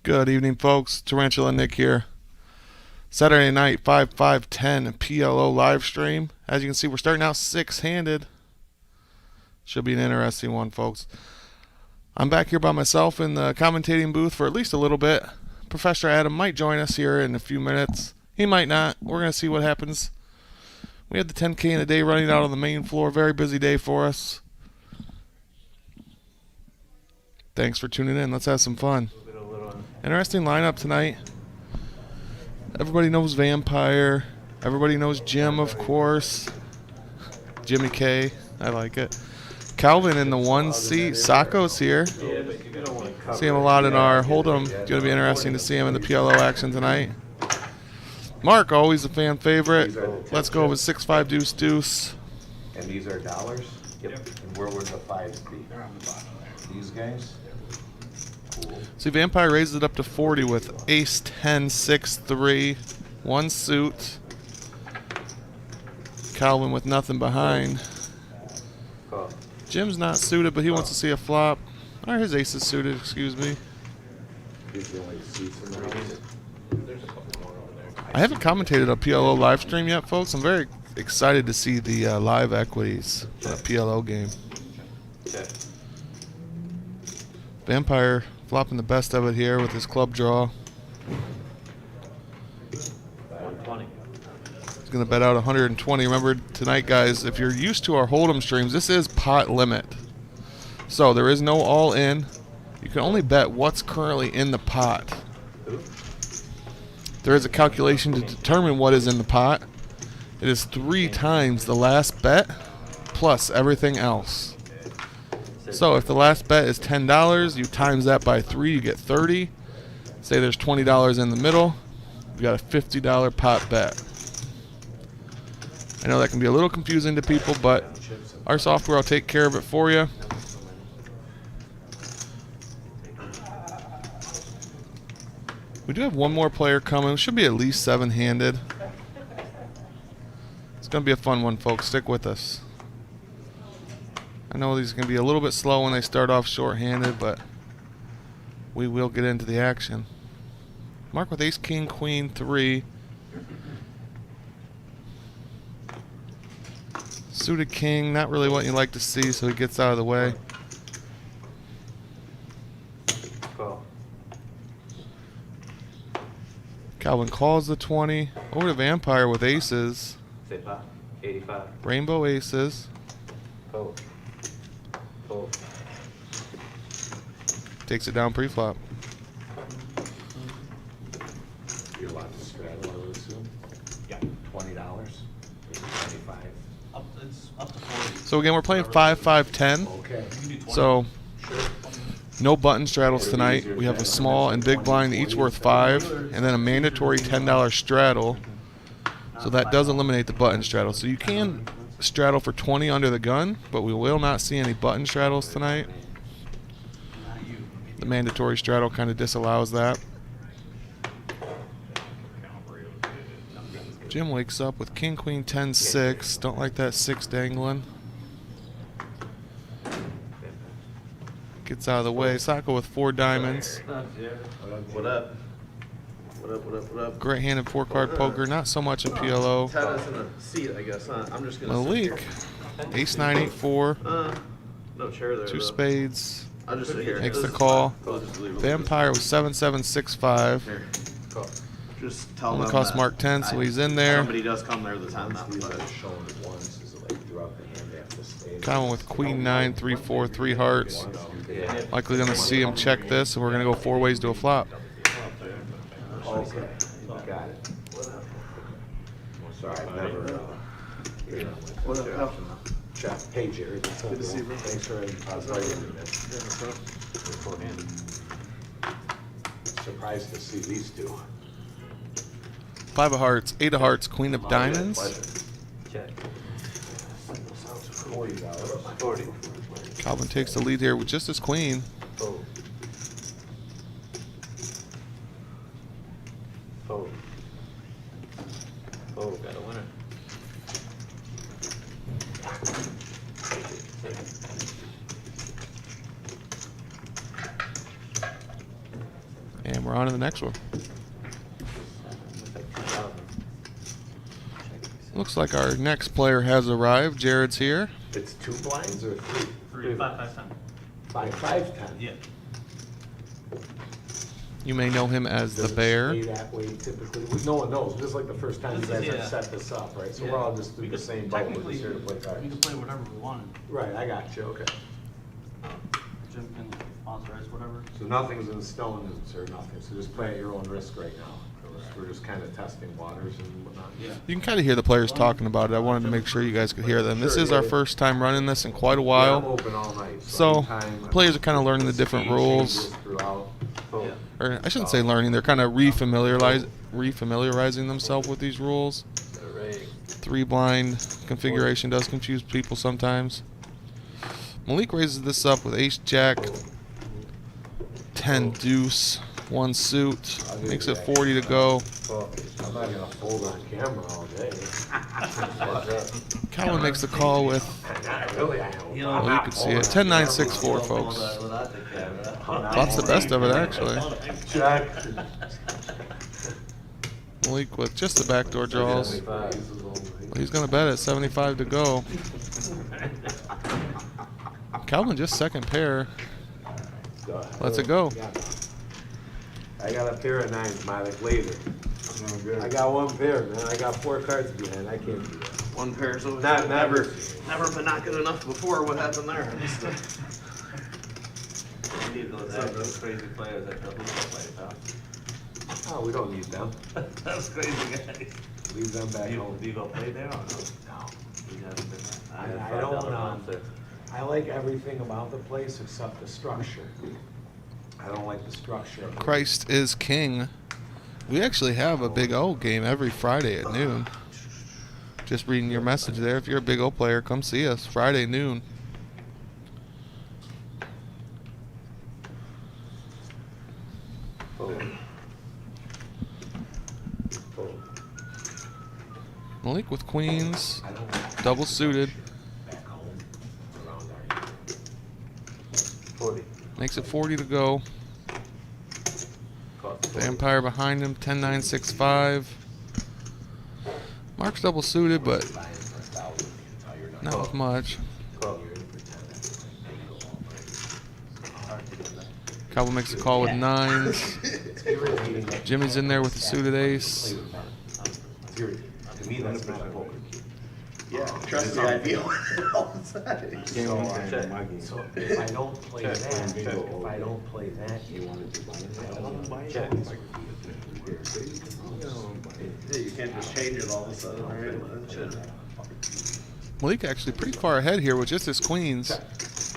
Good evening, folks. Tarantula Nick here. Saturday night 5-5-10 PLO live stream. As you can see, we're starting out six-handed. Should be an interesting one, folks. I'm back here by myself in the commentating booth for at least a little bit. Professor Adam might join us here in a few minutes. He might not. We're going to see what happens. We had the 10K in a day running out on the main floor. Very busy day for us. Thanks for tuning in. Let's have some fun. Interesting lineup tonight. Everybody knows Vampire. Everybody knows Jim, of course. Jimmy K. I like it. Calvin in the one seat. Sacco's here. See him a lot in our Hold'em. Going to be interesting to see him in the PLO action tonight. Mark, always a fan favorite. Let's go with 6-5 deuce deuce. And these are dollars? Yep. And where would the fives be? They're on the bottom there. These guys? Cool. See, Vampire raises it up to 40 with ace 10, 6, 3, one suit. Calvin with nothing behind. Cool. Jim's not suited, but he wants to see a flop. Or his ace is suited, excuse me. These are the only seats in the house. There's a couple more over there. I haven't commentated a PLO live stream yet, folks. I'm very excited to see the live equities for a PLO game. Okay. Vampire flopping the best of it here with his club draw. 120. He's going to bet out 120. Remember tonight, guys, if you're used to our Hold'em streams, this is pot limit. So there is no all-in. You can only bet what's currently in the pot. There is a calculation to determine what is in the pot. It is 3 times the last bet plus everything else. So if the last bet is $10, you times that by 3, you get 30. Say there's $20 in the middle, you got a $50 pot bet. I know that can be a little confusing to people, but our software will take care of it for you. We do have one more player coming. Should be at least 7-handed. It's going to be a fun one, folks. Stick with us. I know these can be a little bit slow when they start off short-handed, but we will get into the action. Mark with ace, king, queen, 3. Suited king, not really what you like to see, so he gets out of the way. Cool. Calvin calls the 20. Over to Vampire with aces. Say pop. 85. Rainbow aces. Cool. Cool. Takes it down pre-flop. You're allowed to straddle, I would assume? Yeah. $20? 25. It's up to 40. So again, we're playing 5-5-10. Okay. You can do 20. So no button straddles tonight. We have a small and big blind, each worth 5, and then a mandatory $10 straddle. So that does eliminate the button straddle. So you can straddle for 20 under the gun, but we will not see any button straddles tonight. The mandatory straddle kind of disallows that. Jim wakes up with king, queen, 10, 6. Don't like that 6 dangling. Gets out of the way. Sacco with 4 diamonds. What up? What up? What up? What up? Great hand in 4-card poker. Not so much in PLO. Ted us in a seat, I guess, huh? I'm just gonna Malik, sit here. ace 9, 8, 4. No chair there. 2 though. spades. I'll just sit here. Makes This the is call. fine. I'll just leave it. Vampire with 7, 7, 6, 5. Here. Cool. Just tell Only them cost that Mark 10, so he's in there. Somebody does come there the time. These are shown once, is it like throughout the hand after spades? Common with queen 9, 3, 4, 3 hearts. Yeah. Likely going to see him check this, and we're going to go 4 ways to a flop. Okay. Got it. Sorry, I've never, What up? check. Hey, Jerry. Good to see you, bro. Thanks for inviting me. Surprised to see these two. 5 of hearts, 8 of hearts, queen of diamonds. Check. $40. 40. Calvin takes the lead here with just his queen. Fold. Fold. Fold. Got a winner. And we're on to the next one. Looks like our next player has arrived. Jared's here. It's 2 blinds or 3? 3, 5, 5, 10. 5, 5, 10. Yeah. You may know him as the Does it Bear. stay that way typically? No one knows. This is like the first time you This guys is- have yeah. set this up, right? So Yeah. we're all just We in the could- same boat. We're technically, just here to play We cards. can play whatever we wanted. Right, I got you, okay. Jim can authorize whatever. So nothing's in stone or nothing, so just play at your own risk right now. We're just kind of testing waters and whatnot. Yeah. You can kind of hear the players talking about it. I wanted to make sure you guys could hear them. This is our first time running this in quite a Yeah, I'm while. open all night. So, anytime- players are kind of learning the different Speed rules. changes throughout. So, Yeah. Or I shouldn't say learning, they're kind of refamiliarizing themselves with these rules. 3 blind configuration does confuse people sometimes. Malik raises this up with ace jack, 10 deuce, 1 suit, makes it 40 to go. well, I'm not gonna fold on camera all day. Calvin makes the call with, Not really, I know. You know, well, you can see it, 10 9 6 4, folks. Lots the best of it, actually. Check. Malik with just the backdoor draws. Well, he's going to bet at 75 to go. Calvin just second pair. Lets it go. I got a pair of 9s, Malik, later. I got 1 pair, man. I got 4 cards behind. I can't do that. 1 pair, so Not never. never been not good enough before. What happened there? We need those crazy players that don't play, huh? Oh, we don't need them. That's crazy, guys. Leave them back Do home. you go play there or no? No. You haven't been there? I don't, I like everything about the place except the structure. I don't like the structure. Christ is King. We actually have a Big O game every Friday at noon. Just reading your message there. If you're a Big O player, come see us Friday noon. Malik with queens, double suited, Back home, around our 40. makes it 40 to go. Vampire behind him, 10 9 6 5. Mark's double suited, but not with much. Cowboy makes a call with 9s. Jimmy's in there with a suited ace. To me, that's not a poker. Yeah, trust me, I feel it all the time. So if I don't play that, if I don't play that, you want to check. Yeah, you can't just change it all of a sudden, right? Shit. Malik actually pretty far ahead here with just his queens. There's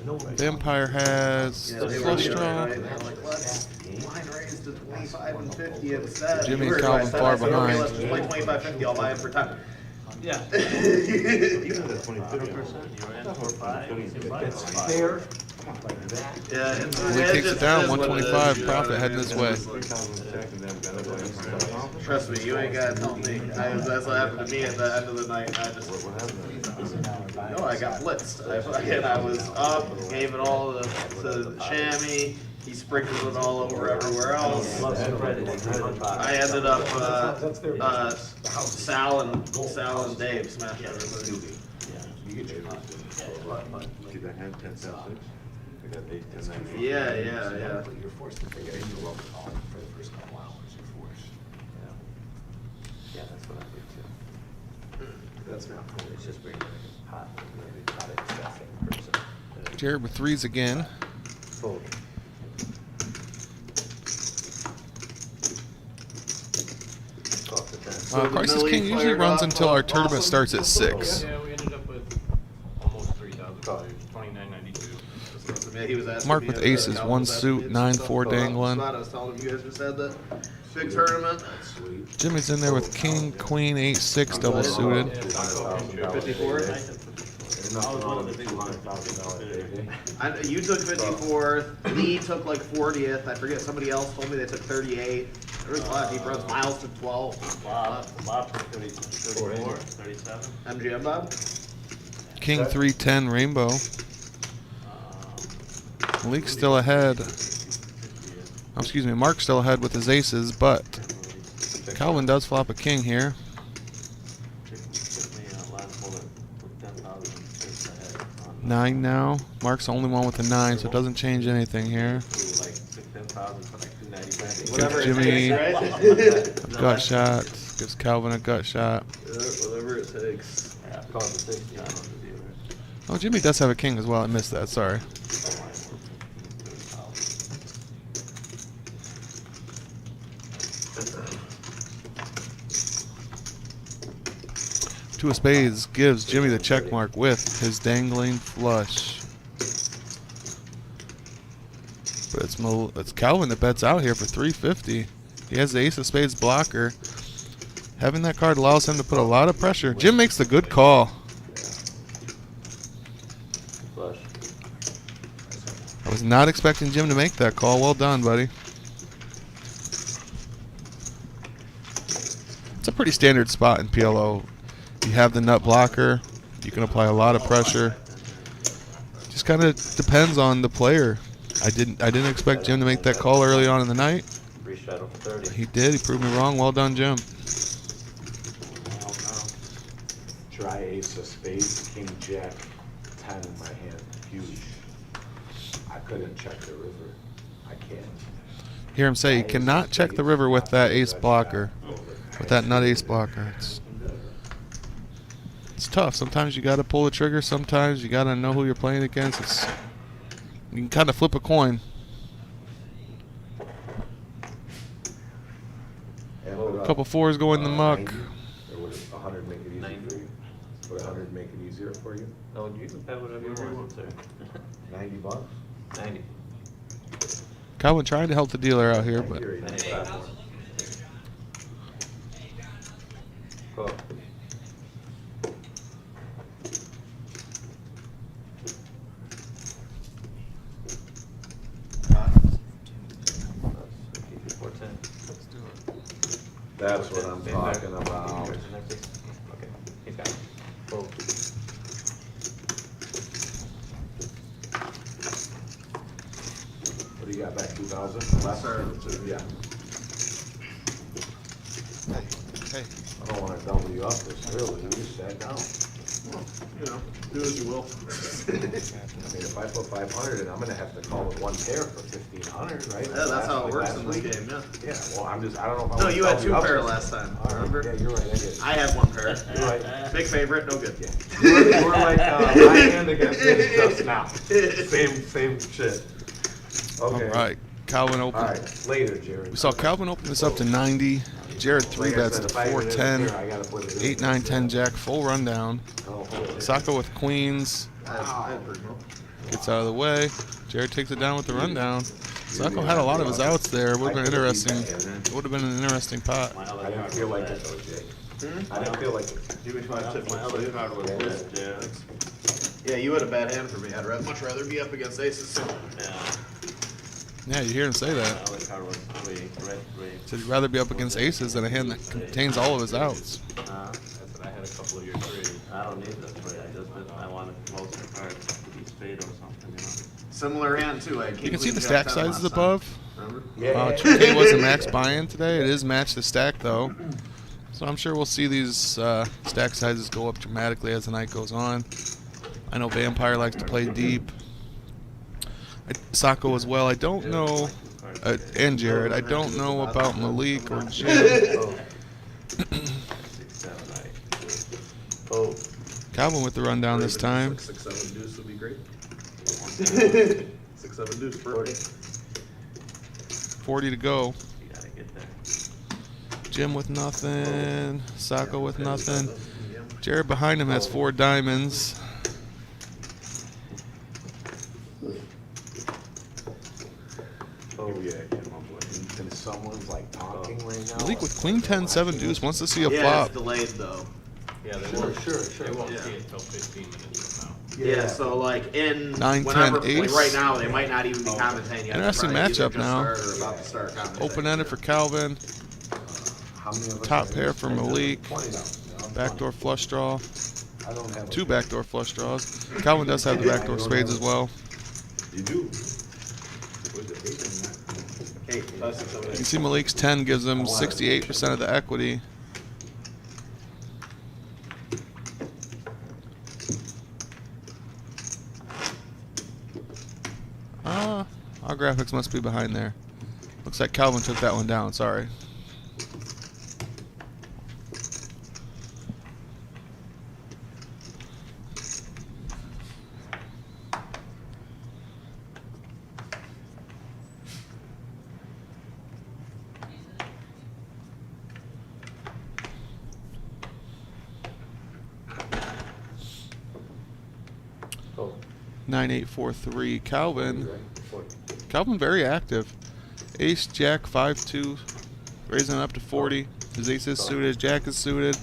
no way. Vampire has Yeah, the they were flush doing it draw. right. They're like, let's line raise to 25 and 50 instead. Jimmy You and were Calvin right. far I said, okay, behind. let's just play 25, 50. I'll buy it for 10. Yeah. Yeah, Even the 20%, you were in for 5. It's fair, like that. Malik takes it down, 125, profit heading his way. Trust me, you ain't gotta tell me. That's what happened to me at the end of the night. I just, no, I got blitzed. I was up, gave it all to Shammy. He sprinkled it all over everywhere else. I ended up, Sal and Dave smashed everybody. Yeah. You're forced to figure it out for the first couple hours. You're forced. Yeah, that's what I did too. That's not cool. It's just bringing it hot, maybe hot accessing person. Jared with 3s again. Fold. Christ is King usually runs until our tournament starts at 6. Yeah, we ended up with almost $3,000, $29.92. Yeah, he was asking Mark me with if, aces, Calvin one was asking suit, me 9 stuff 4 about the dangling. spot. I was telling him you guys just had that big tournament. Sweet. Jimmy's in there with king, queen, 8 6 double suited. Yeah, Taco Pincho. 54. There's nothing wrong with $200,000 You took 54th. Lee took like 40th. I forget. Somebody else told me they took 38. There was a lot of deep runs. Miles took 12. Bob took 34, 37. MGM Bob. King 3 10 rainbow. Malik's still ahead. excuse me, Mark's still ahead with his aces, but Calvin does flop a king here. Took me last bullet with 10,000 ahead on 9 now. Mark's the only one with a 9, so it doesn't change anything here. like 10,000 for like 290. Whatever Jimmy. it takes, right? Gut shot. Gives Calvin a gut shot. Yeah, whatever it takes. Yeah, call it the 60 on the dealer. Oh, Jimmy does have a king as well. I missed that. Sorry. Two of spades gives Jimmy the check mark with his dangling flush. But it's Calvin that bets out here for 350. He has the ace of spades blocker. Having that card allows him to put a lot of pressure. Jim makes the good call. Flush. I was not expecting Jim to make that call. Well done, buddy. It's a pretty standard spot in PLO. You have the nut blocker. You can apply a lot of pressure. Just kind of depends on the player. I didn't expect Jim to make that call early on in the night. Free straddle for 30. He did. He proved me wrong. Well done, Jim. Dry ace of spades, king jack, 10 in my hand, huge. I couldn't check the river. I can't. Hear him say you cannot check the river with that ace blocker. With that nut ace blocker. It's tough. Sometimes you got to pull the trigger. Sometimes you got to know who you're playing against. You can kind of flip a coin. A couple fours go in the muck. Or would 100 make it easier for you? Would 100 make it easier for you? No, you can pay whatever you want, sir. 90 bucks? 90. Calvin trying to help the dealer out here, but Here, 95. Cool. That's what I'm talking about. Okay, he's got it. Cool. What do you got back, 2,000? Last yeah. hey, I don't want to double you up this early. You sat down. Well, you know, do as you will. I mean, if I put 500 in, I'm gonna have to call it one pair for 1,500, right? Yeah, that's how it works Last in this week? game, yeah. Yeah, well, I don't know if I No, wanna you had double two up pair this- last time, All right, remember? yeah, you're right, I did. I had one pair. You're right. Big favorite, no good. Yeah. You were like, my hand against this just now. Same shit. Okay. all right. Calvin All open. right, later, Jared. We saw Calvin open this up to 90. Jared three Like I bets said, to if I get it in 410. here, I gotta put it in. 8, 9, 10 jack. Full rundown. I'll hold it. Sacco with queens. I had pretty well. Gets out of the way. Jared takes it down with the rundown. Sacco had a lot of his outs there. Would have been interesting. It would have been an interesting pot. My other I didn't card feel was like red. it though, Jake. I didn't feel like it. My other card was red, yeah. Yeah, you had a bad hand for me. I'd much rather be up against aces. Yeah. Yeah, you hear him say My that. other card was red. Said he'd rather be up against aces than a hand that contains all of his outs. I said I had a couple of your three. I don't need the three. I wanted most of the cards to be spade or something, you know. Similar hand too. I had You can see king, the queen, jack, stack 10 sizes last time. above. Remember? Yeah. 2K was a max buy-in today. It is match the stack though. So I'm sure we'll see these stack sizes go up dramatically as the night goes on. I know Vampire likes to play deep. Sacco as well. I don't know, and Jared, I don't know about Malik or Jim. 6, 7, 8. Oh. Calvin with the rundown this time. 6, 7 deuce would be great. 6, 7 deuce, perfect. 40 to go. You gotta get there. Jim with nothing. Sacco with nothing. Jared behind him has 4 diamonds. Oh, yeah, and someone's like talking right now. Malik with queen 10, 7 deuce wants to see a Yeah, flop. it's delayed though. Yeah, they Sure, won't, sure. they won't Yeah. see it till 15 minutes from now. Yeah, so like in 9, 10, whenever, like ace. right now, they might not even be commentating yet. Interesting They're probably matchup either now. just started or about to start commentating. Open-ended for Calvin. How many of us Top have pair this? for Malik. 20 now. Backdoor flush draw. I don't have a 2 backdoor flush draws. Calvin does have the backdoor spades as well. You do. Hey, that's You can see Malik's 10 gives him 68% of the equity. Our graphics must be behind there. Looks like Calvin took that one down, sorry. Oh, 9843. Calvin very active. Ace, Jack, 5-2, raising it up to 40. His ace is suited, Jack is suited.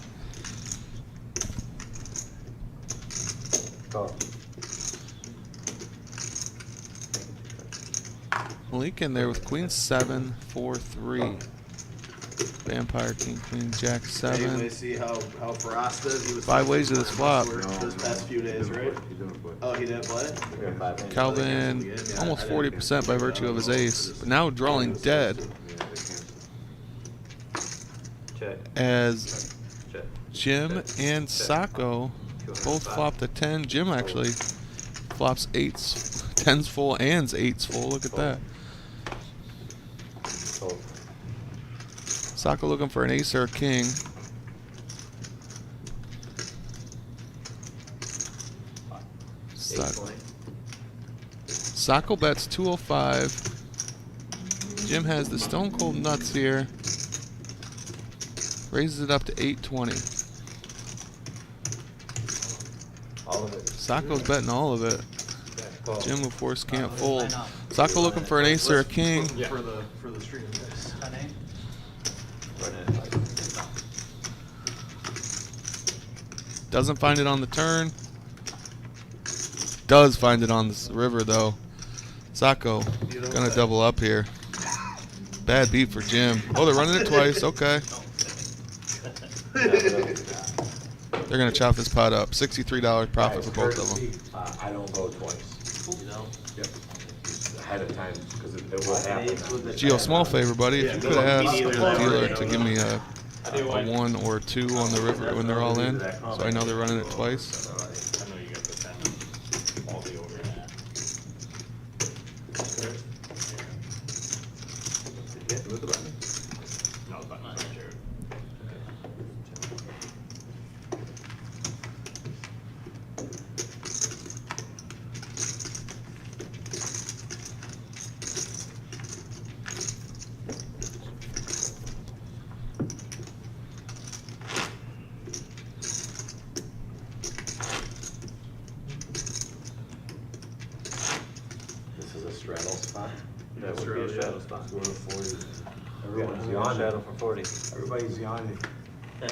call. Malik in there with Queen 7, 4, 3. Vampire, King, Queen, Jack, 7. Anyway, see how Farasta he was 5 ways to this flop. those past few days, right? Oh, he didn't play? Calvin almost 40% by virtue of his ace, but now drawing dead Check. as Check. Jim and Sacco both flopped a 10. Jim actually flops 8s, 10s full and 8s full. Look at that. Fold. Sacco looking for an ace or a king. Sacco bets 205. Jim has the stone cold nuts here. Raises it up to 820. All of it. Sacco's betting all of it. Call. Jim, of course, can't fold. Sacco looking for an ace or a king. For the stream. Run it. Doesn't find it on the turn. Does find it on the river, though. Sacco gonna double up here. Bad beat for Jim. Oh, they're running it twice. Okay. They're gonna chop this pot up. $63 profit for both of them. I don't go twice. You know? Yep. Ahead of time, because it will happen. Gio, small favor, buddy. If you could ask me the neither. dealer to give me a 1 or 2 on the river when they're all in, so I know they're running it twice. I know you got the 10, all the over. Move the button. No, but not Jared. This is a straddle spot. That would be a shadow spot. Go to 40. Everyone's Everyone's yawning. shadow for 40. Everybody's yawning. I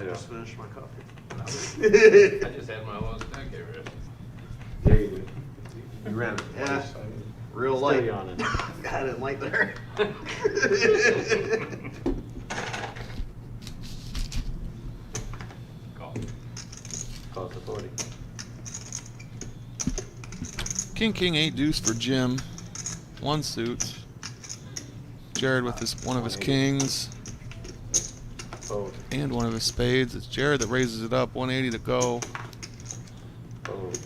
just finished my coffee. I just had my lowest stack here, Rich. Yeah, you did. You ran it Yeah. twice. I mean, Real Still light. yawning. I didn't like there. Call. Call it to 40. King, King, 8 deuce for Jim. 1 suit. Jared with one of his kings Fold. and one of his spades. It's Jared that raises it up. 180 to go. Fold.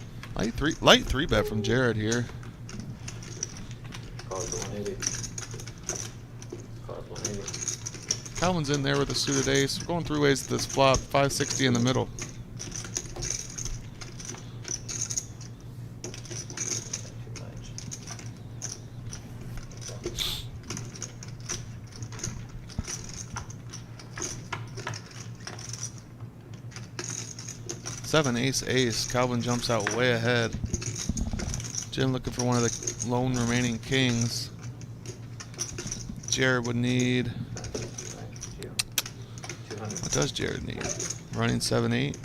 Light three bet from Jared here. Call it to 180. Call it 180. Calvin's in there with a suited ace. We're going through ways to this flop. 560 in the middle. Too much. 7 ace ace. Calvin jumps out way ahead. Jim looking for one of the lone remaining kings. Jared would need. 200. What does Jared need? Running 7-8.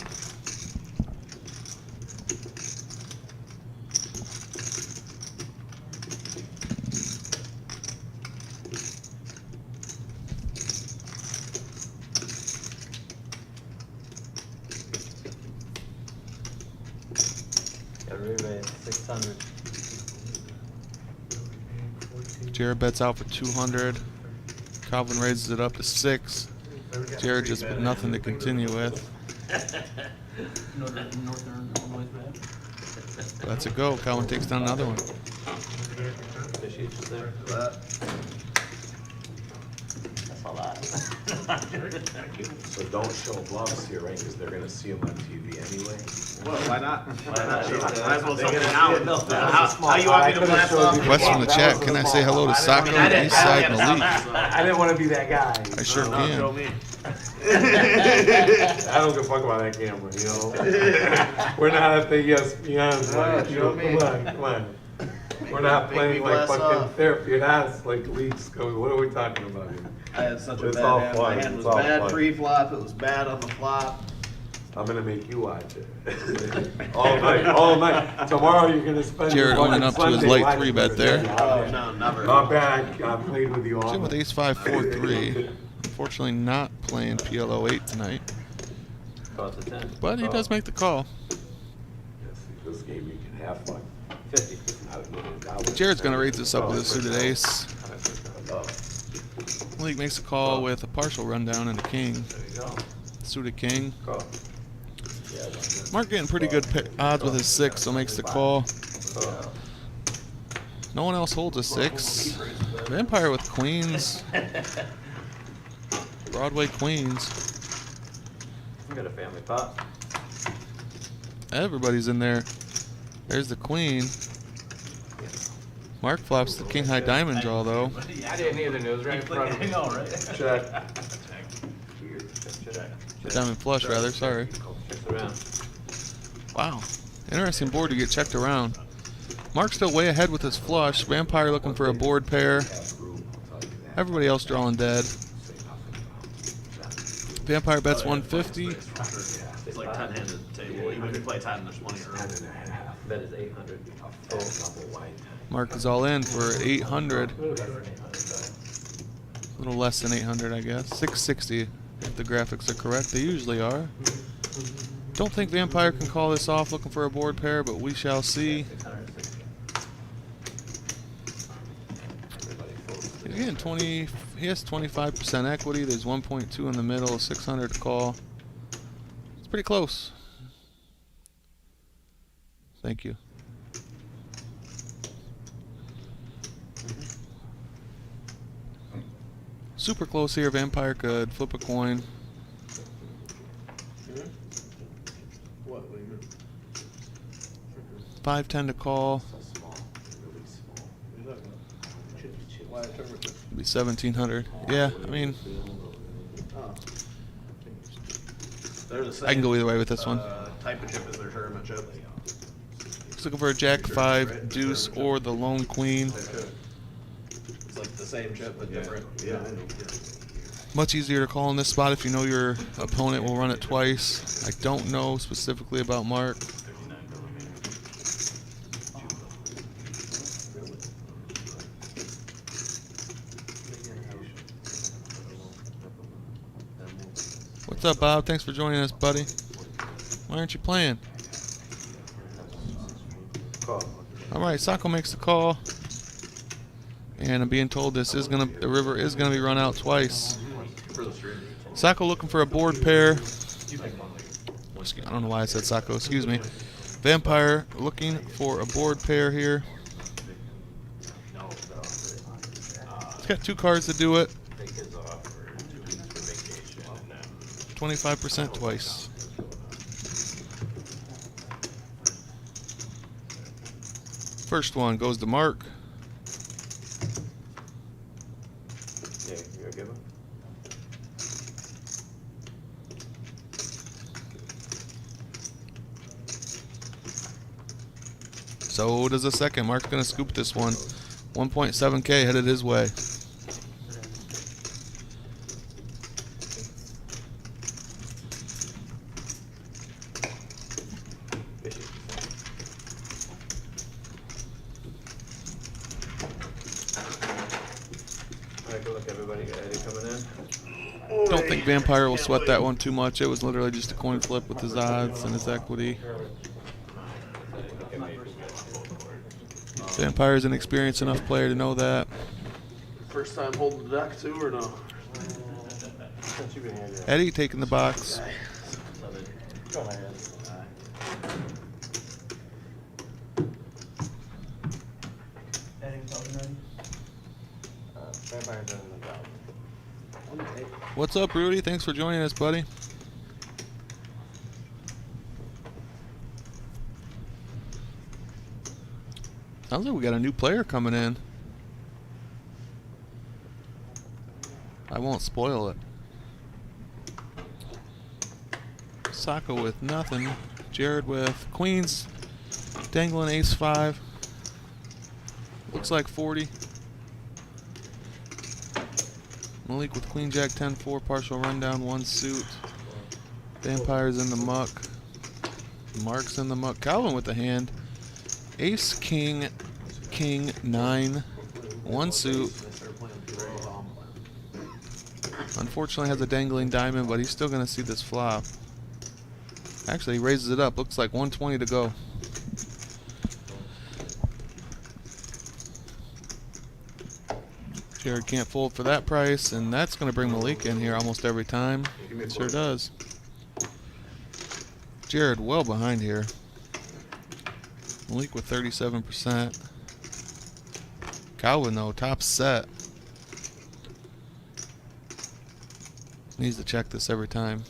Got re-raised 600. Jared bets out for 200. Calvin raises it up to 6. Jared just with nothing to continue with. That's a go. Calvin takes down another one. Fishy just there. That's a lot. So don't show bluffs here, right? Because they're gonna see them on TV anyway. Well, why not? Why not? Might as well They take it gotta now. see it. How you want me to blast off? West from the chat. Can I say hello to Sacco, the East Side, and Elite? I didn't want to be that guy. I sure No, show can. me. I don't give a fuck about that camera, you know? We're not at the ESPN, like, you know, Show me. come on. We're not Make me playing like blast fucking off. therapy. That's like leagues go, what are we talking about here? I had such a It's bad all hand. fun. My hand was It's all bad fun. pre-flop. It was bad on the flop. I'm gonna make you watch it. all night. Tomorrow you're gonna spend Jared your owning fucking up to his Sunday late watching 3-bet it. there. Oh, no, never. Not bad. I played with you all. Jim with Ace 5, 4, 3. Unfortunately, not playing PLO 8 tonight, Call it to 10. but he does make the call. Yes, this game you can have fun. 50. Jared's gonna raise this up with a suited ace. League makes a call with a partial rundown and a king. There you go. Suited king. Call. Mark getting pretty good odds with his 6, so makes the call. Call. No one else holds a 6. Vampire with queens. Broadway queens. We got a family pot. Everybody's in there. There's the queen. Mark flops the king high diamond draw though. I didn't either, it was right in front of me. Check. Diamond flush rather, sorry. Checks around. Wow. Interesting board to get checked around. Mark's still way ahead with his flush. Vampire looking for a board pair. Everybody else drawing dead. Vampire bets 150. It's like 10-handed table. Even if you play 10, there's plenty of room. Bet is 800. Mark is all in for 800. A little less than 800, I guess. 660 if the graphics are correct. They usually are. Don't think Vampire can call this off looking for a board pair, but we shall see. He's getting 20. He has 25% equity. There's 1.2 in the middle, 600 to call. It's pretty close. Thank you. Super close here. Vampire could flip a coin. What? What do you mean? 510 to call. What are you talking about? Why a tournament? It'd be 1700. Yeah, I mean, Oh. They're the same. I can go either way with this one. Type of chip is their tournament chip. He's looking for a jack 5, deuce, or the lone queen. It's like the same chip but different. Yeah, I know. Much easier to call in this spot if you know your opponent will run it twice. I don't know specifically about Mark. What's up, Bob? Thanks for joining us, buddy. Why aren't you playing? All right, Sacco makes the call, and I'm being told the river is gonna be run out twice. Sacco looking for a board pair. I don't know why I said Sacco. Excuse me. Vampire looking for a board pair here. He's got 2 cards to do it. 25% twice. First one goes to Mark. Yeah, you gonna give him? So does the second. Mark's gonna scoop this one. 1.7K headed his way. Alright, good luck everybody. Got Eddie coming in. Don't think Vampire will sweat that one too much. It was literally just a coin flip with his odds and his equity. Vampire's an experienced enough player to know that. First time holding the deck too, or no? Eddie taking the box. Go ahead. Vampire's in the job. What's up, Rudy? Thanks for joining us, buddy. Sounds like we got a new player coming in. I won't spoil it. Saka with nothing. Jared with queens. Dangling ace-5. Looks like 40. Malik with queen jack 10-4. Partial rundown, 1 suit. Vampire's in the muck. Mark's in the muck. Calvin with the hand. Ace, king, king, 9. 1 suit. Unfortunately has a dangling diamond, but he's still going to see this flop. Actually, he raises it up. Looks like 120 to go. Jared can't fold for that price, and that's going to bring Malik in here almost every time. Sure does. Jared well behind here. Malik with 37%. Calvin, though, top set. Needs to check this every time.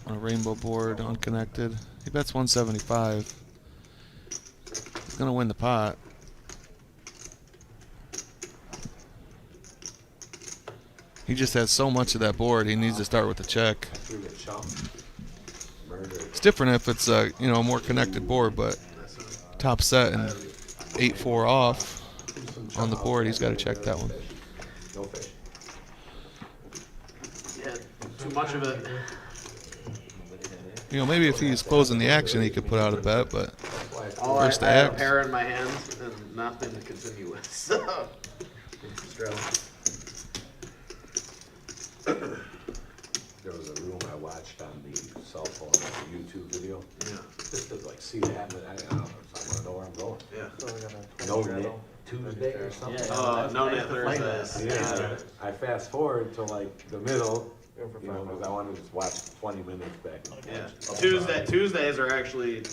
On a rainbow board, unconnected. He bets 175. He's going to win the pot. He just has so much of that board, he needs to start with a check. It's different if it's a a more connected board, but top set and 8-4 off on the board, he's got to check that one. Yeah, too much of it. Maybe if he's closing the action, he could put out a bet, but All I first to had a act. pair in my hands and nothing to continue with. So, straddles. There was a room I watched on the cell phone, like a YouTube video. Yeah. Just to like see the happening. I don't know, I want to know where I'm going. Yeah. No Knit Tuesday or something. No Knit Thursdays. Yeah. I fast forward to like the middle, because I wanted to just watch 20 minutes back. Yeah. Tuesdays are actually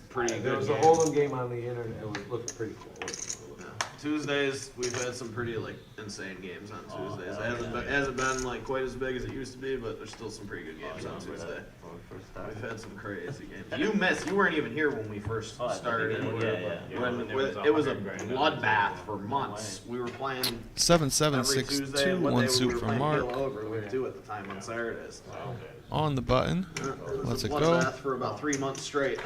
pretty There good. was a games. hold'em game on the internet. It looked pretty cool. Yeah. Tuesdays, we've had some pretty insane games on Tuesdays. It hasn't been like quite as big as it used to be, but there's still some pretty good games on Tuesday. We've had some crazy games. You weren't even here when we first started. It was a bloodbath for months. We were playing 7-7-6-2, 1 suit from Mark. We were 2 at the time on Saturdays. On the button. Let's it go. Bloodbath for about 3 months straight.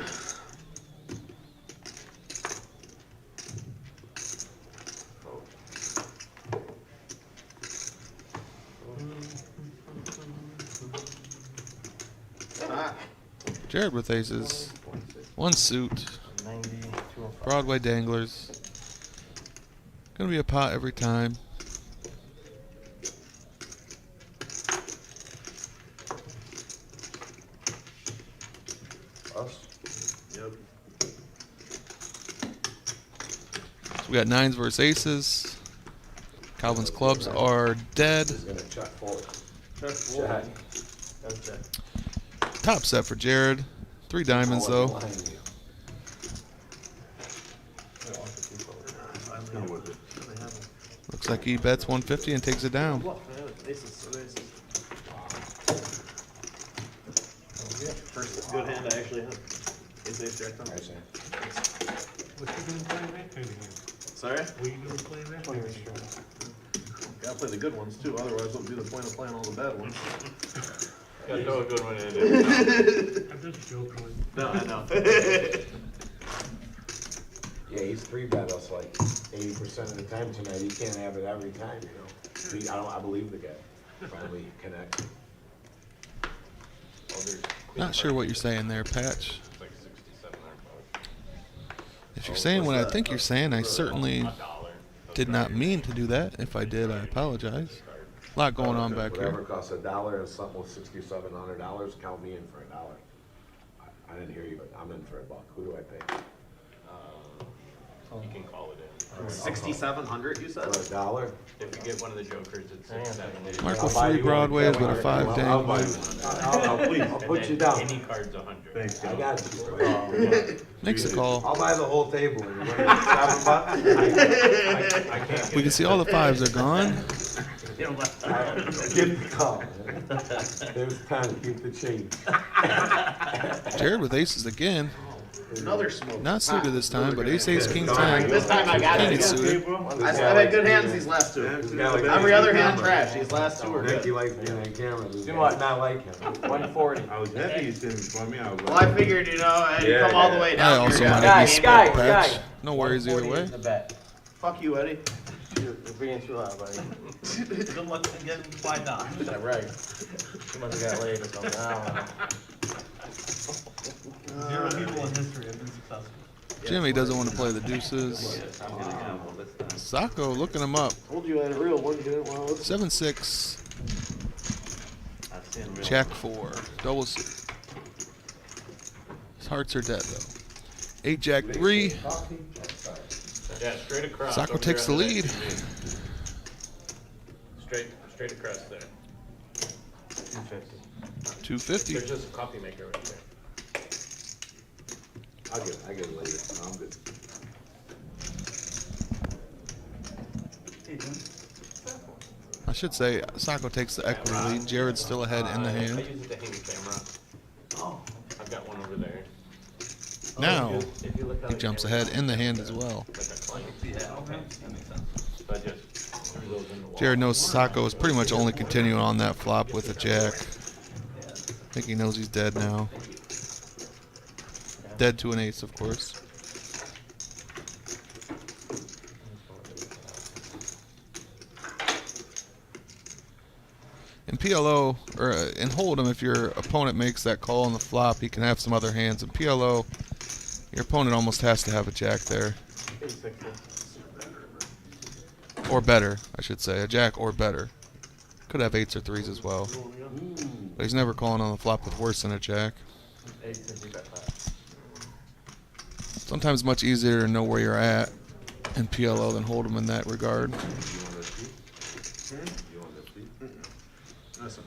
Jared with aces. 1 suit. Broadway danglers. Gonna be a pot every time. Yep. So we got 9s versus aces. Calvin's clubs are dead. He's gonna check forward. Check. Top set for Jared. 3 diamonds though. Looks like he bets 150 and takes it down. First good hand I actually have. Ace jack on. Sorry? Gotta play the good ones too, otherwise what'll be the point of playing all the bad ones? Gotta know a good one in. I'm just joking. No, I know. Yeah, he's 3-bet us like 80% of the time tonight. He can't have it every time, I believe the guy. Finally connect. Not sure what you're saying there, Patch. It's like 67 bucks. If you're saying what I think you're saying, I certainly $1. did not mean to do that. If I did, I apologize. A lot going on back Whatever here. costs $1 and something with $6,700, count me in for $1. I didn't hear you, but I'm in for $1. Who do I pay? You can call it in. 6,700, you said? For $1? If you get one of the jokers, it's 670. Mark with 3 broadways, but a 5 dang. I'll put you down. Any card's 100. Thanks, I got you. Makes the call. I'll buy the whole table. You want $7? I can't We can see all the 5s are gone. Give the call. There's 10, keep the change. Jared with aces again. Another smoke. Not suited this time, but ace, king 10. This time I got King it. is suited. I've had good hands these last two. Every other hand trash. These last two are Nick, good. you like being on camera. Too much. Not like him. 140. I was happy you didn't for me. I was Well, I figured, you know, I'd come all the way I down also here. might Guy, have split guy, patch. guy. No worries either 140 way. is the bet. Fuck you, Eddie. You're being too loud, buddy. Good luck to getting applied down. Is that right? You must have got laid or something. I don't know. 0 people in history have been successful. Jimmy doesn't want to play the deuces. I'm gonna gamble this time. Sacco looking him up. Told you I had a real one. You didn't want to listen. 7-6. I've seen real. Check 4. Double suit. His hearts are dead though. 8 Jack 3. Yeah, straight across. Sacco over takes there the under that lead. TV. Straight across there. 250. There's just a coffee maker right there. I get it later. I'm good. I should say Sacco takes the equity lead. Jared's still ahead in the I hand. use it to hang camera. Oh. I've got one over there. Now If you look he on jumps camera, ahead in the hand as well. like a client. Yeah, okay, that makes sense. So I just threw those in the wall. Jared knows Sacco is pretty much only continuing on that flop with a jack. I think he knows he's dead now. Dead to an ace, of course. In PLO, or in Hold'em, if your opponent makes that call on the flop, he can have some other hands. In PLO, your opponent almost has to have a jack there. Or better, I should say. A jack or better. Could have 8s or 3s as well. But he's never calling on the flop with worse than a jack. Sometimes much easier to know where you're at in PLO than Hold'em in that regard. Listen.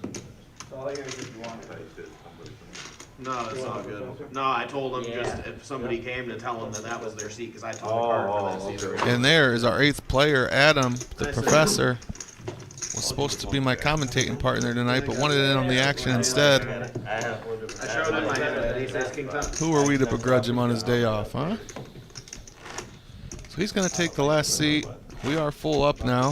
No, it's all good. No, I told him just if somebody came to tell him that was their seat because I told the card for that seat. already. And there is our 8th player, Adam, the professor. Was supposed to be my commentating partner tonight, but wanted in on the action instead. I showed him my hand at ace, king 10. Who are we to begrudge him on his day off, huh? So he's going to take the last seat. We are full up now.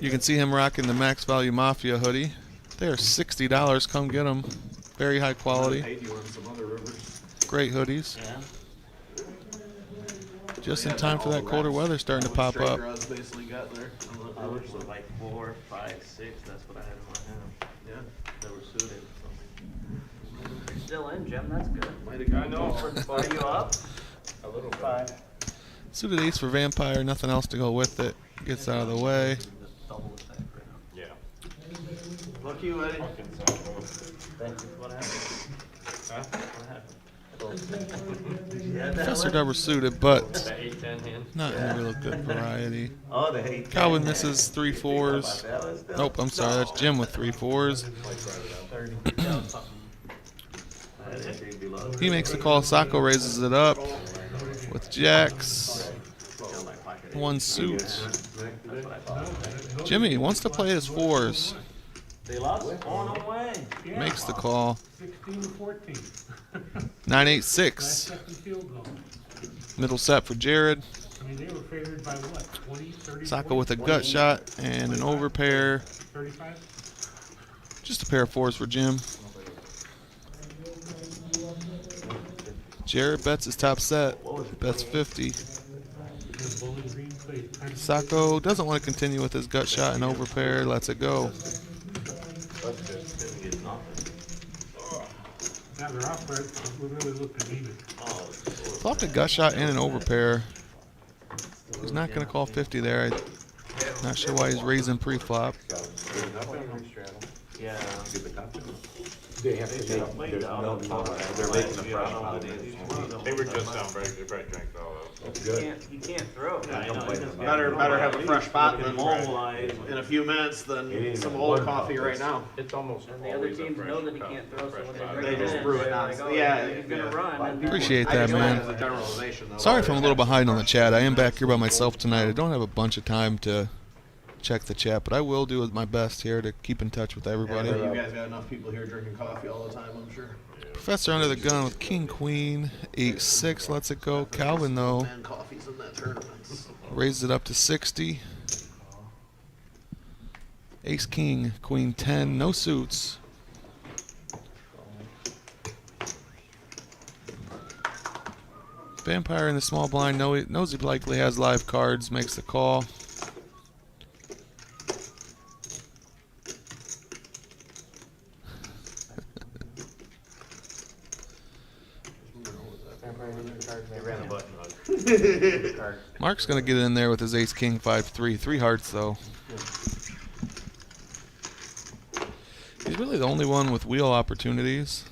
You can see him rocking the Max Value Mafia hoodie. They are $60. Come get them. Very high quality. Great hoodies. Yeah. Just in time for that colder weather starting to pop up. Basically got there. I looked at like 4, 5, 6. That's what I had in my hand. Yeah. They were suited. You're still in, Jim. That's good. I know. Are you up? A little bit. 5. Suited ace for Vampire. Nothing else to go with it. Gets out of the way. Just double the stack right now. Yeah. Look you, Eddie. Thank you. What happened? Huh? What happened? Yeah, that Professor one? double suited, but The 8-10 hand. not in a real good variety. Oh, the hate. Calvin misses 3 4s. Nope, I'm sorry. That's Jim with 3 4s. 30. That was something. I had entry below. He makes the call. Sacco raises it up with jacks. Down my pocket. 1 suit. That's what I thought. Jimmy wants to play his 4s. They lost? Oh, no way. Makes the call. 16-14. 9-8-6. Second field goal. Middle set for Jared. I mean, they were favored by what? 20, 30, Sacco with a gut shot and an overpair. 35? Just a pair of 4s for Jim. Jared bets his top set. Bets 50. The Bowling Green plays Penn State. Sacco doesn't want to continue with his gut shot and overpair. Lets it go. Didn't get nothing. Now they're off, right? We're really looking even. Oh, Flopped a gut shot and an overpair. He's not going to call 50 there. Not sure why he's raising pre-flop. yeah. Get the copy. They have to They should've make, played there's down no, in the no, tunnel. they're making a Yeah, fresh I don't know one. what it is. They were just down break, they probably drank it all out. That's You good. can't throw. Yeah, I know, you just Better have a fresh pot than mobilize. in a few minutes It than ain't some even old one coffee cup, right it's- now. It's almost And the other always a teams fresh know that he cup, can't throw, so fresh when pot. they They bring just it in, brew it they're now. like, oh, Yeah, he's gonna yeah. run. and then- Appreciate I that, just man. as a generalization though. Sorry if I'm a little behind on the chat. I am back here by myself tonight. I don't have a bunch of time to check the chat, but I will do my best here to keep in touch with everybody. Yeah, you guys got enough people here drinking coffee all the time, I'm sure. Professor under the gun with King Queen. 8-6 lets it go. Calvin, though, Man, coffee's in that tournament. raised it up to 60. Ace King, Queen 10, no suits. Vampire in the small blind knows he likely has live cards, makes the call. They ran the button on. Mark's going to get in there with his Ace King 5-3. 3 hearts, though. He's really the only one with wheel opportunities.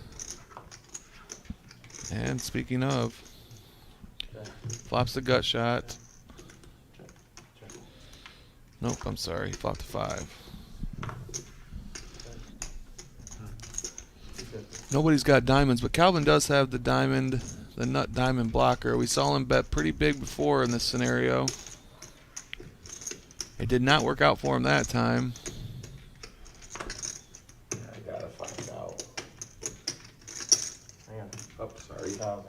And speaking of, flops the gut shot. Nope, I'm sorry. He flopped a 5. Nobody's got diamonds, but Calvin does have the diamond, the nut diamond blocker. We saw him bet pretty big before in this scenario. It did not work out for him that time. I gotta find out. Hang on. Oh, sorry. 1,000.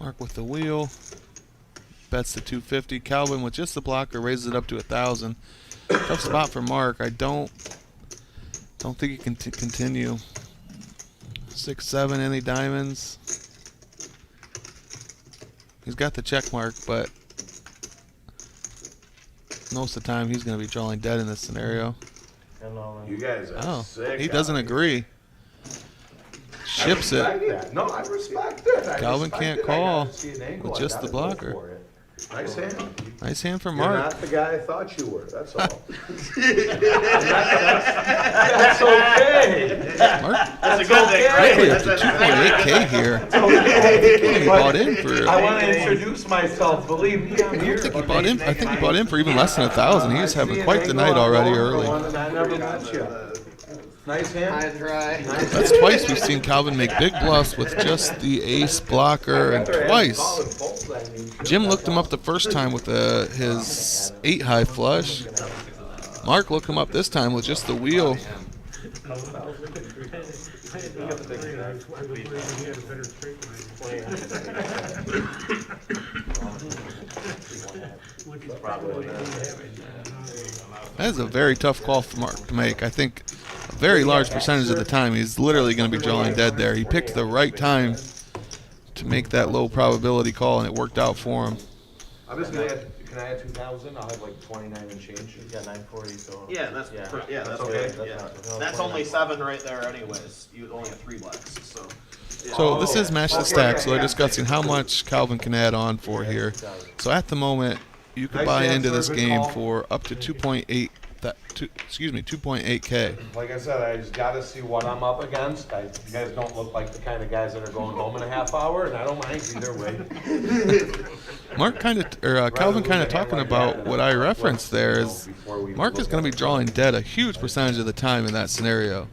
Mark with the wheel. Bets the 250. Calvin with just the blocker raises it up to 1,000. Tough spot for Mark. I don't think he can continue. 6-7, any diamonds? He's got the check mark, but most of the time he's going to be drawing dead in this scenario. And all You guys are Oh, sick. he doesn't out here. agree. Ships it. I respect that. No, I respect it. I Calvin respect can't it. I call gotta see an angle. with I just gotta the go blocker. for it. Nice hand. Nice hand for You're Mark. not the guy I thought you were. That's all. That's okay. Mark That's a good thing, right? quickly up to 2.8K here. I think he bought in for. I want to introduce myself. Believe me, I'm here. I think he bought in for even less than 1,000. He's having quite the night already early. I never met you. Nice hand. High and dry. That's twice we've seen Calvin make big bluffs with just the ace blocker, and twice Jim looked him up the first time with his 8 high flush. Mark looked him up this time with just the wheel. That is a very tough call for Mark to make. I think a very large percentage of the time he's literally going to be drawing dead there. He picked the right time to make that low probability call, and it worked out for him. I'm just gonna add, can I add 2,000? I'll have like 29 and change. He's got 940, so. Yeah, that's That's okay. okay. Yeah. That's That's only 7 right there, anyways. You only have 3 blacks, so. So this is match the stack, so they're discussing how much Calvin can add on for here. So at the moment, you can buy into this game for up to 2.8K. Like I said, I just gotta see what I'm up against. You guys don't look like the kind of guys that are going home in a half hour, and I don't mind either way. Calvin kind of talking about what I referenced there is Mark is going to be drawing dead a huge percentage of the time in that scenario.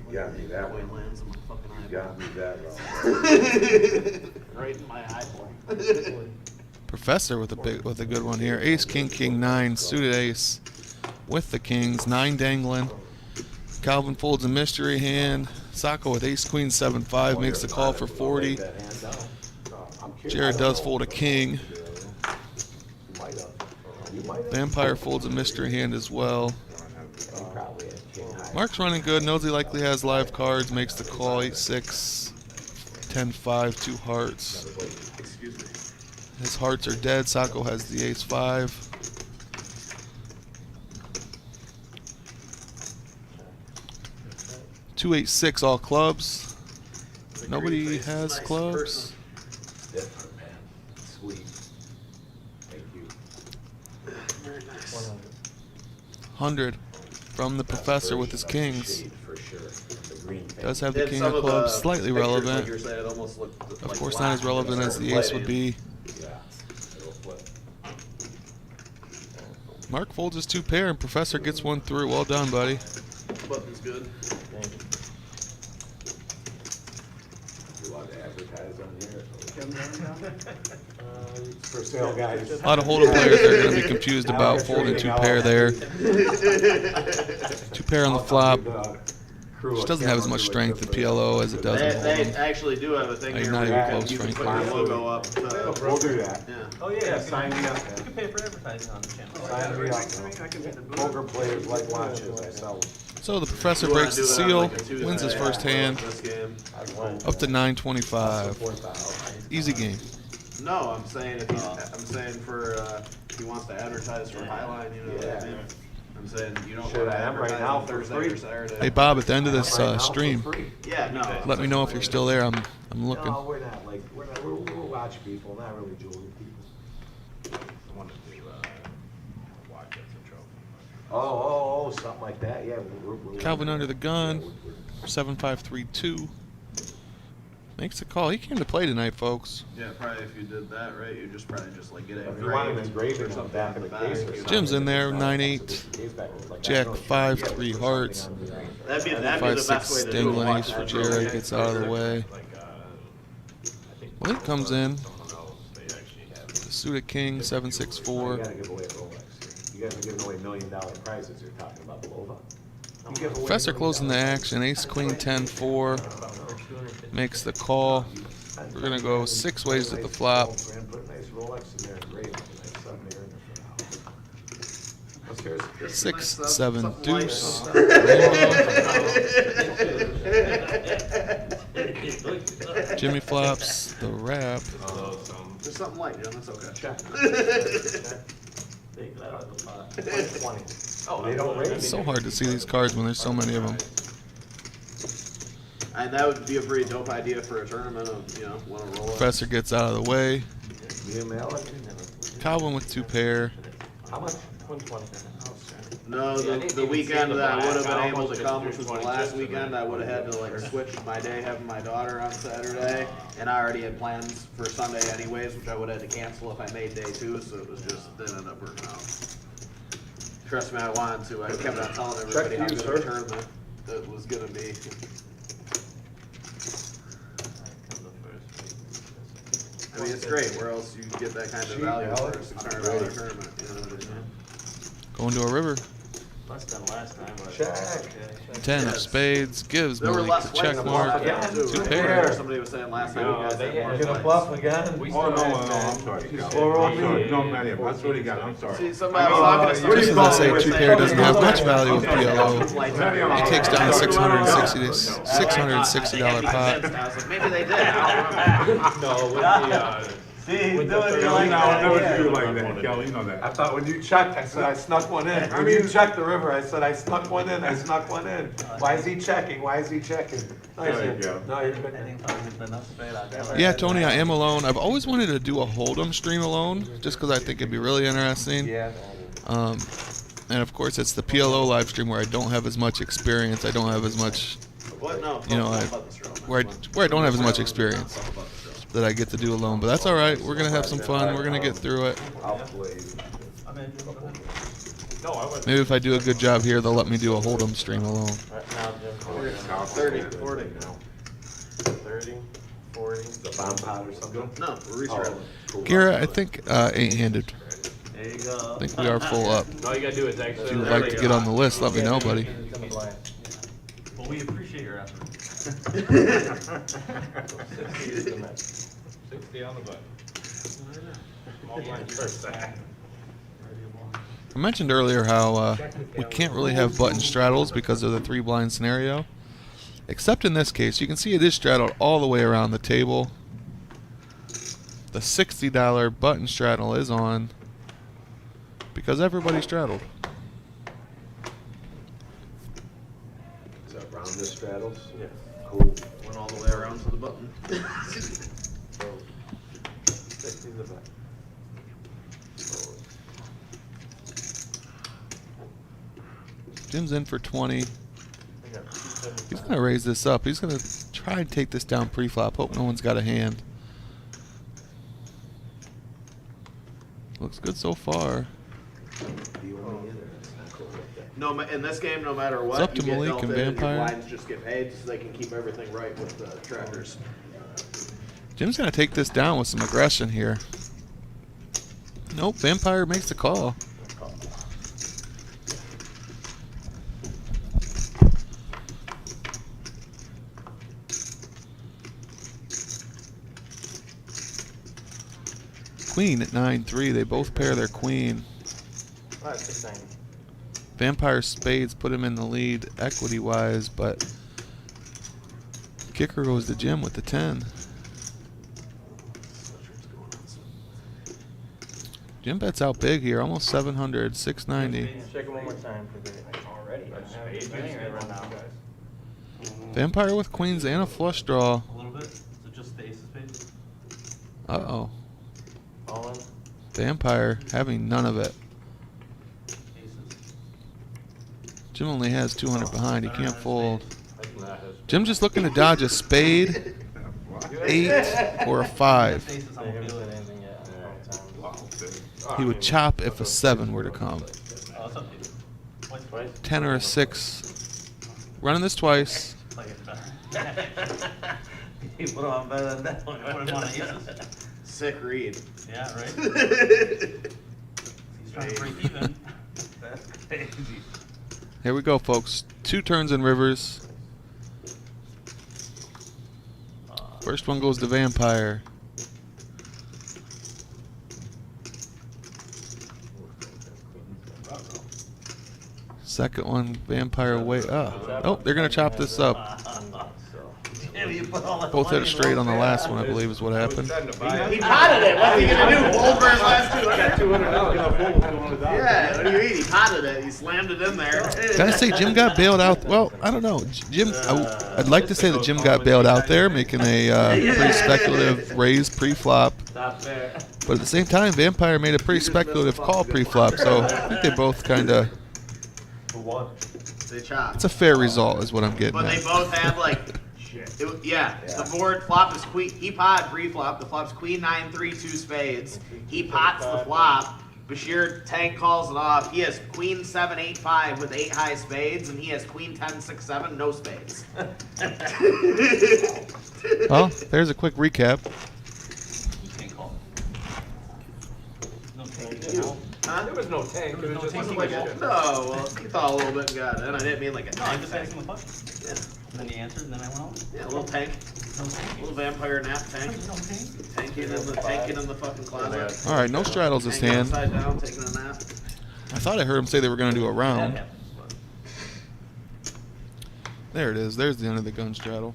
You got me that way. Lands in my fucking You got me that way. right in my eyeball. Professor with a good one here. Ace, king, king, 9, suited ace with the kings, 9 dangling. Calvin folds a mystery hand. Sacco with ace, queen, 7-5 makes the call for 40. Jared does fold a king. Vampire folds a mystery hand as well. Mark's running good, knows he likely has live cards, makes the call, 8-6, 10-5, 2 hearts. His hearts are dead. Sacco has the ace-5. Two, 8-6, all clubs. Nobody has clubs. Different, man. Sweet. Thank you. 100. from the professor with his kings. Shade for sure. The green thing. Does have the And king some of clubs, the slightly pictures, relevant. Like you're saying, it almost looked Of like course, black not as relevant as the ace would be. Yeah, it'll flip. Mark folds his 2 pair, and professor gets one through. Well done, buddy. Button's good. You want to advertise on here? For sale, guys. A lot of hold'em players are going to be confused about folding 2 pair there. 2 pair on the flop. Which doesn't have as much strength in PLO as it does in They hold'em. actually do have a thing Like, here not where even you close, can put frankly. your logo up. We'll do that. Yeah. Oh, yeah. Yeah, sign me up, You man. can pay for advertising on the channel. Sign me up. Poker players like watches, I sell them. So the professor You wanna breaks the do it on, seal, like, a Tuesday wins his first hand, this game. up to 925. Easy game. No, I'm saying if for if he wants to advertise for Highline, you know what I mean? I'm saying you don't Shit, want to I am right advertise now on for Thursday free. or Saturday. Hey Bob, at the end of this stream, Yeah, no. let me know if you're still there. I'm looking. No, we're not like, we're watch people, not really jewelry people. I wanted to watch as a trophy. Oh, something like that, yeah. we're Calvin under the gun, we're- 7532. Makes the call. He came to play tonight, folks. Yeah, probably if you did that right, you just probably just like get it If you want an engraved engraving on the back of the case or something. Jim's in there, 9-8, Jack 5, 3 hearts, That'd be the 5-6 best way to do it. dangling Watch ace for that. Jared, gets out of the way. Like, I think. Well, he comes in, Someone else, they actually have. the suited king, You 764. gotta give away a Rolex. You guys are giving away $1 million prizes, you're talking about below. You give away Professor $1 million closing the action, ace queen 10-4, makes the call. We're gonna go 6 ways at the flop. Put a nice Rolex in there, engrave it, nice something there in the front. What's yours? 6, 7 deuce. Jimmy flops the wrap. There's something light, Jim, that's okay. Check. Take that out of the pot. 20. Oh, they don't raise. It's so hard to see these cards when there's so many of them. And that would be a pretty dope idea for a tournament of, want to roll up. Professor gets out of the way. Me and Malik. Calvin with 2 pair. How much? 120. No, the weekend that I would have been able to come, which was the last weekend, I would have had to like switch my day, having my daughter on Saturday, and I already had plans for Sunday anyways, which I would have had to cancel if I made day 2, so it was just, didn't end up working out. Trust me, I wanted to. I kept on telling everybody how good of a tournament it was gonna be. I mean, it's great. Where else you get that kind of value for a $600 tournament? You know what I mean? Going to a river. Less than last time, but. Check. Okay. 10 of spades gives There were Malik less the flights check than mark. last time, too. 2 Right? pair. Somebody was saying last time you No, guys they had more had- Gonna flights. bluff again? We Oh, still no, have I'm sorry. No, Matty, that's what he got, I'm sorry. See, somebody was talking to somebody. Just as I say, 2 pair doesn't have much value with PLO. He takes down a $660 pot. I was like, maybe they did. I don't remember. No, with the, See, he's with doing the it Kelly, like I would never that. do you like that, Kelly, you know I that. thought when you checked, I said I snuck one in. When you checked the river, I said I snuck one in, I snuck one in. Why is he checking? Why is he checking? Nice. There you go. No, you're good. I think probably with enough spade, I'll never. Yeah, Tony, I am alone. I've always wanted to do a hold'em stream alone, just because I think it'd be really interesting. Yeah. And of course, it's the PLO live stream where I don't have as much experience. I don't have as much What? No. You know, where I don't have as much experience that I get to do alone. But that's all right. We're gonna have some fun. We're gonna get through it. I'll play. I mean, go ahead. no, I was. Maybe if I do a good job here, they'll let me do a hold'em stream alone. Right now, Jim. 30, 40. 30, 40. The bomb pot or something? No, we're restarting. Garrett, I think 8-handed. There you go. I think we are full up. All you gotta do is actually. If you would like to get on the list, let me know, buddy. Well, we appreciate your effort. 60 on the button. Small blind first. I mentioned earlier how we can't really have button straddles because of the 3-blind scenario. Except in this case, you can see it is straddled all the way around the table. The $60 button straddle is on because everybody straddled. Is that round the straddles? Yeah. Cool. Went all the way around to the button. So, 60 the back. Jim's in for 20. He's going to raise this up. He's going to try and take this down pre-flop. Hope no one's got a hand. Looks good so far. No, in this game, no matter what, up to you get Malik dealt and in, your Vampire. blinds just get paid so they can keep everything right with the trackers. Jim's going to take this down with some aggression here. Nope, Vampire makes the call. Queen at 9-3. They both pair their queen. Alright, 690. Vampire spades put him in the lead equity-wise, but kicker goes to Jim with the 10. Jim bets out big here, almost 700, 690. Check it one more time for the already. Right now. Vampire with queens and a flush draw. A little bit. Is it just the ace of spades? Uh-oh. All in. Vampire having none of it. Aces. Jim only has 200 behind. He can't fold. I do not have. Jim's just looking to dodge a spade, 8, or a 5. Aces, They I'm haven't feeling said it. anything yet. All the time. He would chop if a 7 were to come. Oh, it's up to you. Twice. 10 or a 6. Running this twice. Play it better. You put him on better than that one. Put him on aces. Sick read. Yeah, right? He's trying to break even. That's crazy. Here we go, folks. 2 turns in rivers. First one goes to Vampire. Second one, Vampire way up. Oh, they're going to chop this up. Damn, you put all that Both hit money it in straight one on the pair. last one, I believe is what happened. He potted it. What's he gonna do? Fold for his last two? I got $200. Yeah, what do you mean? He potted it. He slammed it in there. Gotta say, Jim got bailed out. Well, I don't know. Jim, I'd like to say that Jim got bailed out there, making a pretty speculative raise pre-flop. Not fair. But at the same time, Vampire made a pretty speculative call pre-flop, so I think they both kind of. For one. They chopped. It's a fair result, is what I'm getting But they at. both had like, the board flop is queen. He pot pre-flop. The flop's queen 9-3 2 spades. He pots the flop. Bashir tank calls it off. He has queen 7-8-5 with 8 high spades, and he has queen 10-6-7 no spades. Well, there's a quick recap. You can't call. No tank. Huh? There was no tank. It was just tank. like No, well, he thought a little bit and got it. I didn't mean like a No, I'm tank. just asking the question. Yeah. And then he answered, and then I went on. Yeah, a little tank. No tank. Little vampire nap tank. No tank. Tanking in the fucking closet. All right, no straddles this Hanging hand. upside down, taking a nap. I thought I heard him say they were going to do a That round. happens. There it is. There's the end of the gun straddle.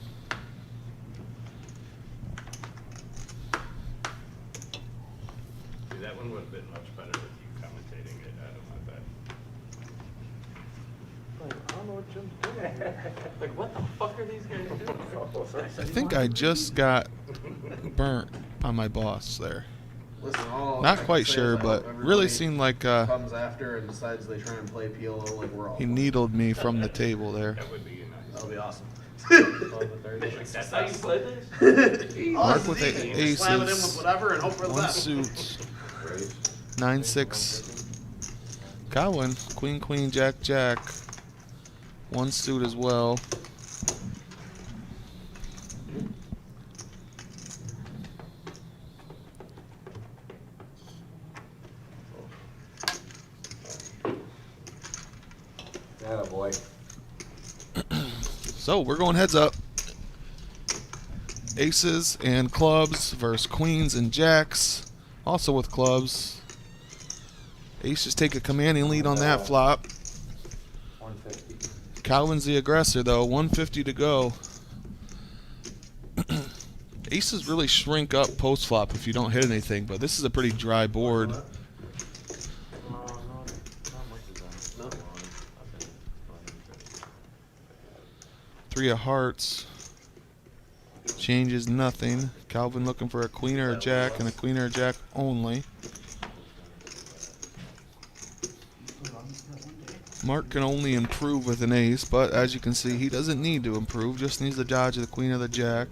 See, that one would have been much better with you commentating it out of my bed. I don't know what Jim's doing here. Like, what the fuck are these guys doing? I think I just got burnt on my boss there. Listen, all Not I can quite say sure, is I but hope really everybody seemed like comes after and decides they try and play PLO like we're all. he needled me from the table there. That would be nice. That'll be awesome. That's how you play this? Mark with Just slam it in with aces. whatever and hope for the One best. suit. 9-6. Got one. Queen, queen, jack, jack. One suit as well. Attaboy. So we're going heads up. Aces and clubs versus queens and jacks. Also with clubs. Aces take a commanding lead on that flop. 150. Calvin's the aggressor though. 150 to go. Aces really shrink up post flop if you don't hit anything, but this is a pretty dry board. No, not much of that. No. 3 of hearts. Changes nothing. Calvin looking for a queen or a jack, and a queen or a jack only. Mark can only improve with an ace, but as you can see, he doesn't need to improve, just needs to dodge the queen of the jack.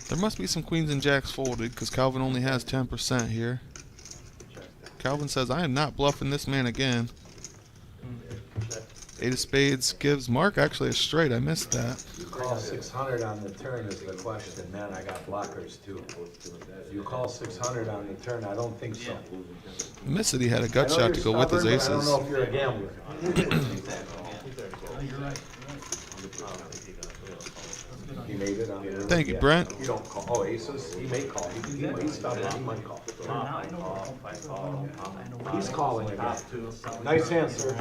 There must be some queens and jacks folded, because Calvin only has 10% here. Calvin says, I am not bluffing this man again. Eight of spades gives Mark actually a straight. I missed that. You call 600 on the turn is the question, man, I got blockers too. You call 600 on the turn, I don't think so. Missed it. He had a gut I know shot you're to go with his stubborn, but I don't aces. know if you're a gambler. He made it on the river. Thank you, Yeah. Brent. You don't call, oh, aces, he may call, he's stubborn, he might call. He's calling again. Nice answer.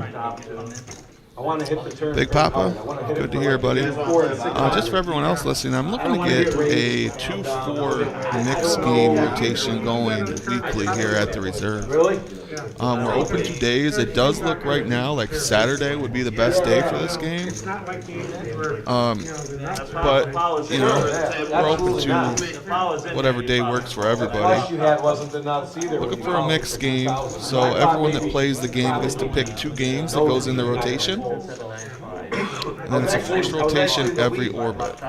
I want to hit the turn. Big very Papa, hard. I wanna hit it good to for hear, like buddy. 4 and 600. Just for everyone else listening, I'm looking to get a 2-4 mixed game rotation going weekly here at the Reserve. Really? We're open 2 days. It does look right now like Saturday would be the best day for this game. It's not like games where, But, you know, we're open to whatever day works for The everybody. flush you had wasn't the nuts either. when Looking you for a called mixed for game, 2,000. so I thought everyone that maybe. plays the game gets to pick 2 games that goes in the rotation. And then it's a forced rotation every orbit.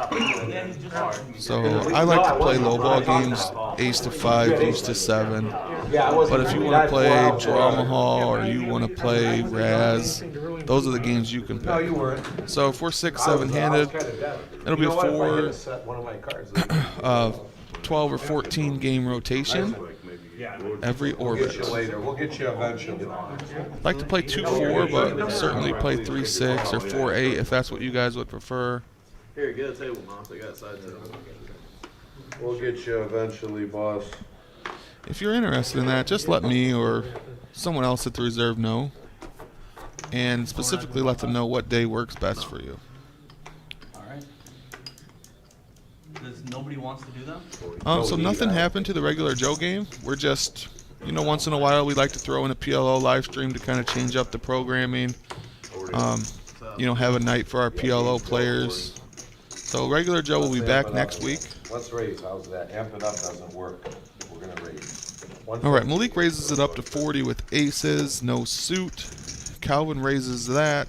So I like to play low ball games, ace to 5, ace to 7. Yeah, I wasn't. But if you want to play Drama Hall or you want to play Raz, those are the games you can No, you pick. weren't. So if we're 6-7 handed, it'll be a 12 or 14 game rotation every We'll get you orbit. later. We'll get you eventually. Like to play 2-4, but certainly play 3-6 or 4-8 if that's what you guys would prefer. Here, get a table, Mom. They got side table. We'll get you eventually, boss. If you're interested in that, just let me or someone else at the Reserve know. And specifically let them know what day works best for you. Alright. Does nobody wants to do them? So nothing happened to the regular Joe game. We're just, you know, once in a while we like to throw in a PLO live stream to kind of change up the programming. You know, have a night for our PLO players. So regular Joe will be back next week. Let's raise. How's that? Amp it up doesn't work. We're gonna raise. All right, Malik raises it up to 40 with aces, no suit. Calvin raises that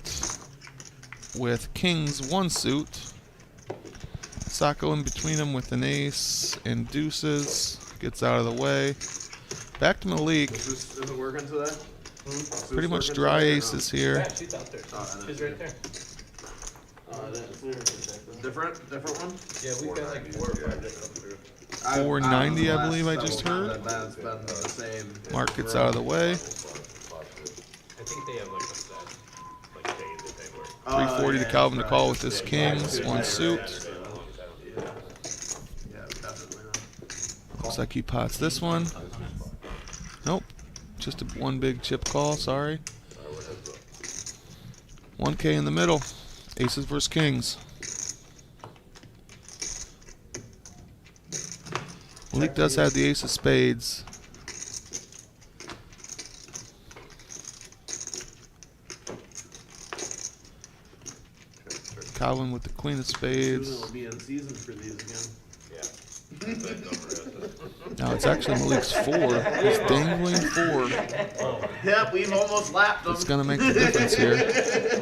with kings, 1 suit. Sacco in between them with an ace and deuces. Gets out of the way. Back to Malik. Is it working today? Pretty much dry aces here. She's out there. She's right there. Different one? Yeah, we've got like 4 or 5 that come through. 490, I believe I just heard. That's been the same. Mark gets out of the way. I think they have like a set, like day that they work. 340 to Calvin to call with his kings, 1 suit. Yeah, definitely not. Looks like he pots this one. Nope. Just one big chip call, sorry. 1K in the middle. Aces versus kings. Malik does have the ace of spades. Calvin with the queen of Susan spades. will be in season for these again. Now it's actually Malik's 4. He's dangling 4. Yep, we've almost lapped them. It's going to make the difference here.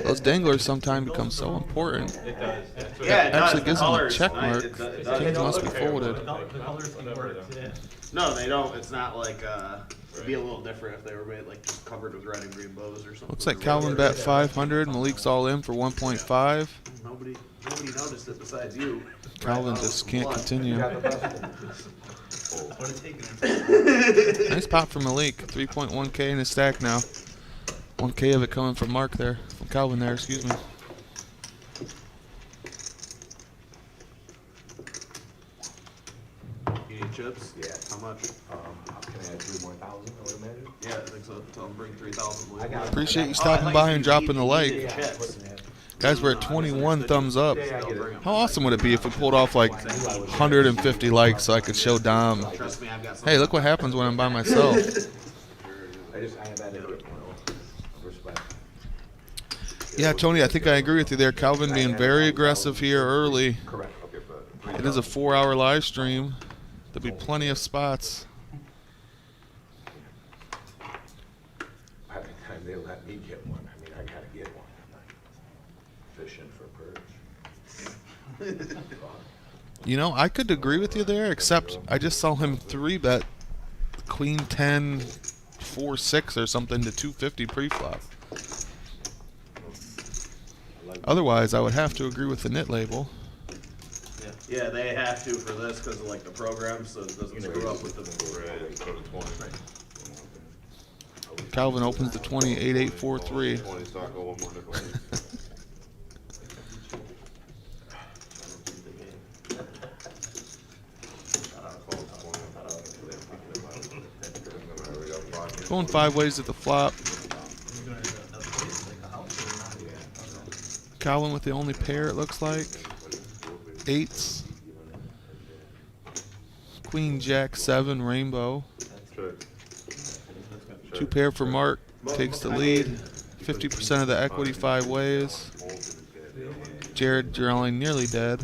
Those danglers sometimes become so important. It does. That's what Yeah, it Actually does. gives The him a colors, check right? mark. It does. Kings must be folded. The colors can work. Yeah. No, they don't. It's not like it'd be a little different if they were made like just covered with red and green bows or something. Looks like Calvin bet 500. Malik's all in for 1.5. Nobody noticed it besides you. Calvin just can't continue. What a taken. Nice pop from Malik. 3.1K in his stack now. 1K of it coming from Mark there. From Calvin there, excuse me. You need chips? Yeah. How much? Can I add 3 more thousand, I would imagine? Yeah, I think so. Tell them bring 3,000. I got it. Appreciate you stopping by and dropping the like. Guys, we're at 21 thumbs up. How awesome would it be if we pulled off like 150 likes so I could show Dom, Trust me, I've got some. hey, look what happens when I'm by myself. I have that in respect. Yeah, Tony, I think I agree with you there. Calvin being very aggressive here early. Correct. It is a 4-hour live stream. There'll be plenty of spots. they let me get one, I mean, I gotta get one. I'm not fishing for perch. You know, I could agree with you there, except I just saw him 3-bet Queen 10, 4, 6 or something to 250 pre-flop. Otherwise, I would have to agree with the knit label. Yeah, they have to for this because of like the program, so it doesn't screw up with the. Calvin opens the 20, 8, 8, 4, 3. Going 5 ways at the flop. Calvin with the only pair, it looks like. 8s. Queen, Jack, 7, rainbow. 2 pair for Mark, takes the lead. 50% of the equity 5 ways. Jared drawing nearly dead.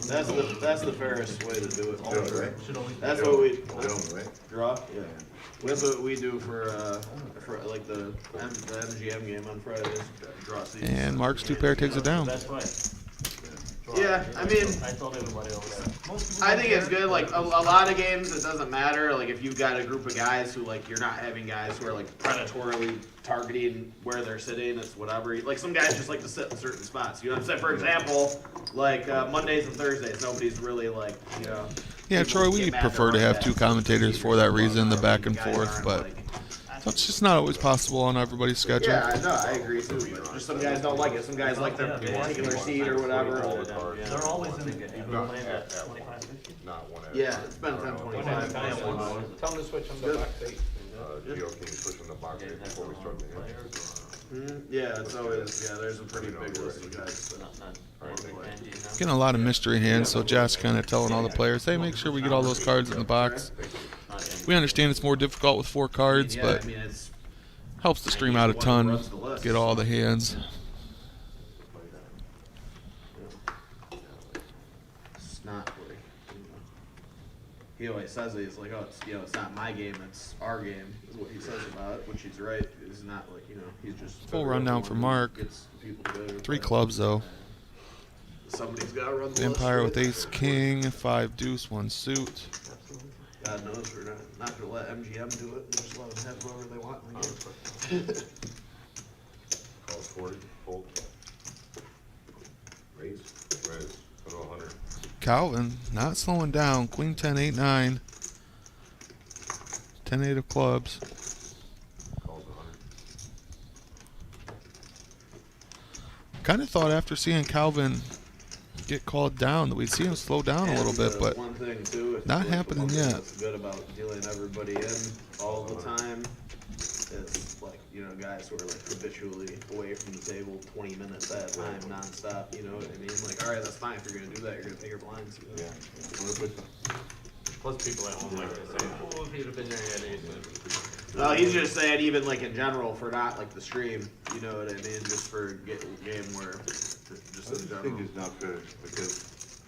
That's the fairest way to do it. That's what we draw. Yeah, that's what we do for like the MGM game on Fridays. Draw seats. And Mark's 2 pair takes it down. That's right. Yeah, I mean, I told everybody over there. I think it's good. Like a lot of games, it doesn't matter. Like if you've got a group of guys who like you're not having guys who are like predatorily targeting where they're sitting. It's whatever. Like some guys just like to sit in certain spots. You know what I'm saying? For example, like Mondays and Thursdays, nobody's really like Yeah, people Troy, get we mad prefer to run have that. 2 commentators for that reason, the back and Guys forth, aren't, but like- that's just not always possible on everybody's schedule. Yeah, I know, I agree too. But just some guys don't like it. Some guys like their particular seat or whatever. They're always in the game. At 25, 50. Not one at. Yeah, it's been 10-25. Tell them to switch them to Good. box 8. Geo King switching the box eight before we start the game. Yeah, it's always, there's a pretty big list of guys. Getting a lot of mystery hands, so Josh kind of telling all the players, hey, make sure we get all those cards in the box. We understand it's more difficult with 4 cards, Yeah, but I mean, it's helps the stream out a ton. Get all the hands. It's not like, he always says it, he's like, oh, it's, it's not my game, it's our game, is what he says about it, which he's right. It's not like, he's just. Full rundown for Mark. Gets people together. 3 clubs, though. Somebody's got to run the Empire list, with right? Ace King, 5 deuce, 1 suit. God knows we're not going to let MGM do it, and just let them have whoever they want in the game. Call 40, fold. Raise. Go to 100. Calvin not slowing down. Queen 10, 8, 9. 10, 8 of clubs. Calls 100. Kind of thought after seeing Calvin get called down that we'd see him slow down a little bit, but one thing too, not like, happening one thing yet. That's good about dealing everybody in all the time. It's like, guys who are like habitually away from the table 20 minutes at a time, nonstop, you know what I mean? Like, all right, that's fine. If you're gonna do that, you're gonna pay your blinds. You know? Plus people at home like to say, oh, if he'd have been there, he had aces. No, he's just saying even like in general for not like the stream, you know what I mean? Just for game where, just I in think general. it's not fair because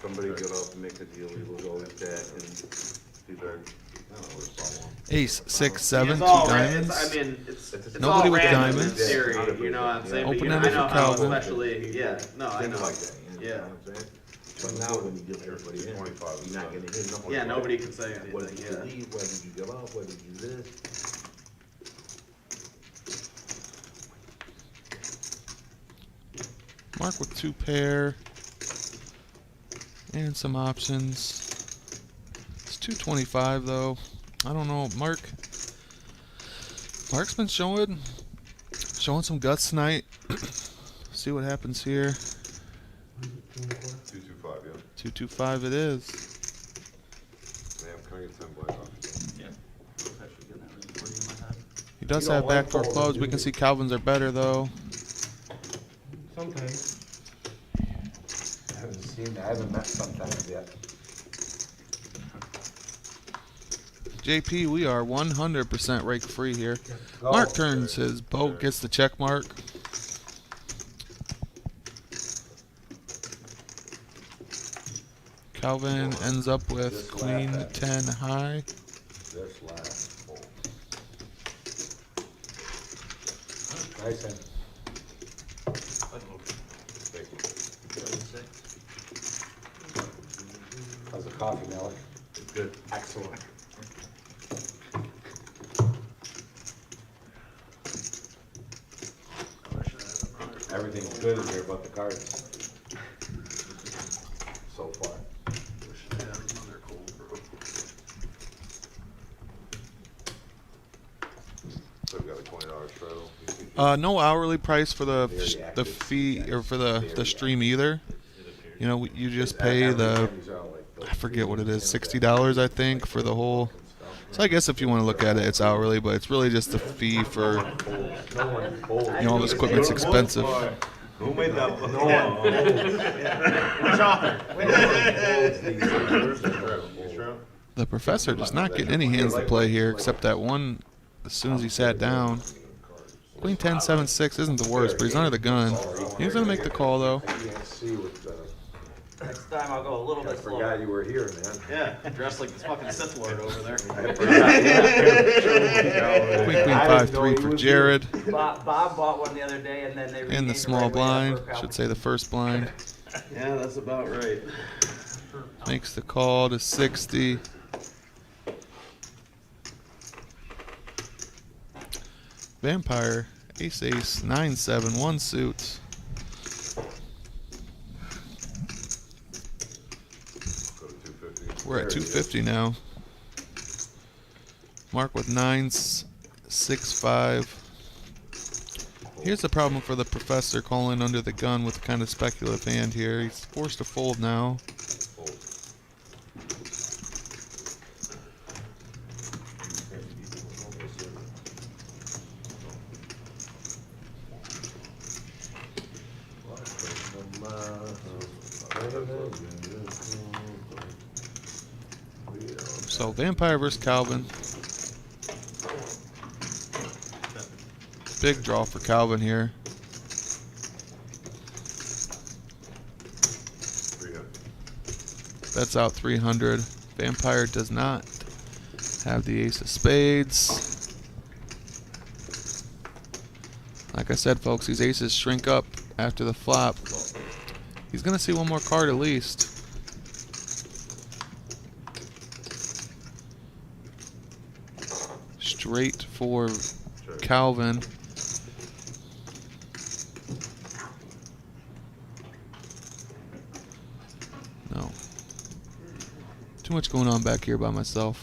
somebody get up and make a deal, he will go with that and these are, I don't know, it's all one. Ace, 6, 7, It's 2 all diamonds. it's Nobody all with random in diamonds. theory, you know what I'm saying? But, Open-ended I know for how Calvin. especially, no, I Things know. like that, you know Yeah. what I'm saying? But now when you get everybody in, 25, you're not gonna hit nothing. Yeah, nobody can say Whether anything, you yeah. leave, whether you get up, whether you do this. Mark with 2 pair. And some options. It's 225 though. I don't know. Mark's been showing some guts tonight. See what happens here. 225, yeah. 225 it is. Ma'am, can I get 10 black off? He does You have don't like backdoor folding, clubs. do We can you? see Calvin's are better though. Sometimes. I haven't met sometimes yet. JP, we are 100% rake free here. Go. Mark turns his boat, gets the check mark. Calvin ends up with Queen 10 high. This last. Nice hand. Thank you. 36. How's the coffee, Malik? It's good. Excellent. Everything's good in here but the cards. So far. Wish I had another cold brew. So we got a $20 straddle. No hourly price for the fee or for the stream either. You know, you just pay the, I forget what it is, $60 I think for the whole. So I guess if you want to look at it, it's hourly, but it's really just the fee for, you know, all this equipment's expensive. Who made that? No one. The professor just not getting any hands to play here, except that one as soon as he sat down. Queen 10, 7, 6 isn't the worst, but he's under the gun. He's going to make the call, though. I can't see with the. Next time I'll go a little I bit slower. forgot you were here, man. Yeah, dressed like this fucking Sith Lord over there. I forgot. Queen 5, 3 for Jared. Bob bought one the other day, and then they In renamed the it small right away blind, after a should couple. say the first blind. Yeah, that's about right. Makes the call to 60. Vampire, ace, ace, 9, 7, 1 suit. Go to 250. We're at 250 now. Mark with 9s, 6, 5. Here's the problem for the professor calling under the gun with kind of speculative hand here. He's forced to fold now. Fold. So Vampire versus Calvin. Big draw for Calvin here. 300. Bets out 300. Vampire does not have the ace of spades. Like I said, folks, these aces shrink up after the flop. He's going to see one more card at least. Straight for Calvin. No. Too much going on back here by myself.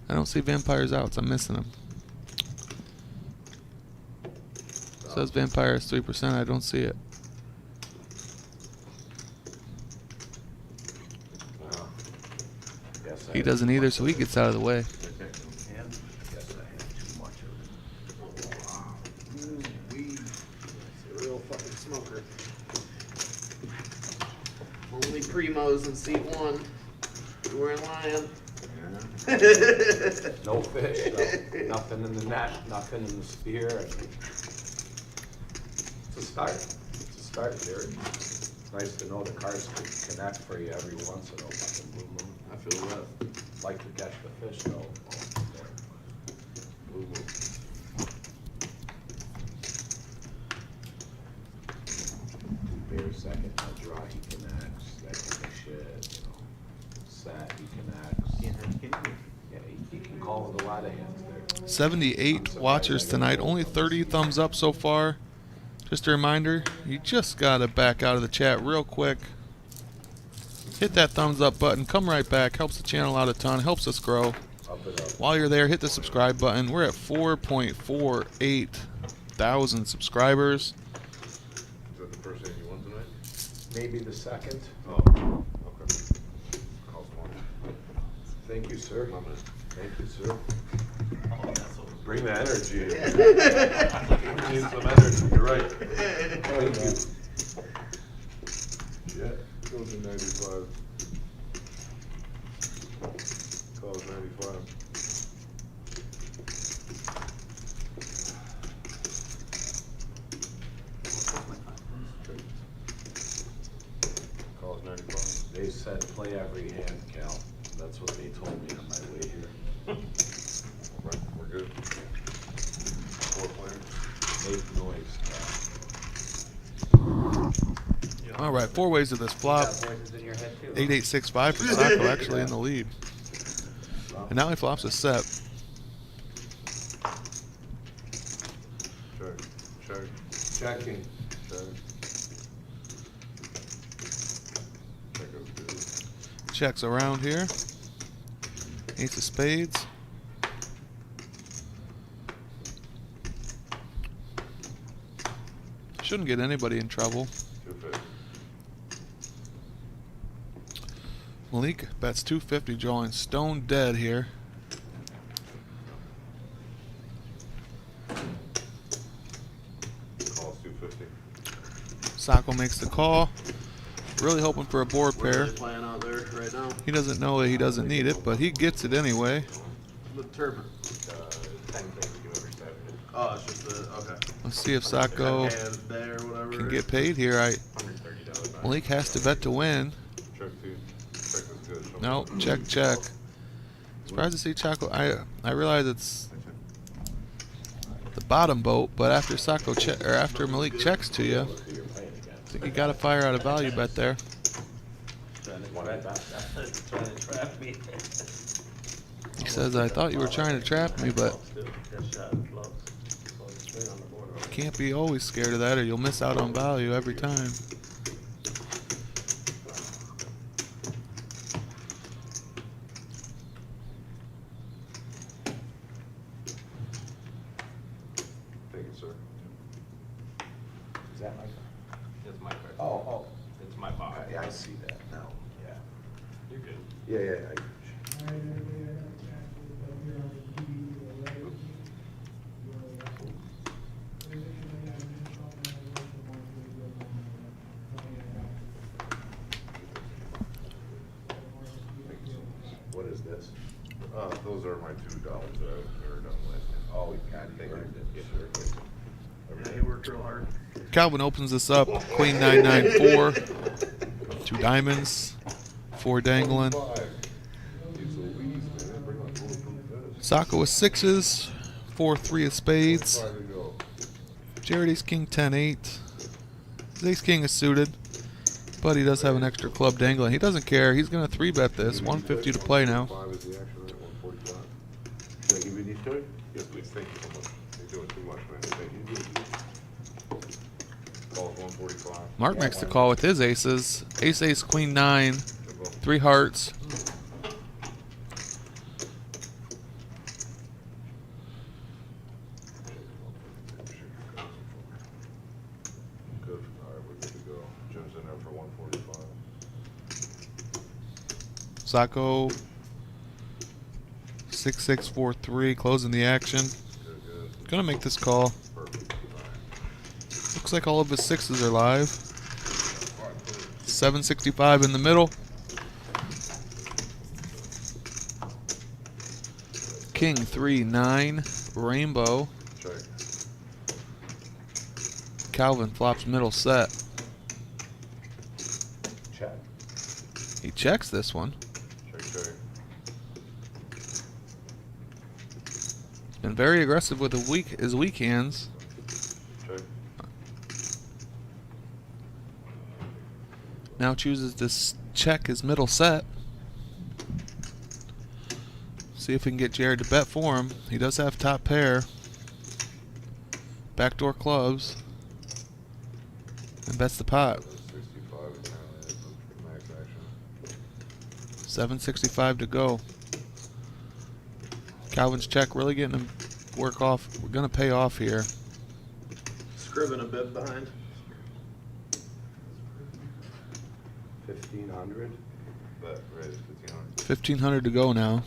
I don't see Vampire's outs. I'm missing them. Says Vampire is 3%. I don't see it. He doesn't either, so he gets out of the way. Real fucking smoker. Only primos in seat 1. We're in lion. No fish, no, nothing in the net, nothing in the spear. It's a start. It's a start, Jared. Nice to know the cards can connect for you every once in a fucking blue moon. I feel that. Like to catch the fish though. Blue moon. Bear second, now draw, he connects, that kind of shit, you know. Set, he connects. Yeah, he can call with a lot of hands there. 78 watchers tonight. Only 30 thumbs up so far. Just a reminder, you just gotta back out of the chat real quick. Hit that thumbs up button. Come right back. Helps the channel out a ton. Helps us grow. Up it up. While you're there, hit the subscribe button. We're at 4.48 thousand subscribers. Is that the first hand you won tonight? Maybe the second. Oh, okay. Calls one. Thank you, sir. My man. Thank you, sir. Bring the energy. We need some energy. You're right. Thank you. Yeah. Goes in 95. Calls 95. Calls 95. They said play play every hand, Cal. That's what they told me on my way here. Right, we're good. 4 players. Make noise, Cal. All right, 4 ways to this flop. Voices in your head too. 8865 for Sacco actually in the lead. And now he flops a set. Check, check, Checking. check. Check is good. Checks around here. Ace of spades. Shouldn't get anybody in trouble. 250. Malik bets 250, drawing stone dead here. Calls 250. Sacco makes the call. Really hoping for a board We're pair. really playing out there right now. He doesn't know that he doesn't need it, but he gets it anyway. The tournament. 10 things you ever said. Oh, it's just the, okay. Let's see if Sacco Okay, there, whatever. can get paid here. $130. Malik has to bet to win. Check 2. Check is good. Show me. No, check, check. Surprised to see Sacco. I realize it's the bottom boat, but after Sacco or after Malik checks to you, I think you got to fire out a value bet there. Trying to trap me. He says, "I thought you were trying to trap me, but Just shot and bluffs. So it's straight on the board. you can't be always scared of that, or you'll miss out on value every time." Take it, sir. Is that my car? It's my card. Oh, It's my box. yeah, I see that now, yeah. You're good. Yeah. What is this? Those are my $2 that I've never done with. Oh, God, you earned it. Yeah, he worked real hard. Calvin opens this up. Queen 994. 2 diamonds. 4 dangling. He's a Louise, man. Bring on bulletproof vest. Sacco with 6s. 4-3 of spades. 5 to go. Jared Ace King 10-8. His Ace King is suited, but he does have an extra club dangling. He doesn't care. He's going to 3-bet this. 150 to play now. 5 is the action at 145. Should I give you these two? Yes, please. Thank you so much. You're doing too much, man. Thank you. Call is 145. Mark makes the call with his aces. Ace, ace, queen 9. 3 hearts. Good. All right, we're good to go. Jim's in there for 145. Sacco 6-6-4-3, closing the action. Good, good. Gonna make this call. Perfect. All right. Looks like all of his 6s are live. 765 in the middle. King 3-9 rainbow. Check. Calvin flops middle set. Check. He checks this one. Check, check. Been very aggressive with his weak hands. Check. Now chooses to check his middle set. See if we can get Jared to bet for him. He does have top pair. Backdoor clubs. And bets the pot. 65 apparently is the max action. 765 to go. Calvin's check really getting him work off. We're gonna pay off here. Scribbing a bit behind. 1,500. Bet raise 1,500. 1500 to go now.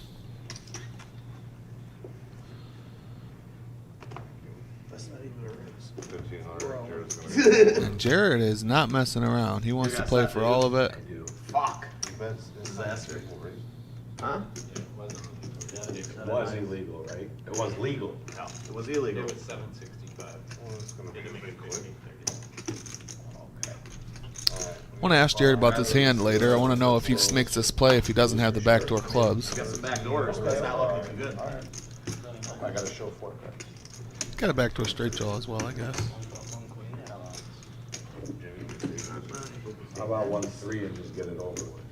That's not even a raise. 1,500. Jared's gonna go. And Jared is not messing around. He wants You to got play set, for dude. all of it. I do. Fuck. He bets Disaster. raise. Huh? It wasn't. It was illegal, right? It was legal. No, it was illegal. It was 765. Well, it's gonna be Didn't a make big it clip. 30. Okay. All right. want to ask Jared about this hand later. I want to know if he makes this play if he doesn't have the backdoor clubs. Got some back doors, but it's not looking too good. I gotta show 4 cards. Got a backdoor straight draw as well, I guess. How about 1-3 and just get it over with?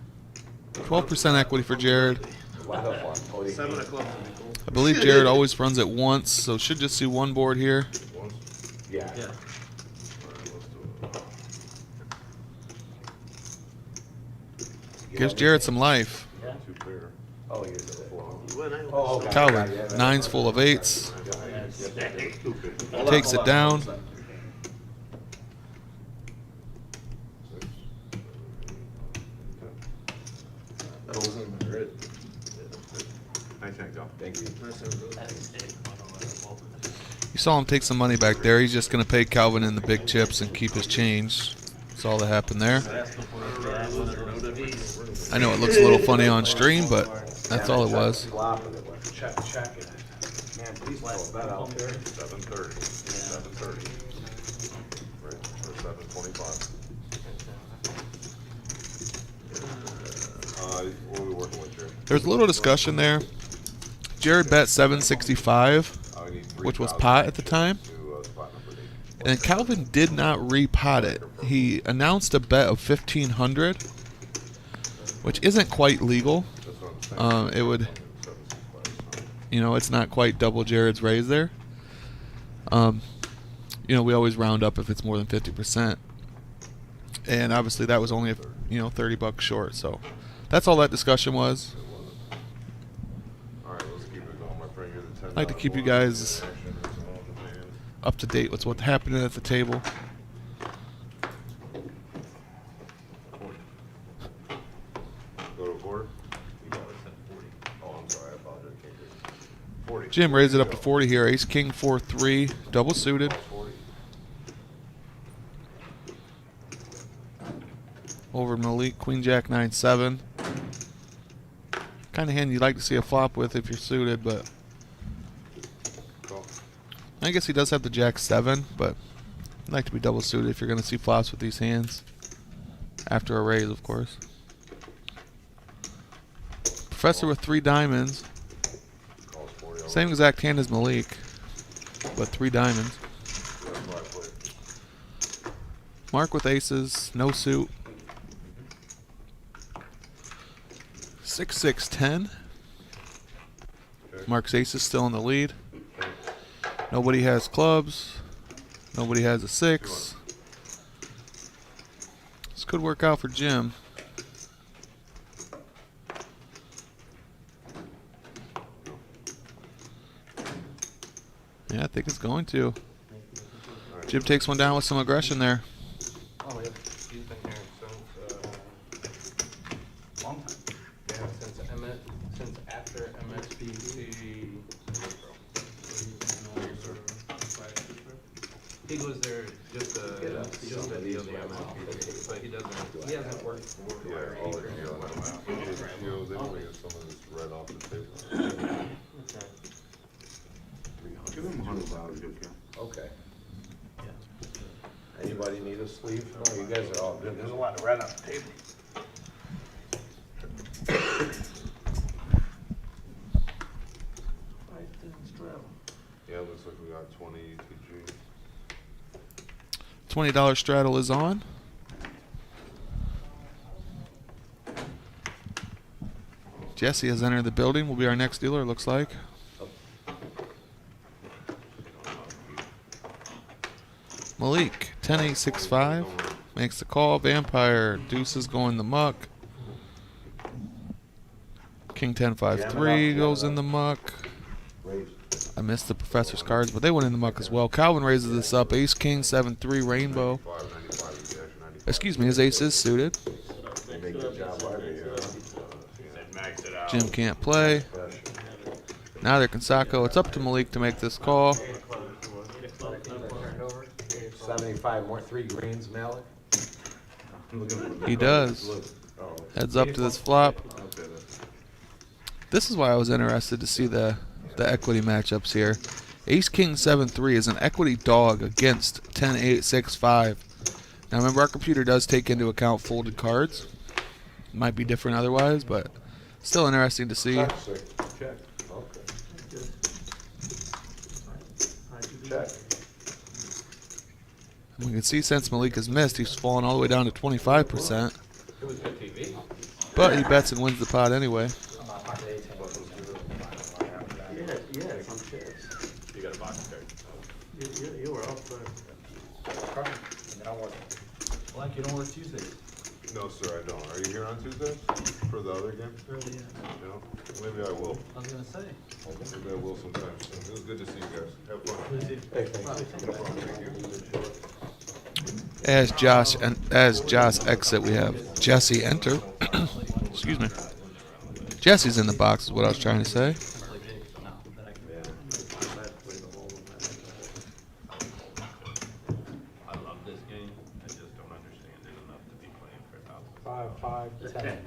12% equity for Jared. A lot of fun. Cody. 7 of clubs would be cool. I believe Jared always runs it once, so should just see one board here. Yeah. Yeah. Gives Jared some life. Oh, you're the 4. Oh, okay. Calvin, Yeah, nines full of eights. Takes it down. Nice hand, Joe. Thank you. You saw him take some money back there. He's just going to pay Calvin in the big chips and keep his change. That's all that happened there. I know it looks a little funny on stream, but that's all it was. Flopping it, like, check it. Man, please throw a bet out there. 7:30. 7:30. Right, or 7:25. What are we working with here? There's a little discussion there. Jared bet 765, I need which was 3,000 pot at the time. to spot number 8. And Calvin did not re-pot it. He announced a bet of 1,500, which isn't quite legal. That's what I'm saying. It would, 765. you know, it's not quite double Jared's raise there. You know, we always round up if it's more than 50%. And obviously that was only, $30 short. So that's all that discussion was. All right, let's keep it going. My friend, you're the 10. I'd like to keep you guys up to date with what's happening at the table. Go to a quarter. Oh, I'm sorry. I apologize. Can't do it. 40. Jim raised it up to 40 here. Ace, King, 4-3, double suited. 40. Over Malik, Queen, Jack, 9-7. Kind of hand you'd like to see a flop with if you're suited, but Call. I guess he does have the Jack 7, but I'd like to be double suited if you're going to see flops with these hands. After a raise, of course. Professor with 3 diamonds. Calls 40. Same exact hand as Malik, but 3 diamonds. That's why I put it. Mark with aces, no suit. 6-6-10. Okay. Mark's ace is still in the lead. Nobody has clubs. Nobody has a 6. This could work out for Jim. Yeah, I think it's going to. Jim takes one down with some aggression there. Oh, yeah, he's been here since, long time. Yeah, since after MSBC. He was there just a deal, the MSBC, but he hasn't worked for. Yeah, all the deals anyway, some of this right off the table. Give him $100, okay. Anybody need a sleeve? No, you guys are all good. There's a lot of red on the table. Yeah, looks like we got 20 ETG. $20 straddle is on. Jesse has entered the building. Will be our next dealer, looks like. Malik, 10-8-6-5. Makes the call. Vampire. Deuces going the muck. King 10-5-3 goes in the muck. I missed the professor's cards, but they went in the muck as well. Calvin raises this up. Ace, King, 7-3, rainbow. 95 is the action, 95. Excuse me, his ace is suited. They make the job harder here. Max it out. Jim can't play. Neither can Sacco. It's up to Malik to make this call. 75 more 3 greens, Malik. He does. Heads up to this flop. This is why I was interested to see the equity matchups here. Ace King 7-3 is an equity dog against 10-8-6-5. Now remember, our computer does take into account folded cards. Might be different otherwise, but still interesting to see. Check, sir. Check. Okay. Check. And we can see since Malik has missed, he's fallen all the way down to 25%. It was good TV. But he bets and wins the pot anyway. Yeah, some chips. You got a box card. You were up for. Like you don't work Tuesdays. No, sir, I don't. Are you here on Tuesday for the other game? No? Maybe I will. I was gonna say. Maybe I will sometime. It was good to see you guys. Have fun. Hey, thank you. As Josh exit, we have Jesse enter. Excuse me. Jesse's in the box is what I was trying to say. I love this game. I just don't understand it enough to be playing for 1,000. 5, 5, 10.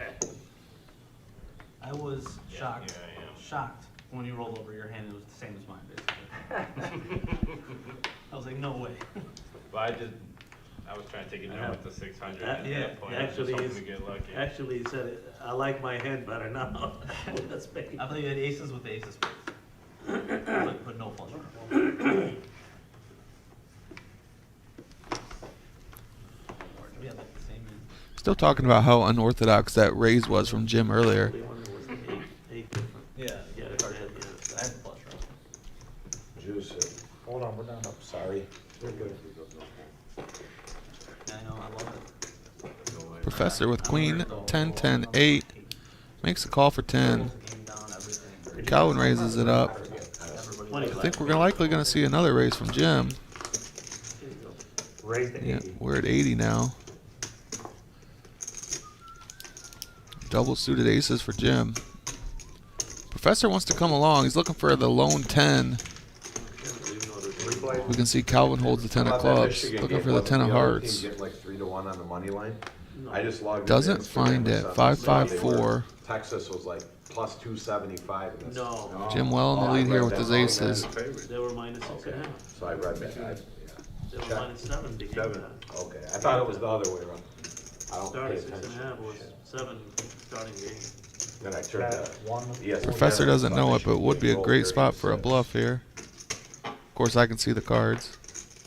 I was shocked. Yeah, I am. Shocked when you rolled over your hand. It was the same as mine, basically. I was like, no way. But I was trying to take it down with the 600 at Yeah, that point. I was just actually, hoping to get lucky. actually he said, I like my hand better now. With the spade. I thought you had aces with the ace of spades. But no flush draw. We had like the same hand. Still talking about how unorthodox that raise was from Jim earlier. The one that was eight different. Yeah, Yeah, the card yeah, had yeah. I had the flush draw. Juice it. Hold on, we're down. Sorry. We're good. Yeah, I know, I love it. Professor with queen, 10, 10, 8. Makes a call for 10. Game down, everything. Calvin raises it up. Everybody I think we're likely going to see another raise from Jim. Raise the Yeah, 80. we're at 80 now. Double suited aces for Jim. Professor wants to come along. He's looking for the lone 10. We can see Calvin holds the 10 of clubs. Looking for the 10 of hearts. Get like 3-1 on the money line. I just logged. Doesn't in find it. Instagram 554. Texas was like plus 275. And No, Jim well in the lead here with his aces. they were minus 6.5. So I read that. They were minus 7 became Seven. that. Okay, I thought it was the other way around. I don't pay Started attention. 6.5 was 7 starting game. Then I turned That that. one. Yes. Professor doesn't know it, but would be a great spot for a bluff here. Of course, I can see the cards.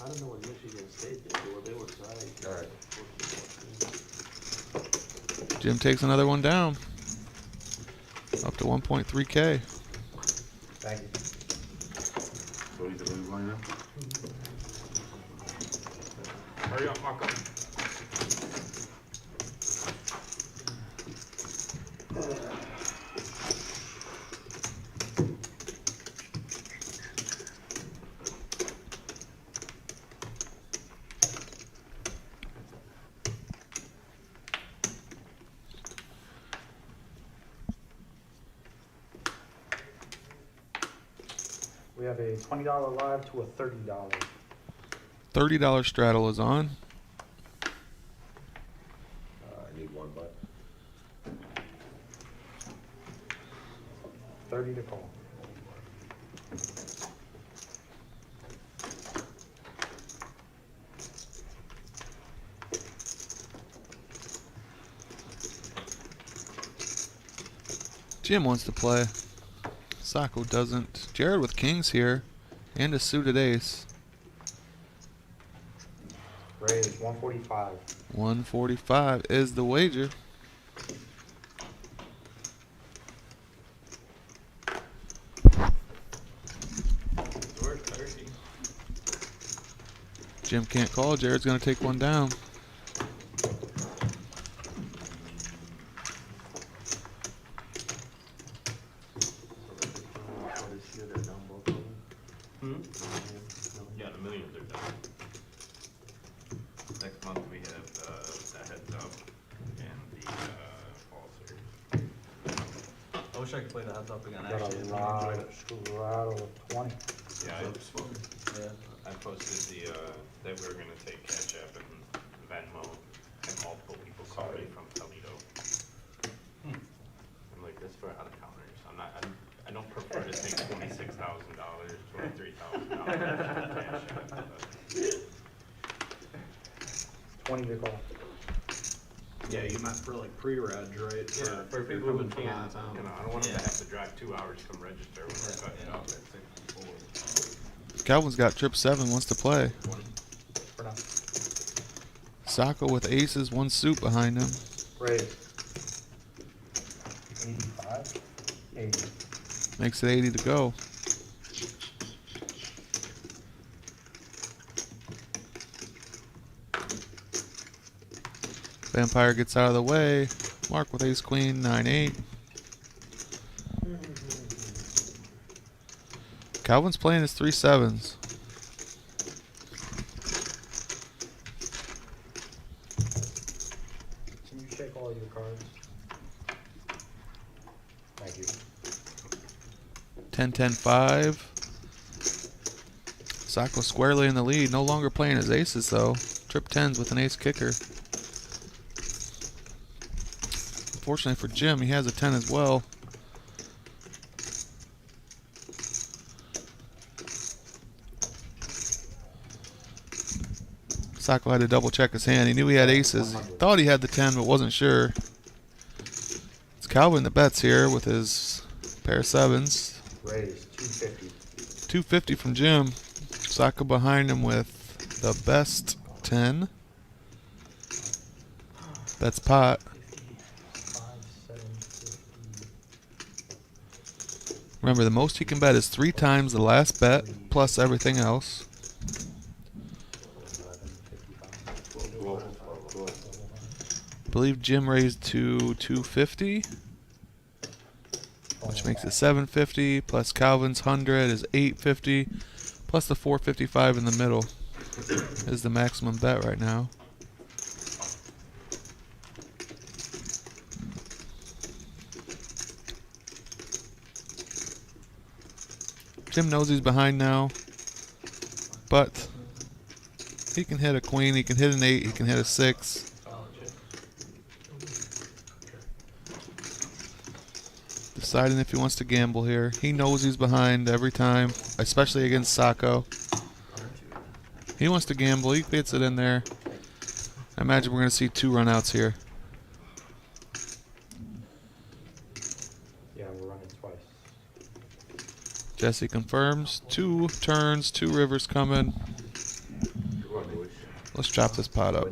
I don't know what Michigan State did, but they were tied. All right. Jim takes another one down. Up to 1.3K. Thank you. So you can lose mine now? Hurry up, Marco. We have a $20 live to a $30. $30 straddle is on. I need one, but 30 to call. Jim wants to play. Sacco doesn't. Jared with kings here. And a suited ace. Raise 145. 145 is the wager. We're 30. Jim can't call. Jared's going to take one down. Yeah, the millions are done. Next month we have the heads up and the falsers. I wish I could play the heads up again. Got Actually, a I lot enjoyed of it. straddle of 20. Yeah, Yeah. I posted that we were gonna take Cash App and Venmo, and multiple people called me from Toledo. I'm like, this for out of towners. I don't prefer to take $26,000, $23,000 Cash App. But 20 to for like pre-reg, right? Yeah, for if you're people who coming from can't, out of town. you know, I don't want them Yeah. to have to drive 2 hours to come register when we're cutting it off at 64. Calvin's got trip 7, wants to play. For now. Sacco with aces, 1 suit behind him. Raise. 85, 80. Makes it 80 to go. Vampire gets out of the way. Mark with ace queen, 9-8. Calvin's playing his 3 sevens. Can you check all your cards? Thank you. 10-10-5. Sacco squarely in the lead. No longer playing his aces though. Trip 10s with an ace kicker. Unfortunately for Jim, he has a 10 as well. Sacco had to double check his hand. He knew he had aces. He thought he had the 10 but wasn't sure. It's Calvin that bets here with his pair of sevens. Raise, 250. 250 from Jim. Sacco behind him with the best 10. That's pot. 5, 7, 50. Remember, the most he can bet is 3 times the last bet plus everything else. 11, 55. I believe Jim raised to 250, which makes it 750, plus Calvin's 100 is 850, plus the 455 in the middle is the maximum bet right now. Jim knows he's behind now, but he can hit a queen, he can hit an 8, he can hit a 6. Deciding if he wants to gamble here. He knows he's behind every time, especially against Sacco. He wants to gamble, he fits it in there. I imagine we're going to see 2 runouts here. Yeah, we're running twice. Jesse confirms. 2 turns, 2 rivers coming. Let's chop this pot up.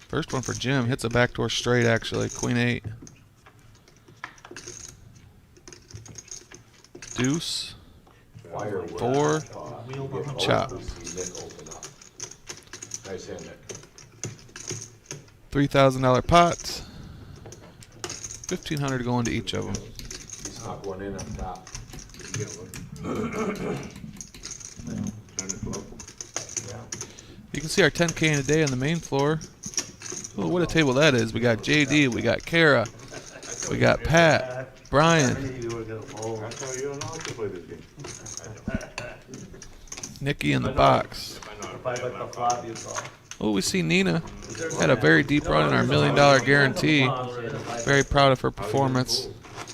First one for Jim. Hits a backdoor straight, actually. Queen 8. Deuce. 4. Chop. Nice hand, Nick. $3,000 pot. $1,500 going to each of them. He snuck one in up top. You can see our 10K in a day on the main floor. Oh, what a table that is. We got JD, we got Kara, we got Pat, Brian, You don't know how to play this game. Nikki in the box. If I bet the flop, you call. Oh, we see Nina. Had a very deep run in our $1 million guarantee. Very proud of her performance.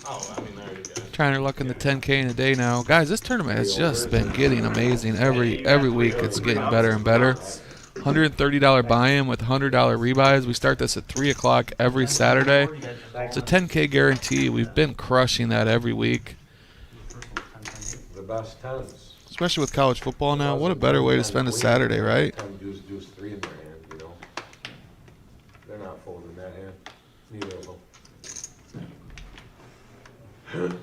Oh, I mean, there you go. Trying her luck in the 10K in a day now. Guys, this tournament has just been getting amazing. Every week it's getting better and better. $130 buy-in with $100 rebuys. We start this at 3 o'clock every Saturday. It's a 10K guarantee. We've been crushing that every week. The best tens. Especially with college football now. What a better way to spend a Saturday, right? 10 deuce, deuce, 3 in their hand, you know. They're not folding that hand. Neither of them.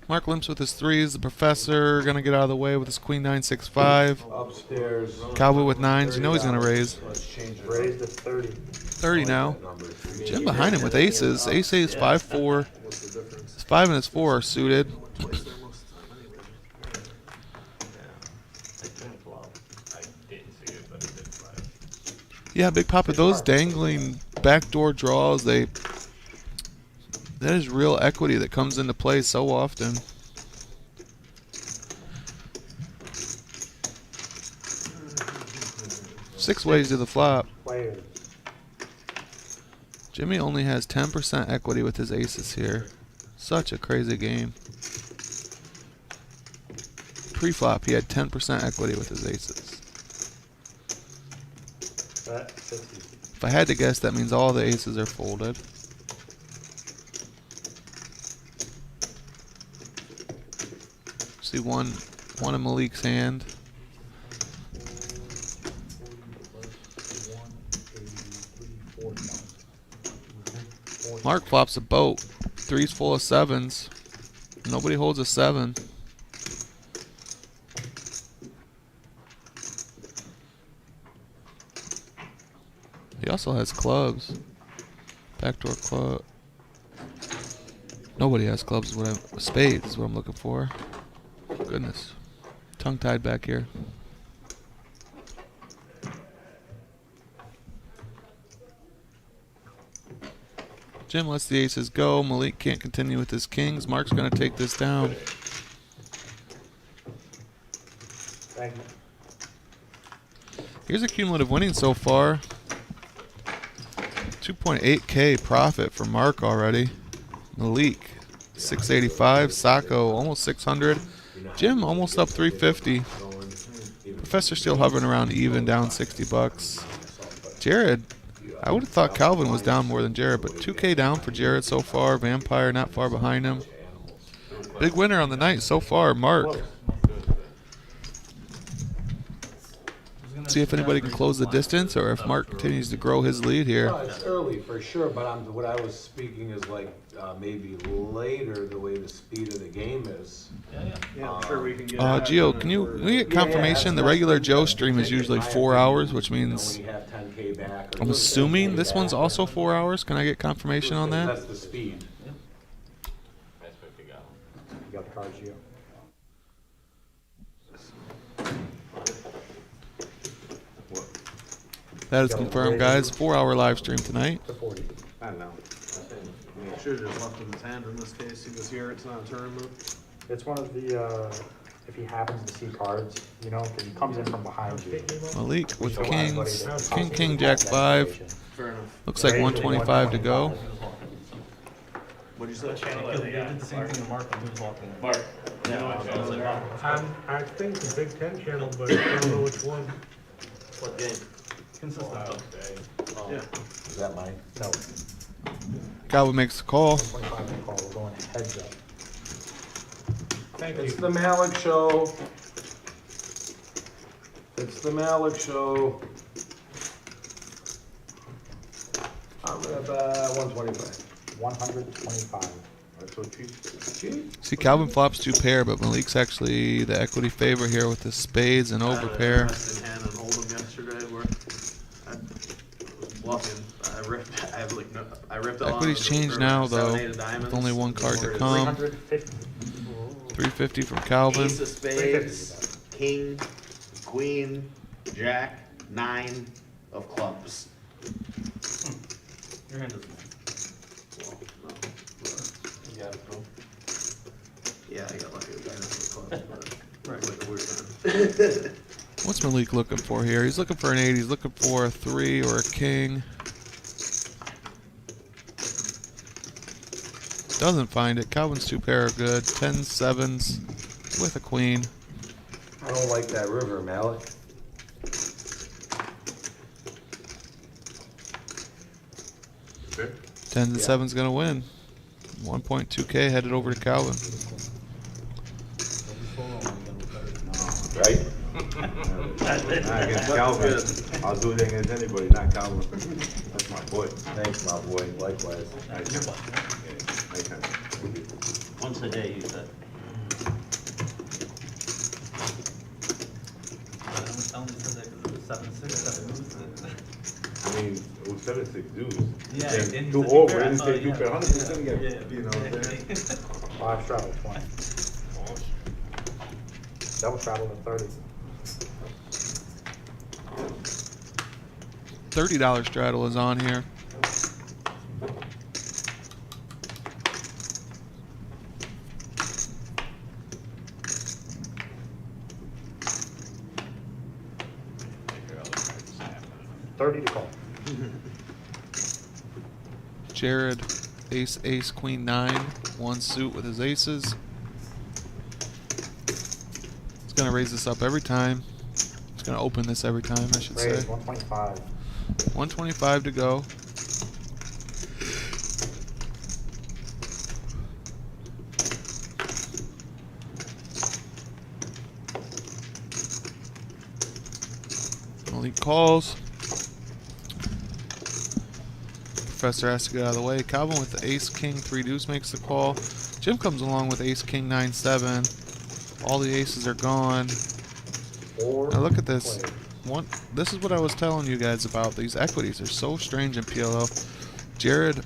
Mark limps with his 3s. The professor gonna get out of the way with his queen 9-6-5. Upstairs. Cowboy with 9s. You know he's gonna raise. Let's change it. Raise to 30. 30 now. Number 3. Jim behind him with aces. Ace 5-4. His 5 and his 4 are suited. I didn't see it, but it did fly. Yeah, Big Papa, those dangling backdoor draws, that is real equity that comes into play so often. Six ways to the flop. Players. Jimmy only has 10% equity with his aces here. Such a crazy game. Pre-flop, he had 10% equity with his aces. If I had to guess, that means all the aces are folded. See one in Malik's hand. Mark flops a boat. Three's full of sevens. Nobody holds a seven. He also has clubs. Backdoor club. Nobody has clubs. Spades is what I'm looking for. Goodness. Tongue-tied back here. Jim lets the aces go. Malik can't continue with his kings. Mark's going to take this down. Here's a cumulative winning so far. 2.8K profit for Mark already. Malik, 685. Sacco, almost 600. Jim, almost up 350. Professor still hovering around even, down 60 bucks. Jared, I would have thought Calvin was down more than Jared, but 2K down for Jared so far. Vampire not far behind him. Big winner on the night so far, Mark. See if anybody can close the distance, or if Mark continues to grow his lead here. Well, it's early for sure, but what I was speaking is like maybe later, the way the speed of the game is. Yeah, I'm sure we can get. Gio, can we get confirmation? The regular Joe stream is usually 4 hours, which means I'm assuming this one's also 4 hours. Can I get confirmation on that? That's the speed. That's what you got. You got the cards, Gio. That is confirmed, guys. 4-hour live stream tonight. The 40. I don't know. Should have just left him his hand in this case. He was here. It's not a tournament. It's one of the, if he happens to see cards, you know, because he comes in from behind you. Malik with So kings. everybody King, that king, has jack, that 5. situation. Fair enough. Looks like 125 to go. What'd you say? They did the same thing to Mark when he was walking in. Mark. I think the Big Ten channel, but I don't know which one. What game? Consistent. Yeah. Is that mine? No, Calvin makes the call. 25 call, we're going heads up. Thank It's you. the Malik Show. It's the Malik Show. I'm at 125. 125. That's so cheap. See, Calvin flops 2 pair, but Malik's actually the equity favor here with the spades and over pair. In hand and hold him yesterday where I was bluffing. I ripped all Equity's changed now, though, with only one card to come. 350. 350 from Calvin. Ace of spades, king, queen, jack, 9 of clubs. Your hand doesn't. Well, no, but- Yeah, I got lucky with the clubs, but Right. like a weird time. What's Malik looking for here? He's looking for an 8. He's looking for a 3 or a king. Doesn't find it. Calvin's 2 pair are good. 10 sevens with a queen. I don't like that river, Malik. Okay. 10 and 7's gonna win. 1.2K headed over to Calvin. Right? Not against Calvin. I'll do it against anybody, not Calvin. That's my boy. Thanks, my boy. Likewise. Once a day, you said. I was telling you that because it was 7-6, 7 moves. I mean, it was 7-6 dudes. Yeah, And and two the two over, pair, I didn't thought, say two yeah. pair, 100% get, Yeah. you know what I'm saying? 5 straddle, 20. Double straddle at 30. $30 straddle is on here. $30 to call. Jared ace, ace, queen, 9, one suit with his aces. It's gonna raise this up every time. It's gonna open this every time, I should Raise say. 125. 125 to go. Malik calls. Professor has to get out of the way. Calvin with the ace, king, 3 deuce makes the call. Jim comes along with ace, king, 9, 7. All the aces are gone. Now look at this. This is what I was telling you guys about. These equities are so strange in PLO. Jared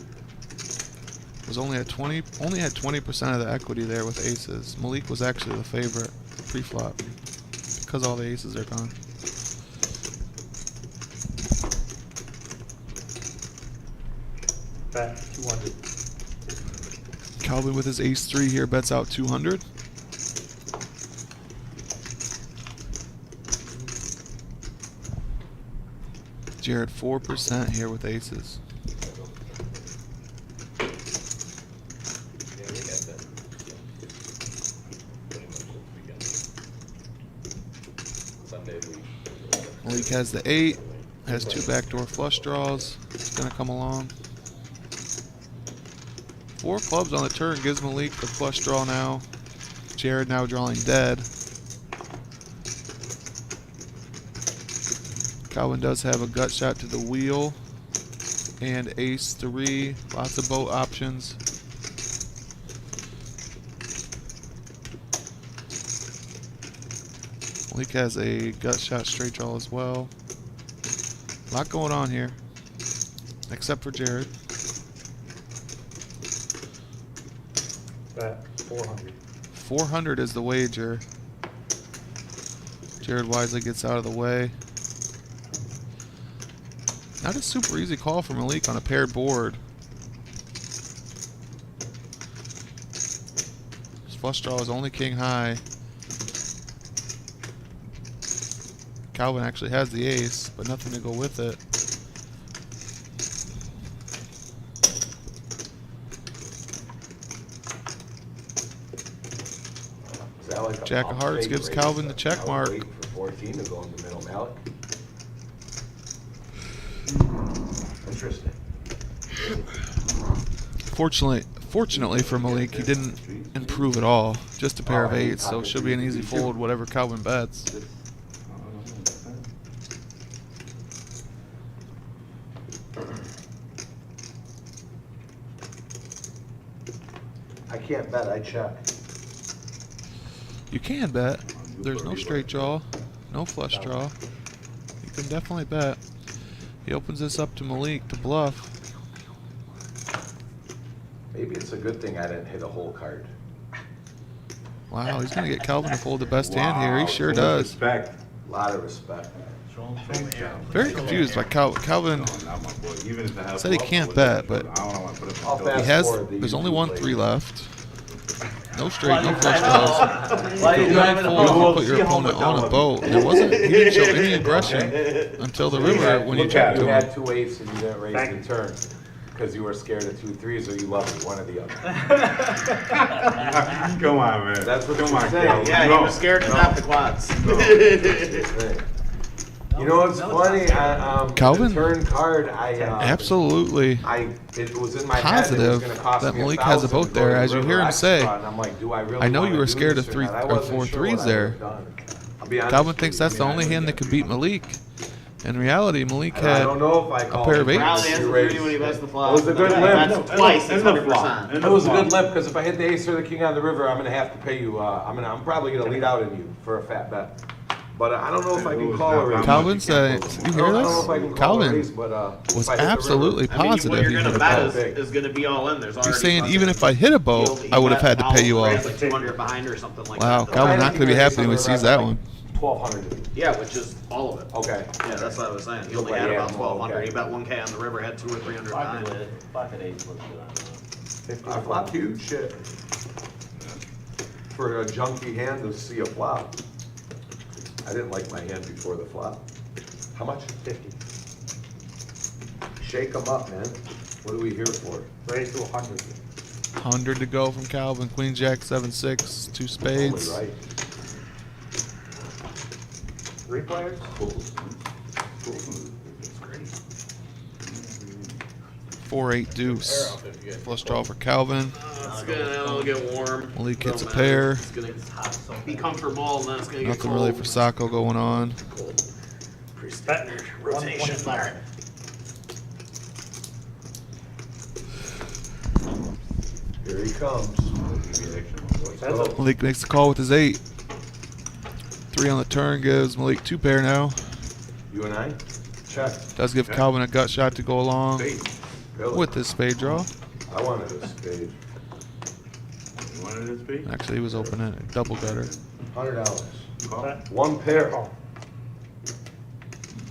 was only had 20% of the equity there with aces. Malik was actually the favorite pre-flop because all the aces are gone. Bet 200. Calvin with his ace 3 here bets out 200. Jared 4% here with aces. Yeah, we got that. Pretty much at the beginning. Sunday we. Malik has the 8, has 2 backdoor flush draws. It's gonna come along. 4 clubs on the turn gives Malik the flush draw now. Jared now drawing dead. Calvin does have a gut shot to the wheel and ace 3. Lots of boat options. Malik has a gut shot straight draw as well. A lot going on here, except for Jared. Bet 400. 400 is the wager. Jared wisely gets out of the way. Not a super easy call for Malik on a paired board. His flush draw is only king high. Calvin actually has the ace, but nothing to go with it. Is that like a Jack of pump hearts fake gives raise? Calvin the check I would mark. wait for 14 to go in the middle, Malik. Interesting. Fortunately for Malik, he didn't improve at all. Just a pair of 8s, so it should be an easy fold whatever Calvin bets. I can't bet, I check. You can bet. There's no straight draw, no flush draw. You can definitely bet. He opens this up to Malik to bluff. Maybe it's a good thing I didn't hit a whole card. Wow, he's going to get Calvin to fold the best hand here. He sure Wow, does. Respect. A lot of respect. Very confused by Calvin. Said he can't bet, but I'll he fast has. forward the There's only YouTube one later. 3 left. No straight, no flush draws. Why are you You driving only a fold boat? if you put your opponent on a boat. There wasn't. He didn't show any aggression until the river when you Look at checked you to had him. 2 8s and you didn't raise Thank the turn because you were scared of 2 3s or you love me, one or the other. Come on, man. That's what Come you're on, saying. Cal. Yeah, No. he was scared to drop the quads. You know what's funny? Calvin? The turn card, Absolutely it was in my head. It was positive gonna cost that me Malik has a 1,000 to boat go there, to the as you river hear him extra, say. and I'm like, do I really I know wanna you were do scared this of or not? 3 I or wasn't 4 sure 3s what I there. would've done. I'll be honest Calvin with thinks you. that's the only hand that could beat Malik. In reality, Malik I had don't know if I called pair of it. eights. Rally has You the raised- beauty when he bets the flop. It was a good Then limp. he bets twice, it's 100%. It was a good lip because if I hit the ace or the king on the river, I'm gonna have to pay you. I'm probably gonna lead out in you for a fat bet. But I don't know if I can call a raise. Calvin said, you I hear don't know if I this? can call a Calvin raise, but was if I hit the river- absolutely I mean, what positive you're he gonna hit a bet boat. is gonna be all in. There's already He's saying fucking- even if I hit a boat, I would have had to pay you off. Like 200 behind or something like Wow, that. Calvin not gonna be happy when he sees that one. 1,200. Yeah, which is all of it. Okay. Yeah, that's what I was saying. He only Okay, had yeah, about 1,200. okay. He bet 1K on the river, had 200 or 300 behind. Pocket 8 looks good on that. I flopped huge shit. For a junky hand to see a flop. I didn't like my hand before the flop. How much? 50. Shake them up, man. What are we here for? Raise to 100. 100 to go from Calvin. Queen Jack 7-6. 2 spades. Only right. 3 players? Cool. It's great. 4-8 deuce. Flush draw for Calvin. It's gonna get warm. Malik Don't hits a matter. pair. It's gonna be comfortable, and then it's gonna get Nothing cold. really for Sacco going on. Pretty standard rotation. 125. Here he comes. That's a Malik makes the call with his 8. 3 on the turn gives Malik 2 pair now. You and I? Check. Does give Calvin a gut shot to go along Spade. Really? with his spade draw. I wanted a spade. You wanted it to be? Actually, he was opening a double gutter. $100. bet. One pair. Call.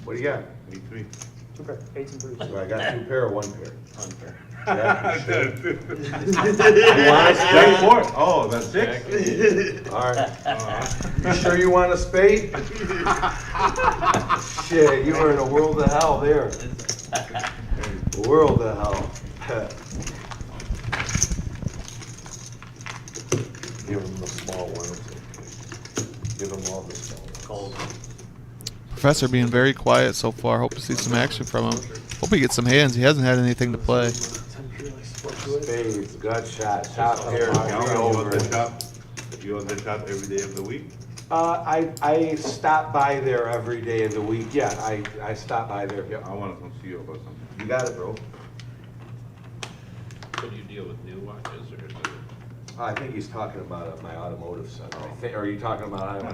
What do you got? Me three. 2 pair. 8s and 3s. So I got 2 pair or 1 pair? Unfair. Jack, you sure? You want a spade? Oh, that's 6? All right. You sure you want a spade? Shit, you were in a world of hell there. A world of hell. Give him the small one. Give him all the small ones. Cold. Professor being very quiet so far. Hope to see some action from him. Hope he gets some hands. He hasn't had anything to play. Spades, gut shot, top pair, You three on over. the shop? You on the shop every day of the week? I stop by there every day of the week. Yeah, I stop by there. Yeah, I wanna come see you about something. You got it, bro. So do you deal with new watches or is it? I think he's talking about my automotive center. Or are you talking about? No,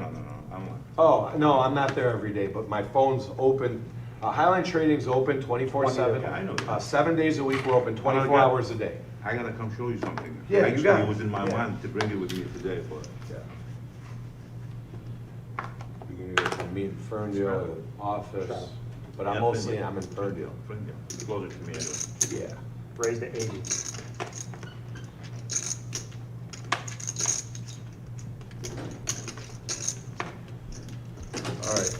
I'm like. Oh, no, I'm not there every day, but my phone's open. Highline Trading's open 24/7. Yeah, I know that. 7 days a week, we're open 24 got- hours a day. I gotta come show you something. Yeah, you Actually, got it. it was in my Yeah. mind to bring it with me today, but. You can either meet in Ferndale or office, but I'm mostly, I'm in Ferndale. It's closer to me anyway. Yeah. Raise to 80. All right.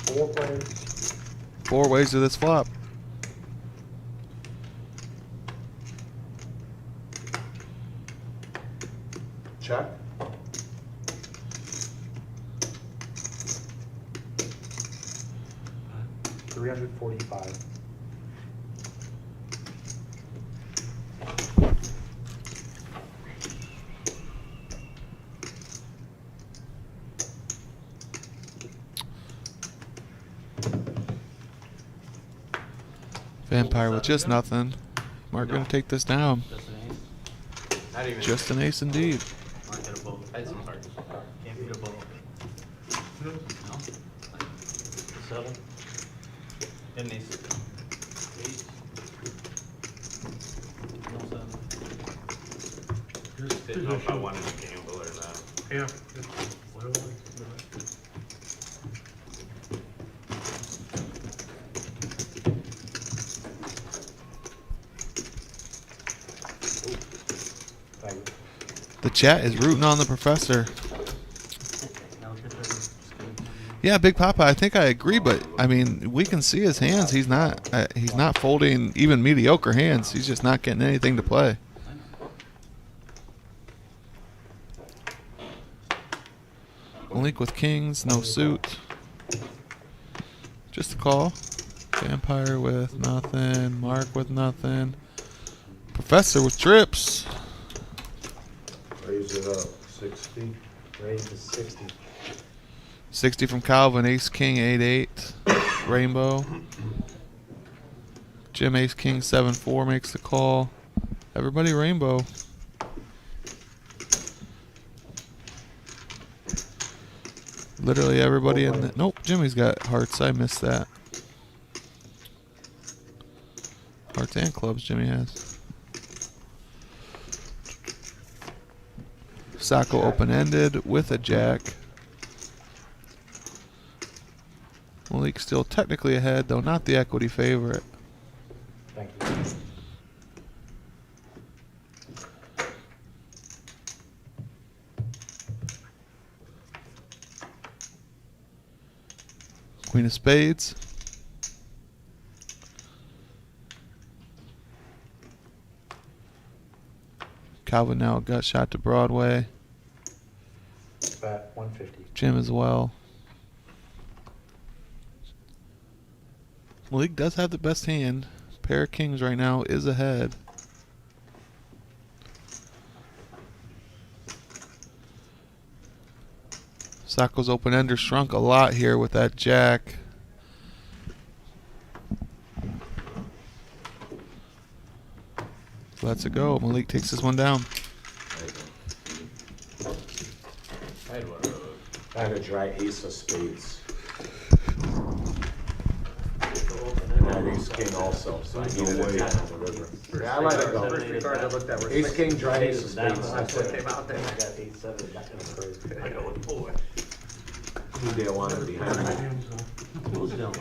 Four players. 4 ways to this flop. Check. $345. Vampire with just nothing. Mark gonna take this down. Just an ace. Not even. Just an ace indeed. Mark hit a both. I had some cards. Can't beat a both. No? 7. And an ace. 8. No 7. Didn't know if I wanted to gamble or not. Yeah. Thank you. The chat is rooting on the professor. Now look at the screen. Yeah, Big Papa. I think I agree, but I mean, we can see his hands. He's not folding even mediocre hands. He's just not getting anything to play. Malik with kings, no suit. Just a call. Vampire with nothing. Mark with nothing. Professor with trips. Raise it up, 60. Raise to 60. 60 from Calvin. Ace King 8-8. Rainbow. Jim Ace King 7-4 makes the call. Everybody rainbow. Literally everybody in the. Nope, Jimmy's got hearts. I missed that. Hearts and clubs, Jimmy has. Sacco open ended with a jack. Malik still technically ahead, though not the equity favorite. Thank you. Queen of spades. Calvin now a gut shot to Broadway. Bet 150. Jim as well. Malik does have the best hand. Pair of kings right now is ahead. Sacco's open ender shrunk a lot here with that jack. Lets it go. Malik takes this one down. I had a dry ace of spades. And I had ace king also, so I needed a jack on the river. Yeah, I let it go. First three cards I looked at were Ace six. king, dry ace of spades. That's what came out there. I got 8-7. I go with 4. Who they wanted behind me. Who's Dylan?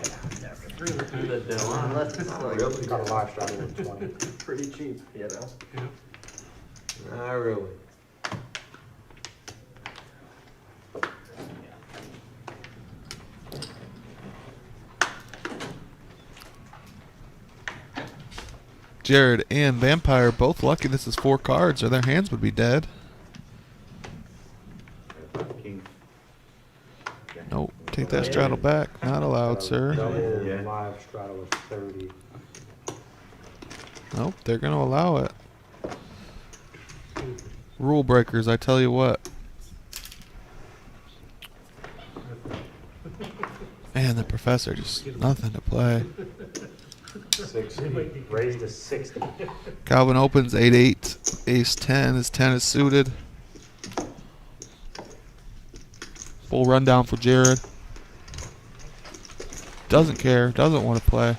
Who's that Dylan? Unless it's like Really? Got a live straddle with 20. pretty cheap, you know? Not really. Jared and Vampire both lucky this is 4 cards or their hands would be dead. King. Nope. Take that straddle back. Not allowed, sir. Double Yeah. live straddle of 30. Nope. They're going to allow it. Rule breakers, I tell you what. Man, the professor just nothing to play. 60. Raised to 60. Calvin opens 8-8. Ace 10. His 10 is suited. Full rundown for Jared. Doesn't care. Doesn't want to play.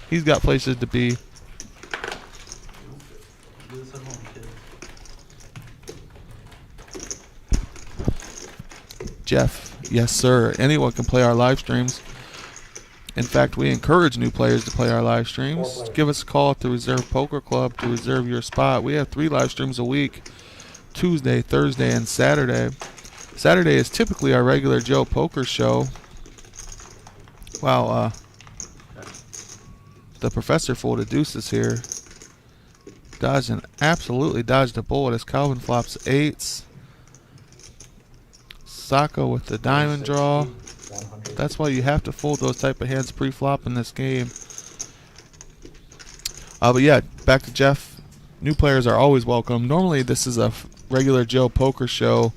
He's got places to be. Do this at home, kid. Jeff, yes sir. Anyone can play our live streams. In fact, we encourage new players to play our live streams. Give us a call at the Reserve Poker Club to reserve your spot. We have 3 live streams a week, Tuesday, Thursday, and Saturday. Saturday is typically our regular Joe Poker show. Wow, the professor folded deuces here. Absolutely dodged a bullet as Calvin flops 8s. Sacco with the diamond draw. 100. That's why you have to fold those type of hands pre-flop in this game. But yeah, back to Jeff. New players are always welcome. Normally this is a regular Joe Poker show,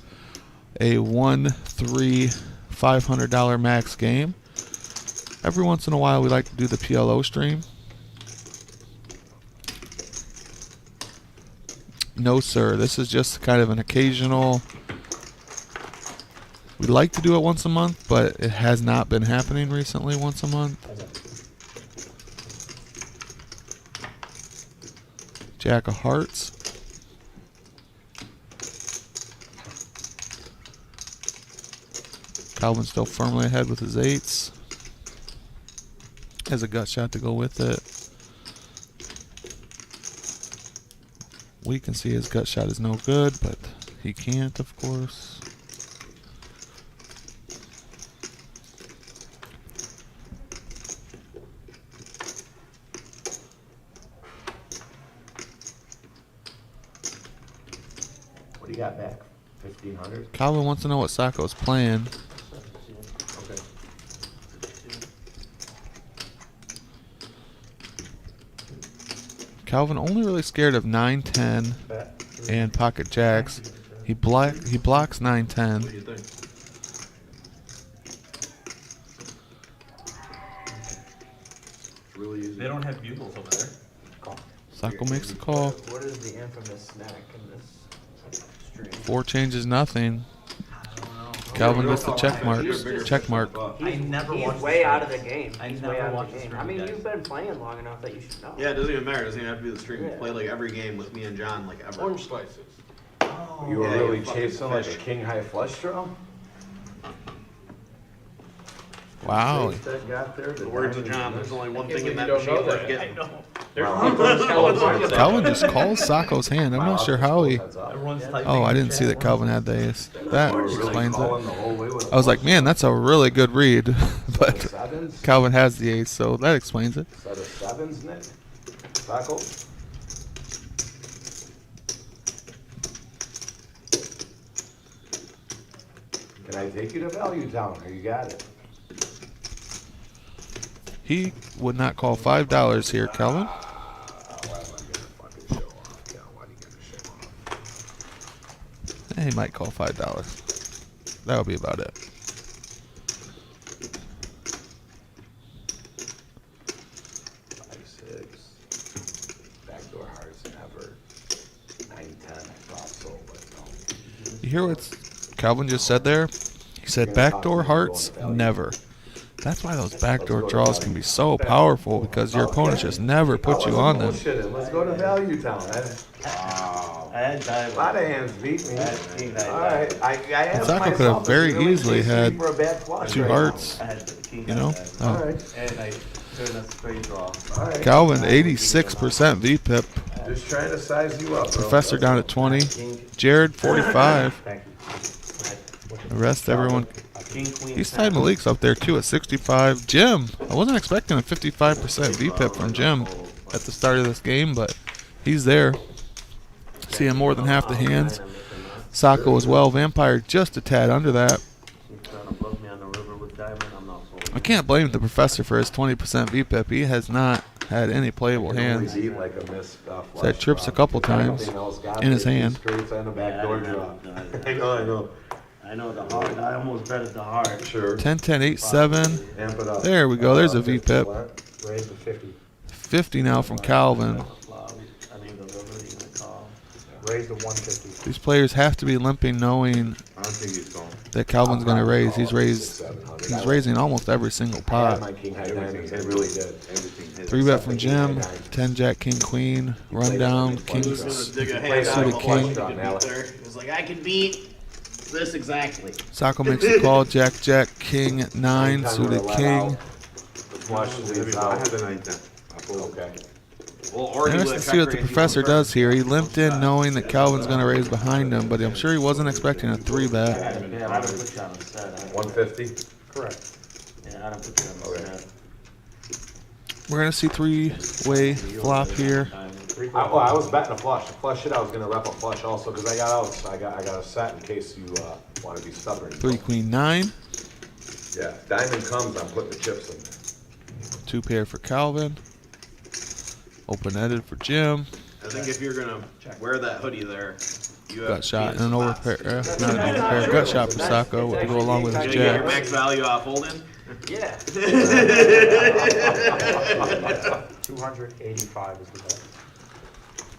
a 1-3 $500 max game. Every once in a while we like to do the PLO stream. No sir, this is just kind of an occasional. We like to do it once a month, but it has not been happening recently once a month. Jack of hearts. Calvin still firmly ahead with his 8s. Has a gut shot to go with it. We can see his gut shot is no good, but he can't, of course. What do you got back? 1,500? Calvin wants to know what Sacco's playing. Okay. Calvin only really scared of 9-10 Bet. and pocket jacks. He blocks 9-10. What do you think? Really easy. They don't have bugles over there. Sacco makes the call. What is the infamous snack in this stream? 4 changes nothing. I don't know. Calvin gets the check mark. Check mark. I never He's watched way the out of stream. the game. I He's never way out watched of the the game. stream, I mean, guys. you've been playing long enough that you should know. Yeah, it doesn't even matter. It doesn't even have to be the stream. You Yeah. play like every game with me and John, like ever. Orange slices. You were Yeah, really you fucking chasing like a fish. king high flush draw? Wow. That got there, The words of John, there's only one thing in that you don't machine know worth that. getting. Calvin just calls Sacco's hand. I'm not sure how he. Everyone's typing. Oh, I didn't see that Calvin had the ace. That explains Calling it. the whole way with a I was like, man, that's a really good read. set But of sevens, Calvin has the ace, so that explains it. set of sevens, Nick. Taco. Can I take you to Value Town? Or you got it? He would not call $5 here, Calvin. Why am I gonna fucking show off? Yeah, why do you gotta show off? He might call $5. That'll be about it. Five, six. Backdoor hearts never. 9, 10. I thought so, but no. You hear what Calvin just said there? He said backdoor hearts, never. That's why those backdoor draws can be so powerful, because your opponent just never put you on them. Bullshitting. Let's go to Value Town. I had A diamond. lot of hands beat me. I had king nine. All right, I asked Sacco could have myself, very is there really easily case had for a bad flush two right now? hearts, I had the king you know? nine. All Oh. right, And I turned a straight draw. all right. Calvin, 86% VPIP. Just trying to size you up, bro. Professor down at 20. Jared, 45. Thank you. The rest, everyone. King, queen, He's tied Malik's up there too at 65. Jim, I wasn't expecting a 55% VPIP from Jim at the start of this game, but he's there. Seeing more than half the hands. Sacco as well. Vampire just a tad under that. He's trying to bluff me on the river with diamond. I'm not folding. I can't blame the professor for his 20% VPIP. He has not had any playable hands. Beat like a missed He's had trips a couple times in his hand. Straights and a backdoor draw. I know. I know the heart. I almost bet at the heart. Sure. 10, 10, 8, 7. Amp it up. There we go. There's a VPIP. Raise to 50. 50 now from Calvin. I mean the river. You're gonna call. Raise to 150. These players have to be limping knowing I don't think he's going. that Calvin's going to raise. He's raising almost every single I had pot. my king high diamonds, it really did. Everything hit. 3-bet from Jim. 10 Jack King Queen. Rundown. King. Who's gonna dig a Played hand out out of of the the flush king. he could beat there? He's like, I can beat this exactly. Sacco makes the call. Jack, King, 9. Suited King. Flush leaves I have out. the 9-10. I fold. Okay. Well, or he Interesting would to see what the professor does here. He limped in knowing that Calvin's going to raise behind him, but I'm sure he wasn't expecting a 3-bet. Yeah, I don't put you on the set. 150. Correct. Yeah, I don't put you on the Okay. set. We're going to see 3-way flop here. I was betting a flush. A flush hit, I was gonna rep a flush also, because I got out, I got a set in case you want to be stubborn. 3 Queen 9. Yeah, diamond comes, I'm putting the chips in there. 2 pair for Calvin. Open-ended for Jim. I think if you're gonna wear that hoodie there, you have Gut to shot be and in an spots. overpair. Not an overpair. Gut shot for Sacco to go along with his Did you get your jacks. max value off holding? Yeah. 285 is the bet.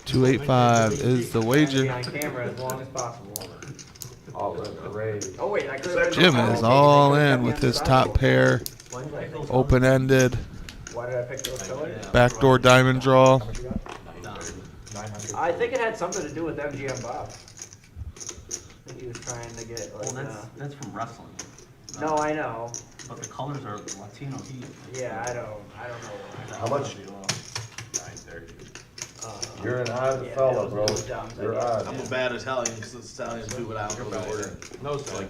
285 is the Be wager. on camera as long as possible. All in. Raise. Oh wait, I could. Jim is all in with his top pair. Open-ended. Why did I pick those colors? Backdoor diamond draw. How much you got? 900. I think it had something to do with MGM Bob. I think he was trying to get like. Well, that's from wrestling. No, I know. But the colors are Latino heat. Yeah, I don't know. How much? 930. You're an odd Yeah, fella, that bro. was dumb. You're odd. I'm a bad Italian because Italians do it out in the order.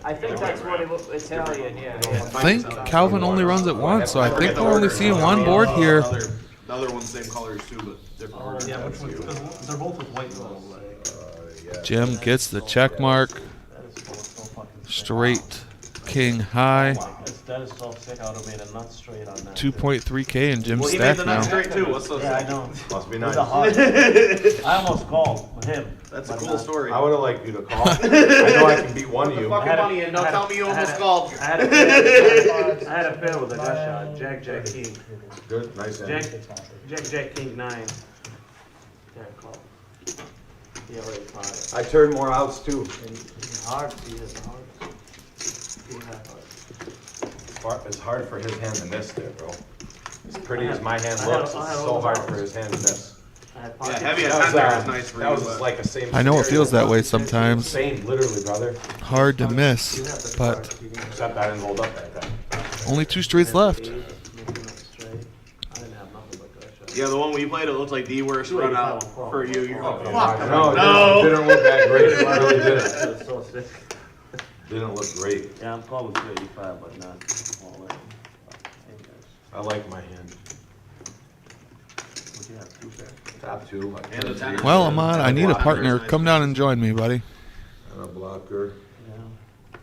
I think that's what it was. Italian, yeah. I think Calvin only runs it once, so I think we're only seeing one board here. The other one's same colors too, but different order. Yeah, which one? Because they're both with white rolls. Jim gets the check mark. That is so fucking sick. Straight king high. That is so sick. I would have made a nut straight on that. 2.3K in Jim's Well, he made stack the now. nut straight too. What's so Yeah, I sick? know. Must be With nice. the heart. I almost called with him. That's a but cool not. story. I would have liked you to call. I know I can beat one of you. Fucking money and don't tell me you almost called. I had a pair with a gut shot. Jack, king. Good, nice Jack, hand. Jack, king, 9. Yeah, call. He already caught it. I turned more outs too. Hard, he has a hard. He had hard. It's hard for his hand than this there, bro. As pretty as my hand I had- looks, I had it's all so the hard outs. for his hand than this. I had Yeah, pocket. heavy That at was, 10 there is nice for that you. was but- like a same. I know it scenario. feels that way sometimes. Same, literally, brother. Hard to miss, but Except I didn't hold up that time. Only 2 streets left. Making it straight. I didn't have nothing but good shots. Yeah, the one we played, it looked like the worst run out for you. You're Oh, fuck. No, No. it didn't look that great. It really didn't. It's so sick. Didn't look great. Yeah, I'm calling 285, but not all in. I like my hand. What you have, 2 pairs? Top 2. And a 10. Well, Ahmad, I need a partner. Come down and join me, buddy. And a blocker. Yeah.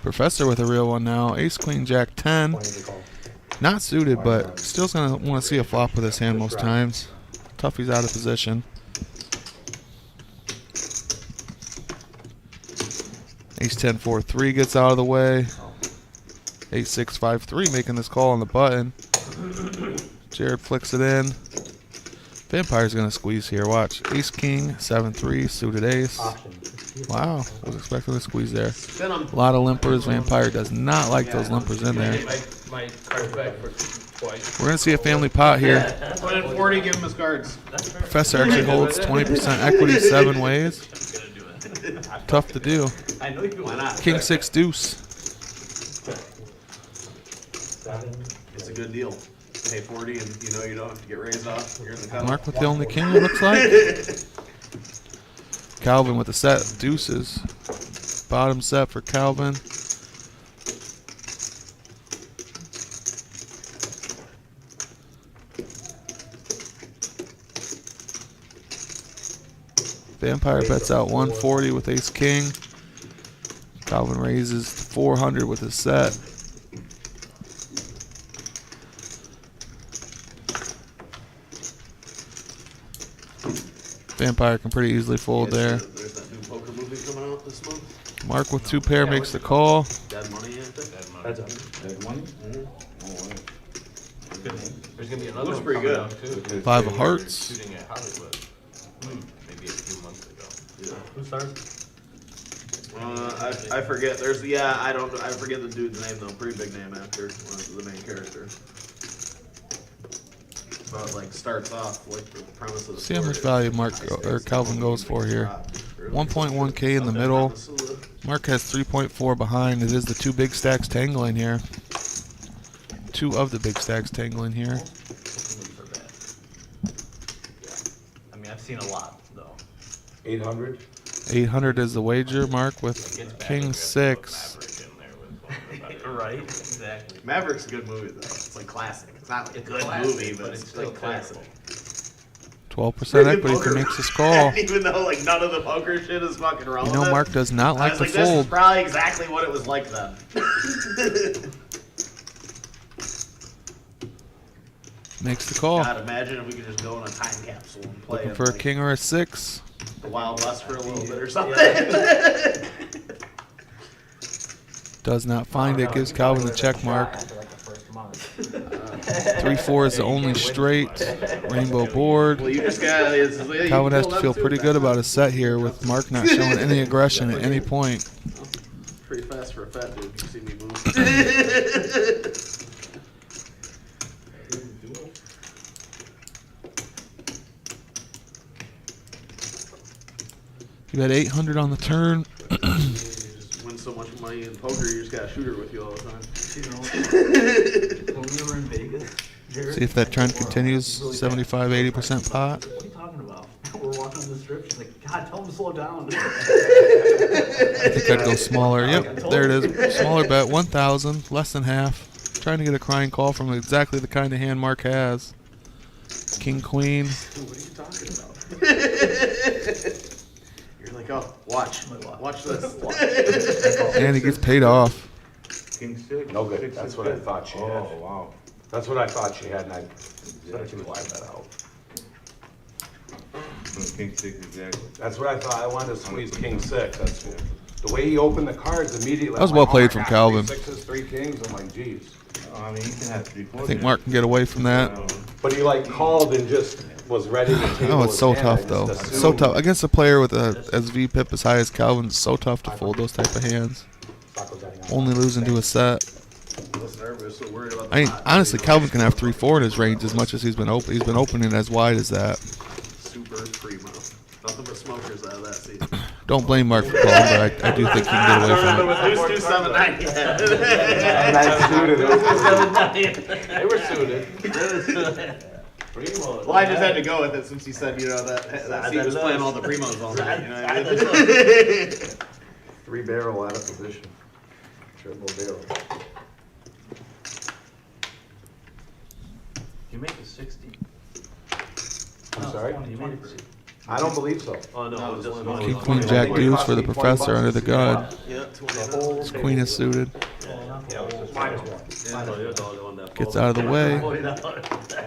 Professor with a real one now. Ace, queen, jack, 10. 20 to call. Not suited, but still's gonna want to see a flop with his hand most times. Tuffy's out of position. Ace 10 4 3 gets out of the way. Ace 6 5 3 making this call on the button. Jared flicks it in. Vampire's gonna squeeze here. Watch. Ace King 7 3 suited ace. Option. Wow, was expecting a squeeze there. Spin 'em. A lot of limpers. Vampire does not like those limpers in there. My card back for twice. We're gonna see a family pot here. Put in 40, give him his cards. Professor actually holds 20% equity 7 ways. Tough to do. I know you Why not? King 6 deuce. 7. It's a good deal. Pay 40 and you know you don't have to get raised off. You're in the cup. Mark with the only king, it looks like. Calvin with the set deuces. Bottom set for Calvin. Vampire bets out 140 with ace king. Calvin raises 400 with his set. Vampire can pretty easily fold there. There's that new poker movie coming out this month. Mark with 2 pair makes the call. Dead Money, ain't it? That's a Dead money? There's gonna be another Looks one pretty coming good. out too. 5 of hearts. Shooting at Hollywood. Maybe a few months ago. Who starts? I forget. I forget the dude's name though. Pretty big name after the main character. But like starts off like the premise of the See how much story. value Mark or Calvin goes for here. 1.1k in the middle. Mark has 3.4 behind. It is the 2 big stacks tangling here. 2 of the big stacks tangling here. I mean, I've seen a lot, though. 800? 800 is the wager. Mark with It gets bad king if you have 6. Maverick in there with one of the better Right? Exactly. Maverick's a good movie though. It's like classic. It's not like a It's good classic, movie, but but it's it's like still classic. 12% equity if he makes this call. Even though like none of the poker shit is fucking You relevant. know Mark does not I like was to like, this is fold. probably exactly what it was like then. Makes the call. God, imagine if we could just go in a time capsule and play Looking it for a like king or a 6. the Wild West for a little bit or something. Does not find it. Gives Calvin the check mark. After like the first month. 3-4 is the only straight. Rainbow board. Well, you just got. Calvin has to feel pretty good about his set here with Mark not showing any aggression at any point. Pretty fast for a fat dude. You see me move. You had 800 on the turn. You just win so much money in poker, you just got a shooter with you all the time. You know, when we were in Vegas, Jared, See if that trend continues. 75, 80% pot. what are you talking about? We're walking on the strip. She's like, God, tell him to slow down. I think I'd go smaller. Yep, there it is. Smaller bet, 1,000, less than half. Trying to get a crying call from exactly the kind of hand Mark has. King, queen. What are you talking about? You're like, oh, watch this. And he gets paid off. King 6? No good. That's what I thought she had. Oh, wow. That's what I thought she had, and that's why I bet out. King 6, exactly. That's what I thought. I wanted to squeeze king 6. That's the way he opened the cards immediately. That was I'm well like, played oh my from God, Calvin. 3 6s, 3 kings. I'm like, geez. I mean, you can have 3 I think Mark can get away from that. But he like called and just was ready to table Oh, it's his so hand. I tough though. just It's so assumed- tough against a player with a SV pip as high as Calvin. It's so tough to fold those type of hands. Only losing to a set. I was nervous, so worried about the I mean, pot. honestly, Calvin can have 3-4 in his range as much as he's been open. He's been opening as wide as that. Super primo. Nothing but smokers out of that season. Don't blame Mark for calling, but I do think he can get away from it. Deuce 2 7 9. They were suited. Well, I just had to go with it since he said, you know, that he was playing all the primos all night. You know what I mean? 3-barrel out of position. Triple barrel. You make it 60. I'm sorry? You made it 60. I don't believe so. Oh, no, it was just one. King, queen, jack, deuce for the professor under the gun. Yeah, His queen is suited. Gets out of the way. And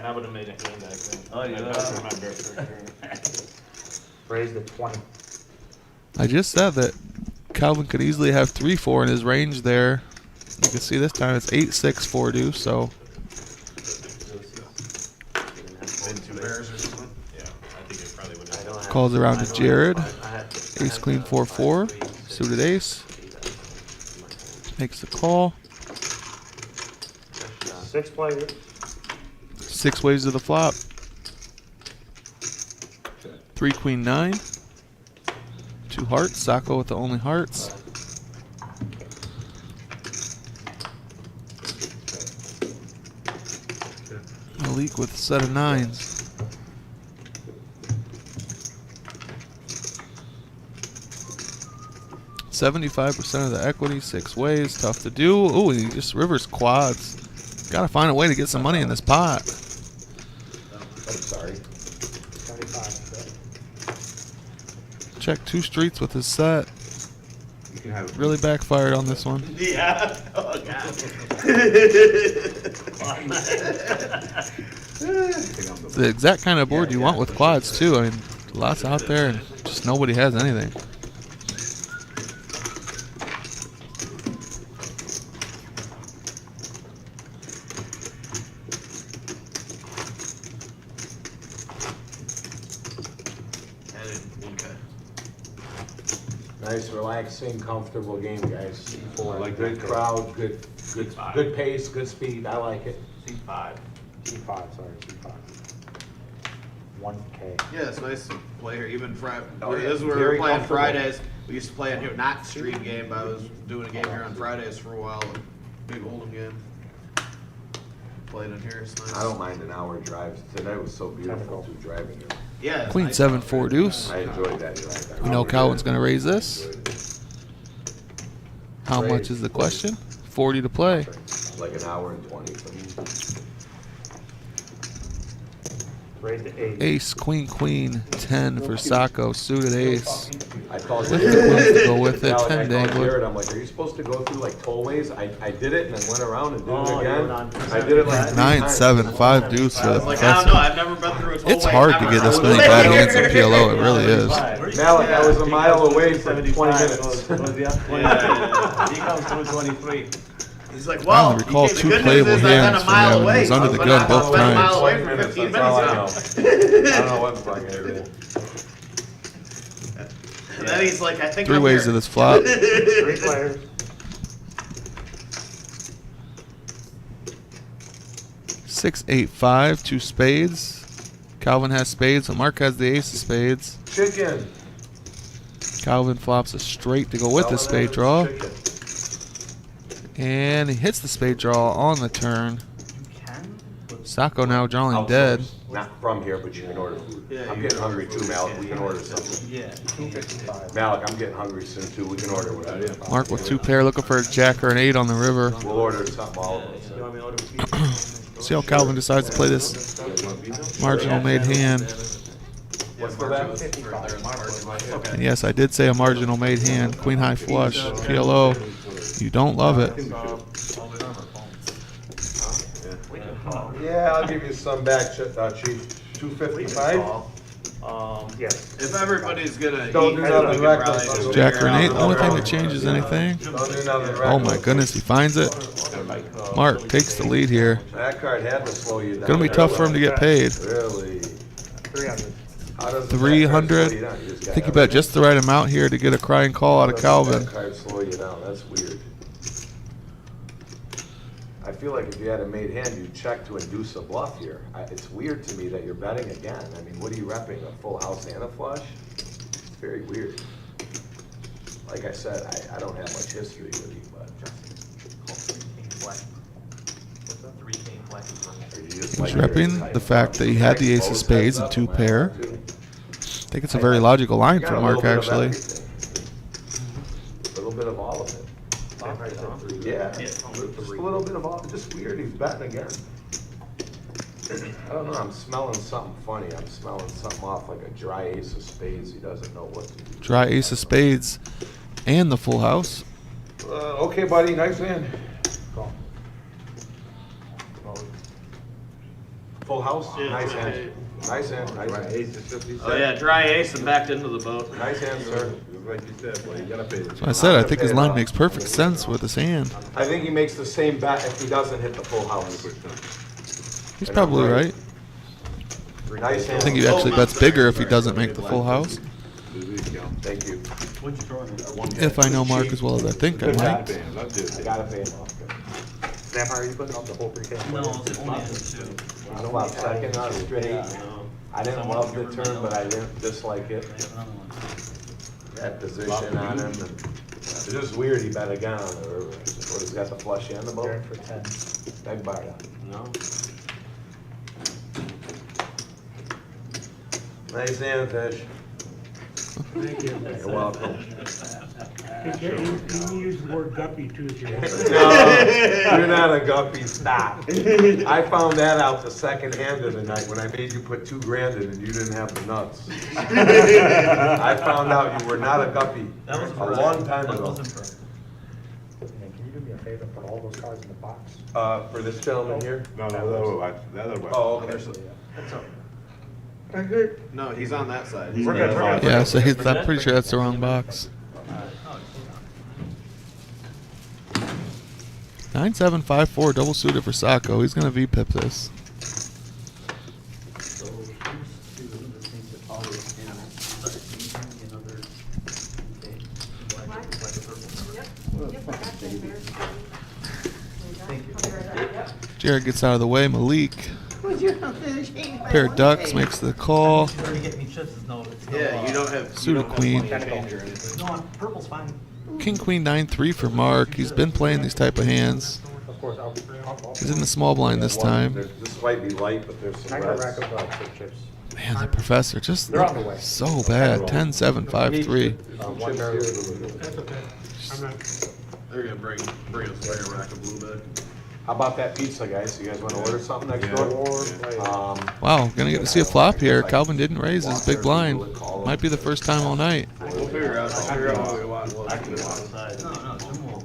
I would have made a hand, I think. Oh, yeah. I don't remember. Raised at 20. I just said that Calvin could easily have 3-4 in his range there. You can see this time it's 8-6 4 deuce, so In 2 pairs or something? Yeah, I think it probably would have. calls around to Jared. Ace queen 4-4, suited ace. Makes the call. 6 players. 6 waves to the flop. 3 queen 9. 2 hearts. Sacco with the only hearts. Malik with a set of 9s. $75% of the equity, 6 ways, tough to do. Ooh, he just rivers quads. Gotta find a way to get some money in this pot. I'm sorry. 75. Check 2 streets with his set. You can have it. Really backfired on this one. Yeah. Oh, God. It's the exact kind of board you want with quads too. I mean, lots out there and just nobody has anything. Nice, relaxing, comfortable game, guys. Like Good that. crowd, good pace, good speed. I like it. C5. C5, sorry, C5. 1K. Yeah, it's nice to play here. Even Friday. Oh, yeah. This is where we Very were playing comfortable. Fridays. We used to play in here, not stream game, but I was doing a game here on Fridays for a while. Big Oldham game. Played in here. It's nice. I don't mind an hour drive. Tonight was so beautiful too, driving here. Yeah. it's Queen nice 7 out 4 there. deuce. I enjoyed that drive. We know Calvin's gonna raise this. How much is the question? 40 to play. Like an hour and 20 for me. Raised to 8. Ace, queen, queen, 10 for Sacco, suited ace. I called With the queens to go with it, Now, 10 I called dangler. Jared, I'm like, are you supposed to go through like tollways? I did it and then went around and did Oh, it you again. went on I did it like 9 3 7 times. 5 deuce for I the was like, I don't know. professor. I've never been through a toll It's way hard to ever. get this I many was bad like- hands in PLO, it really is. Malik, I was a mile away for 20 minutes. Yeah. He comes through 23. He's like, I well, only recall the 2 good news playable is I've been hands a from mile him. He away. was under the but gun I've both been a mile times. away for 15 That's all I minutes know. now. I don't know what fucking it is. And then he's like, I think 3 I'm ways here. to this flop. 3 players. 6 8 5, 2 spades. Calvin has spades, but Mark has the ace of spades. Chicken. Calvin flops a straight to go with the spade draw. Chicken. And he hits the spade draw on the turn. Sacco now drawing Outsource. dead. Not from here, but you can order food. Yeah, I'm you getting can hungry order too, food. Malik. We can order something. Yeah. 255. Malik, I'm getting hungry soon too. We can order whatever. Mark with 2 pair looking for a jack or an 8 on the river. We'll order something all of us. You want me to order pizza? See how Calvin decides to play this marginal made hand. What's for that? 55. And yes, I did say a marginal made hand. Queen high flush, PLO. You don't love it. Yeah, I'll give you some back, Chief. 255? Yes. If everybody's gonna Don't eat, do we nothing can reckless. probably Jack or figure an out 8, the only another thing that changes anything. Don't do nothing reckless. Oh my goodness, he finds it. Mark takes the lead here. That card had to slow you down. Gonna be tough for him to get paid. Really? 300. How does the 300. back card slow you down? You just I think you gotta- bet just the right amount here to get a crying call out of How does the Calvin. back card slow you down? That's weird. I feel like if you had a made hand, you'd check to induce a bluff here. It's weird to me that you're betting again. I mean, what are you repping? A full house and a flush? It's very weird. like I said, I don't have much history with him, but. Are you just like He's repping the fact that he had the ace of spades and 2 pair. I think it's a very logical line Got for a Mark, little bit of actually. everything. A little bit of all of it. Yeah, just a little bit of all, just weird, he's betting again. I don't know, I'm smelling something funny, I'm smelling something off like a dry ace of spades, he doesn't know what to do. Dry ace of spades and the full house. Okay, buddy, nice hand. Full house, Yeah, nice yeah, hand, nice hand, nice hand. Ace is 50 Oh yeah, dry ace and backed into the boat. Nice hand, sir. Like you said, boy, you gotta pay the. So I said I think his line makes perfect sense with his hand. I think he makes the same bet if he doesn't hit the full house. He's probably right. Nice I hand. think he actually bets bigger if he doesn't make the full house. Thank you. What'd you throw in there? If I know Mark as well as I think I Good might. bet. I gotta pay him off. Vampire, are you putting up the whole pre-K? No, it's only in 2. I flop second on straight. No. I didn't love the turn, but I didn't dislike it. I have another one. That position on him, and it's just weird he bet again on the river. What, he's got the flush and the boat? Turn for 10. Beg bar. No? Nice hand, fish. Thank you. You're welcome. You use the word guppy too, Jim. No, you're not a guppy, stop. I found that out the second hand of the night when I made you put $2,000 in and you didn't have the nuts. I found out you were not a guppy That was a long time That ago. wasn't for. And then can you do me a favor and put all those cards in the box? For this gentleman here? No, the other way, the other way. Oh, okay. No, he's on that side. We're good, we're good. Yeah, so I'm pretty sure that's the wrong box. 9754 double suited for Sacco. He's gonna V-pip this. So here's two of the things that always start thinking another. Okay. Black and purple. Jared gets out of the way. Malik. Pair of ducks makes the call. She's already getting me chips. No, it's no, Yeah, you don't have. Suited queen. No, purple's fine. King Queen 9-3 for Mark. He's been playing these type of hands. Of course, I'll He's in the small blind this time. This might be light, but there's some I got a rack reds. of chip chips. Man, the professor just They're on the way. so bad. 10-7-5-3. One barrel. That's okay. I'm not. They're gonna bring us like a rack of blue bag. How about that pizza, guys? You guys wanna order something next door? Wow, gonna get to see a flop here. Calvin didn't raise his big blind. Might be the first time all night. We'll figure out what we want. I can go outside. No, Jim will.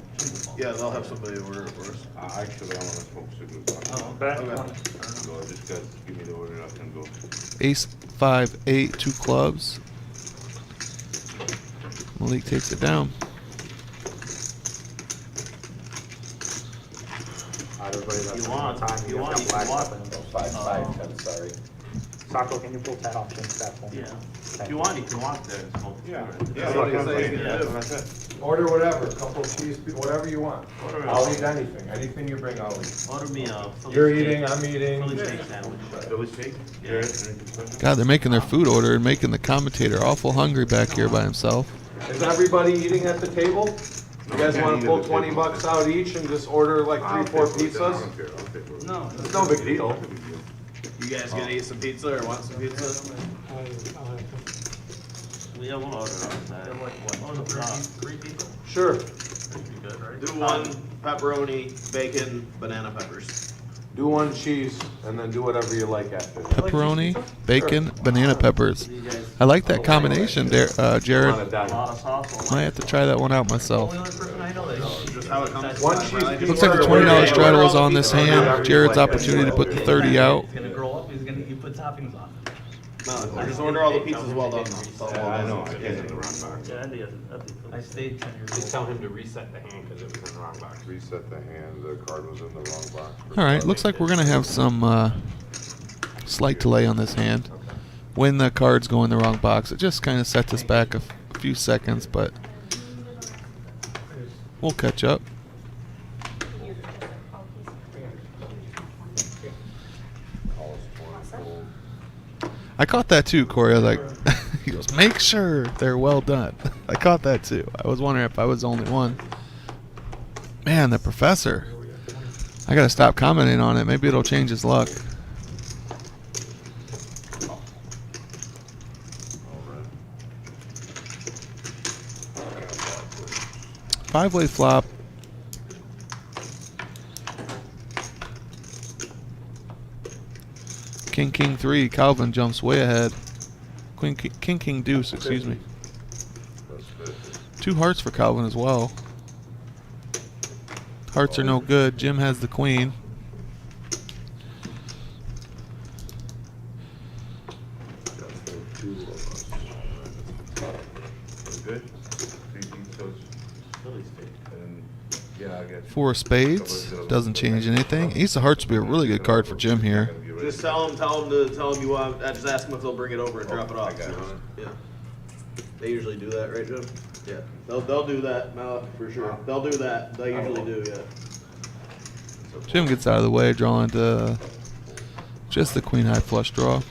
Yeah, they'll have somebody order it for us. Actually, I wanna smoke cigarettes. Oh, Bet. Go, just guys, give me the order, I can go. Ace 5-8, 2 clubs. Malik takes it down. Everybody that's You want- time, you guys want- got you black want- stuff in them. 5-5-10, sorry. Sacco, can you pull 10 off Jim's stack for me? Yeah. If you want, you can walk there and smoke. Yeah, cigarettes. yeah, what do you say? Yeah. That's it. Order whatever, a couple of cheese, whatever you want. Order I'll a- eat anything, anything you bring, I'll eat. Order me a Philly You're steak- eating, I'm eating. Philly steak sandwich. Philly steak? Yeah. God, they're making their food order and making the commentator awful hungry back here by himself. Is everybody eating at the table? You guys wanna pull 20 bucks out each and just order like 3-4 pizzas? No. It's no big deal. You guys gonna eat some pizza or want some pizza? Yeah, we'll order outside. Three people? Sure. Pretty good, right? Do one pepperoni, bacon, banana peppers. Do one cheese and then do whatever you like after. Pepperoni, bacon, banana peppers. You guys, I like that combination, Jared. On a dime. a lot of sauce. Might have to try that one out myself. The only person I know that. Just how it comes. One cheese pizza. Looks like the $20 straddle is on this hand. Jared's opportunity to put the 30 out. He's gonna grow up. You put toppings on it. No, just order all the pizzas well done. Though. Yeah, I know, I get in the wrong box. Yeah, that'd be I stayed 10 years Just old. tell him to reset the hand because it was in the wrong box. Reset the hand, the card was in the wrong box. All right, looks like we're gonna have some slight delay on this hand. When the cards go in the wrong box, it just kind of sets us back a few seconds, but we'll catch up. I caught that too, Corey. I was like, He goes, make sure they're well done. I caught that too. I was wondering if I was the only one. Man, the professor. I gotta stop commenting on it. Maybe it'll change his luck. Five-way flop. King, king, three. Calvin jumps way ahead. Queen, king, king, deuce, excuse me. Two hearts for Calvin as well. Hearts are no good. Jim has the queen. Good? Four of spades. Doesn't change anything. Ace of hearts would be a really good card for Jim here. Just tell them you want. Just ask them if they'll bring it over and drop it off. Yeah. They usually do that, right, Jim? Yeah. They'll do that, Mallet, for sure. They'll do that. They usually do, yeah. Jim gets out of the way, drawing to just the queen high flush draw.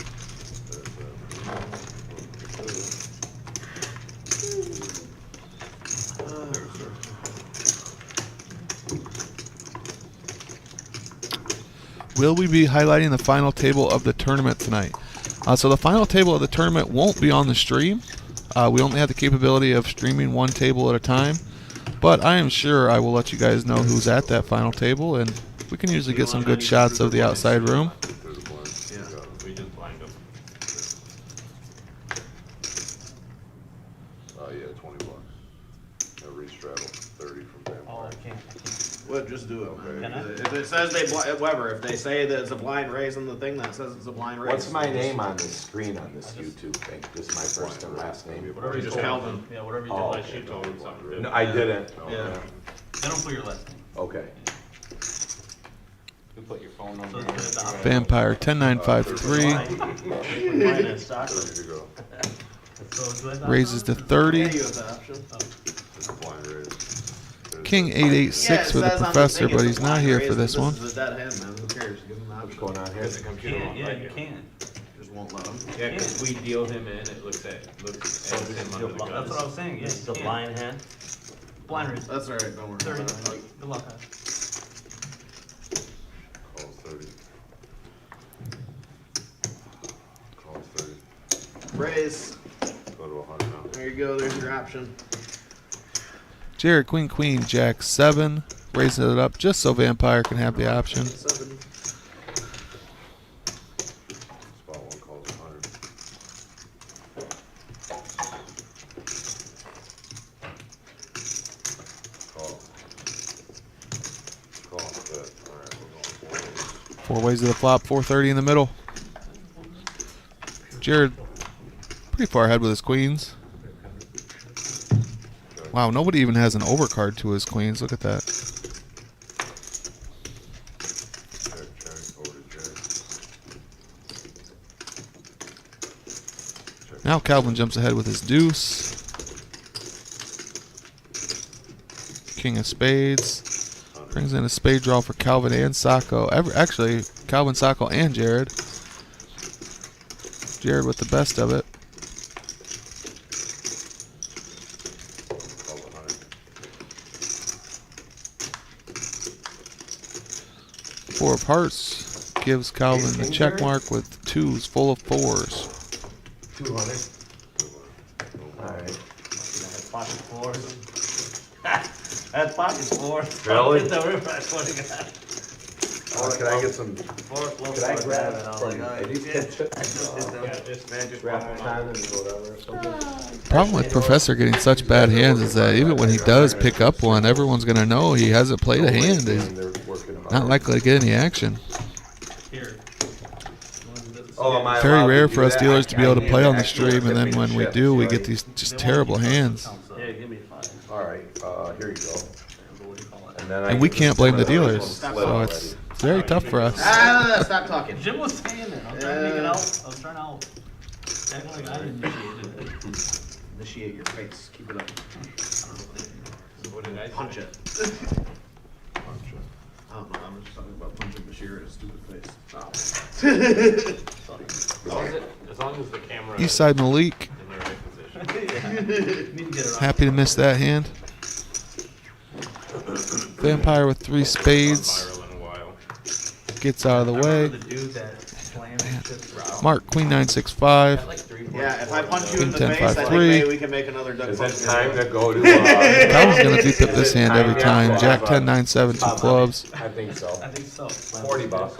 Will we be highlighting the final table of the tournament tonight? So the final table of the tournament won't be on the stream. We only have the capability of streaming one table at a time. But I am sure I will let you guys know who's at that final table, and we can usually get some good shots of the outside room. Yeah, we just blind them. Oh yeah, $20. Every straddle, 30 from Oh, Vampire. I can't. Well, just do it, man. Can I? If it says if they say that it's a blind raise on the thing that says it's a blind raise. What's my name on the screen on this YouTube thing? Just my first and last name. Whatever you Just told Calvin. him. Yeah, whatever you Oh, did, like okay. she told him something. No, I didn't. Yeah. They don't put your last name. Okay. You put your phone So number. it's the opposite. Vampire 10953 Mine is soccer. Ready to go. So do I have raises to that? 30. Yeah, you have the option. It's a blind raise. King 886 for the professor, but he's not here for this one. This is a dead hand, man. Who cares? Give him the What's option. going on here? Because the computer Can't, won't yeah, let you you. can't. Just won't let him. Yeah, because we deal him in, it looks at him under the gun. That's what I was saying, yeah. It's a you blind hand. can't. Blind raise. That's alright, don't worry. 30. about it. Good luck, guys. Calls 30. Calls 30. Raise. Go to 100 now. There you go. There's your option. Jared, queen, queen, jack 7. Raising it up just so Vampire can have the option. 7. Spot one calls 100. Call. Call. Good. Alright, we're going 4 ways. 4 ways to the flop, 430 in the middle. Jared, pretty far ahead with his queens. Wow, nobody even has an overcard to his queens. Look at that. Check, check, over to check. Check. Now Calvin jumps ahead with his deuce. King of spades. Brings in a spade draw for Calvin and Sacco. Actually, Calvin, Sacco, and Jared. Jared with the best of it. Calls 100. 4 of hearts gives Calvin the check mark with 2s full of 4s. 200. Alright. That's pocket fours. That's pocket fours. Really? Hit the river, I swear to God. Can I get some? Four close Can I to grab that, and I was from like, oh, any yeah. kitchen? I just did that. Yeah, just, man, just Grab pop a them pen on. and whatever. Something. Problem with Professor getting such bad hands is that even when he does pick up one, everyone's going to know he hasn't played a hand. He's They're working them not out. likely to get any action. Here. Oh, am I Very allowed rare do for us that? dealers to be able to I play on the actually stream, and then when we do, we get these just terrible hands. Yeah, give me 5. Alright, here you go. What do you call it? And then I And we can can't just blame the put it on dealers, this one so split it's very tough for us. Stop talking. Jim was saying it. I was trying to make it out. I was trying to out. Acting like I initiated it. Initiate your face. Keep it up. What did I say? Punch it. I don't know. I'm just talking about punching Bashir in his stupid face. As long as the camera. Eastside Malik, and they're Happy to miss that hand. Vampire with 3 spades. Viral in a while. Gets out of the way. The dude that slammed his shit around. Mark, Queen 9-6-5. Yeah, if I punch you in the King face, 10, I think 5-3. maybe we can make another duck Is punch. it time to go to, Calvin's going to deep up this Is it hand every time time. to Jack have 10, 9-7, 2 clubs. I think so. I think so. 40 bucks.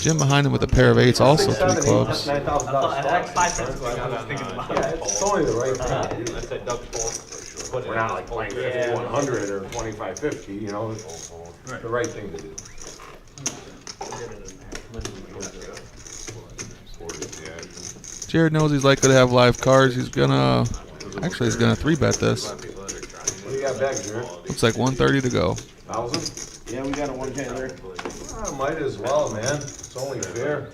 Jim behind him with a pair of 8s, also 3 clubs. I thought like 5 cents ago I was thinking about Yeah, it. it's totally the right thing to do. I said Doug Paul for sure. We're not like playing 5100 or 2550, you know, it's the right thing to do. Jared knows he's likely to have live cards. He's gonna 3-bet this. What do you got back, Jared? Looks like 130 to go. 1,000? Yeah, we got a 1K there. Might as well, man. It's only fair.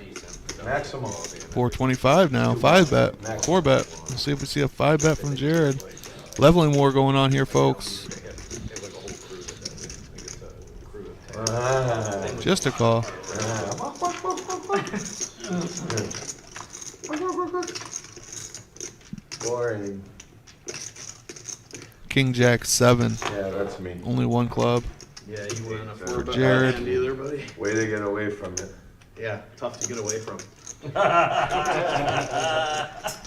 Maximum. 425 now. 5-bet. 4-bet. Let's see if we see a 5-bet from Jared. Leveling war going on here, folks. Just a call. Boring. King Jack 7. Yeah, that's me. Only 1 club. Yeah, you weren't a For Jared. hand either, buddy. Way to get away from it. Yeah, tough to get away from.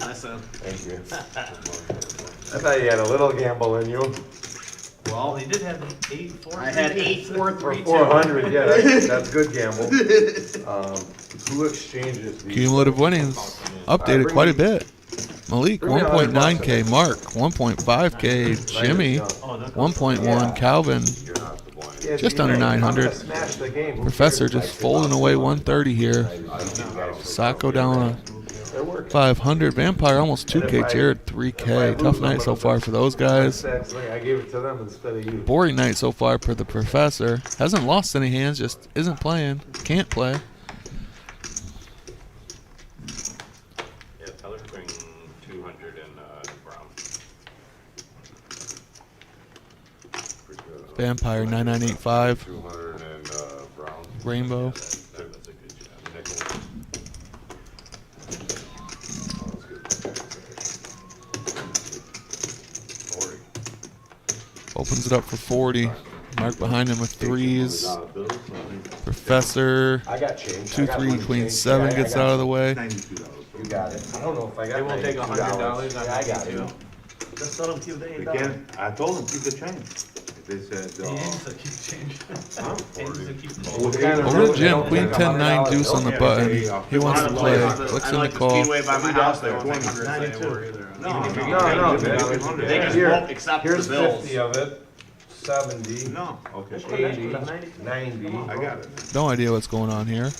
Listen. Thank you. I thought you had a little gamble in you. Well, he did have 8, 4. I had 8, 4, 3, For 2. 400, yeah, that's good gamble. Who exchanges these? Cumulative winnings. Updated quite a bit. Malik, 1.9K. Mark, 1.5K. Jimmy, 1.1. Calvin, just under 900. Professor just folding away 130 here. Sacco down 500. Vampire almost 2K. Jared 3K. Tough night so far for those guys. I gave it to them instead of you. Boring night so far for the Professor. Hasn't lost any hands, just isn't playing. Can't play. Yeah, Teller's bring 200 in brown. Vampire 9985. 200 and brown. Rainbow. That's a good job. Nickel. Opens it up for 40. Mark behind him with 3s. Professor, I got change. 2-3, Queen 7 gets out of the way. You got it. I don't know if I got They won't take $92. $100 Yeah, I got it. Just let him keep the We $8. can't, I told them, keep the change. They said, Keep change. Over to Jim, Queen 10-9 deuce on the button. He wants to play. Looks in the call. Speedway by my house, they won't take 100 either. No, They just Here, won't accept the here's bills. 50 of it, 70, no, okay, 80, 90. I got it. No idea what's going on here.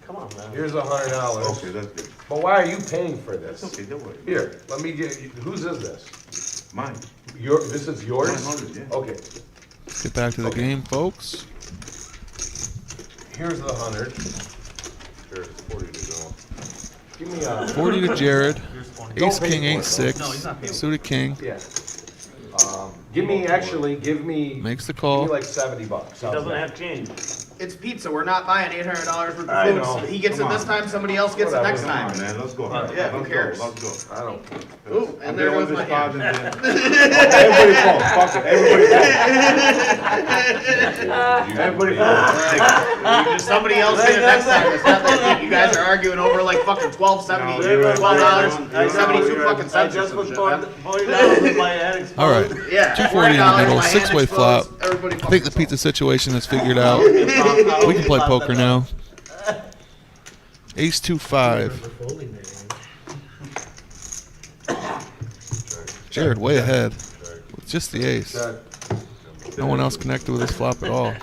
Come on, man. Here's $100. Okay, that's good. But why are you paying for this? Okay, don't worry. Here, let me get, whose is this? Mine. This is yours? 100, yeah. Okay, Let's get back to the game, folks. here's the 100. Sure, it's 40 to go. Give me a, 40 to Jared. Ace, pay King, for it, 8-6. No, he's not paying. Suited King. yeah. Give me Makes the give me call. like $70. He How's doesn't that? have change. It's pizza, we're not buying $800 worth I of know. food. He gets it Come this on. time, somebody else gets it Whatever, next Come time. on, man, let's go. Yeah, who Let's cares? go, let's go. I don't. Ooh, and there goes my hand. Everybody fall, fuck it, everybody fall. Somebody else get it next time. It's not that you guys are arguing over like fucking $12.70, No, you're right. $12, 72 fucking I cents or just some was shit. $40 with my head exploded. All right. Yeah, 240 in the $40, middle. my hand 6-way explodes, flop. everybody I think the pizza situation is figured out. We can play poker now. Ace 2-5. Jared way ahead with just the ace. No one else connected with his flop at all.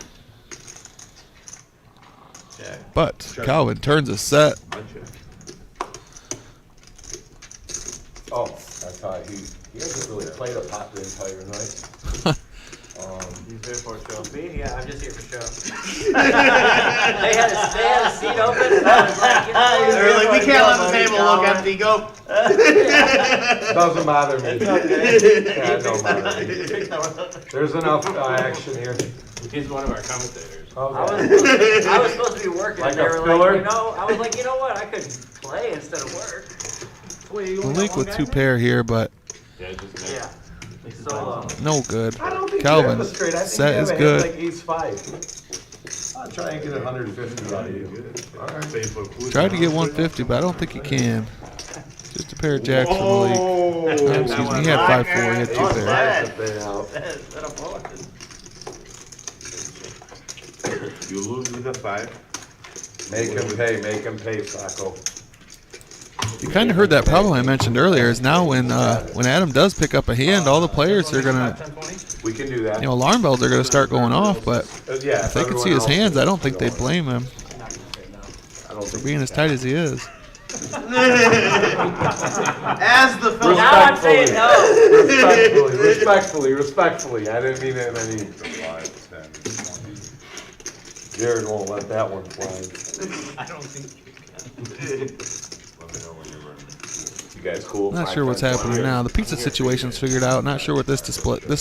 But Calvin turns a set. Oh, that's how he hasn't really played a pot the entire night. He's there for a show. Me? Yeah, I'm just here for show. They had a seat open. And I was like, you know what? They're like, we can't let the table look empty. Go. Doesn't bother me. Yeah, don't bother me. There's enough action here. He's one of our commentators. I was supposed to be working, Like and they a were filler? like, I was like, you know what? I could play instead of work. Malik with 2 pair here, but Yeah, just Yeah. next. So, No good. I don't think Calvin, you have a straight. I think set you have is a hand good. like ace-5. I'll try and get 150 out of you. All right. Facebook. Tried to get 150, but I don't think he can. Just a pair of jacks from the league. Oh, Excuse me, he had 5-4. He had 2 Ace pairs. five's a bit out. that a bullet. You lose with a 5. Make him pay, Sacco. You kind of heard that problem I mentioned earlier. Is now when Adam does pick up a hand, all the players are gonna, We can do that. alarm bells are gonna start going off. But Yeah, if they can see his hands, I don't think they blame him I don't for think being as tight as he is. As the film. Now I'm saying no. Respectfully. I didn't mean it in any. 5, 10, 20. Jared won't let that one fly. I don't think you can. Let me know when you're ready. You guys cool? Not 5, sure what's 10, happening 20. now. The pizza situation's figured out. Not sure what this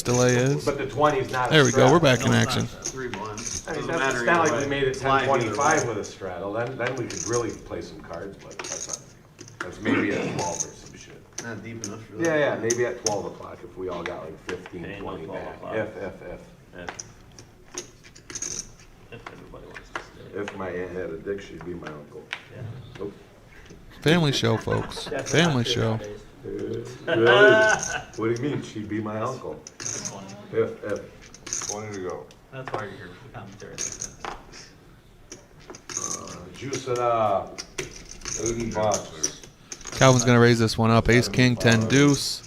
delay is. But the 20's not. a There we go. straddle. We're back in action. 3-1. I mean, Doesn't matter it's not either like we way. made it Flying either 10-25 way. with a straddle. Then we could really play some cards, but that's not. That's maybe at 12 or some shit. Not deep enough for that. Yeah, maybe at 12 o'clock if we all got like 15, Ain't no 20 12 back. o'clock. If everybody wants to stay. If my aunt had a dick, she'd be my uncle. Yeah. Nope. Family show, folks. Family show. Really? What do you mean? She'd be my uncle. If. 20 to go. That's why you're here for the commentary. Juice it up. $80. Calvin's gonna raise this one up. Ace, king, 10, deuce.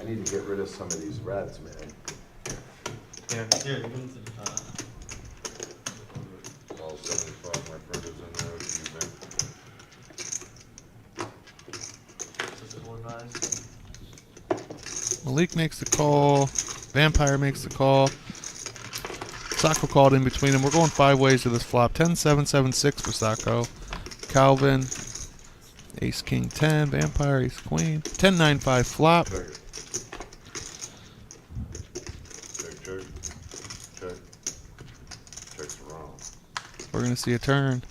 I need to get rid of some of these reds, man. All 75, my friend is in there. Malik makes the call. Vampire makes the call. Sacco called in between them. We're going 5 ways to this flop. 10, 7, 7, 6 for Sacco. Calvin. Ace, king, 10. Vampire, ace, queen. 10, 9, 5 flop. Check. Check's wrong. We're going to see a turn.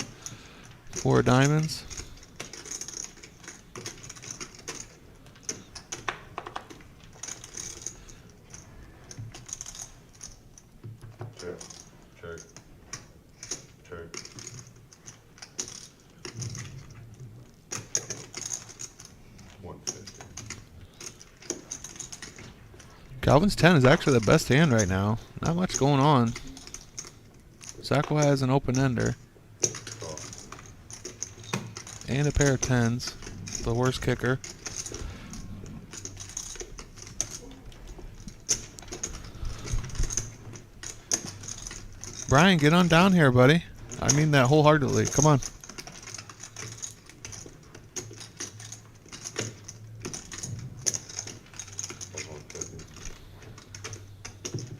4 of diamonds. Check. 150. Calvin's 10 is actually the best hand right now. Not much going on. Sacco has an open ender. Call. And a pair of 10s. The worst kicker. Brian, get on down here, buddy. I mean that wholeheartedly. Come on.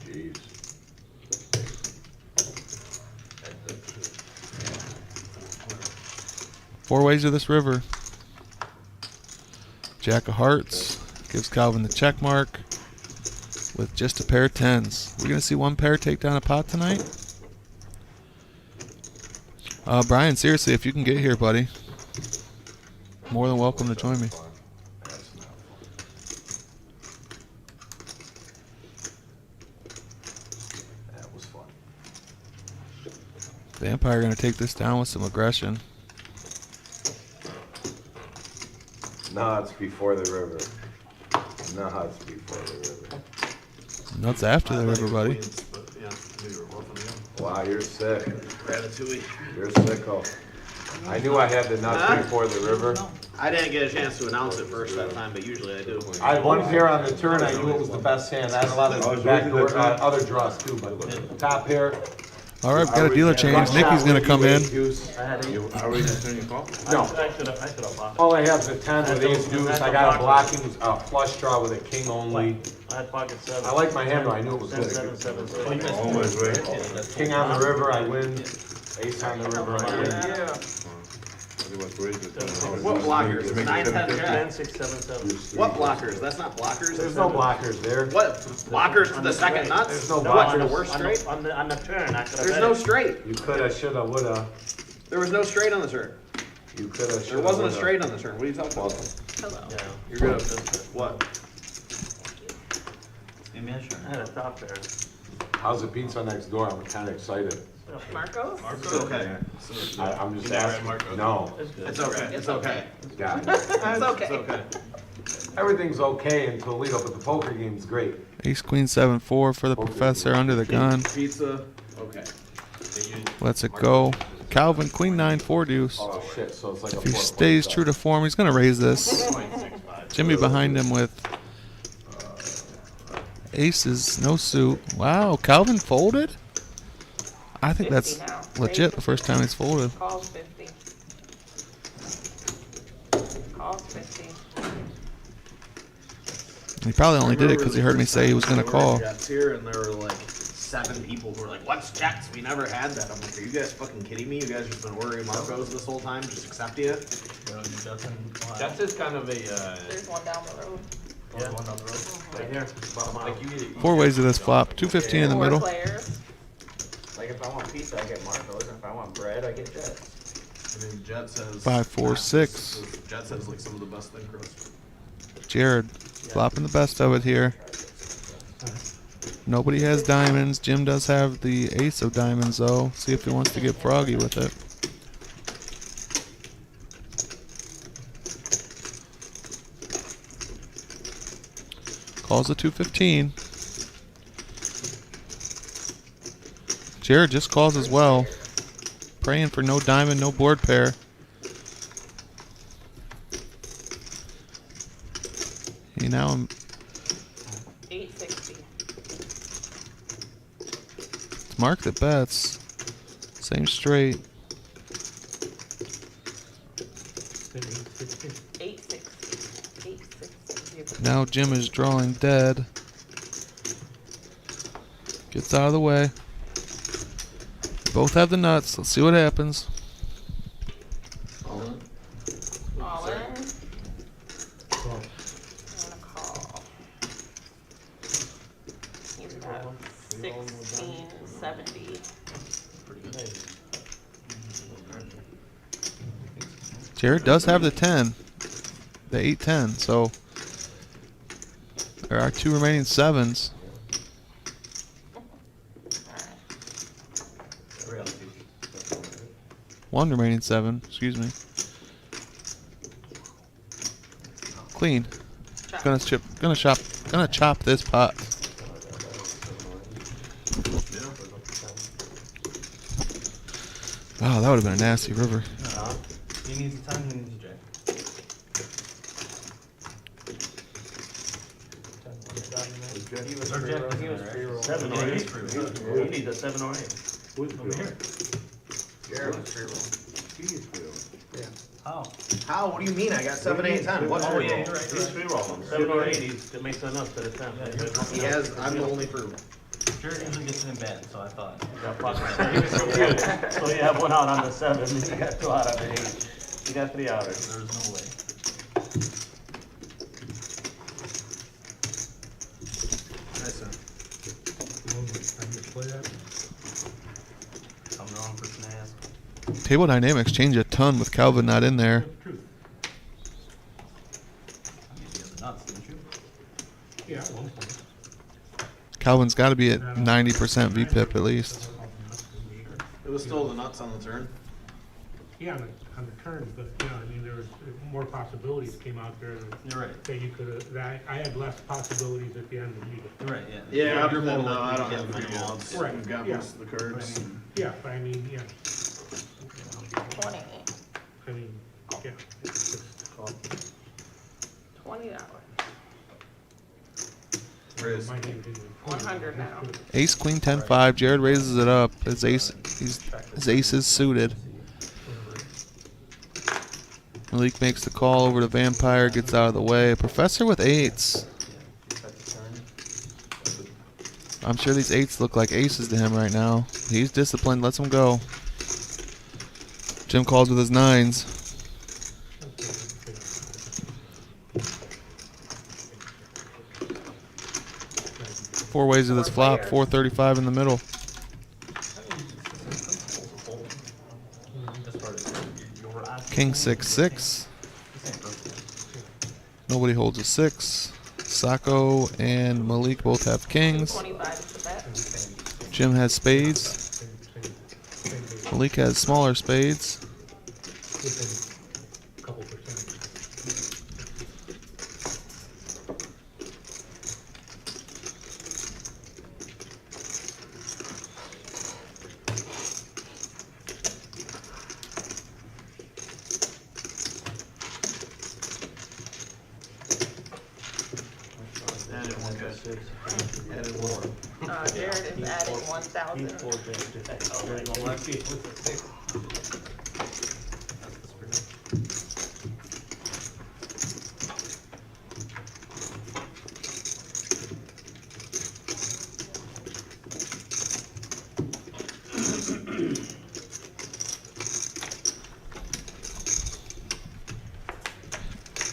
Jeez. 4 ways to this river. Jack of hearts gives Calvin the check mark with just a pair of 10s. We're going to see one pair take down a pot tonight. Brian, seriously, if you can get here, buddy, more than welcome to join me. That was fun. Vampire going to take this down with some aggression. No, it's before the river. No, it's before the river. Nuts after the river, buddy. Wow, you're sick. Ratatouille. You're sicko. I knew I had the nuts before the river. I didn't get a chance to announce it first that time, but usually I do. I had one pair on the turn. I knew it was the best hand. I had a lot of backdoor, other draws too, but top pair. All right, we've got a dealer change. Nikki's going to come in. Are we just doing your call? No. I should have lost. All I have is a 10 with ace deuce. I got a blocking flush draw with a king only. I had pocket 7. I like my hand though. I knew it was 10, good. 7, 7, 6. Always right. King on the river, I win. Ace on the river, I win. What blockers? 9, 10, 10, jack. 6, 7, 7. What blockers? That's not blockers. There's no blockers there. What? Blockers to the second nuts? There's no What, blockers. to the worst straight? On the turn, I could have There's no straight. You coulda, shoulda, woulda. There was no straight on the turn. You could've. There wasn't a straight on the turn. What are you talking about? Hello. Yeah. You're good. What? Give me a shot. I had a top there. How's the pizza next door? I'm kinda excited. Marcos? It's okay. I'm just You never had asking. Marcos? No. It's okay. It's okay. Yeah. It's okay. It's okay. Everything's okay in Toledo, but the poker game's great. Ace queen 7-4 for the professor under the gun. Pizza. Okay. Lets it go. Calvin queen 9-4 deuce. Oh shit, so it's like a If he 4 stays point true to form, he's gonna raise this. 0.65. Jimmy behind him with aces, no suit. Wow, Calvin folded? I think 50 that's now. legit the first time he's folded. Calls 50. Calls 50. He probably only did it because he heard me say he was gonna call. Jets here, and there were like 7 people who were like, "What's Jets? We never had that." I'm like, "Are you guys fucking kidding me? You guys just been ordering Marcos this whole time? Just accept you?" Jets is kind of a, There's one down the road. Yeah. One on the road. Right here. like you. 4 ways of this flop. 215 in the 4 middle. players. Like if I want pizza, I get Marcos. If I want bread, I get Jets. I mean, Jets has 5, 4, 6. Jets has like some of the best thin crust. Jared flopping the best of it here. Nobody has diamonds. Jim does have the ace of diamonds though. See if he wants to get froggy with it. Calls a 215. Jared just calls as well. Praying for no diamond, no board pair. He now 860. it's marked at bets. Same straight. 860. 860. Now Jim is drawing dead. Gets out of the way. Both have the nuts. Let's see what happens. All in. I'm gonna call. He's got 1670. Jared does have the 10. The 8-10. So there are 2 remaining 7s. One remaining 7, excuse me. Clean. Gonna chop this pot. Wow, that would have been a nasty river. He needs a 10, he needs a jack. He was free-roll. 7 or 8. He needs a 7 or 8. Over here. Jared was free-roll. How? How? What do you mean? I got 7, 8, 10. What's Oh, free-roll? yeah, he's free-rolling. 7 or 8, it makes enough to the 10. He has. I'm the only free-roll. Jared usually gets it in bed, so I thought. He was so good. So you have 1 out on the 7, and you got 2 out on the 8. You got 3 outers, there's no way. I'm the wrong person to ask. Table dynamics change a ton with Calvin not in there. I mean, you have the nuts, didn't you? Yeah, at one point. Calvin's got to be at 90% VPIP at least. It was still the nuts on the turn. Yeah, on the turn, but, you know, I mean, there was more possibilities came out there You're right. that you could have, that I had less possibilities at the end of the meeting. You're right, yeah. Yeah, You're more no, likely I to don't get have three free-rolls. outs. Right, We've got yeah. most of the cards. Yeah, but I mean, yeah, 20. I mean, yeah. It's just, $20. Riz. my name didn't- 100 now. Ace, queen, 10-5. Jared raises it up. His ace is suited. Malik makes the call over to Vampire, gets out of the way. Professor with 8s. I'm sure these 8s look like aces to him right now. He's disciplined, lets him go. Jim calls with his 9s. Four ways of this flop, 435 in the middle. As far as your odds King 6-6. Nobody holds a 6. Sacco and Malik both have kings. 25 is the bet. Jim has spades. Malik has smaller spades. Within a couple percent. Jared is adding 1,000.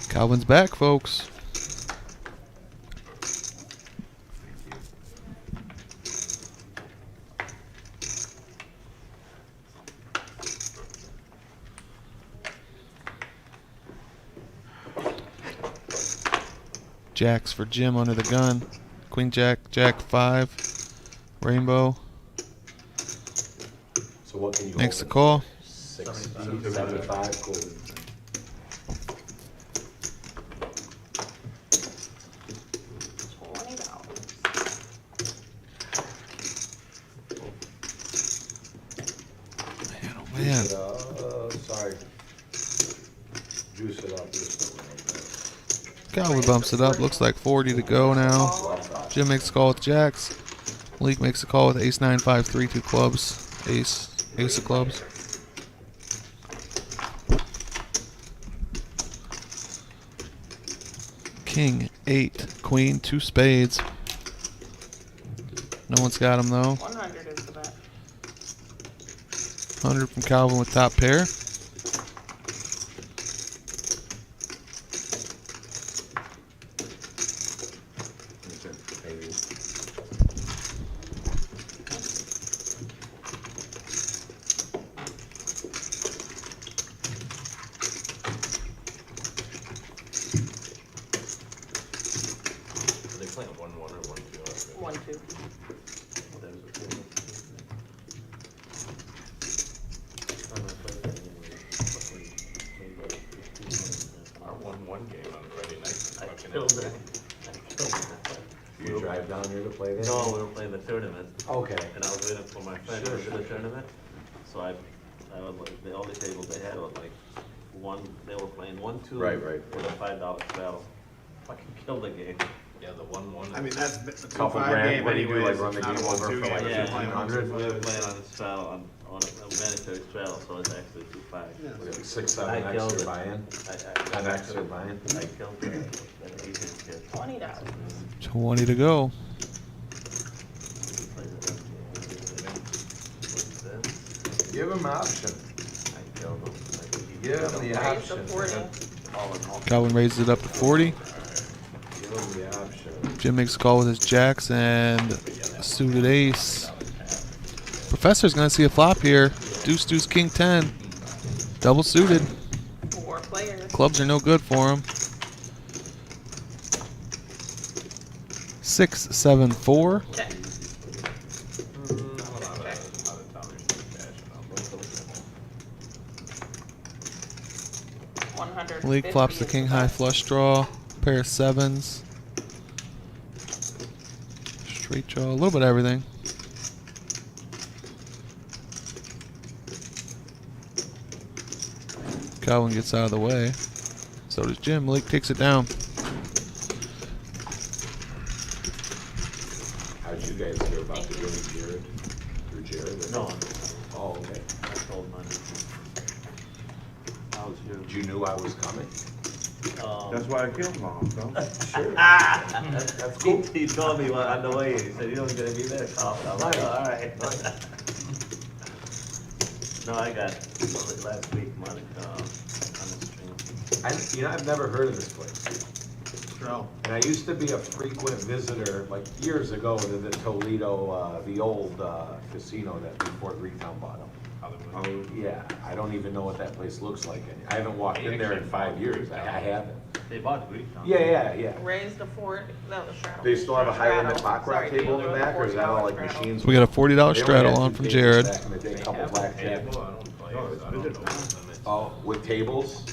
Calvin's back, folks. Jacks for Jim under the gun. Queen Jack, Jack 5. Rainbow. So what can you Makes the open? call. 75, cool. Man, oh man. Sorry. Juice it up just a little bit. Calvin bumps it up. Looks like 40 to go now. Jim makes a call with jacks. Malik makes a call with ace 9, 5, 3, 2 clubs. Ace of clubs. King 8, queen 2 spades. No one's got him though. 100 is the bet. 100 from Calvin with top pair. Are they playing 1-1 or 1-2? 1-2. Our 1-1 game on Friday night is fucking Killed insane. it. You drive down here to play this? No, we were playing the tournament. Okay. And I was waiting for my friend to do the tournament. So I was like, the only table they had was like they were playing 1-2. Right, right. With a $5 straddle. Fucking killed the game. Yeah, the 1-1. I mean, that's a Couple 2-5 grand, game what do you do, like, anyways. run the Not a game over 1-2 for, like, game. Yeah, 1,500? we were playing on a straddle, on a mandatory straddle, so it's actually 2-5. Like 6, I 7 killed extra it. buy-in? I 10 extra buy-in? killed that Asian kid. $20. 20 to go. Give him option. I killed him. Give him the Raise the option. 40. All in all. Calvin raises it up to 40. Give him the option. Jim makes a call with his jacks and a suited ace. Professor's gonna see a flop here. Deuce, deuce, king 10. Double suited. 4 players. Clubs are no good for him. 6, 7, 4. Check. 100. Malik flops the king high flush draw. Pair of 7s. Straight draw. A little bit of everything. Calvin gets out of the way. So does Jim. Malik takes it down. How'd you guys hear about the game, Jared? Through Jared? No, Oh, okay. I told mine. I was here. You knew I was coming? That's why I killed Mom, so. Sure. That's cool. He told me on the way, he said, you don't gonna be there, Carl. I'm like, all right. No, I got last week, Monica, on the stream. I've never heard of this place. Straddle. And I used to be a frequent visitor, like years ago, to the Toledo, the old casino that before Greektown bought them. Oh, yeah, I don't even know what that place looks like. I haven't walked in there in 5 years. I haven't. They bought Greektown. Yeah. Raise the four, no, the straddle. They still have a high limit Straddle. baccarat Sorry, table in the other back, or is that all like $40 straddle. machines? So we got a $40 They only straddle had on two from tables Jared. back in the day, a couple blackjack. Oh, with tables?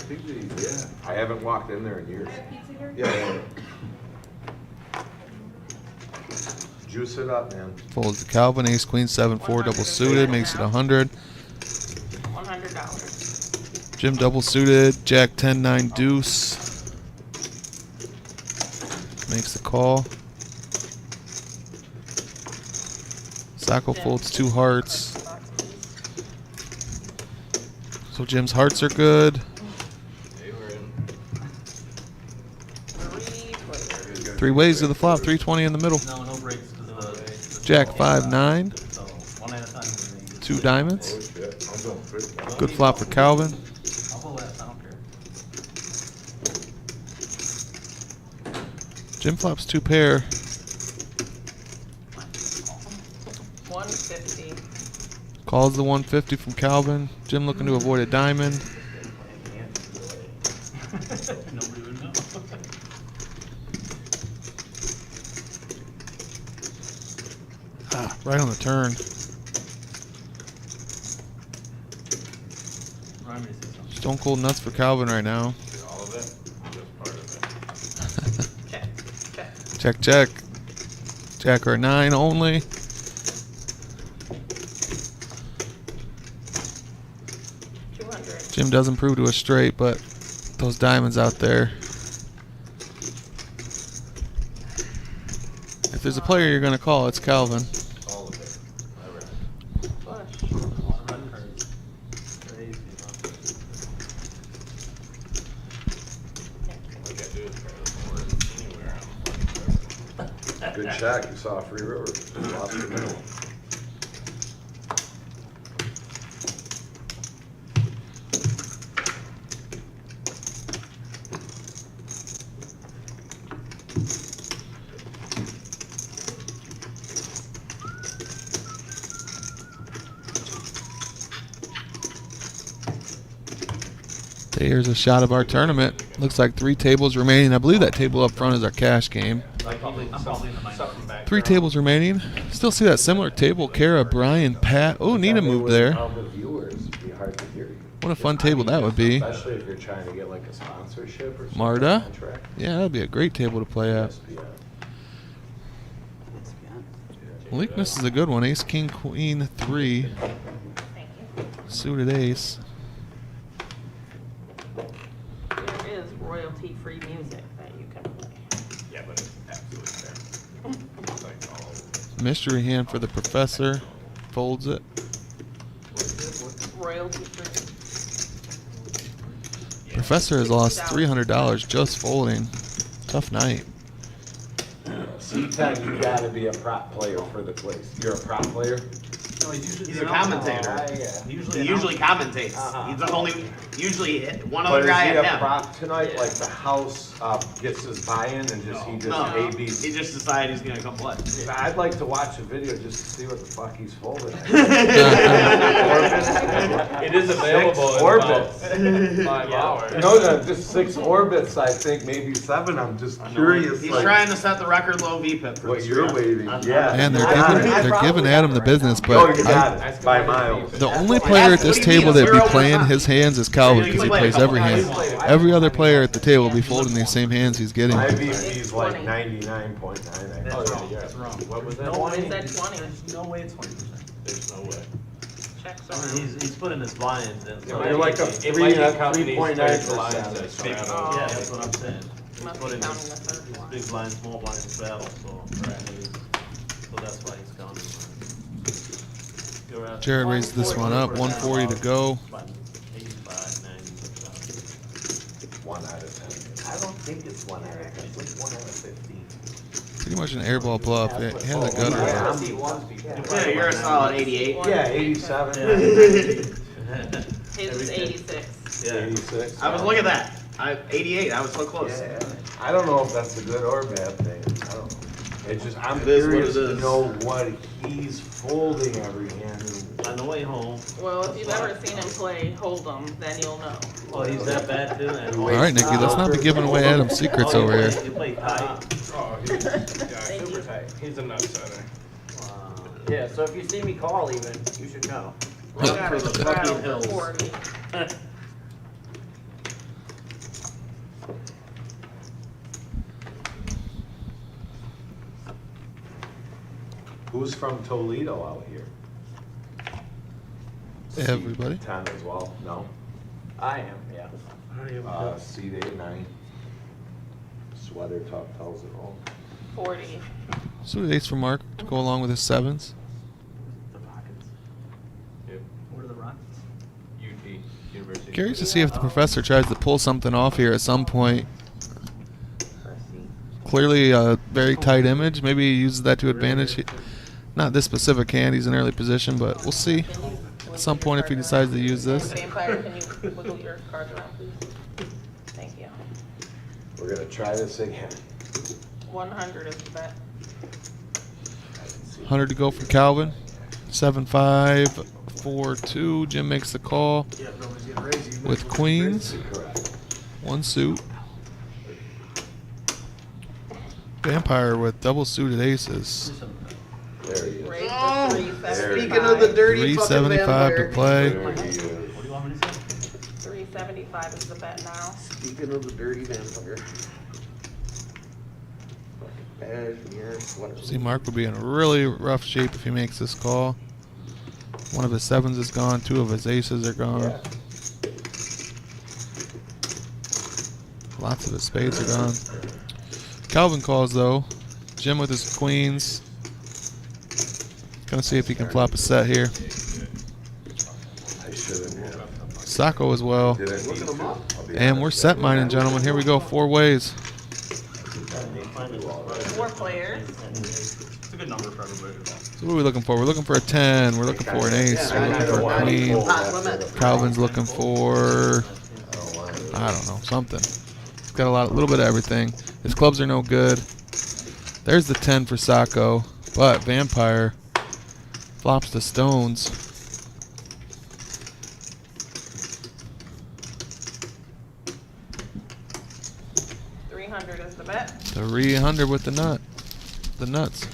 Yeah, I haven't walked in there in years. Yeah. Juice it up, man. Folds the Calvin, ace, queen, 7-4, double suited, makes it 100. $100. Jim double suited, Jack 10-9 deuce. Makes the call. Sacco folds 2 hearts. So Jim's hearts are good. 3 ways to the flop, 320 in the middle. No, no breaks. Jack 5-9. So one at a time. 2 diamonds. Oh, shit. I'm going pretty. Good flop for Calvin. I'll go last, I don't care. Jim flops 2 pair. 150. Calls the 150 from Calvin. Jim looking to avoid a diamond. Nobody would know. Ah, right on the turn. Remind me to say something. Stone cold nuts for Calvin right now. All of it? Just part of it. Check. Check, check. Jack or 9 only. $200. Jim does improve to a straight, but those diamonds out there. If there's a player you're going to call, it's Calvin. All of it. Flush. Red cards. Crazy, huh? All you gotta do is try to board anywhere on the Good check, you saw a free river. Lost the middle. Here's a shot of our tournament. Looks like 3 tables remaining. I believe that table up front is our cash game. I'm probably in the minority. 3 tables remaining. Still see that similar table. Kara, Brian, Pat. Oh, Nina moved there. All the viewers, it'd be hard to hear you. What a fun table that would be. Especially if you're trying to get like a sponsorship or something. Marta? Contract. Yeah, that'd be a great table to play at. ESPN. Weakness is a good one. Ace, king, queen, 3. Thank you. Suited ace. There is royalty-free music that you can play. Yeah, but it's absolutely fair. It's like all over. Mystery hand for the professor. Folds it. Royalty-free. Professor has lost $300 just folding. Tough night. C10, you gotta be a prop player for the place. You're a prop player? No, He's a commentator. He Usually usually commentates. Uh-huh. He's the only, usually one But other is guy he at a him. prop tonight? Like the house gets his buy-in and he just No, ABs? he just decided he's gonna come play. I'd like to watch a video just to see what the fuck he's folding. It is available in orbits. about 5 hours. No, just 6 orbits, I think, maybe 7. I'm just curious. He's like, trying to set the record low VPIP for what this you're year. waiting. Yeah. And I they're giving Adam the business, Oh, but you got it. By miles. the only player at this table that'd be playing his hands is Calvin because he plays every hand. Every other player at the table will be folding these same hands he's getting. My VP's like 99.9. That's wrong. That's wrong. What was that? No, is that 20? There's no way it's 20%. There's no way. Check I mean, some. he's putting his blinds in. So You're like a It might be counting these 3.9%. as yeah, straddles. that's what I'm saying. He's Must be putting counting his the third one. big blinds, small blinds, straddle, so that's why he's counting. You're at Jared raised this one up. 140 to go. 85, 90. 1 out of 10. I don't think it's 1 out of 10. It's like 1 out of 15. Pretty much an airball bluff. It has a gutter. Yeah, you're a solid 88. Yeah, 87. His is 86. Yeah. 86. I was looking at that. 88. I was so close. Yeah, I don't know if that's a good or bad thing. I don't know. It's just, I'm It is what curious it to is. know what he's folding every hand. On the way home. Well, if you've ever seen him play Hold'em, then you'll know. Oh, he's that bad too? And All right, Nikki, let's not be giving away Adam's secrets you over play- here. You play tight. Oh, he's, yeah, super tight. He's a nut setter. Yeah, so if you see me call even, you should know. Run for the Straddle fucking hills. 40. Who's from Toledo out here? Everybody. 10 as well, no? I am, yeah. I am, Seat 8, 9. Sweater top tells it all. 40. Suited eights for Mark to go along with his sevens. The Rockets. Yep. What are the Rockets? UT, University. Curious to see if the professor tries to pull something off here at some point. Clearly a very tight image. Maybe he uses that to advantage. Not this specific hand. He's in early position, but we'll see at some point if he decides to use this. Vampire, can you wiggle your cards around, please? Thank you. We're gonna try this again. 100 is the bet. 100 to go for Calvin. 7-5, 4-2. Jim makes the call Yeah, nobody's getting raised. with queens. Correct. One suit. Vampire with double suited aces. There he is. Raise Oh, to 375. Speaking of the dirty fucking 375 to vampire. play. There he is. What do you want me to say? 375 is the bet now. Speaking of the dirty vampire. Yes, whatever. See, Mark would be in really rough shape if he makes this call. One of his sevens is gone. Two of his aces are gone. Yeah. Lots of his spades are gone. Calvin calls though. Jim with his queens. Gonna see if he can flop a set here. I shouldn't have. Sacco as well. Did I need to? I'll be And we're honest. set mining, gentlemen. Here we go. 4 ways. Four players. It's a good number for everybody. So what are we looking for? We're looking for a 10. We're looking for an ace. We're looking for a queen. Calvin's looking for, I don't know, something. He's got a little bit of everything. His clubs are no good. There's the 10 for Sacco, but Vampire flops the stones. Is the bet. 300 with the nut. The nuts.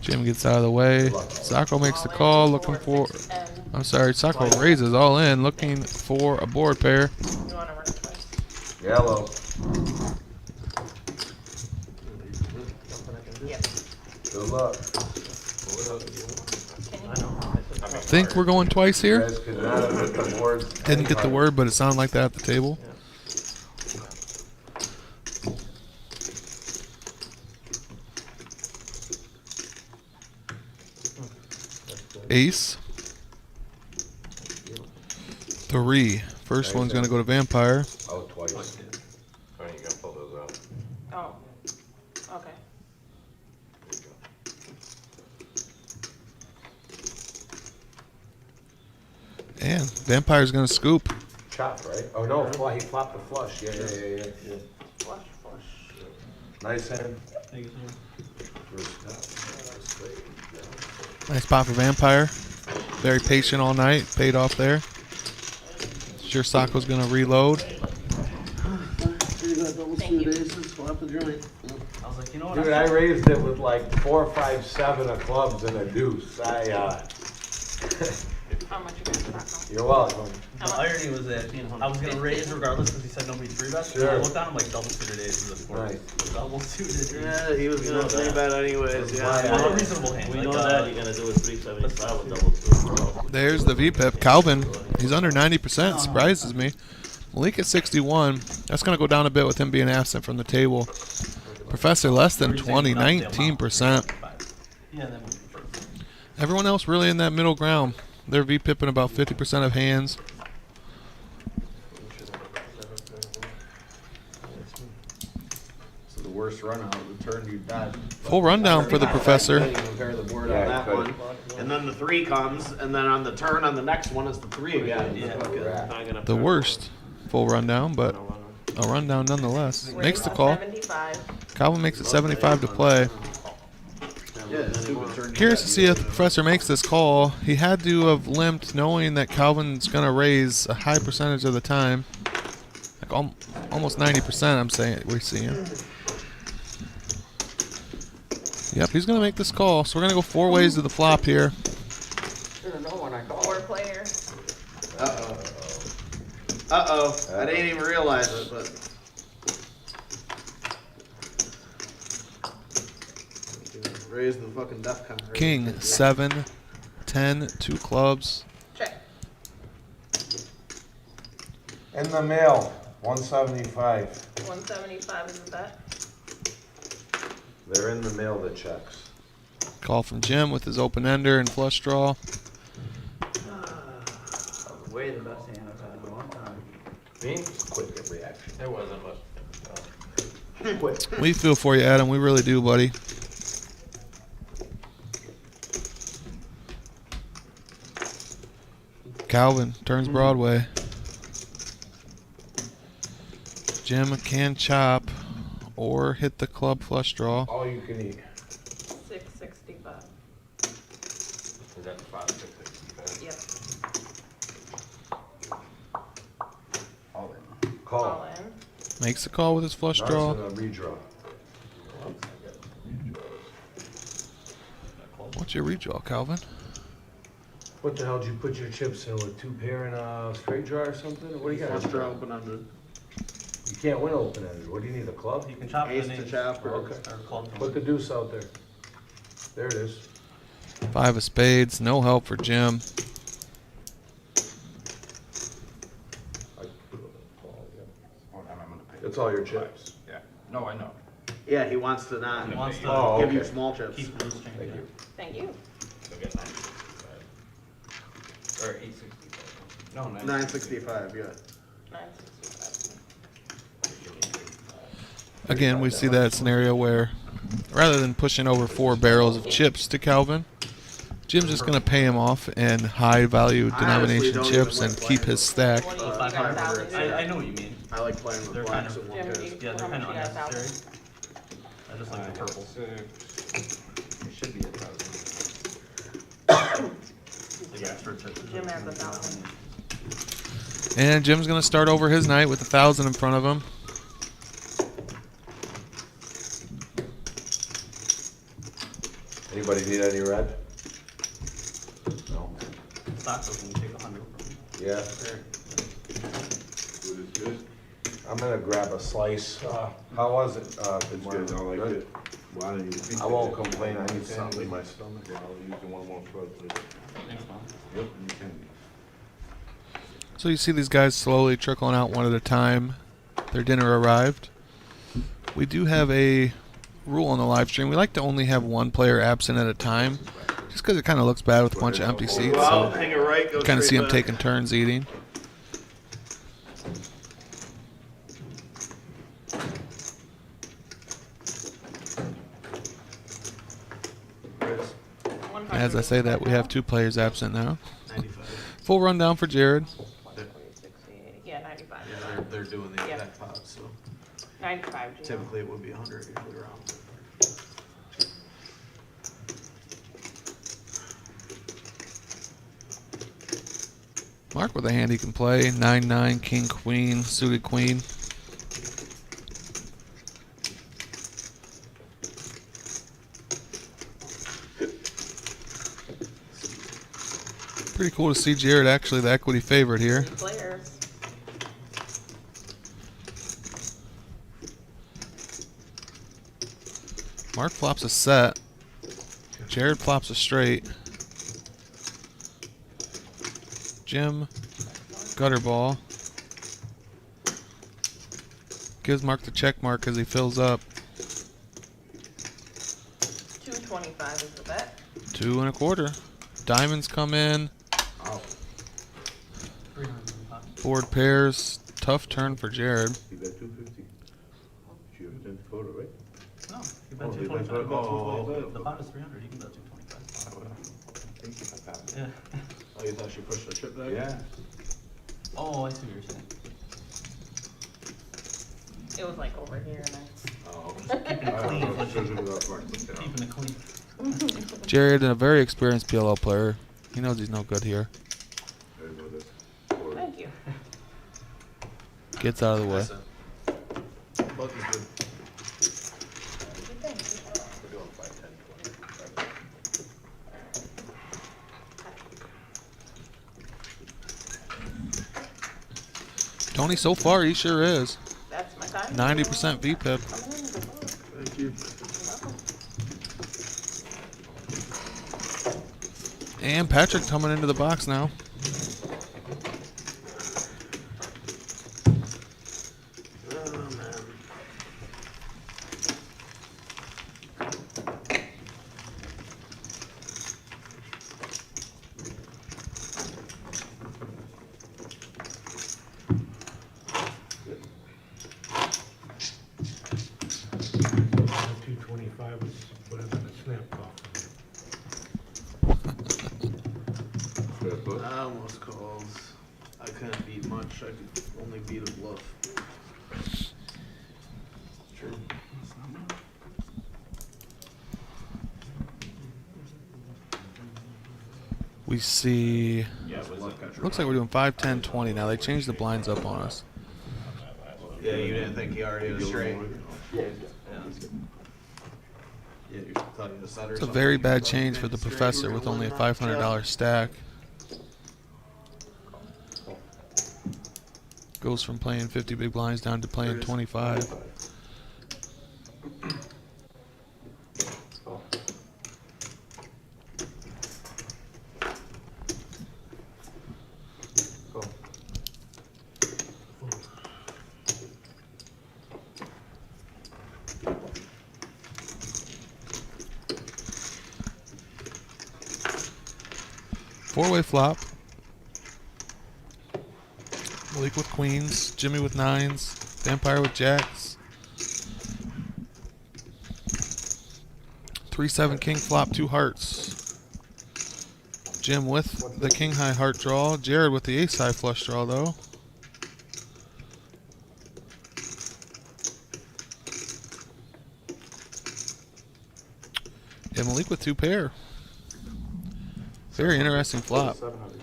Jim gets out of the way. Sacco makes the call, looking for. I'm sorry, Sacco raises all in, looking for a board pair. You want to run it twice? Yellow. Yes. Good luck. I think we're going twice You here. guys could not have hit the boards. Didn't get the word, but it sounded like that at the table. Ace. 3. First one's going to go to Vampire. Oh, twice. Oh, you gotta pull those out. Oh. Okay. And Vampire's going to scoop. Chop, right? Oh, no, he flopped the flush. Yeah. Flush, flush. Nice hand. Thank you, sir. Nice pop for Vampire. Very patient all night. Paid off there. Sure Sacco's going to reload. Thank you. I was like, you know what? Dude, I raised it with like 4, 5, 7 of clubs and a deuce. How much you guys got now? You're welcome. The irony was that I was gonna raise regardless because he said nobody three bets. Sure. I looked on him like double suited aces of course. Nice. Double suited. Yeah, he was gonna three bet anyways. Yeah. It was a reasonable hand. We like, know that you're gonna do a 375 with double two. There's the VPIP. Calvin, he's under 90%. Surprises me. Malik at 61. That's going to go down a bit with him being absent from the table. Professor less than 20, 19%. Yeah, that would be first. Everyone else really in that middle ground. They're VPIPing about 50% of hands. So the word first run out, the turn you died. Full rundown for the professor. You compare the board Yeah, on that I one, and then the 3 comes, and then on the turn on the next one is the 3 again. The worst full rundown, but a rundown nonetheless. Makes the call. 75. Calvin makes it 75 to play. Yeah, stupid turn. Curious to see if the professor makes this call. He had to have limped knowing that Calvin's going to raise a high percentage of the time. Like almost 90%, I'm saying we see him. Yep, he's going to make this call. So we're going to go 4 ways to the flop here. Should've known when I called. 4 player. I didn't even realize it, but. Raise the fucking death count. King, 7, 10, 2 clubs. Check. In the mail, 175. 175 is the bet. They're in the mail, the checks. Call from Jim with his open ender and flush draw. Way the best hand I've had in a long time. Me? Quick reaction. There wasn't much. Quick. We feel for you, Adam. We really do, buddy. Calvin turns Broadway. Jim can chop or hit the club flush draw. All you can eat. 665. Is that 5, 6, 65? Yep. All in. Call. All in. Makes the call with his flush Nice draw. and a redraw. What's your redraw, Calvin? What the hell did you put your chips in with 2 pair and a straight draw or something? What do you got? Flush draw open under. You can't win open-ended. What do you need, a club? You can chop Ace the to name. chop or. Okay. Or call from Put the deuce out there. There it is. 5 of spades. No help for Jim. Hold on, I'm gonna pay. It's all your chips. Yeah. No, I know. Yeah, he wants to not. He wants to Oh, Give you okay. small chips. keep loose change. Thank you. Thank you. So get 965. Or 865. No, 965, yeah. 965. Again, we see that scenario where rather than pushing over 4 barrels of chips to Calvin, Jim's just going to pay him off in high value denomination don't chips even and like keep playing his stack. 500. I know what you mean. I like playing with They're blacks kind and of- one Jim, pairs. Yeah, they're How kind of much you got, unnecessary. I just like the purple. 6. It should be 1,000. Like extra chips. Jim has 1,000. And Jim's going to start over his night with 1,000 in front of him. Anybody need any red? No. Stock doesn't take 100 from me. Yeah. Good is good. I'm gonna grab a slice. How was it? It's good, I like it. Well, I didn't even think I of won't that. complain. I need something in my stomach. Yeah, I'll use the one more plug, please. Thanks, Mom. Yep, you can. So you see these guys slowly trickling out one at a time. Their dinner arrived. We do have a rule on the live stream. We like to only have one player absent at a time, just because it kind of looks bad with a bunch of empty seats. Well, So hang it right, go kind of see straight them back. taking turns eating. As I say that, we have 2 players absent now. 95. Full rundown for Jared. 60, yeah, 95. Yeah, they're doing the Yep. exact pot, so 95, Jim. typically it would be 100 usually around. Mark with a hand he can play. 9-9, king, queen, suited queen. Pretty cool to see Jared actually the equity favorite here. 3 players. Mark flops a set. Jared flops a straight. Jim, gutter ball. Gives Mark the check mark as he fills up. 225 is the bet. 2 1/4. Diamonds come in. Board pairs. Tough turn for Jared. You got 250. You have a 10 photo, right? bet Oh, two they bet- twenty-five. oh, The pot is 300, you can bet 225. Yeah. Oh, you thought she pushed the chip back? Yeah. Oh, I see what you're saying. It was like over here and Oh. Keeping it clean, is what you- keeping it clean. Jared, a very experienced PLL player. He knows he's no good here. Thank you. Gets out of the way. Both is good. We're doing 5, 10, 20. Tony, so far, he sure is. That's my time. 90% VPIP. Thank you. And Patrick coming into the box now. Oh, man. That 225 was would have been a snap call. I almost called. I couldn't beat much. I could only beat a bluff. True. We see. Yeah, was it? Looks like we're doing 5, 10, 20 now. They changed the blinds up on us. Yeah, you didn't think he already was straight. Yeah. Yeah, you thought he was set or It's a something. very bad change for the professor with only a $500 stack. Goes from playing 50 big blinds down to playing 25. Four-way flop. Malik with queens, Jimmy with nines, Vampire with jacks. 3-7 king flop, 2 hearts. Jim with the king high heart draw. Jared with the ace high flush draw though. And Malik with 2 pair. Very interesting flop. 700.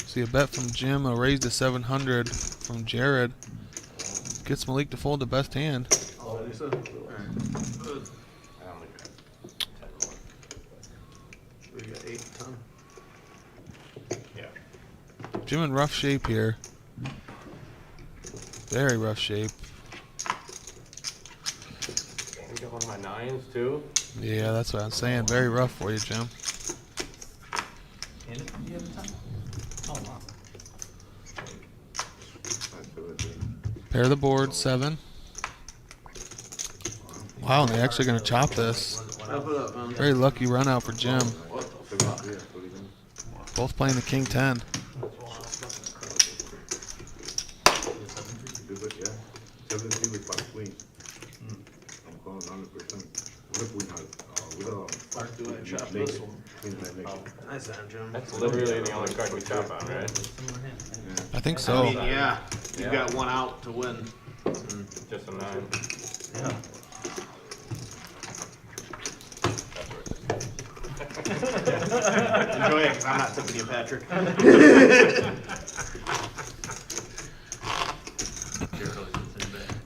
See a bet from Jim, a raise to 700 from Jared. Gets Malik to fold the best hand. Oh, Lisa? Alright. Good. I only got 10 more. We got 8 ton. Yeah. Jim in rough shape here. Very rough shape. You got one of my 9s too? Yeah, that's what I'm saying. Very rough for you, Jim. And do you have time? Oh, wow. Pair the board, 7. Wow, and they're actually going to chop this. Chop it up, man. Very lucky run out for Jim. What the fuck? Both playing the king 10. Mark, do I chop this one? Nice hand, Jim. That's literally the only card we chop on, right? Similar hand. Yeah. I think I so. mean, yeah. You've Yeah. got one out to win. Just a 9. Yeah. Enjoy it, 'cause I'm not tipping you, Patrick.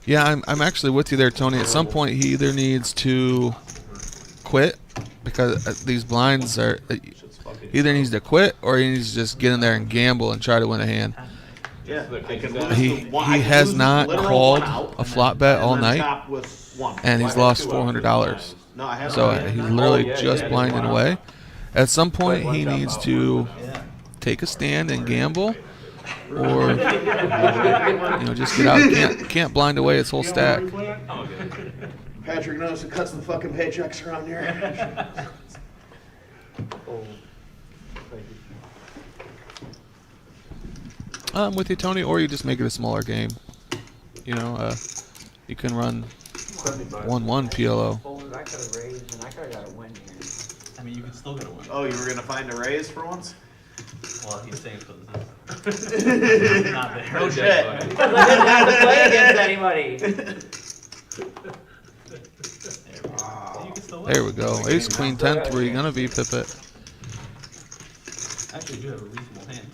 Yeah, I'm actually with you there, Tony. At some point, he either needs to quit because these blinds are. Either needs to quit or he needs to just get in there and gamble and try to win a hand. Yeah, I can He lose I can has lose not literal called one out, a flop bet and all then night, chop with one. and he's lost $400. No, I haven't. So yet. he's literally yeah, just yeah, blinding wow. away. At some point, One he chop needs out, to Yeah. take a stand and gamble, or just get out. Can't blind away his whole stack. Patrick knows who cuts the fucking paychecks around here. I'm with you, Tony. Or you just make it a smaller game. You can run 1-1 PLO. Folded, I could've raised, and I could've got a win here. I mean, you can still get a win. Oh, you were gonna find a raise for once? Well, he's saying because it's not there. No shit. Because I didn't have to play against anybody. You can still win. There we go. Ace, queen, 10-3. Gonna V-pip it. Actually, you have a reasonable hand.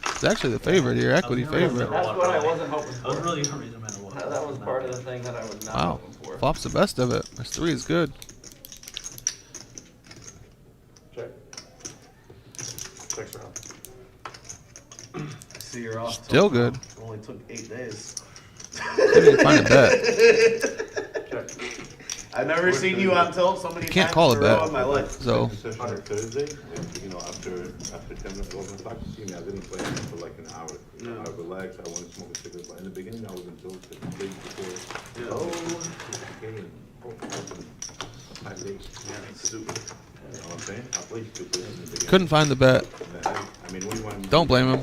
It's actually the favorite here, equity favorite. That's what I wasn't hoping I was for. really hoping no matter what. That was part of the thing that I was not Wow. hoping for. Flop's the best of it. This 3 is good. Check. Checks around. I see you're off. Still good. It only took 8 days. Couldn't even find a bet. Check. I've never seen you on tilt so many Can't times call in a a row bet. in my life. So, Session on Thursday, and, you know, after 10 minutes of talk to see me, I didn't play for like an hour. You know, I relaxed, I wanted to smoke a cigarette, but in the beginning, I was in tilt, the days before. Yeah. Okay, and, 5 days. Yeah, that's stupid. You know what I'm saying? I played stupid in the beginning. couldn't find the bet. I mean, what do you want? Don't blame him.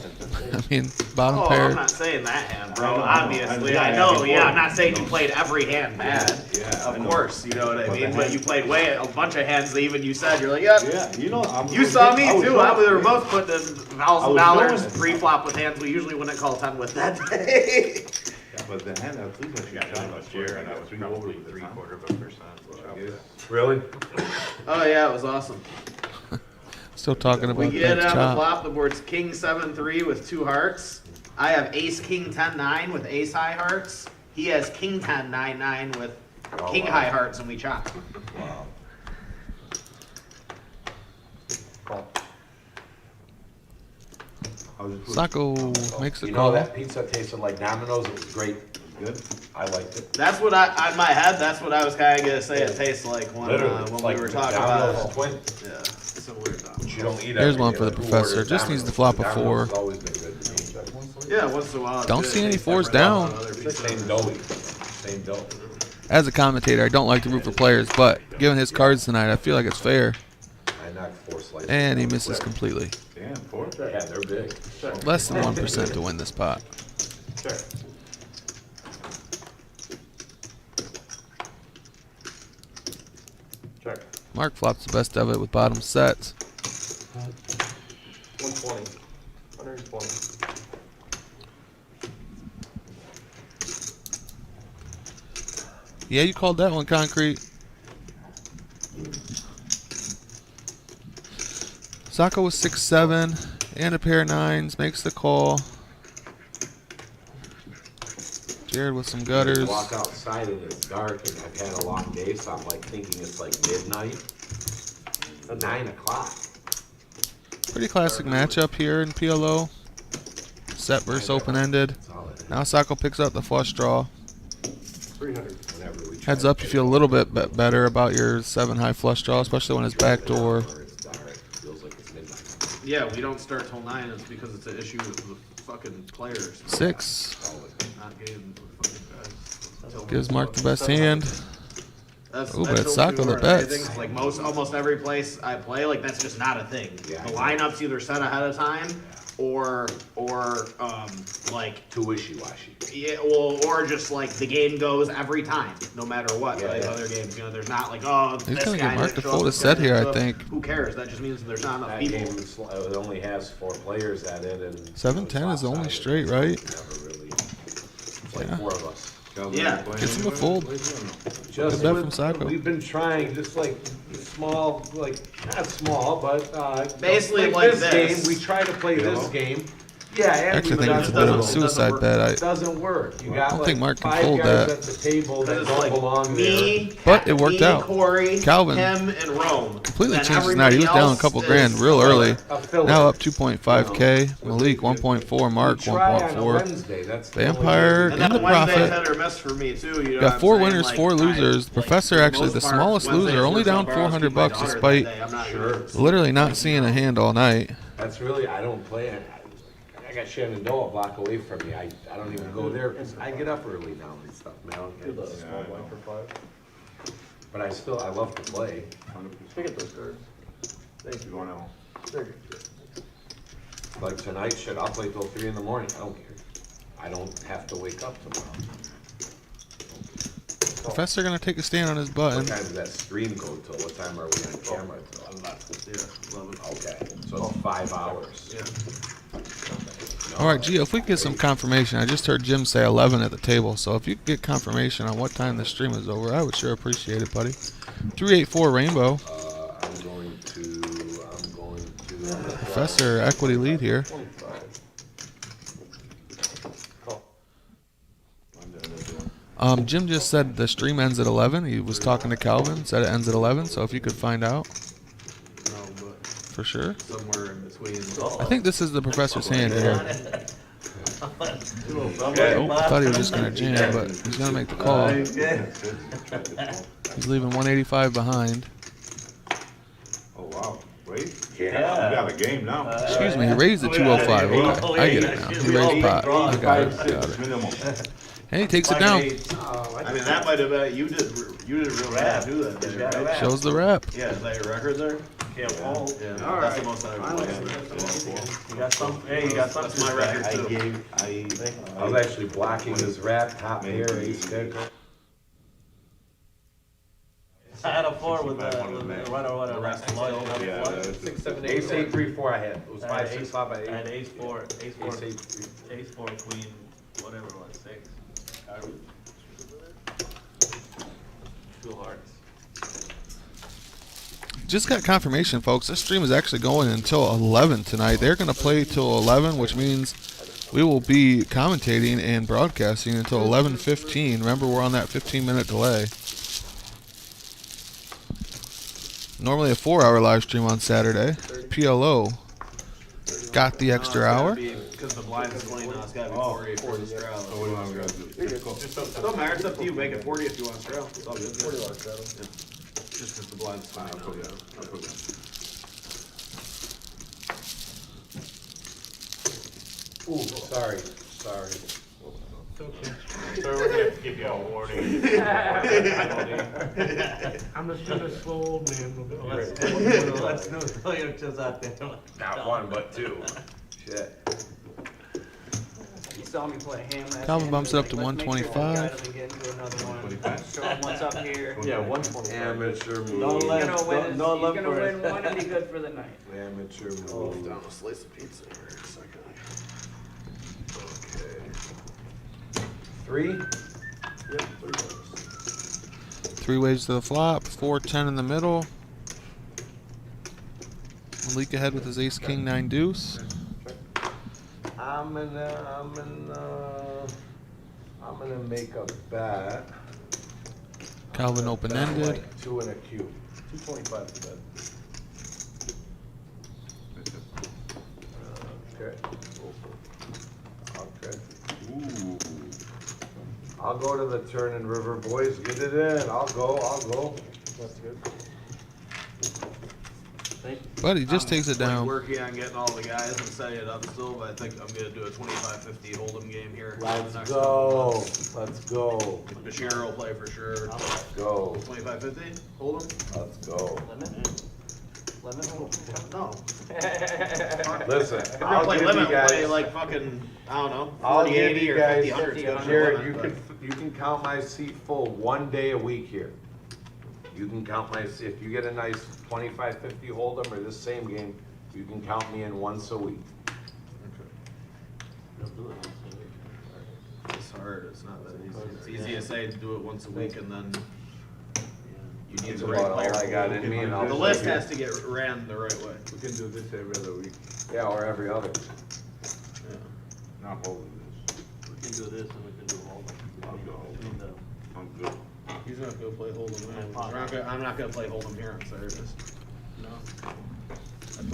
I mean, bottom Oh, pair. I'm not saying that hand, bro. I know, Obviously, I I know, know. yeah, Yeah, I'm before, not saying you you know. played every hand bad. Yeah, I Of know. course, you know what I But mean. the But hand- you played a bunch of hands that even you said you're like, yep. Yeah, you know, I'm. You saw me was too. shocked, We were yeah. both putting $1,000 doing it. pre-flop with hands we usually wouldn't call 10 with that day. Yeah, but the hand, at least I got done last year, and I was probably 0.75%. Really? Oh yeah, it was awesome. Still talking We about get that on the chop. flop. The board's king 7-3 with 2 hearts. I have ace king 10-9 with ace high hearts. He has king 10-9-9 with king high hearts, and we chop. Wow. Call. How's your food? Sacco makes the You call. know, that pizza tasted like Domino's, it was great. Good? I liked it. That's what on my head. That's what I was kind of gonna say. It tastes like when Literally, we were talking about Domino's it. twin. Yeah, similar to But you don't eat Here's every one day, for the like, who professor. orders Just needs to Domino's? flop a Domino's 4. has always been good to me. Yeah, once in a while. it's Don't good. see It any tastes 4s different down. than other It's the pieces. same dough. Same dough. As a commentator, I don't like to root for players, but given his cards tonight, I feel like it's fair. I knocked 4 slices. And he down misses quick. completely. Damn, 4? Yeah, they're big. Check. Less than 1% to win this pot. Check. Check. Mark flops the best of it with bottom sets. 120. 120. Yeah, you called that one concrete. Sacco was 6-7 and a pair of 9s, makes the call. Jared with some gutters. Walk outside and it's dark and I've had a long day, so I'm like thinking it's like midnight. 9 o'clock. Pretty classic matchup here in PLO. Set versus open-ended. That's all it is. Now Sacco picks up the flush draw. 300. Whenever we try Heads to up, you feel a little bit better about your 7-high flush draw, especially when it's backdoor. where it's dark, it feels like it's midnight. Yeah, we don't start till 9. It's because it's an issue with the fucking players. 6. Not getting the fucking guys. Gives Mark the best hand. That's, Ooh, but that's it's so Sacco few that are. bets. Everything's like almost every place I play, like that's just not a thing. Yeah, The I know. lineup's either set ahead of time, or like Too wishy-washy. yeah, well, or just like the game goes every time, no matter what. Yeah, Like yeah. other games, you know, there's not like oh He's this gonna guy get Mark didn't the show full up, to this guy set here, didn't I show up. think. Who cares? That just means there's not enough That people. game it only has 4 players at it, and 7-10 is the only lopsided. straight, right? Never really. It's like Yeah. 4 of us. Yeah. Gets him a fold. Just bet from Sacco. we've been trying, just like small, like not small, but Basically like this this. game. We try to play this game. Yeah, and Actually, I we've think done it's a it. bit of a doesn't suicide work. bet. It doesn't work. You got I don't like think Mark can 5 fold guys that. at the table that It's don't like belong me, But it worked me, out. Corey, Calvin him, and Rome. completely Then changed his night. He was everybody down a else couple is grand real early. there. A filler. Now up 2.5K. Malik 1.4. Mark We try on a 1.4. Wednesday, that's the only Vampire day. And in then the Wednesday's profit. hit or miss for me too. You know Got what 4 I'm saying? winners, Like, 4 I- losers. The like, professor for the actually most the part, smallest Wednesdays loser, only works down out better. I'll $400 keep my daughter despite that day. I'm not Sure. literally not seeing a hand all night. That's really, I don't play it. I got Shenandoah a block away from me. I don't even go there because I get up early now and stuff, man. Do the small blind for 5. But I love to play. Look at those cards. Thank you, going out. They're good. Like tonight, shit, I'll play till 3 in the morning. I don't care. I don't have to wake up tomorrow. Professor gonna take a stand on his button. What time does that stream go till? What time are we on camera till? 11. Okay, so it's 5 hours. All right, Gio, if we could get some confirmation. I just heard Jim say 11 at the table, so if you could get confirmation on what time the stream is over, I would sure appreciate it, buddy. 384 Rainbow. I'm going to. Professor, equity lead here. Jim just said the stream ends at 11. He was talking to Calvin, said it ends at 11, so if you could find out. For sure. Somewhere in between. I think this is the Professor's hand here. Okay. I thought he was just going to jam, but he's going to make the call. He's leaving 185 behind. Oh, wow. Wait. Yeah. We got a game now. Excuse me, he raised the 205. Okay, I get it now. He raised pot. I got it. Minimum. And he takes it down. I mean, that might have been, you did a real bad do that day, right? Shows the rep. Yeah, is that your record there? Can't fold. Yeah, All that's right. the most I ever played. You got some, hey, you got That's something. my record too. I was actually blocking his rap, top pair, ace kick. I had a 4 with the runner, what, a rest of Yeah, that's 6, 7, 8. Ace 8 3 4 I had. It was I had 5 6 ace- 5 by I 8. had ace 4, Ace 8 3. queen, whatever it was, 6. 2 hearts. Just got confirmation, folks. This stream is actually going until 11 tonight. They're going to play till 11, which means we will be commentating and broadcasting until 11:15. Remember, we're on that 15-minute delay. Normally a 4-hour live stream on Saturday. PLO got the extra hour. Because the blind is 20 now, it's gotta be 40 for the straddle. So what do I gotta do? Don't matter, it's up to you, make it 40 if you want straddle. It's all good. 40 on straddle. Just because the blind's 20 I'll now. put it down. I'll put it down. Ooh, sorry. Sir, we're gonna have to give you a warning. I'm just a slow old man. Let's know you're just out there. Not 1, but 2. Shit. You saw me play ham last Calvin hand, bumps but it up to like, let's make sure we 125. got him and get into another one. Show him what's up here. Yeah, 120. Amateur Don't move. He's let- gonna win, no he's love gonna for win it. one and be good for the night. Amateur Oh, move. down a slice of pizza here in a second. Okay. 3? Yep, 3 dollars. 3 waves to the flop. 4-10 in the middle. Malik ahead with his ace king 9 deuce. I'm gonna make a bet. Calvin open ended. Like 2 and a cube. 225 to bet. Okay. Okay. Ooh. I'll go to the turn and river, boys. Get it in. I'll go. That's good. But he just takes it Like down. working on getting all the guys and setting it up still, but I think I'm gonna do a 25-50 hold'em game here. Let's Next couple go. months. Let's go. Bashir will play for sure. Let's go. 25-50, hold'em? Let's go. Lemon hold. No. Listen, If you're I'll play give limit, you we'll play guys. like fucking, I don't know, I'll 40, give 80 you or guys. 50, 100. It's Jared, good. you can count my seat full 1 day a week here. You can count my seat. If you get a nice 25-50 hold'em or this same game, you can count me in once a week. It's hard, it's not that easy. It's easy to say to do it once a week and then you need That's the right about all player. I got in me, and I'll The show list you. has to get ran the right way. We can do this every other week. Yeah, or every other. Yeah. Not holding this. We can do this and we can do all that. I'll go. I mean, I'm good. He's not gonna play hold'em. I'm not gonna play hold'em here on Saturdays. No.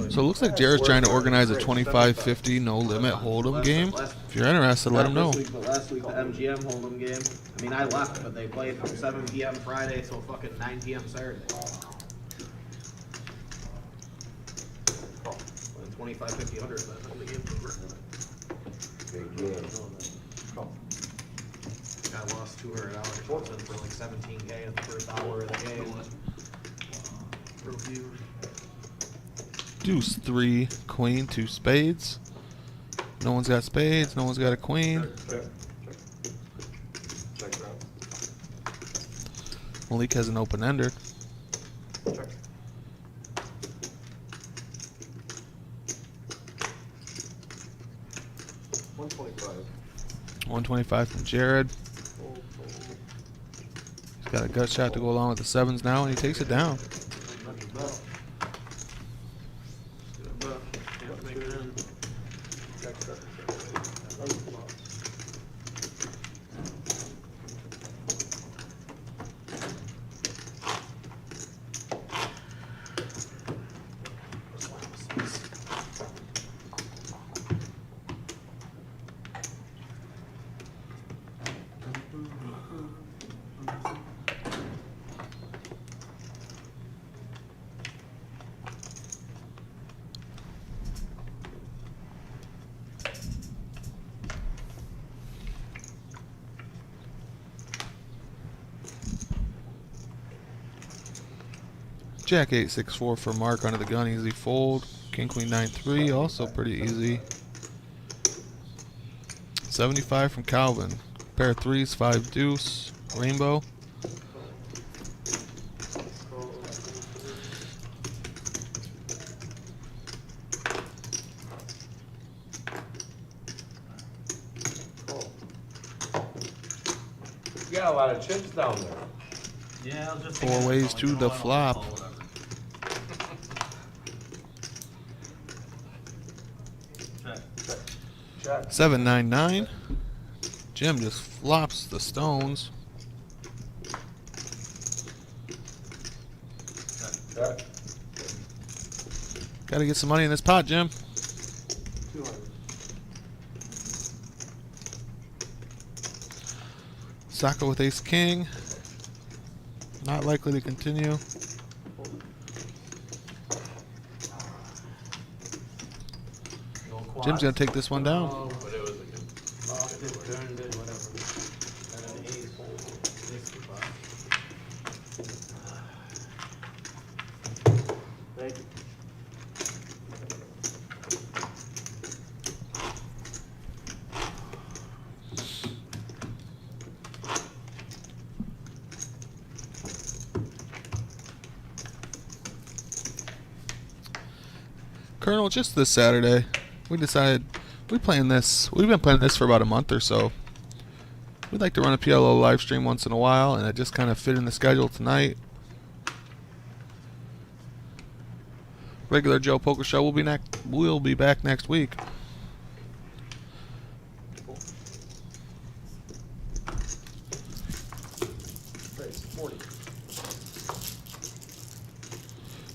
So it looks like Jared's trying to organize a 25-50 no limit hold'em game. If you're interested, let him know. Not this week, but last week the MGM hold'em game. I mean, I left, but they played from 7 p.m. Friday till fucking 9 p.m. Saturday. Playing 25, 50, 100 by the time the game's over. Big game. I lost $200 or something for like 17K in the first hour of the game. Review. Deuce 3, queen, 2 spades. No one's got spades, no one's got a queen. Malik has an open ender. Check. $125. 125 from Jared. He's got a gut shot to go along with the sevens now, and he takes it down. Jack 8-6-4 for Mark under the gun, easy fold. King Queen 9-3, also pretty easy. 75 from Calvin. Pair of threes, 5 deuce, rainbow. You got a lot of chips down there. Yeah, I was just 4 ways to the flop. Check. 7-9-9. Jim just flops the stones. Check. Gotta get some money in this pot, Jim. 200. Saka with ace king. Not likely to continue. Jim's gonna take this one down. But it was a good. Turned it, whatever. And an ace. 65. Thank you. Colonel, just this Saturday, we decided we've been playing this for about a month or so. We'd like to run a PLO live stream once in a while, and it just kind of fit in the schedule tonight. Regular Joe Poker Show will be back next week. Raise 40.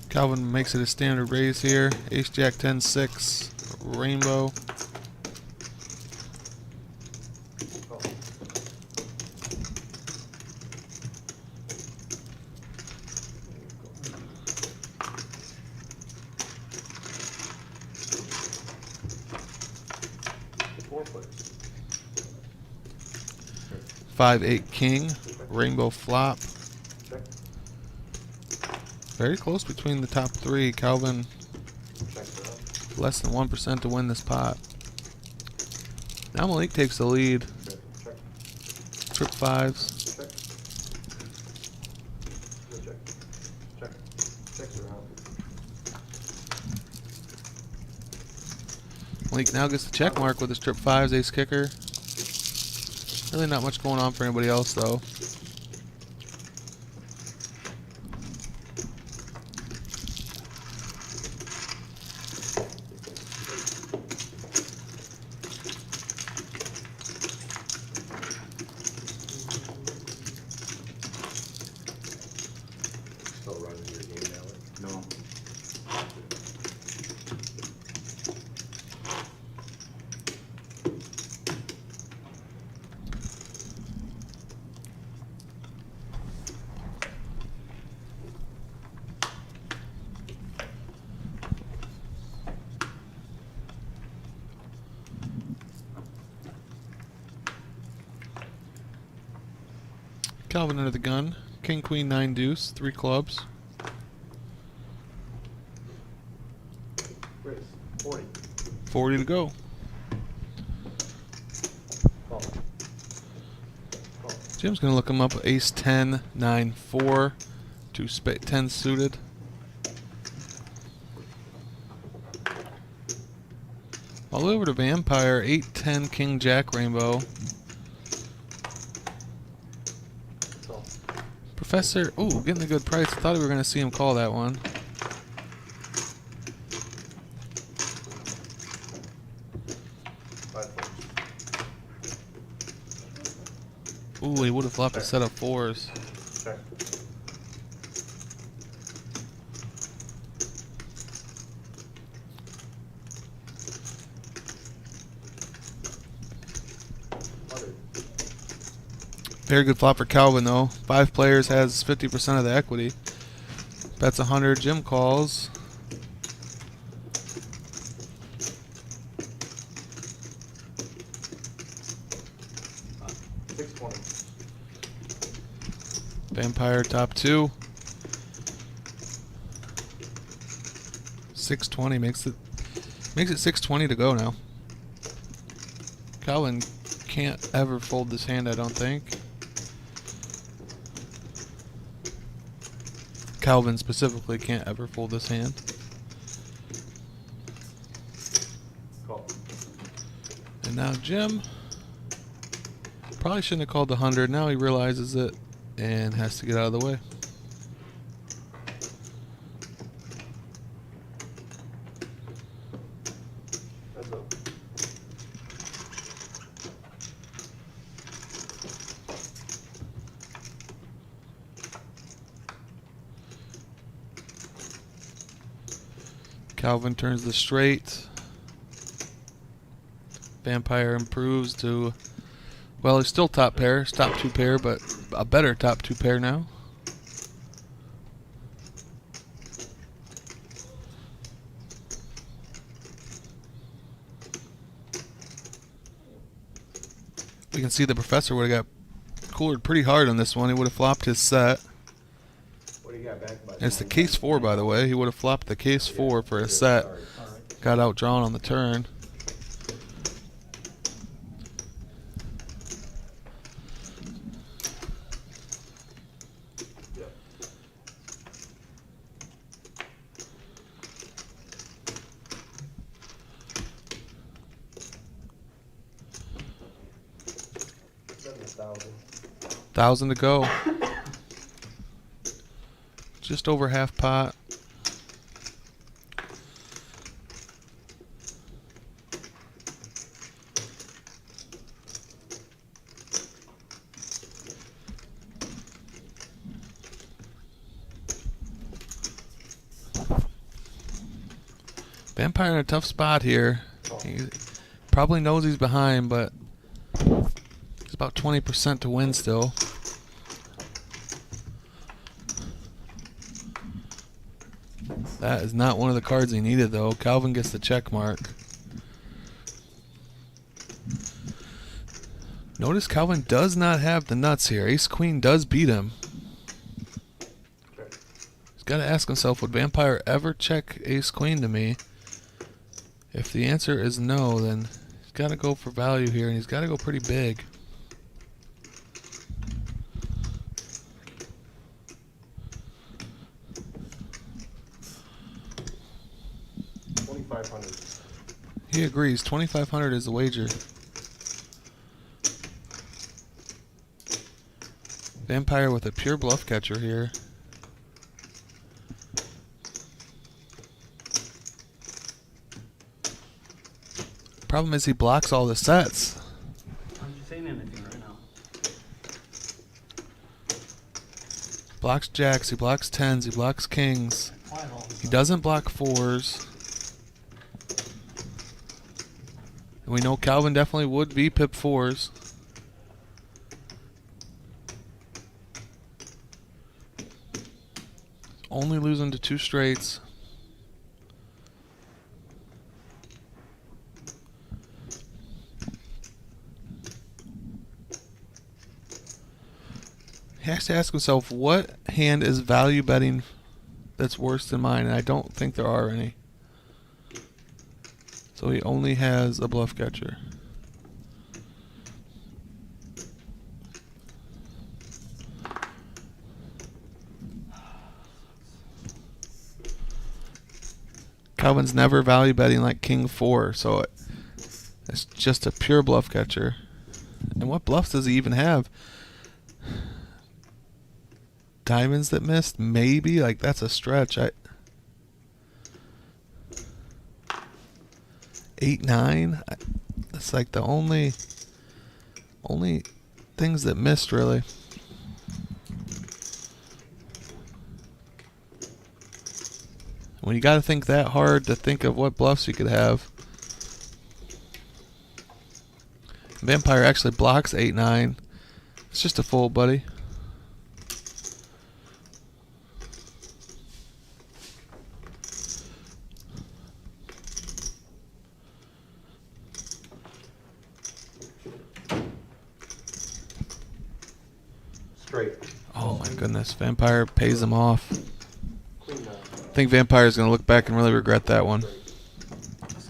Calvin makes it a standard raise here. Ace Jack 10-6, rainbow. Four players. 5-8 king, rainbow flop. Check. Very close between the top three. Calvin Check it out. less than 1% to win this pot. Now Malik takes the lead. Check. Trip fives. Check. No check. Check. Checks around. Malik now gets the check mark with his trip fives, ace kicker. Really not much going on for anybody else though. Still running your game, Alex? No. Calvin under the gun. King, queen, 9 deuce, 3 clubs. Raise 40. 40 to go. Call. Call. Jim's gonna look him up. Ace 10, 9, 4, 10 suited. All the way over to Vampire, 8, 10, King, Jack, Rainbow. Professor, ooh, getting a good price. I thought we were gonna see him call that one. Ooh, he would have flopped a set of 4s. Check. Very good flop for Calvin though. 5 players, has 50% of the equity. Bets 100. Jim calls. Vampire top 2. 620 makes it 620 to go now. Calvin can't ever fold this hand, I don't think. Calvin specifically can't ever fold this hand. Call. And now Jim probably shouldn't have called the 100. Now he realizes it and has to get out of the way. That's up. Calvin turns the straight. Vampire improves to, well, he's still top pair. It's top 2 pair, but a better top 2 pair now. We can see the professor would have got coolered pretty hard on this one. He would have flopped his set. What do you got back by? It's the case 4, by the way. He would have flopped the case 4 for a set. Got outdrawn on the turn. $1,000 to go. Just over half pot. Vampire in a tough spot here. He probably knows he's behind, but he's about 20% to win still. That is not one of the cards he needed, though. Calvin gets the check mark. Notice Calvin does not have the nuts here. Ace-Queen does beat him. He's got to ask himself, would Vampire ever check Ace-Queen to me? If the answer is no, then he's got to go for value here, and he's got to go pretty big. He agrees. 2,500 is the wager. Vampire with a pure bluff catcher here. Problem is he blocks all the sets. Aren't you saying anything right now? Blocks jacks, he blocks tens, he blocks kings. He doesn't block 4s. And we know Calvin definitely would be pip 4s. Only losing to 2 straights. He has to ask himself, what hand is value betting that's worse than mine? And I don't think there are any. So he only has a bluff catcher. Calvin's never value betting like king 4, so it's just a pure bluff catcher. And what bluffs does he even have? Diamonds that missed? Maybe. Like, that's a stretch. 8-9? That's like the only things that missed, really. When you got to think that hard to think of what bluffs you could have. Vampire actually blocks 8-9. It's just a fold, buddy. Straight. Oh my goodness, Vampire pays him off. I think Vampire's going to look back and really regret that one. Thank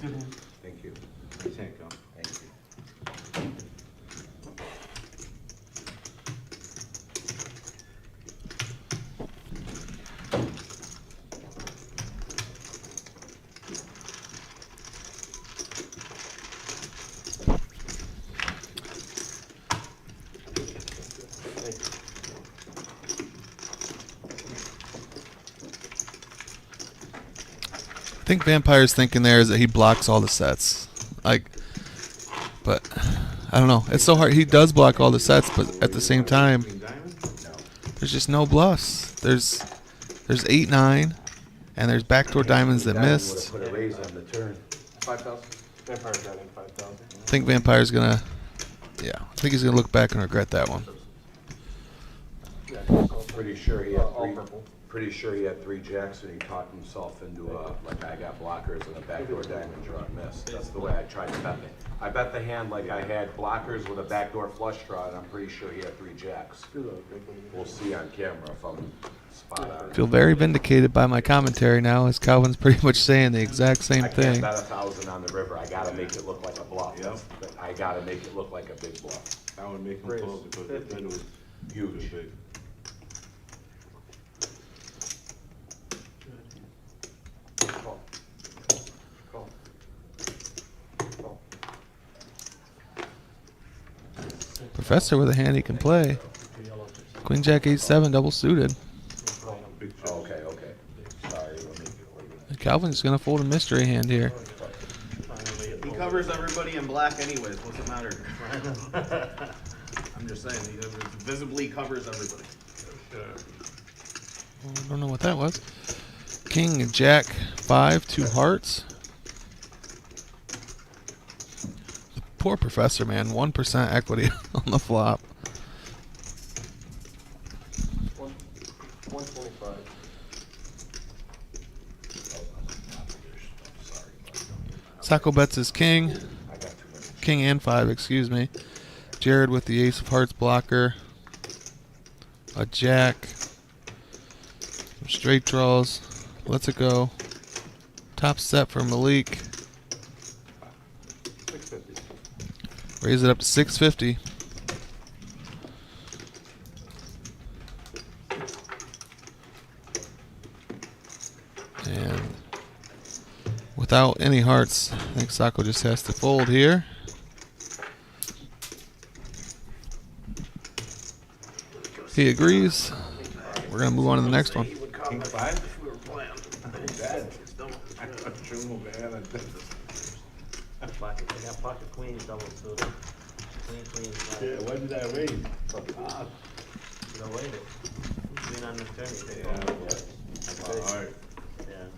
you. Thank you. Thank you. I think Vampire's thinking there is that he blocks all the sets. Like, but I don't know. It's so hard. He does block all the sets, but at the same time, there's just no bluffs. There's 8-9, and there's backdoor diamonds that missed. Put a raise on the turn. 5,000. Vampire's betting 5,000. I think Vampire's gonna, yeah. I think he's gonna look back and regret that one. Pretty sure he had three. Pretty sure he had 3 jacks and he talked himself into like I got blockers and a backdoor diamond draw and missed. That's the way I tried to bet it. I bet the hand like I had blockers with a backdoor flush draw, and I'm pretty sure he had 3 jacks. We'll see on camera if I'm spot on. I feel very vindicated by my commentary now, as Calvin's pretty much saying the exact same I can't thing. bet 1,000 on the river. I gotta make it look like a bluff. Yep. I gotta make it look like a big bluff. I would make him fold because the bid was Huge. big. Professor with a hand he can play. Queen Jack 8-7 double suited. Oh, okay, okay. Sorry, let me. Calvin's gonna fold a mystery hand here. He covers everybody in black anyways. What's it matter? I'm just saying, he visibly covers everybody. I don't know what that was. King Jack 5, 2 hearts. The poor Professor, man. 1% equity on the flop. 125. Sacco bets his king. King and 5, excuse me. Jared with the ace of hearts blocker. A jack. Some straight draws. Lets it go. Top set for Malik. 650. Raise it up to 650. And without any hearts, I think Sacco just has to fold here. He agrees. We're going to move on to the next one. King 5? We were playing. Bad. I threw him over hand. Pocket, I got pocket queen, double suited. Queen, Yeah, what did I raise? You don't wait it. Queen on the turn, you take Yeah, all. well, alright. Yeah.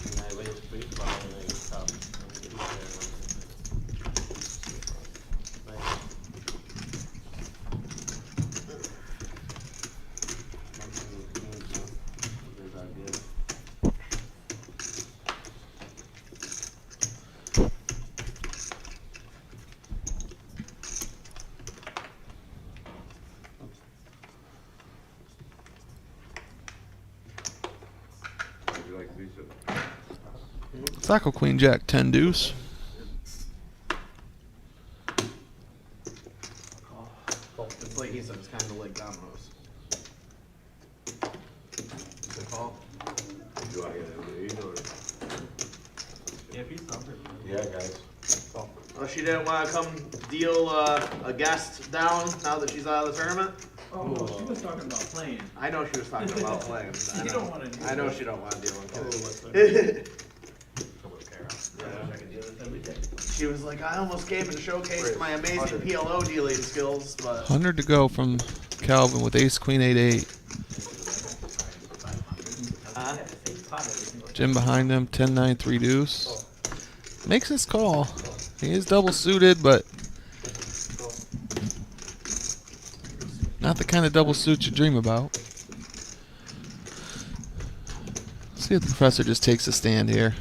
And I raise free flop and then you top. Would you like these? Sacco Queen Jack 10 deuce. It's like he said, it's kind of like dominoes. It's a call. Do I get a raise or If he's something. Yeah, guys. Oh, she didn't want to come deal a guest down now that she's out of the tournament? Oh, no, she was talking about playing. I know she was talking about playing. I You know. don't wanna deal I know with she don't want to deal Oh, with what's it. Every day. She was like, I almost came and showcased my amazing PLO dealing skills, but 100 to go from Calvin with ace, queen, 8-8. Jim behind him, 10-9, 3 deuce. Makes his call. He is double suited, but not the kind of double suit you dream about. See if the professor just takes a stand here.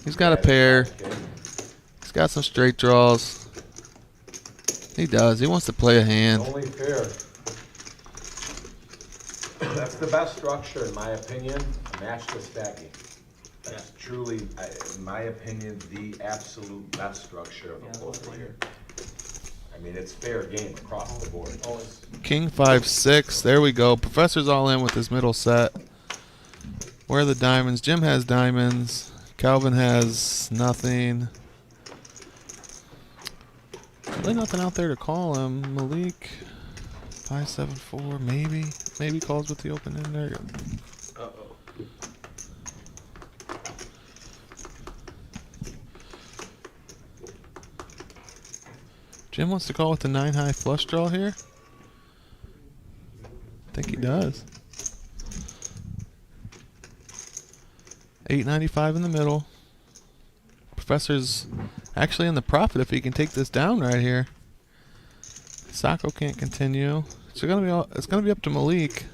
He's got a pair. He's got some straight draws. He does. He wants to play a hand. Only fair. That's the best structure, in my opinion, match to stacking. That's truly, in my opinion, the absolute best structure of a poker here. I mean, it's fair game across the board. King 5-6. There we go. Professor's all in with his middle set. Where are the diamonds? Jim has diamonds. Calvin has nothing. Really nothing out there to call him. Malik 5-7-4. Maybe. Maybe calls with the open end there. Uh-oh. Jim wants to call with the 9-high flush draw here. I think he does. 895 in the middle. Professor's actually in the profit if he can take this down right here. Sacco can't continue. It's gonna be up to Malik.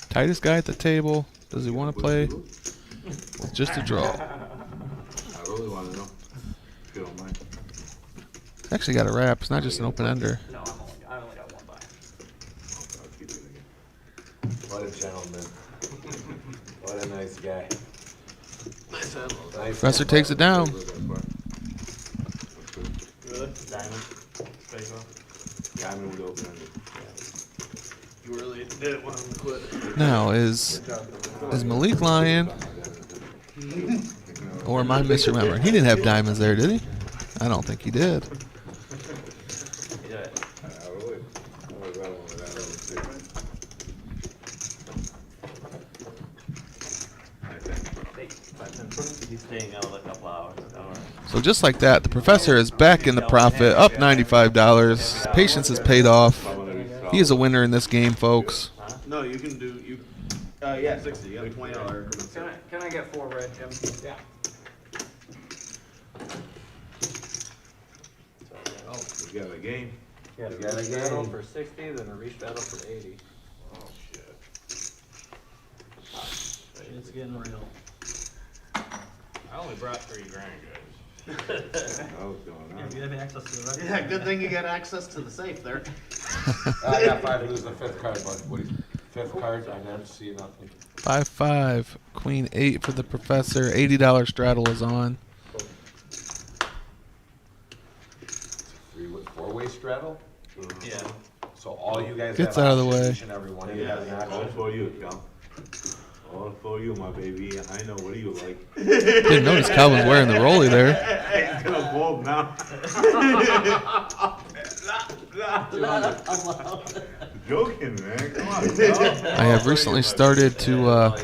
Tightest guy at the table. Does he want to play with just a draw? I really want to know, if you don't mind. He's actually got a wrap. It's not just an open ender. No, I only got one buy. I'll keep it again. What a gentleman. What a nice guy. nice hand. Nice Professor hand. takes it down. Good. Diamond. Straight draw. Diamond with open ended. You really didn't want him to quit. Now is Malik lying, or am I misremembering? He didn't have diamonds there, did he? I don't think he did. Yeah. I really got one with that over too. He's staying out a couple hours. Alright. So just like that, the professor is back in the profit, up $95. Patience has paid off. He is a winner in this game, folks. No, you can do, yeah, 60, you got $20. Can I get 4 red, Jim? Yeah. We got a game. Yeah, You got a straddle game. for 60, then a restraddle for 80. Oh, shit. It's getting real. I only brought $3 grand, guys. I was going Yeah, on. you have access to the record. Yeah, good thing you got access to the safe there. I got 5 to lose the 5th card, but what is 5th card? I never see nothing. 5-5, queen 8 for the professor. $80 straddle is on. 4-way straddle? Yeah. So all you guys Gets have out of the options, way. each and every one of you Yeah, have an all option. for you, Cal. All for you, my baby. I know. What do you like? Didn't notice Calvin's wearing the rollie there. He's gonna bulb now. Joking, man. Come on, Cal. I have recently started to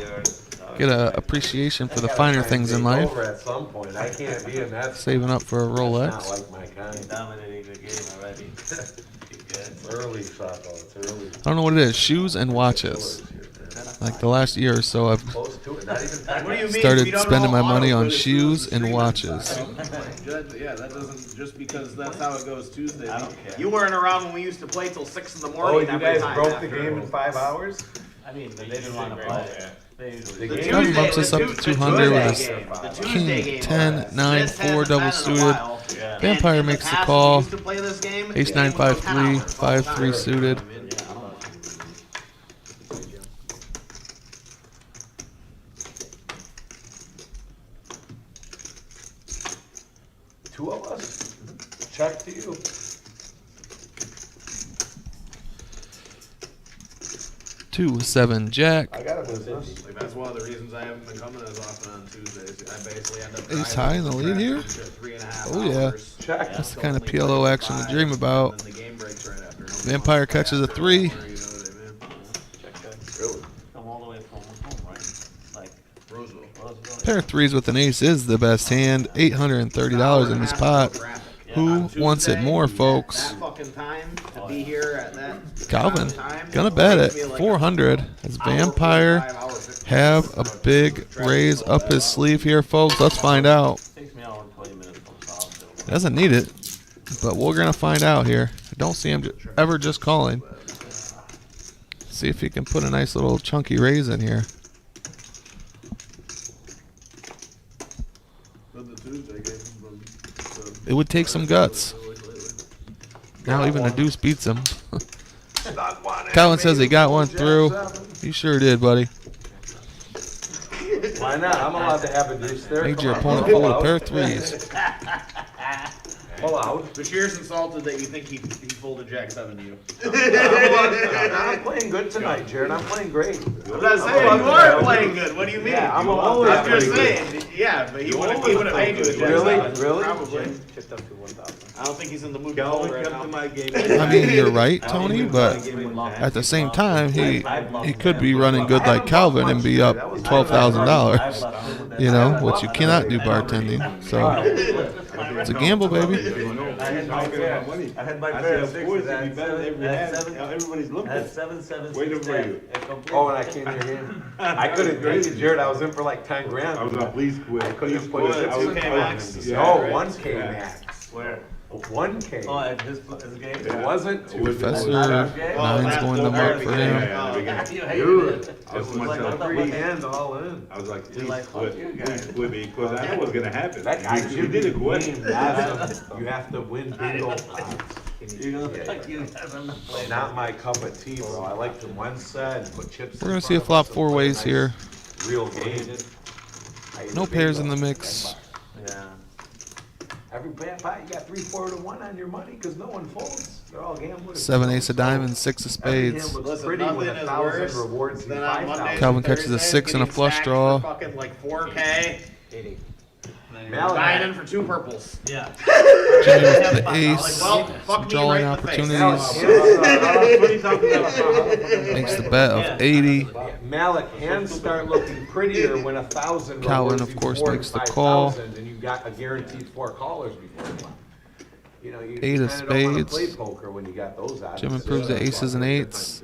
get an appreciation for the finer things in life. Over at some point. I can't be in that. Saving up for a That's Rolex. not like my kind. Dominating the game already. It's early, Sacco. It's early. I don't know what it is. Shoes and watches. Like the last year or so, I've Close to it. Not even. What do you mean? started We don't spending know my money auto, on but it's shoes the and streaming watches. side. Yeah, that doesn't, just because that's how it goes Tuesday. I don't care. You weren't around when we used to play till 6 in the Oh, morning you every guys time broke the after. game in 5 hours? I mean, they didn't want to play. They usually The do. game- Calvin bumps us up to 200 with Tuesday a game. The King, Tuesday game. 10, 9, Smith 4 hasn't double been in a suited. while. Yeah. Vampire And in makes the past, call. we used to play this game, Ace the 9, game was 5, 10 3, hours. 5, 3 suited. Yeah, I don't want to. Two of us? Check to you. 2-7 Jack. I got a business. Like that's one of the reasons I haven't been coming as often on Tuesdays. I basically end up Ace driving high in the from lead here? traffic to 3.5 Oh, yeah. hours. Check. That's the So kind of only PLO play action to 5, dream about. and then the game breaks right after. Nobody Vampire wants to play catches a after 3. an hour, you know what I mean? Check that. Really? Come all the way from home, right? Like Roseville. Roseville. Pair of threes with an ace is the best hand. $830 in this pot. Who wants it more, folks? That fucking time to be here at that Calvin, time, gonna bet it. takes me like 400. Does Vampire have a big raise up his sleeve here, folks? Let's find out. Takes me an hour and 20 minutes from South. Doesn't need it, but we're gonna find out here. I don't see him ever just calling. See if he can put a nice little chunky raise in here. It would take some guts. Now even a deuce beats him. Calvin says he got one through. He sure did, buddy. Why not? I'm allowed to have a deuce there. Made Come your on. opponent fold a pair of threes. Pull out. But you're insulted that you think he folded Jack 7 to you. I'm playing good tonight, Jared. I'm playing great. I'm not saying you are playing good. What do you mean? Yeah, I'm allowed to I'm just play saying. Yeah, but he would have made you a Jack Really? 7. Really? Probably. Chipped up to 1,000. I don't think he's in the mood to fold Calvin right come now. to my game. I mean, you're right, Tony, but at the same time, he could be running good like Calvin and be up $12,000. You know, which you cannot do bartending. So it's a gamble, baby. I had my pair of sixes. I had Everybody's looking. I had 7, 7, Waiting 6, for 10. you. Oh, and I came in here. I couldn't beat you, Jared. I was in for like 10 grand. I was like, please quit. I couldn't Please put quit. it. I was 2K max. Yeah, No, right. 1K Yeah. max. Where? 1K. Oh, at his game? It wasn't two. Professor Okay. Nine's going to mark for him. Yeah, yeah, You hated Dude, it. I was It was like, myself. what the Three fuck? hands all in. I was like, You're please like, fuck quit. you Please guys. quit because I know what's gonna happen. That guy You did it quick. You have to win bingo pots. You're gonna fuck you guys. I'm not playing. Not my cup of tea, bro. I like to one set, put chips. We're gonna see a flop 4 ways here. Real game. No pairs in the mix. Yeah. Every pot, you got 3/4 to 1 on your money because no one folds. They're all gamblers. 7 ace of diamonds, 6 of Every spades. hand looks Listen, pretty nothing with is 1,000 worse rewards than and on 5,000. Mondays Calvin and catches a Thursdays 6 and a getting flush stacked draw. for fucking like 4K. Malak. Buying in for 2 purples. Yeah. Jimmy with the ace. Well, fuck Some me drawing right in the face. opportunities. Makes the bet of 80. Malik, hands start looking prettier when 1,000 Calvin, rewards of course, before makes the 5,000, call. and you got a guaranteed 4 callers before you. You know, you 8 of kinda don't wanna spades. play poker when you got those odds. Jim improves to aces and 8s.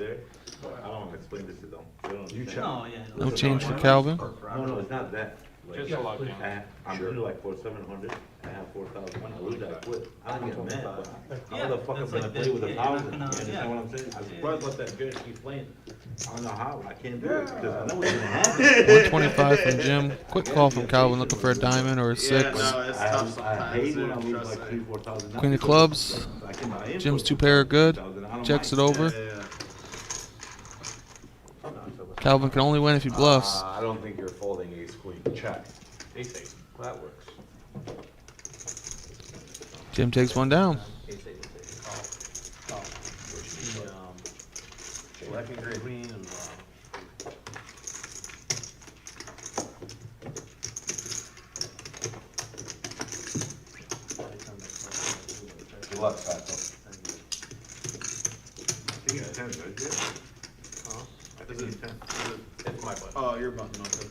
I don't explain this to them. They don't understand. No, yeah. No change for Calvin. No, it's not that. Like, Just a lot. I'm really like for 700. I have 4,000. When I lose, I quit. I don't get mad, but Yeah, how the fuck am it's I gonna like play that. with Yeah, you're not 1,000? You gonna- understand yeah. what I'm saying? I'm surprised let that bitch keep playing. I don't know how. I can't do it because I know Yeah. what's gonna happen. 125 from Jim. Quick call from Calvin looking for a diamond or a 6. Yeah, no, it's I tough I hate sometimes. when I dude, lose trust like me. 3,000-4,000. Queen of clubs. I can buy in Jim's for 2 pair are good. 4,000. I don't Checks it mind. over. Yeah. Calvin can only win if he bluffs. I don't think you're folding ace queen. Check. Ace. That works. Jim takes one down. Black and gray green and Good luck, Paco. I think it's 10, right? Yeah. I think it's 10. it's my button. Oh, you're button open.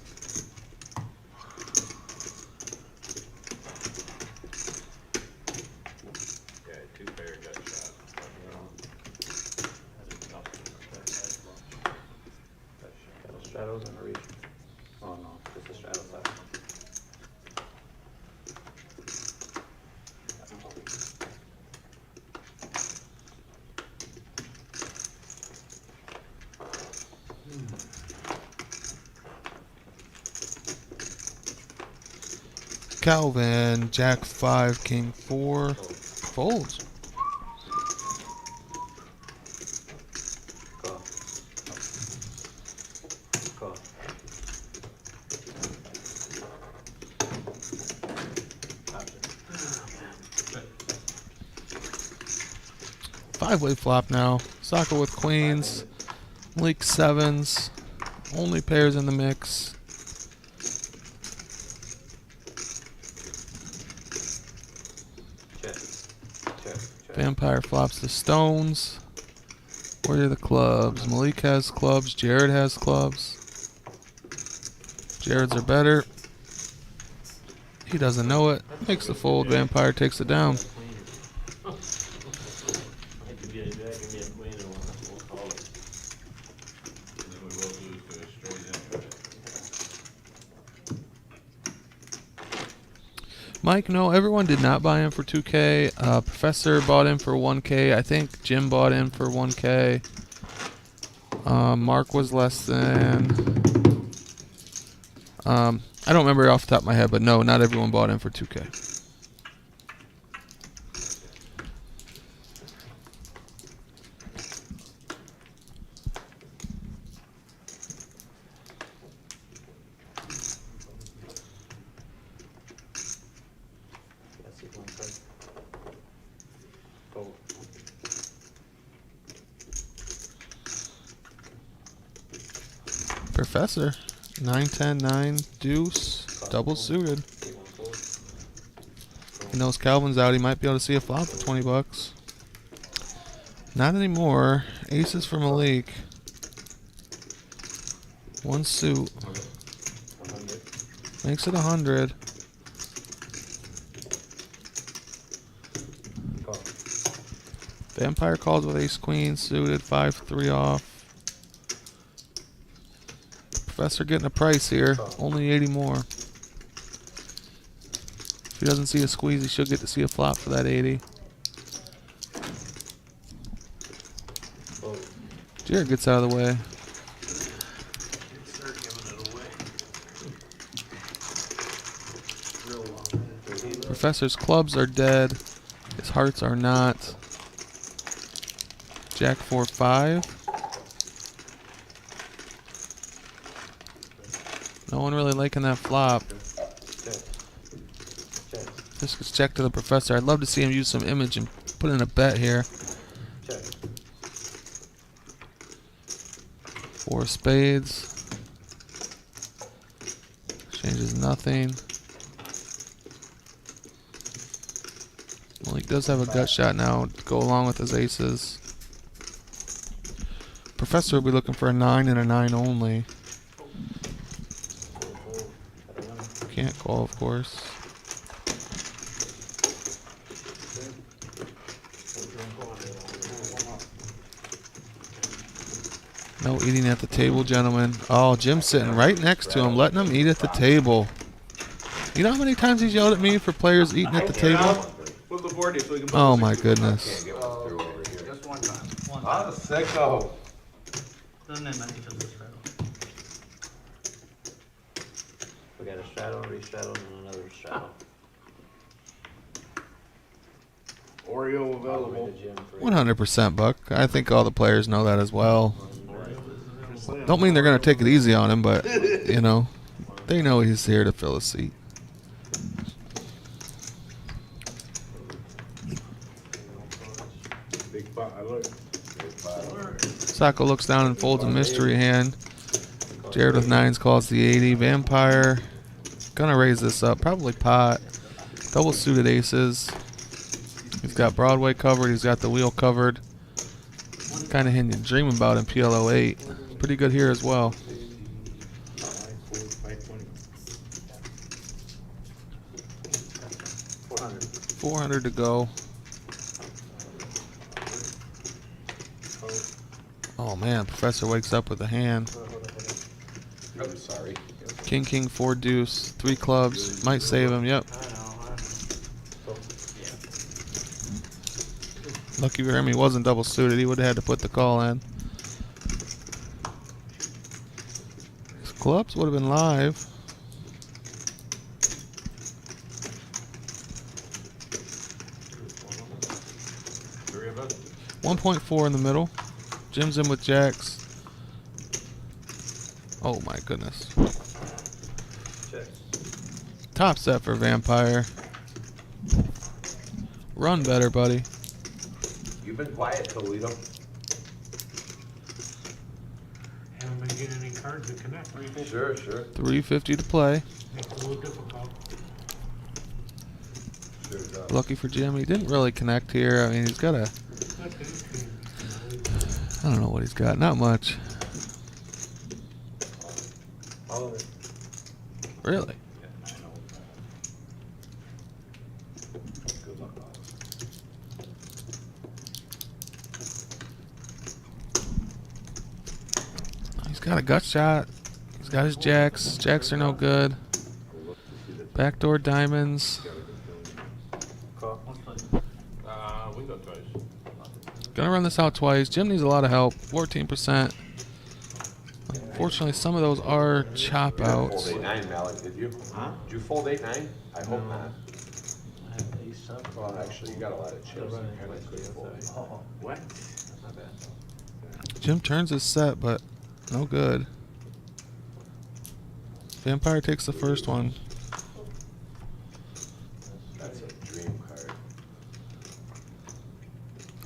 Yeah, 2 pair gut shot. Straddles and a reach. Oh no, just the straddles left. Calvin, Jack 5, King 4. Folds. Call. Call. 5-way flop now. Soccer with queens. Malik sevens. Only pairs in the mix. Check. Check. Check. Vampire flops the stones. What are the clubs? Malik has clubs. Jared has clubs. Jared's are better. He doesn't know it. Makes the fold. Vampire takes it down. I could be a jack and be a queen and we'll call it. And then we both lose to a straight anyway. Mike, no, everyone did not buy in for 2K. Professor bought in for 1K. I think Jim bought in for 1K. Mark was less than. I don't remember off the top of my head, but no, not everyone bought in for 2K. That's it, one card. Fold. Professor, 9, 10, 9, deuce, double suited. He knows Calvin's out. He might be able to see a flop for 20 bucks. Not anymore. Aces for Malik. One suit. Makes it 100. Vampire calls with ace queen suited, 5-3 off. Professor getting a price here. Only 80 more. If he doesn't see a squeeze, he should get to see a flop for that 80. Jared gets out of the way. Professor's clubs are dead. His hearts are not. Jack 4-5. No one really liking that flop. This gets checked to the professor. I'd love to see him use some image and put in a bet here. Four spades. Changes nothing. Well, he does have a gut shot now to go along with his aces. Professor will be looking for a 9 and a 9 only. Can't call, of course. No eating at the table, gentlemen. Oh, Jim's sitting right next to him, letting him eat at the table. You know how many times he's yelled at me for players eating at the table? Oh my goodness. Just one time. One Ah, sicko. Doesn't that make it to the straddle? We got a straddle, restraddle, and another straddle. Oreo available. 100% Buck. I think all the players know that as well. Don't mean they're going to take it easy on him, but, you know, they know he's here to fill a seat. Big pot alert. Sacco looks down and folds a mystery hand. Jared with 9s calls the 80. Vampire. Gonna raise this up. Probably pot. Double suited aces. He's got Broadway covered. He's got the wheel covered. Kind of hinting, dreaming about in PLO 8. Pretty good here as well. 400 to go. Oh man, Professor wakes up with a hand. I'm sorry. King, king, 4 deuce, 3 clubs. Might save him, yep. Lucky for him he wasn't double suited. He would have had to put the call in. His clubs would have been live. Three of us. 1.4 in the middle. Jim's in with jacks. Oh my goodness. Top set for Vampire. Run better, buddy. You've been quiet, Toledo. haven't been getting any cards to connect. Sure, sure. 350 to play. Makes it a little difficult. Sure does. Lucky for Jim, he didn't really connect here. I mean, he's got a, I don't know what he's got. Not much. All of it. Really? Good luck, Oliver. He's got a gut shot. He's got his jacks. Jacks are no good. Backdoor diamonds. We go twice. Gonna run this out twice. Jim needs a lot of help. 14%. Unfortunately, some of those are chop You didn't outs. fold 8-9, Malik, did you? Huh? Did you fold 8-9? I hope not. I have ace seven. Well, actually, you got a lot of chips. You kinda could fold it. Oh, What? Not bad. Jim turns his set, but no good. Vampire takes the first one. That's a dream card.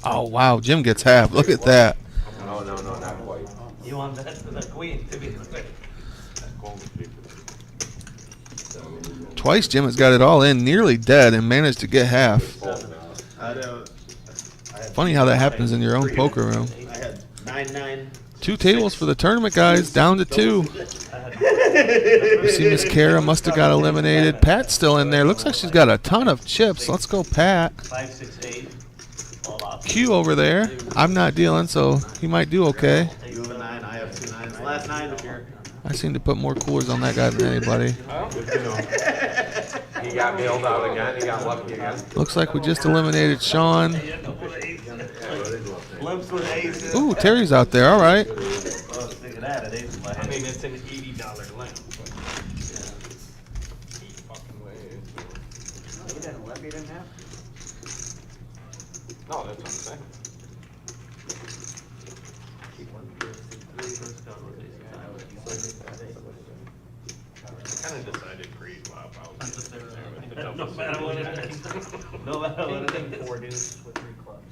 Oh, wow. Jim gets half. Look at that. No, not quite. You want that to the queen to be the Twice Jim has got it all in, nearly dead, and managed to get half. Fold, Malik. I don't. Funny how that happens in your own poker room. I had 9-9. 2 tables for the tournament, guys. Down to 2. You see Miss Kara must have got eliminated. Pat's still in there. Looks like she's got a ton of chips. Let's go, Pat. 5, 6, 8. All up. Q over there. I'm not dealing, so he might do okay. You have a 9, I have 2 9s. Last 9 of your. I seem to put more coolers on that guy than anybody. He got bailed out again. He got lucky again. Looks like we just eliminated Sean. Limps with aces. Ooh, Terry's out there. All right. Oh, think of that, an ace in my I hand. mean, it's an $80 limp, but eight fucking ways. no, you didn't let me, didn't have. No, that's what I'm saying. I kind of decided pre-flop out. No matter what it is. No matter what it is. 4 deuce with 3 clubs.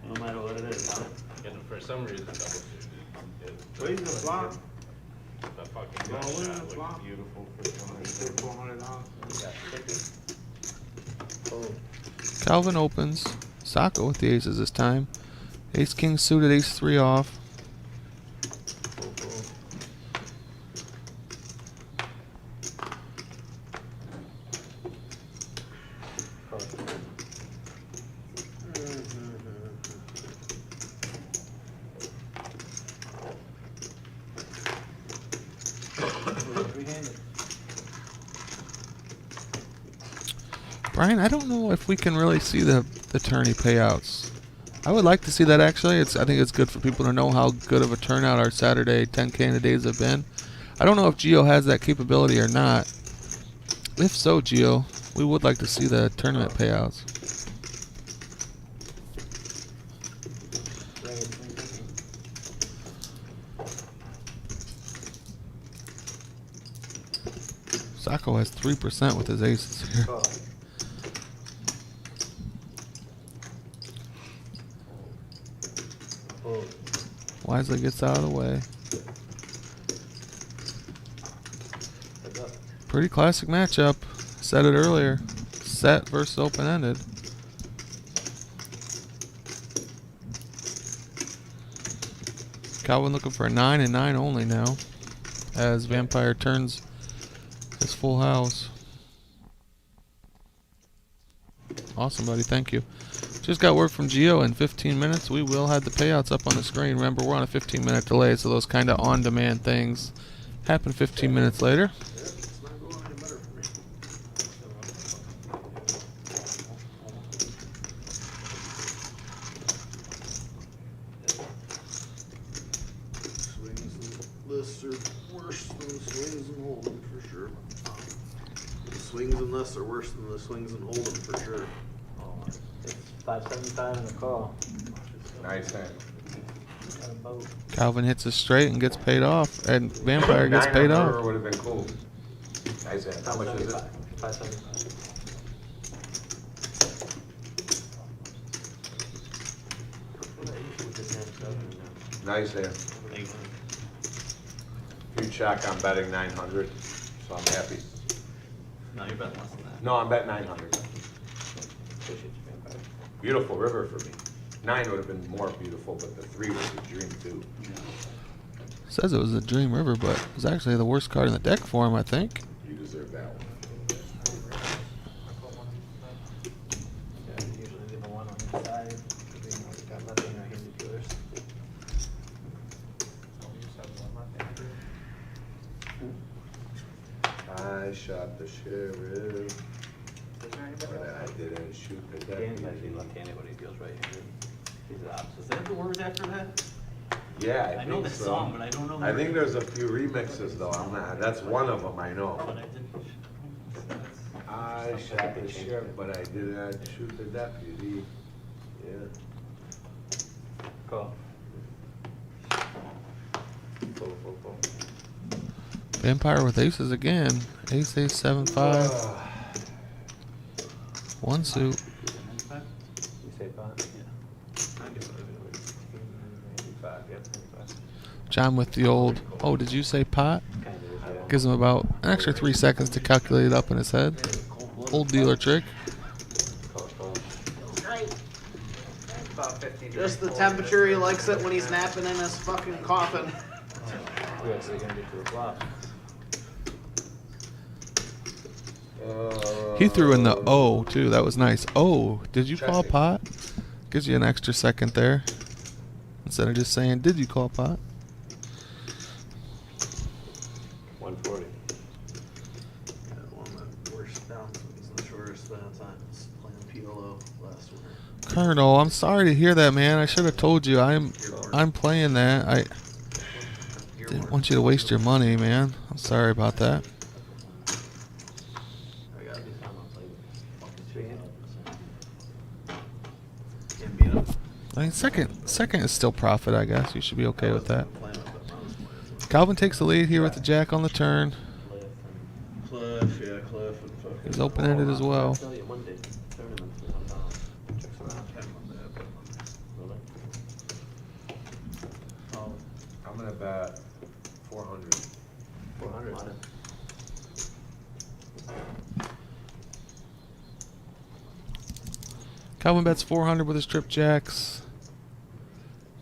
No matter what it is, huh? And for some reason, double suited. Where's the flop? The fucking Well, gut where's shot the looked flop? beautiful for $200. Calvin opens. Sacco with the aces this time. Ace king suited, ace 3 off. Brian, I don't know if we can really see the tourney payouts. I would like to see that actually. I think it's good for people to know how good of a turnout our Saturday 10K in the days have been. I don't know if Gio has that capability or not. If so, Gio, we would like to see the tournament payouts. Sacco has 3% with his aces here. Wisely gets out of the way. Pretty classic matchup. Said it earlier. Set versus open-ended. Calvin looking for a 9 and 9 only now, as Vampire turns his full house. Awesome, buddy. Thank you. Just got word from Gio. In 15 minutes, we will have the payouts up on the screen. Remember, we're on a 15-minute delay, so those kind of on-demand things happen 15 minutes later. It's not going any better for me. Swings and lists are worse than the swings and hold'em for sure. The swings and lists are worse than the swings and hold'em for sure. It's 575 in the call. Nice hand. Got a boat. Calvin hits a straight and gets paid off, and Vampire gets 9 paid on river off. would have been cool. Nice hand. How much is it? 575. Nice hand. you check, I'm betting 900, so I'm happy. No, you're betting less than that. No, I'm betting 900. Appreciate you, man. Beautiful river for me. 9 would have been more beautiful, but the 3 was a dream too. Says it was a dream river, but it was actually the worst card in the deck for him, I think. You deserve that one. Yeah, usually leave the one on the side. We got nothing or handy dealers. I shot the sheriff, but I didn't shoot the Dan's actually deputy. left-handed, but he deals right-handed. He's the opposite. Is that the words after that? Yeah, I I know think the so. song, but I don't know. I think there's a few remixes though. I'm not. That's one of them I know. But I didn't. I shot the sheriff, but I did not shoot the deputy. Yeah. Cool. Vampire with aces again. Ace, ace, 7, 5. One suit. You say pot? Yeah. 95, yep, 95. John with the old, oh, did you say pot? Kind of is, yeah. Gives him about an extra 3 seconds to calculate it up in his head. Old dealer trick. About 15. Just the temperature he likes it when he's napping in his fucking coffin. Good, so you're gonna get to the flop. He threw in the O too. That was nice. Oh, did you call pot? Gives you an extra second there. Instead of just saying, did you call pot? 140. Yeah, one of the worst bounce was the shortest bounce I was playing PLO last winter. Colonel, I'm sorry to hear that, man. I should have told you. I'm playing that. I didn't want you to waste your money, man. I'm sorry about that. I got can't beat him. I mean, second is still profit, I guess. You should be okay with that. Calvin takes the lead here with the jack on the turn. Cliff, yeah, Cliff and fucking. He's open-ended as well. I'll tell you Monday, tournament, checks around. Oh, I'm gonna bet 400. 400. Calvin bets 400 with his trip jacks.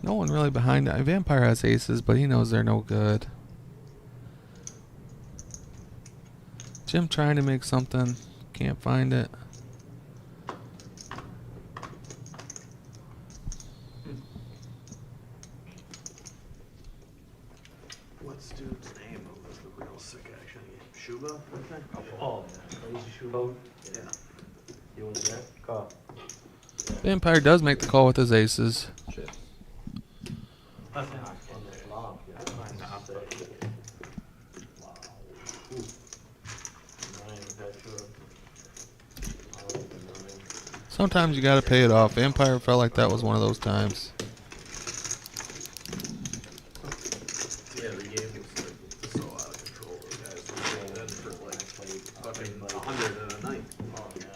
No one really behind it. Vampire has aces, but he knows they're no good. Jim trying to make something. Can't find it. what's dude's name? Who was the real sick action? Shuba, I think. Oh, lazy shoe load. Yeah. You want that? Call. Vampire does make the call with his aces. Shit. On the flop, yeah. Fine, opposite. Wow. Ooh. 9, that's your. Sometimes you gotta pay it off. Vampire felt like that was one of those times. Yeah, the game was so out of control. The guys were rolling in for like fucking 100 in a night. Oh, yeah. I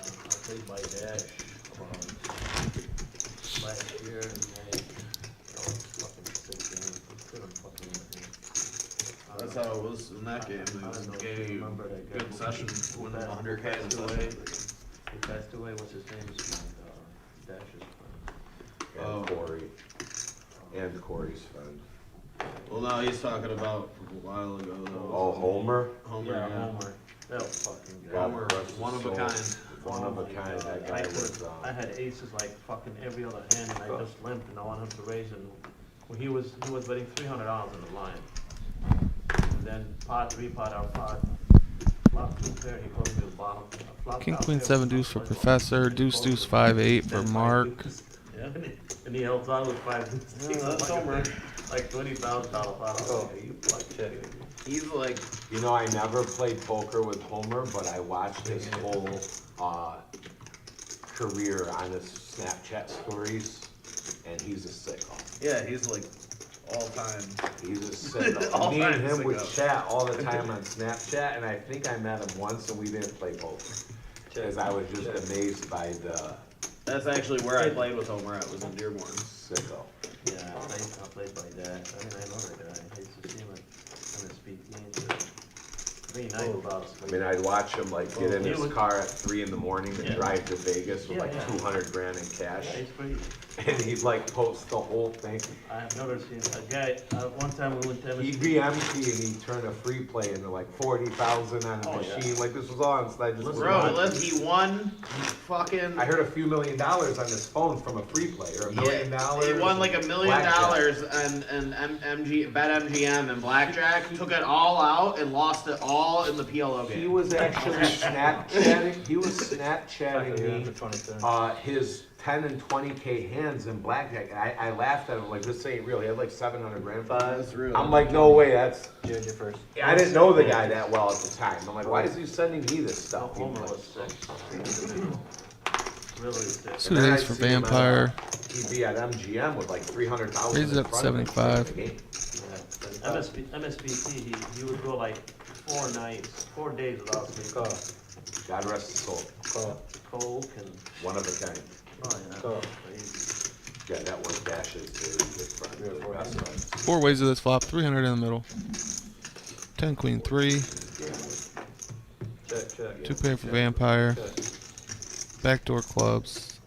played by dash last year and I was fucking 6 games. Couldn't fucking anything. That's how it was in that game. It was a game, good session, winning 100K in a session. He passed away, what's his name? Dash's friend. And Oh. Corey. And Corey's friend. Well, no, he's talking about a while ago. Though. Oh, Homer? Homer, Yeah, yeah. Homer. That was fucking good. God Homer, rest his one of a soul. kind. One of a kind. That guy was. I had aces like fucking every other hand and I just limped and I wanted him to raise and when he was betting $300 in the line. And then pot, repot, out pot. Flop 2 pair, he called me the bottom. Flop King, out queen, pair, 7 flop deuce for like- Professor. Deuce, deuce, 5, 8 for Then five Mark. deuces. Yeah, and he held on with 5 deuces. Yeah, that's Homer. Like $20,000 pot. I was like, are you fucking kidding me? He's like, You know, I never played poker with Homer, but I watched his whole career on his Snapchat stories, and he's a sicko. yeah, he's like all time. He's a sicko. All Me and time him would sicko. chat all the time on Snapchat, and I think I met him once, and we didn't play poker. Because I was just amazed by the That's actually where I played with Homer at, was in Dearborn. sicko. Yeah, I played by that. I mean, I know that guy. I used to see him at speak. Very nice about I mean, I'd watch him like get in He his was- car at 3 in the morning and Yeah. drive to Vegas with Yeah, like yeah. 200 grand in cash. Yeah, it's pretty. And he'd like post the whole thing. I've never seen a guy, one time we went to He'd MSP. be empty and he'd turn a free play into like 40,000 on a Oh, yeah. machine. Like this was all inside just Bro, listen, he won fucking. I heard a few $1 million on his phone from a free play, or $1 million. He won like $1 million and bet MGM and blackjack. Took it all out and lost it all in the PLO game. He was actually Snapchatting. He was Snapchatting me his 10 and 20K hands in blackjack. And I laughed at him like, this ain't real. He had like 700 grand. That's real. I'm like, no way. That's. Jared, you're first. I didn't know the guy that well at the time. I'm like, why is he sending me this stuff? Oklahoma was sick. Really sick. Two days for Vampire. He'd be at MGM with like 300,000. Raise it up to 75. MSPT, he would go like 4 nights, 4 days without sleep. God rest his soul. Coke and, One of a kind. oh yeah. Yeah, that one dashes to big friend. Best friend. 4 ways of this flop. 300 in the middle. 10 queen 3. Check. 2 pair for Vampire. Backdoor clubs.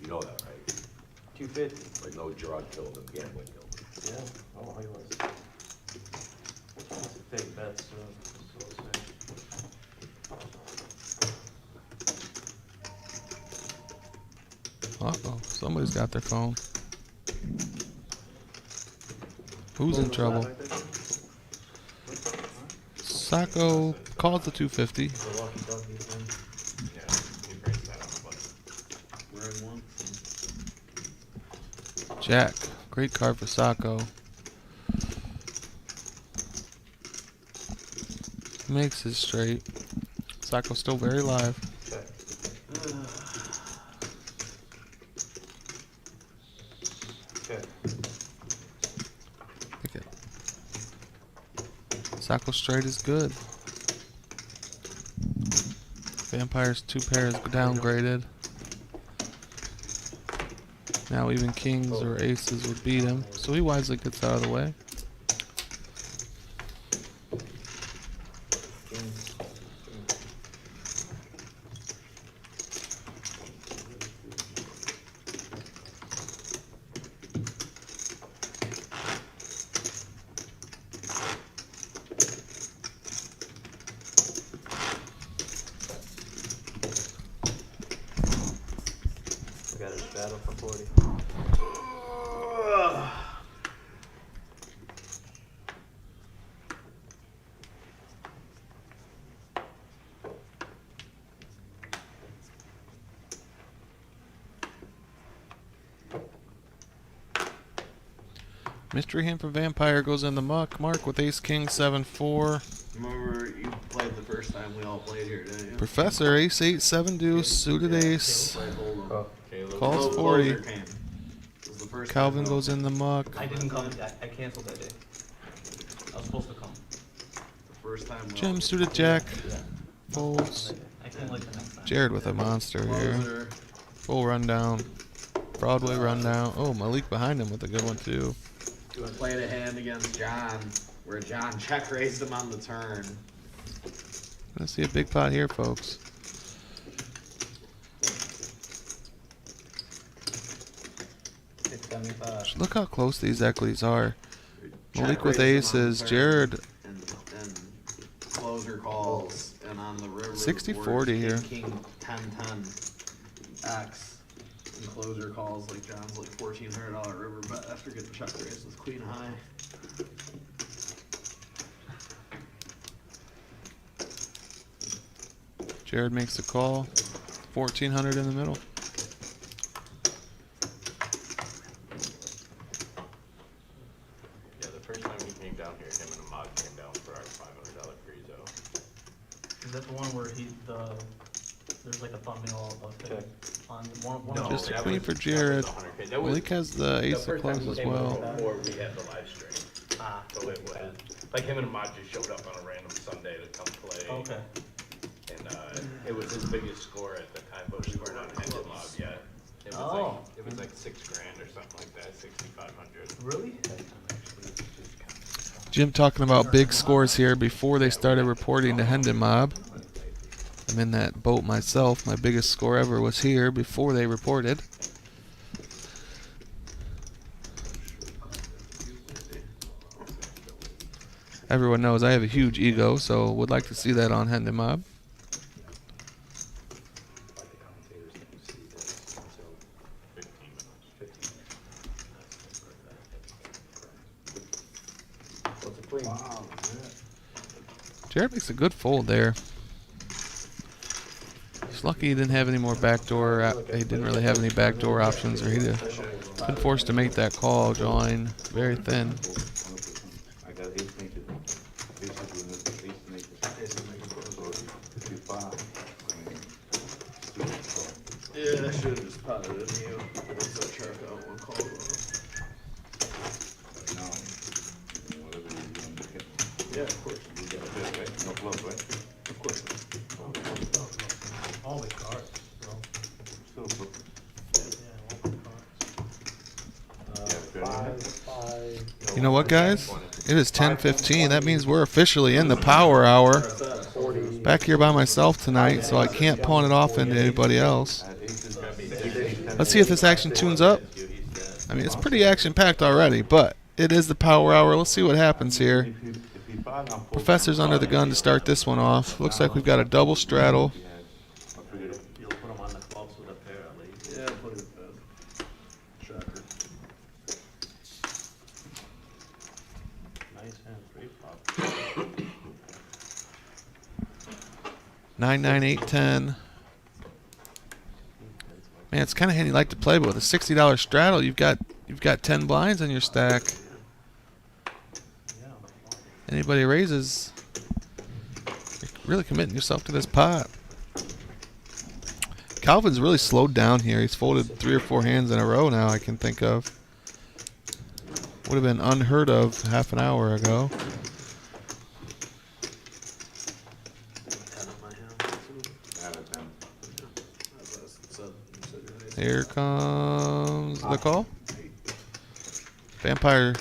You know that, right? 250. Like no drug killed him, gambling killed him. Yeah, oh, he was. It's a fake bet, so sick. Uh-oh, somebody's got their phone. Who's in trouble? Sacco called the 250. Yeah, he brings that on the button. We're in one. Jack, great card for Sacco. Makes his straight. Sacco's still very live. Pick it. Sacco straight is good. Vampire's 2 pairs downgraded. Now even kings or aces would beat him, so he wisely gets out of the way. We got a straddle for 40. Mystery hand for Vampire goes in the muck. Mark with ace king 7-4. Remember you played the first time we all played here, didn't you? Professor ace 8 deuce suited ace. Played Hold'em. Calls 40. Closer came. Was the first Calvin time goes in the muck. I didn't come. I canceled that day. I was supposed to come. The first time. we all Jim did suited jack. Folds. I came like the next time. Jared with a monster here. Closer. Full rundown. Broadway rundown. Oh, Malik behind him with a good one too. Played a hand against John, where John check raised him on the turn. Gonna see a big pot here, folks. Look how close these equities are. Malik with aces, Jared And closer calls, and on the river. 60-40 here. King 10-10 X. And closer calls like John's like $1,400 river bet after getting check raised with queen high. Jared makes the call. 1,400 in the middle. Yeah, the first time he came down here, him and Ahmad came down for our $500 freezo. Is that the one where there's like a thumbnail of it on one No, of Just a the that queen was- for that was Jared. 100K. That was Malik has the ace of first time clubs he as came well. Before we had the live stream. Ah, So it was, like him and Ahmad just showed up on a random Sunday to come play. okay. And it was his biggest score at the time, but we weren't on Hendon Mob yet. It was Oh. like, it was like $6,000 or something like that, 6,500. Really? Jim talking about big scores here before they started reporting to Hendon Mob. I'm in that boat myself. My biggest score ever was here before they reported. Everyone knows I have a huge ego, so would like to see that on Hendon Mob. Jared makes a good fold there. He's lucky he didn't have any more backdoor. He didn't really have any backdoor options, or he'd have been forced to make that call, drawing very thin. I got ace naked. Ace naked. Yeah, I should have just potted it in you. Once I track out one call. Yeah, of course. You got a bet, right? No bluff, right? Of course. All the cards, bro. Still bluff. You know what, guys? It is 10:15. That means we're officially in the power hour. Back here by myself tonight, so I can't pawn it off into anybody else. Let's see if this action tunes up. I mean, it's pretty action-packed already, but it is the power hour. Let's see what happens here. Professor's under the gun to start this one off. Looks like we've got a double straddle. You'll put them on the clubs with a pair at least. Yeah, put it bad. Shocker. Nice hand, 3 flop. 9, 9, 8, 10. Man, it's kind of handy like to play, but with a $60 straddle, you've got 10 blinds on your stack. Anybody raises, you're really committing yourself to this pot. Calvin's really slowed down here. He's folded 3 or 4 hands in a row now I can think of. Would have been unheard of half an hour ago. Here comes the call. Vampire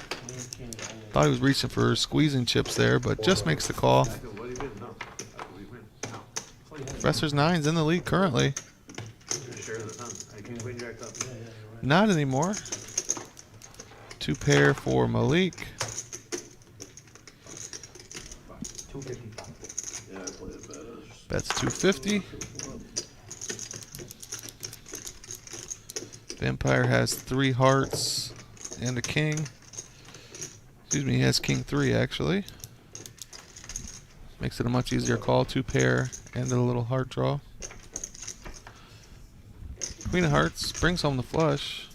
thought he was reaching for squeezing chips there, but just makes the call. Professor's 9's in the lead currently. Not anymore. 2 pair for Malik. 255. Bets 250. Vampire has 3 hearts and a king. Excuse me, he has king 3 actually. Makes it a much easier call. 2 pair and a little heart draw. Queen of hearts brings home the flush.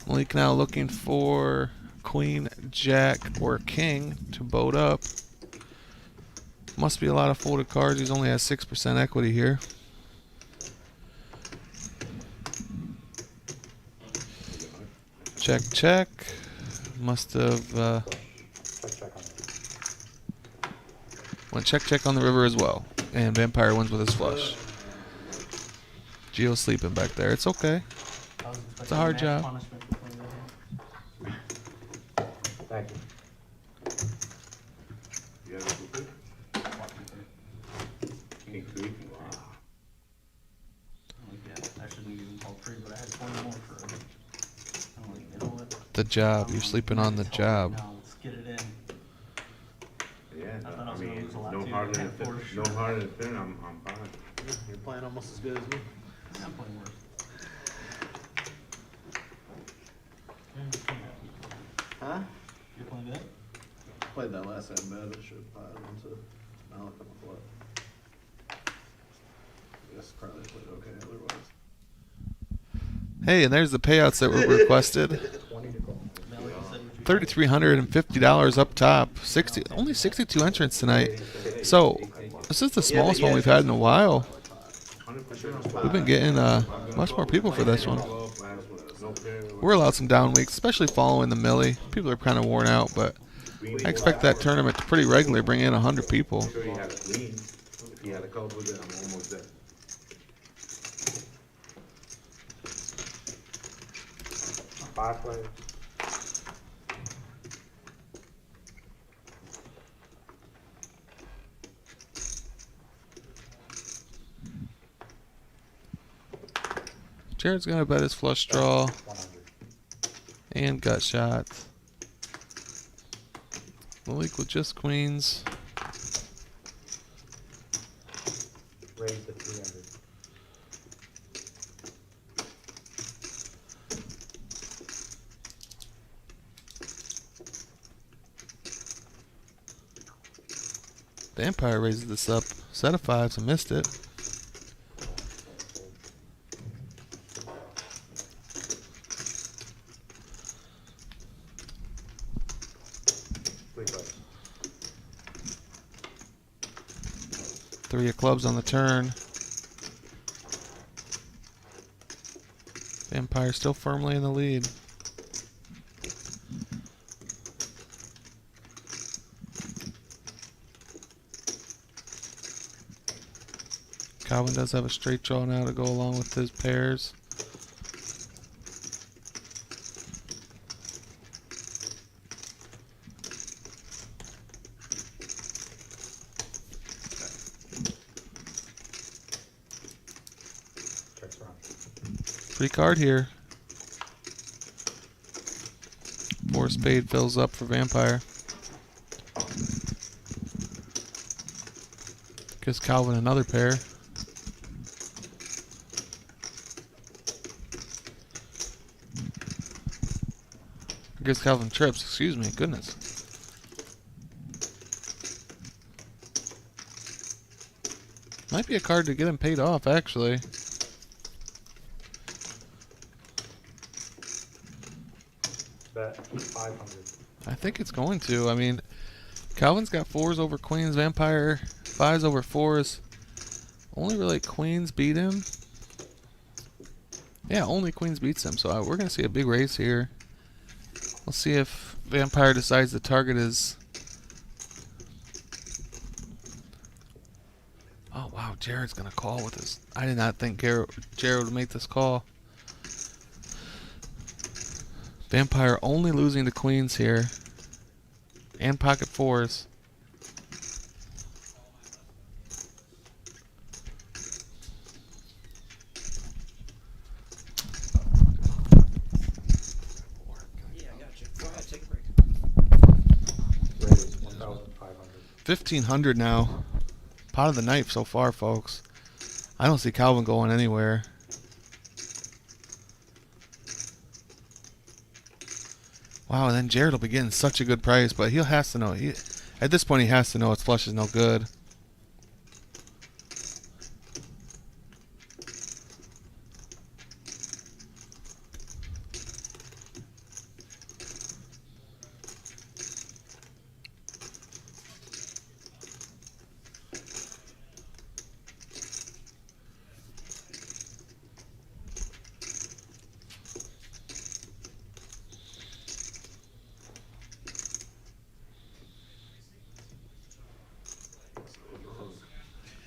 Malik now looking for queen, jack, or king to boat up. Must be a lot of folded cards. He only has 6% equity here. Check, check. Must have went check, check on the river as well. And Vampire wins with his flush. Gio's sleeping back there. It's okay. It's a hard job. Thank you. You got a blue? King 3. Wow. I shouldn't even call 3, but I had 20 more for it. I'm like, you know what? The job. You're sleeping on the job. Now let's get it in. Yeah, I thought I I was gonna mean, lose a lot no too, harder but than for no sure. harder than 10. I'm fine. You're playing almost as good as me. I'm playing worse. Huh? You're playing good? Played that last hand bad. I should have potted into Malik on the flop. I guess probably played okay otherwise. Hey, and there's the payouts that were requested. $3,350 up top. Only 62 entrants tonight. So this is the smallest one we've had in a while. We've been getting much more people for this one. We're allowed some down weeks, especially following the Millie. People are kind of worn out, but I expect that tournament to pretty regularly bring in 100 people. I'm sure he had a queen. If he had a couple with it, I'm almost there. Five players. Jared's gonna bet his flush draw 100. and gut shot. Malik with just queens. Raise to 300. Vampire raises this up. Set of fives and missed it. Three of clubs on the turn. Vampire still firmly in the lead. Calvin does have a straight draw now to go along with his pairs. Checks around. Free card here. Four spade fills up for Vampire. Gives Calvin another pair. Gives Calvin trips, excuse me, goodness. Might be a card to get him paid off, actually. Bet 500. I think it's going to. I mean, Calvin's got fours over queens, Vampire fives over fours. Only really queens beat him. Yeah, only queens beats him, so we're going to see a big race here. We'll see if Vampire decides the target is... Oh, wow, Jared's going to call with his... I did not think Jared would make this call. Vampire only losing to queens here. And pocket fours. Raise 1,500. 1,500 now. Pot of the night so far, folks. I don't see Calvin going anywhere. Wow, and then Jared will be getting such a good price, but he'll has to know. At this point, he has to know his flush is no good.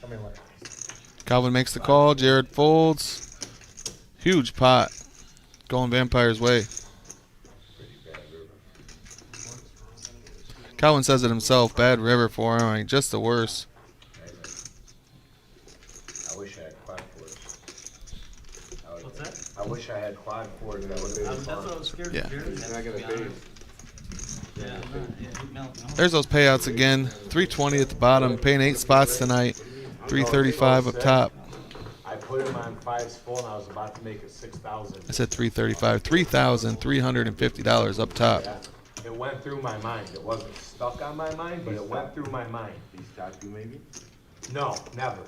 Come in, Larry. Calvin makes the call. Jared folds. Huge pot. Going Vampire's way. Calvin says it himself. Bad river for him. I mean, just the worst. I wish I had quad fours. What's that? I wish I had quad fours. That would have been That's what I fun. was scared Yeah. of. Jared. He's not gonna pay. There's those payouts again. 320 at the bottom. Paying 8 spots tonight. 335 up top. I put him on fives full and I was about to make it 6,000. I said 335. $3,350 up top. Yeah. It went through my mind. It wasn't stuck on my mind, but it went through my mind. He stopped you maybe? No, never.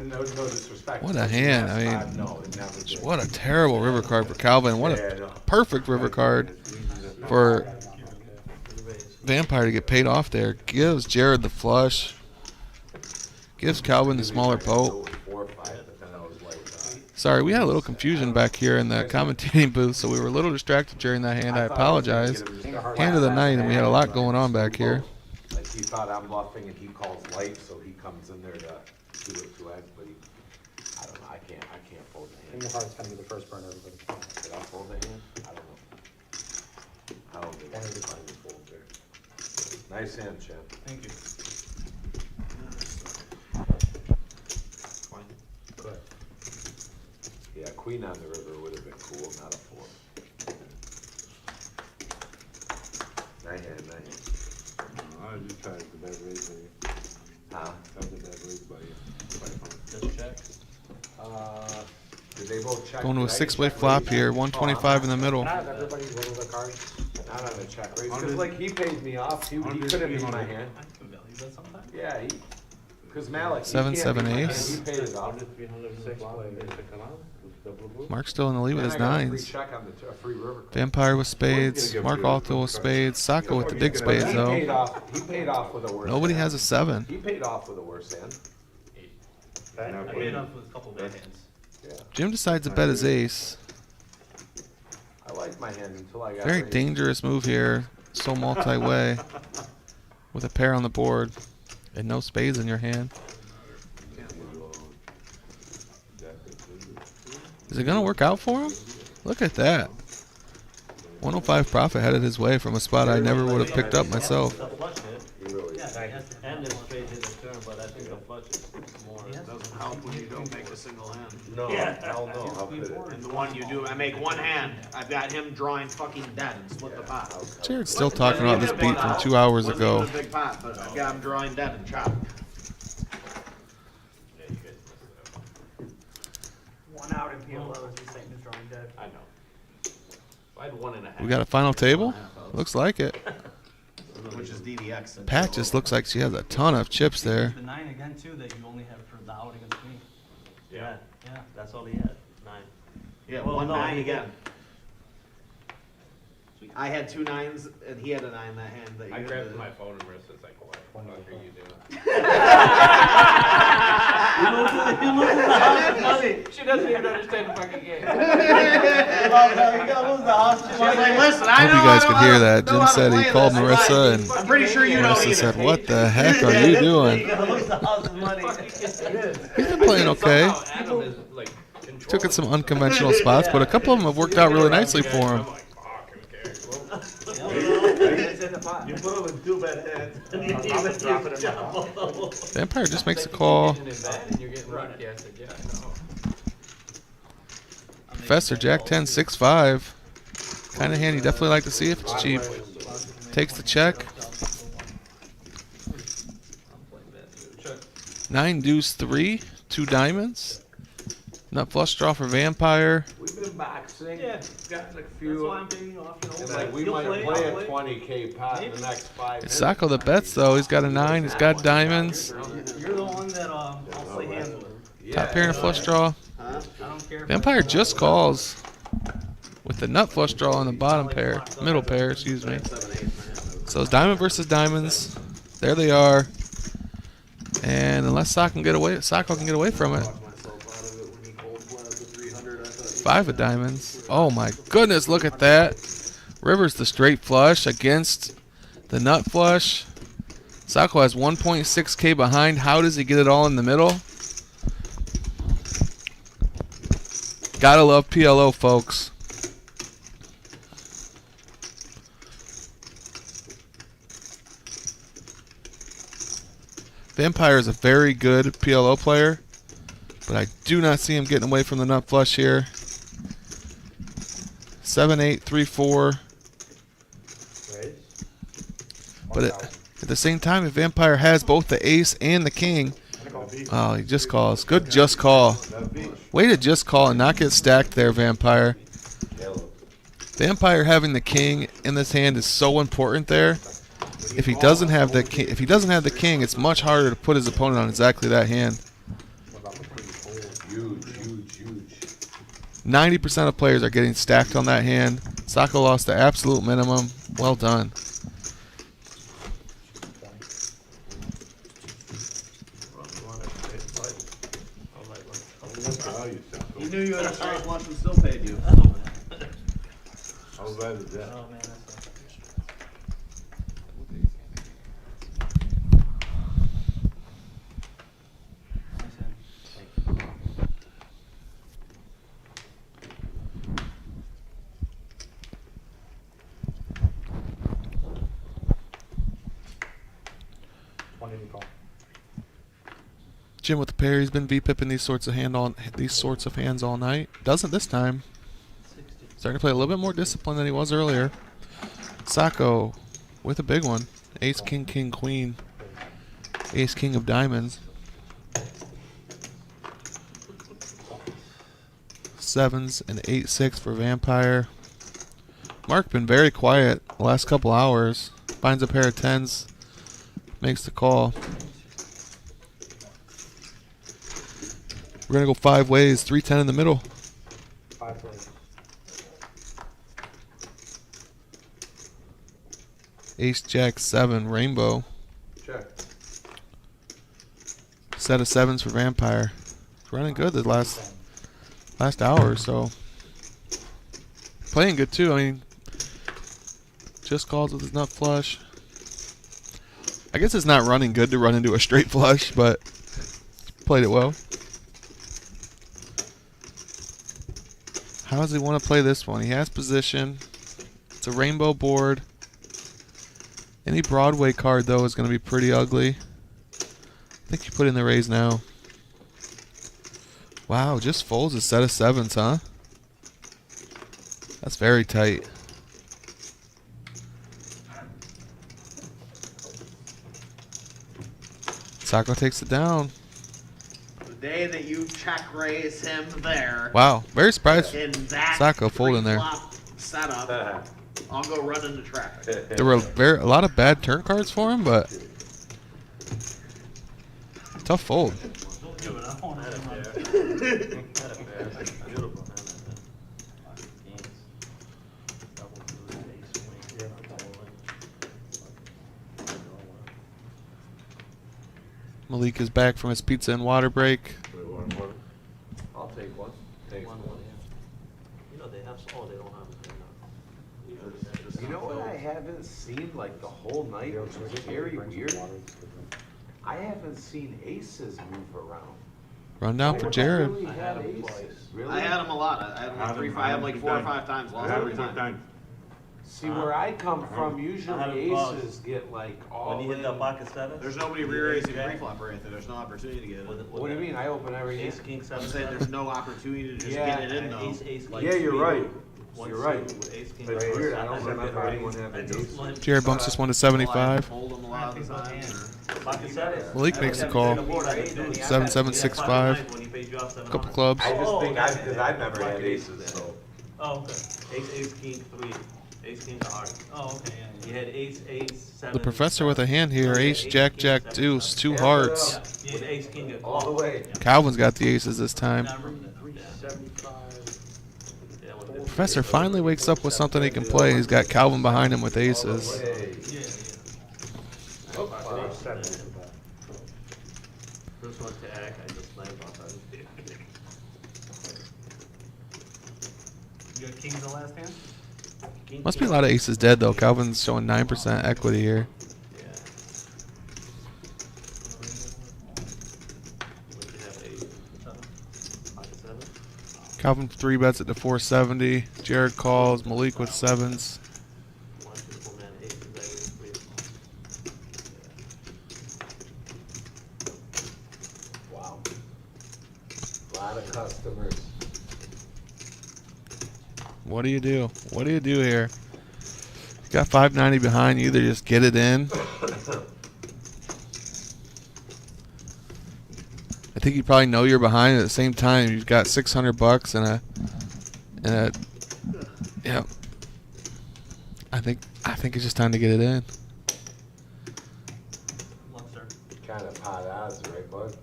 No disrespect. What a hand. I mean, No, it never did. what a terrible river card for Calvin. What Yeah, a no. perfect river card for Vampire to get paid off there. Gives Jared the flush. Gives Calvin the smaller pot. 4 or 5, but then I was like, Sorry, we had a little confusion back here in the commentating booth, so we were a little distracted during that hand. I apologize. Hand of the night, and we had a lot going on back here. like he thought I'm bluffing and he calls light, so he comes in there to do it to X, but he, I don't know, I can't fold the I hand. think the heart's gonna be the first burn everybody. Did I fold the hand? I don't know. I don't think I can find the fold there. Nice hand, champ. Thank you. Good. Yeah, queen on the river would have been cool, not a 4. Nine hand. I just tried the bad raise by you. Huh? That was a bad raise by you. 500. Just check. Did they both check? Going to a Did I 6-way check flop raise? here. Oh, 125 in the middle. Can I have everybody roll the cards? Not on the check raise, cause Under- like he paid me off, he under couldn't be my 300. hand. I can value that sometime. Yeah, cause Malik, he 7, can't 7, be my hand. ace. He paid it off. 306 play. They took him out. Double blue. Mark's still in the lead with And his I got a free nines. check on the, a free river card. Vampire with spades. Mark Alto with spades. Sacco with the big spades, He though. paid off with a worse Nobody hand. has a 7. He paid off with a worse hand. I paid off with a couple bad hands. Yeah, Jim decides to bet his ace. I liked my hand until I got Very raised. dangerous move here. So multi-way. With a pair on the board. And no spades in your hand. Is it going to work out for him? Look at that. 105 profit headed his way from a spot I never would have picked up myself. The flush hit, He really yeah, did. and the straight hit the turn, but I think the flush is more. It doesn't help when you don't make a single hand. No, Yeah. hell no, how could it? And the one you do, I make one hand. I've got him drawing fucking dead and split the pot. Jared's still talking about this beat from 2 hours Wasn't ago. even a big pot, but I've got him drawing dead and chop. Yeah, you guys messed it up. 1 out in PLO is the same as drawing dead. I know. I had 1.5. We got a final table? Looks like it. Which is DDX. and Pat just looks like she has a ton of chips there. The 9 again, too, that you only have for the out against me. Yeah, Yeah. that's all he had, 9. Yeah, Well, 1 no, 9 he again. I had 2 9s and he had a 9 that hand that you I had grabbed to- my phone and Marissa's like, what the fuck are you doing? He loses the house money. She doesn't even understand the fucking game. You gotta lose the house She's like, listen, I Hope know you guys I could don't hear know that. how Jim to said he play called this. Marissa and I'm pretty sure you don't Marissa either. said, "What the heck are you You doing?" gotta lose the house's money. He's been playing okay. Somehow Adam is like Took it some unconventional spots, but a couple of them have worked out really nicely for him. I'm like, fuck, who cares? You put him in 2 bad hands. And you I'll just drop it in my jumbo. Vampire just makes a call. Professor, Jack 10, 6-5. Kind of hand you definitely like to see if it's cheap. Takes the check. 9 deuce 3, 2 diamonds. Nut flush draw for Vampire. We've been boxing, Yeah. gotten a That's few, why I'm paying off, you know. and like, like we he'll might play, play I'll a 20K pot in the next 5 minutes. It's Sacco that bets though. He's got a 9. He's got diamonds. You're the one that, I'll play hands with. Top pair and a flush draw. I don't care. if Vampire just calls with the nut flush draw on the bottom pair, middle pair, excuse me. So it's diamond versus diamonds. There they are. And unless Sacco can get away from it. 5 of diamonds. Oh my goodness, look at that. River's the straight flush against the nut flush. Sacco has 1.6K behind. How does he get it all in the middle? Gotta love PLO, folks. Vampire is a very good PLO player, but I do not see him getting away from the nut flush here. 7, 8, 3, 4. But at the same time, if Vampire has both the ace and the king, oh, he just calls. Good just call. Way to just call and not get stacked there, Vampire. Vampire having the king in this hand is so important there. If he doesn't have the king, it's much harder to put his opponent on exactly that hand. Huge, huge, huge. 90% of players are getting stacked on that hand. Sacco lost the absolute minimum. Well done. He knew you had a straight flush and still paid you. How bad is that? Oh, man, that's Jim with the pair. He's been V-pipping these sorts of hands all night. Doesn't this time. Starting to play a little bit more disciplined than he was earlier. Sacco with a big one. Ace, king, king, queen. Ace, king of diamonds. Sevens and 8-6 for Vampire. Mark been very quiet the last couple hours. Finds a pair of tens. Makes the call. We're going to go 5 ways. 3-10 in the middle. 5 ways. Ace, jack, 7, rainbow. Check. Set of 7s for Vampire. It's running good the last hour or so. Playing good too. I mean, just calls with his nut flush. I guess it's not running good to run into a straight flush, but played it well. How does he want to play this one? He has position. It's a rainbow board. Any Broadway card, though, is going to be pretty ugly. I think you put in the raise now. Wow, just folds a set of 7s, huh? That's very tight. Sacco takes it down. The day that you check raise him there. Wow, very surprised. In that Sacco folding there. flop setup, I'll go run into traffic. There were a lot of bad turn cards for him, but tough fold. Don't give it up on it. Beautiful. Malik is back from his pizza and water break. I'll take one. Take one. You know, they have, they don't have it now. You know what I haven't seen like the whole night, which is very weird? I haven't seen aces move around. Run down for Jared. Really had aces. Really? I had him a lot. I had him like 4 or 5 times. Lost every time. See, where I come from, I usually had him pause. aces get like all When you hit that in. pocket 7? There's nobody re-raising pre-flop or anything. There's no opportunity to get it. What do you mean? I open every Ace, hand. king, 7, I'm saying there's no opportunity to just Yeah, get it in though. Ace, Like, Yeah, you're right. One, You're right. two, ace, king, Right first. here, I don't had remember that anyone raise. having I just aces. limped. Jared bumps this one to I 75. hold them a lot of the times. Pocket 7. Malik makes the call. 7-7-6-5. Couple clubs. I just think because I've never had aces, so. Oh, okay. Ace, king, 3. Ace, king, heart. Oh, okay, yeah. You had ace, 7. The professor with a hand here. Ace, jack, jack, deuce, 2 hearts. Yeah, with ace, king, at All the way. Calvin's got the aces this time. Yeah, I remember that. 375. Yeah, with the- Professor finally wakes up with something he can play. He's got Calvin behind him with aces. Hey. Yeah, yeah. Oh, Five, 7 is the bet. First one to act, I just slammed off. You got kings the last hand? Must be a lot of aces dead though. Calvin's showing 9% equity here. Yeah. What you have, ace? Pocket 7? Calvin 3 bets at the 470. Jared calls. Malik with 7s. One simple man, ace, exactly 3. Wow. A lot of customers. What do you do? What do you do here? You got 590 behind. You either just get it in. I think you probably know you're behind. At the same time, you've got $600 and a yeah. I think it's just time to get it in. Luck, sir. Kind of pot odds, right, bud?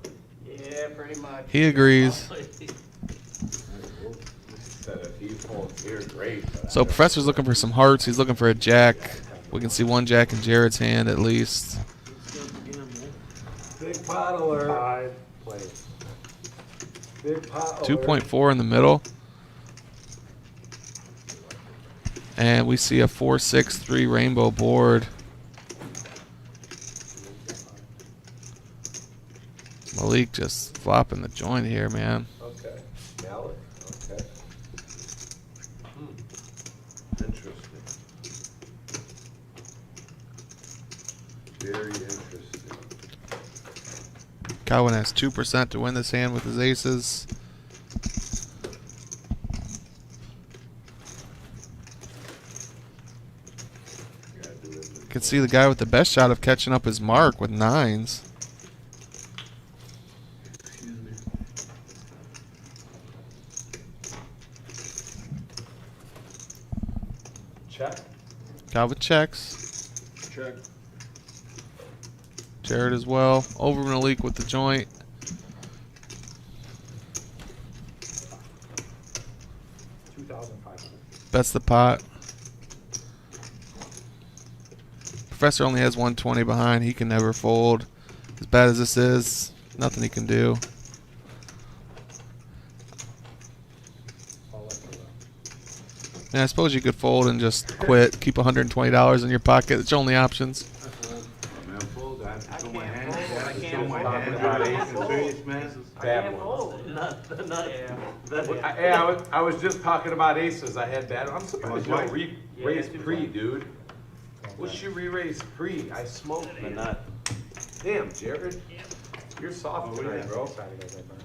Yeah, pretty much. He agrees. Said if he folds here, great. but So I Professor's looking for some hearts. He's looking for a jack. We can see one jack in Jared's hand at least. don't- Big pot alert. 5 plays. Big pot alert. 2.4 in the middle. And we see a 4-6-3 rainbow board. Malik just flopping the joint here, man. Okay. Mallet. Okay. Interesting. Very interesting. Calvin has 2% to win this hand with his aces. You can see the guy with the best shot of catching up his mark with 9s. Check. Calvin checks. Check. Jared as well. Over Malik with the joint. Bets the pot. Professor only has 120 behind. He can never fold. As bad as this is, nothing he can do. And I suppose you could fold and just quit. Keep $120 in your pocket. It's your only options. Man, fold. I have to show my hand. I can't Show my fold. hand. About I'm aces. serious, man. Bad Oh, ones. not. I was just talking about aces. I had bad. I'm surprised you don't raise too pre, far. dude. What's your re-raise pre? I smoked The you. nut. Damn, Jared. You're soft Oh, tonight, yeah. bro.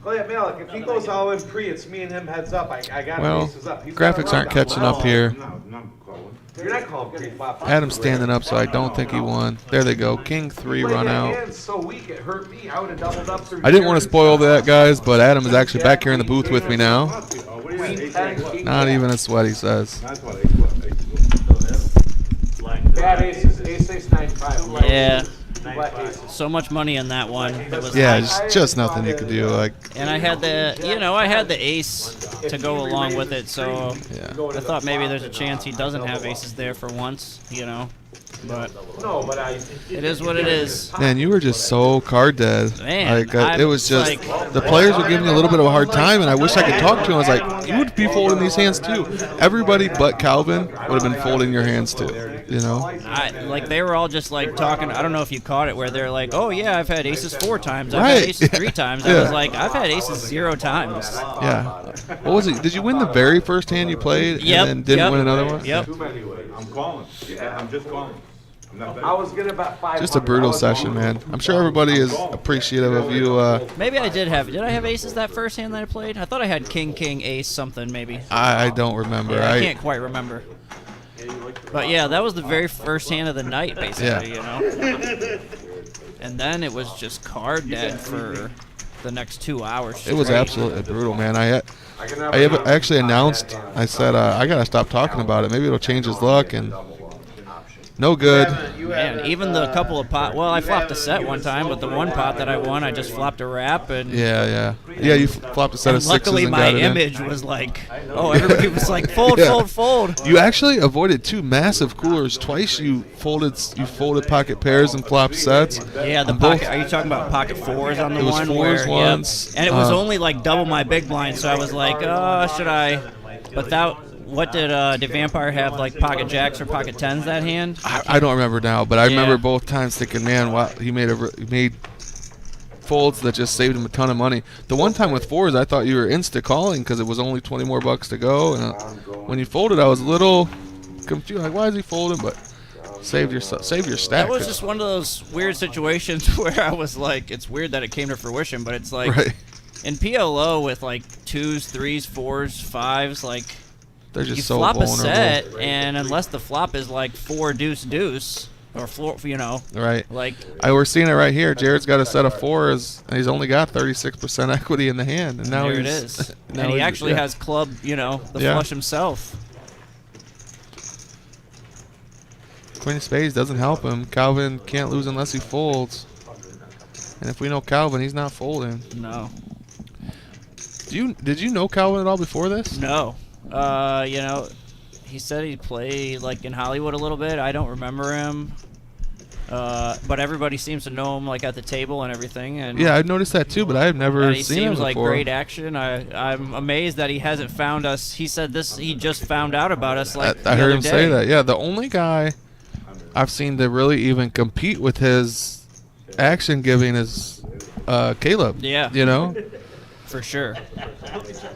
Oh yeah, Malik, if he goes all in pre, it's me and him heads up. I got Well, aces up. He's got a graphics aren't rundown. catching up here. No, not calling. You're not calling pre-flop. Adam's standing up, so I don't think he won. There they go. King 3 Played run that out. hand so weak it hurt me. I would have doubled up through. I didn't want to Jared's spoil stuff. that, guys, but Adam is actually back here in the booth with me now. Oh, what do you Queen have? 10, Ace, what? king Not jack. even a sweat, he says. That's what ace was. Ace was. Bad aces. Ace 9-5. Yeah. Black aces. So much money in that one. It was Yeah, like- just nothing you could do. Like, and I had I had the ace to go along with it, so yeah. I thought maybe there's a chance he doesn't have aces there for once, But No, but it is what it is. Man, you were just so card dead. Man, Like, it was just the players were giving you a little bit of a hard time, and I wish I could talk to him. I was like, you would be folding these hands too. Everybody but Calvin would have been folding your hands too. You know? They were all just like talking. I don't know if you caught it, where they're like, "Oh yeah, I've had aces 4 times. I've had Right. aces 3 times." I Yeah. was like, "I've had aces 0 times." Yeah. What was it? Did you win the very first hand you played Yep, and then didn't yep, win another one? Yep. too many ways. I'm calling. I'm just calling. I'm not I was gonna bet 500. Just a brutal session, man. I'm sure everybody is appreciative of you. Maybe I did have. Did I have aces that first hand that I played? I thought I had king, king, ace, something maybe. I don't remember. Yeah, I can't quite remember. But yeah, that was the very first hand of the night, basically. And then it was just card dead for the next 2 hours. It was straight. absolutely brutal, man. I actually announced. I said I gotta stop talking about it. Maybe it'll change his luck, and no good. Man, even the couple of pot. Well, I flopped a set one time, but the one pot that I won, I just flopped a wrap, and Yeah. You flopped a set of and sixes luckily and my got it in. image was like, oh, everybody was like, fold, Yeah. fold, fold. You actually avoided 2 massive coolers. Twice you folded pocket pairs and flopped sets. Yeah, the On both- pocket. Are you talking about pocket 4s on the It was one 4s where? once, And it was uh, only like double my big blind, so I was like, should I? But that. What did Vampire have, like pocket jacks or pocket 10s that hand? I don't remember now, but I Yeah. remember both times thinking, man, wow, he made folds that just saved him a ton of money. The one time with 4s, I thought you were insta calling because it was only 20 more bucks to go, and when you folded, I was a little confused. Like, why is he folding? But save your stack. That was just one of those weird situations where I was like, it's weird that it came to fruition, but it's like Right. in PLO with like 2s, 3s, 4s, 5s, like. They're just You so flop vulnerable. a set, and unless the flop is like 4 deuce deuce or floor, Right. like We're seeing it right here. Jared's got a set of 4s, and he's only got 36% equity in the hand, and now there it he's. is. now And he he's- actually yeah. has club, the Yeah. flush himself. Queen of Spades doesn't help him. Calvin can't lose unless he folds. And if we know Calvin, he's not folding. No. Did you know Calvin at all before this? No. He said he'd play like in Hollywood a little bit. I don't remember him. But everybody seems to know him like at the table and everything. And Yeah, I've noticed that too, but I've never and he seen him seems like before. great action. I'm amazed that he hasn't found us. He said he just found out about us like I the heard other him say day. that. Yeah, the only guy I've seen to really even compete with his action giving is Caleb. Yeah. For sure.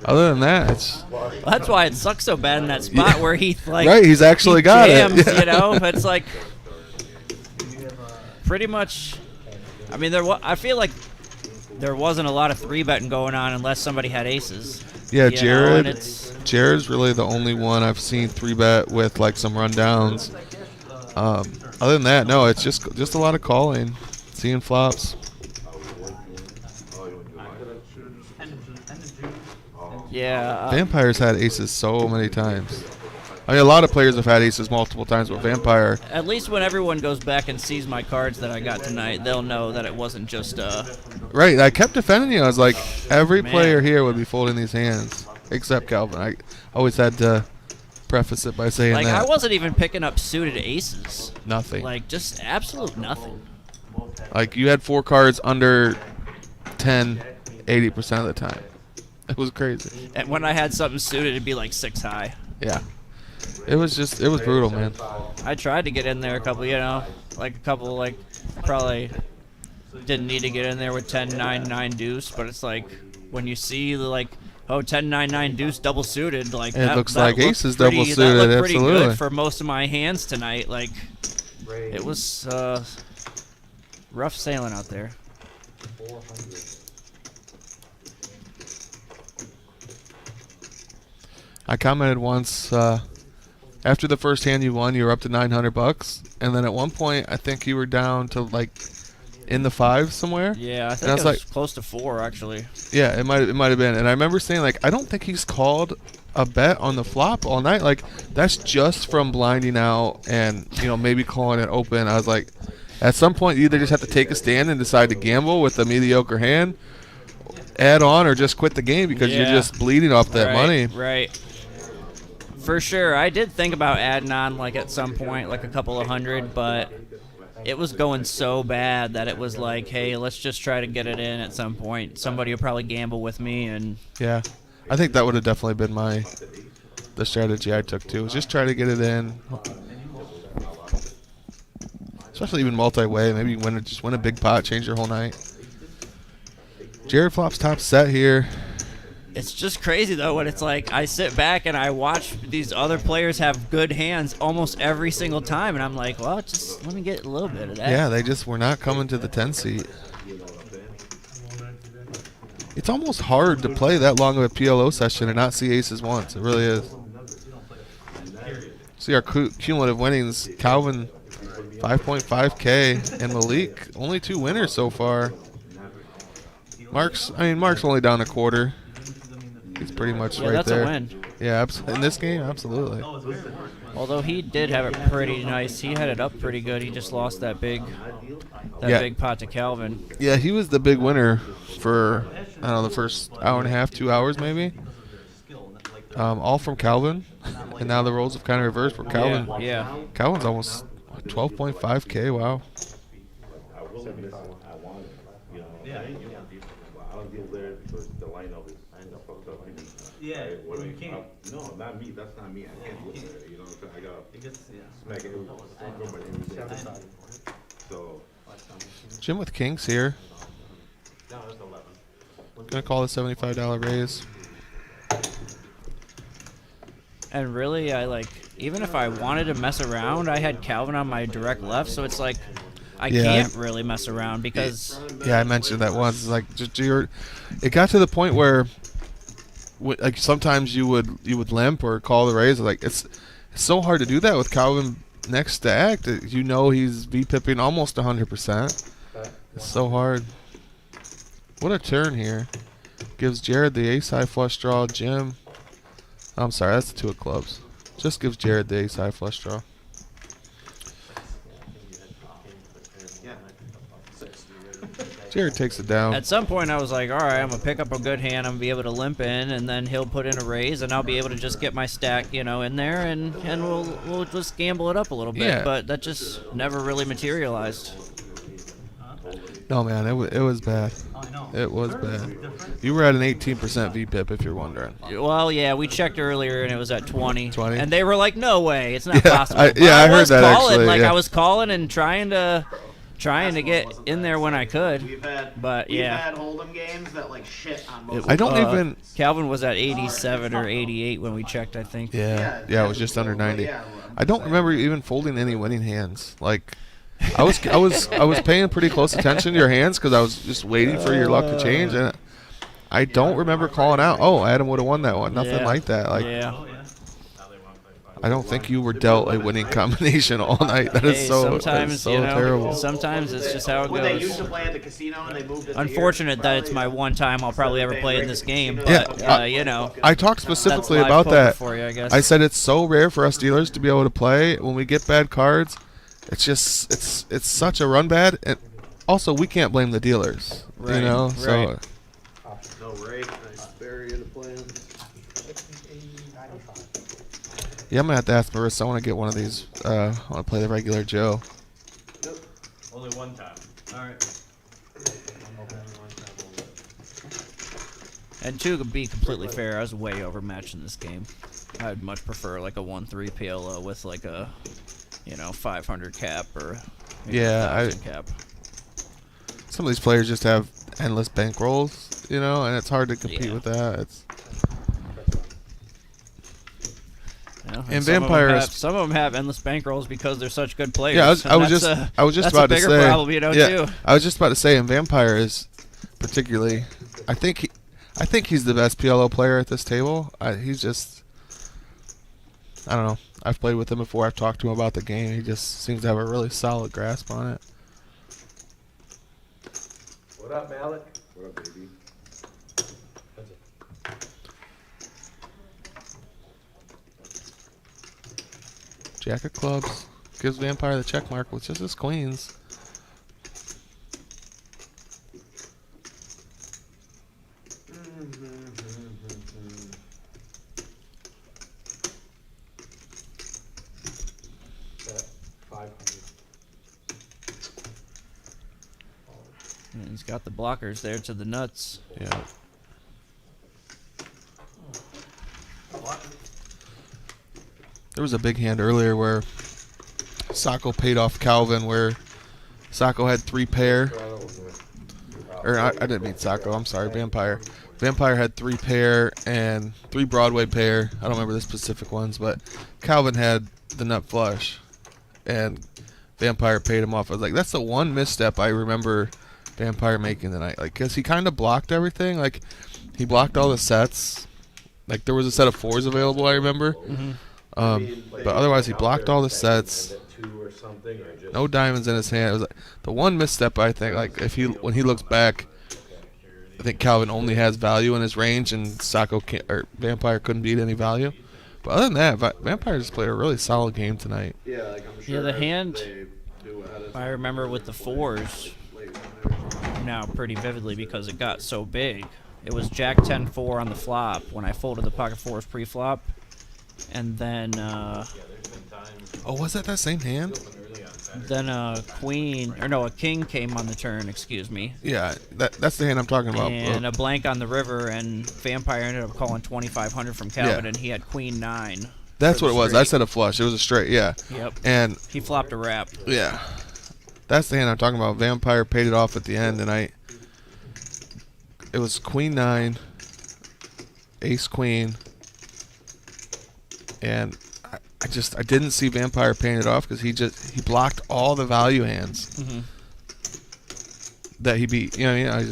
Other than that, it's Well, that's why it sucks so bad in that spot where he like right. He's actually he got jams, it. It's like pretty much. I mean, I feel like there wasn't a lot of 3-betting going on unless somebody had aces. Yeah, You know, and Jared's really the only one I've seen 3-bet with like some rundowns. Other than that, no, it's just a lot of calling, seeing flops. Yeah. Vampire's had aces so many times. I mean, a lot of players have had aces multiple times, but Vampire. At least when everyone goes back and sees my cards that I got tonight, they'll know that it wasn't just Right, I kept defending you. I was like, every player here would be folding these hands, except Calvin. I always had to preface it by saying like that. I wasn't even picking up suited aces. Nothing. Like just absolute nothing. Like you had 4 cards under 10, 80% of the time. It was crazy. And when I had something suited, it'd be like 6 high. Yeah. It was brutal, man. I tried to get in there a couple, probably didn't need to get in there with 10-9-9 deuce, but it's like when you see like 10-9-9 deuce double suited, like it looks like aces pretty, double suited. that looked pretty Absolutely. good for most of my hands tonight. Like it was rough sailing out there. I commented once after the first hand you won, you were up to $900, and then at one point I think you were down to like in the 5s somewhere. Yeah, I think and I was it was like, close to 4 actually. Yeah, it might have been. And I remember saying like, I don't think he's called a bet on the flop all night. Like that's just from blinding out and maybe calling it open. I was like, at some point you either just have to take a stand and decide to gamble with a mediocre hand, add on, or just quit the game because you're just bleeding off that money. Right. For sure. I did think about adding on like at some point, like a couple of hundred, but it was going so bad that it was like, hey, let's just try to get it in at some point. Somebody will probably gamble with me, and yeah, I think that would have definitely been the strategy I took too. Was just try to get it in, especially even multi-way. Maybe just win a big pot, change your whole night. Jared flops top set here. it's just crazy though when it's like I sit back and I watch these other players have good hands almost every single time, and I'm like, well, just let me get a little bit of that. Yeah, they just were not coming to the 10 seat. It's almost hard to play that long of a PLO session and not see aces once. It really is. See our cumulative winnings: Calvin 5.5K and Malik only 2 winners so far. Mark's only down a quarter. He's pretty much right that's there. A win. Yeah, in this game, absolutely. Although he did have it pretty nice. He had it up pretty good. He just lost that big pot to Calvin. Yeah, he was the big winner for, I don't know, the first hour and a half, 2 hours maybe. All from Calvin. And now the roles have kind of reversed for Calvin. Yeah. Calvin's almost 12.5K, wow. Yeah, well, you can't. No, not me. That's not me. I can't look at it. You know what I'm saying? I gotta smack it. So. Jim with Kings here. Gonna call a $75 raise. And really, even if I wanted to mess around, I had Calvin on my direct left, so it's like I can't really mess around because. Yeah, I mentioned that once. It's like it got to the point where, like sometimes you would limp or call the raise. Like it's so hard to do that with Calvin next to act. He's V-pipping almost 100%. It's so hard. What a turn here. Gives Jared the ace-high flush draw. Jim. I'm sorry, that's the 2 of clubs. Just gives Jared the ace-high flush draw. Jared takes it down. At some point, I was like, all right, I'm going to pick up a good hand. I'm going to be able to limp in, and then he'll put in a raise, and I'll be able to just get my stack, in there, and we'll just gamble it up a little bit. Yeah. But that just never really materialized. No, man, it was bad. It was bad. You were at an 18% VPIP, if you're wondering. Well, yeah, we checked earlier, and it was at 20. 20? And they were like, no way, it's not possible. I heard that, actually. I was calling and trying to get in there when I could. We've had Hold'em games that shit on most. I don't even. Calvin was at 87 or 88 when we checked, I think. Yeah, it was just under 90. I don't remember even folding any winning hands. I was paying pretty close attention to your hands because I was just waiting for your luck to change, and I don't remember calling out. Oh, Adam would have won that one. Nothing like that. Like, I don't think you were dealt a winning combination all night. That is so terrible. Sometimes it's just how it When they goes. used to play at the casino and they moved it to Unfortunate that it's my one time I'll probably ever play in this game, but you know. I talked specifically that's about live poker that. for you, I guess. I said it's so rare for us dealers to be able to play when we get bad cards. It's just it's such a run bad, and also we can't blame the dealers. Right, You know, right. so. No rake, nice barrier to play in. Yeah, I'm gonna have to ask Marissa. I want to get one of these. I want to play the regular Joe. Only one time. Alright. And to be completely fair, I was way overmatched in this game. I'd much prefer like a 1-3 PLO with like a, 500 cap or maybe a 1,000 cap. Some of these players just have endless bankrolls, and it's hard to compete with that. It's. And Vampire, some of them have endless bankrolls because they're such good players. Yeah, I was just about to say. Problem, too. I was just about to say, and Vampire is particularly. I think he's the best PLO player at this table. He's just. I don't know. I've played with him before. I've talked to him about the game. He just seems to have a really solid grasp on it. What up, Malik? What up, baby? Jack of clubs gives Vampire the check mark with just his queens. And he's got the blockers there to the nuts. Yeah. There was a big hand earlier where Sacco paid off Calvin, where Sacco had 3 pair. Or I didn't mean Sacco, I'm sorry, Vampire. Vampire had 3 pair and 3 Broadway pair. I don't remember the specific ones, but Calvin had the nut flush. And Vampire paid him off. I was like, that's the one misstep I remember Vampire making tonight. Like, because he kind of blocked everything. Like, he blocked all the sets. Like, there was a set of 4s available, I remember. Mm-hmm. But otherwise, he blocked all the sets. No diamonds in his hand. It was like the one misstep. I think, like when he looks back, I think Calvin only has value in his range, and Sacco Vampire couldn't beat any value. But other than that, Vampire just played a really solid game tonight. Yeah, like I'm sure. Yeah, the hand they do I remember with the 4s now pretty vividly because it got so big. It was Jack 10-4 on the flop when I folded the pocket 4s pre-flop. And then, oh, was that same hand? Then a king came on the turn, excuse me. Yeah, that's the hand I'm talking about. And a blank on the river, and Vampire ended up calling 2,500 from Calvin, and he had queen 9. That's what it was. Straight. I said a flush. It was a straight, yeah. Yep. And he flopped a wrap. Yeah. That's the hand I'm talking about. Vampire paid it off at the end, and it was queen 9, ace queen. And I didn't see Vampire paying it off because he blocked all the value hands that he beat. You know what I mean? I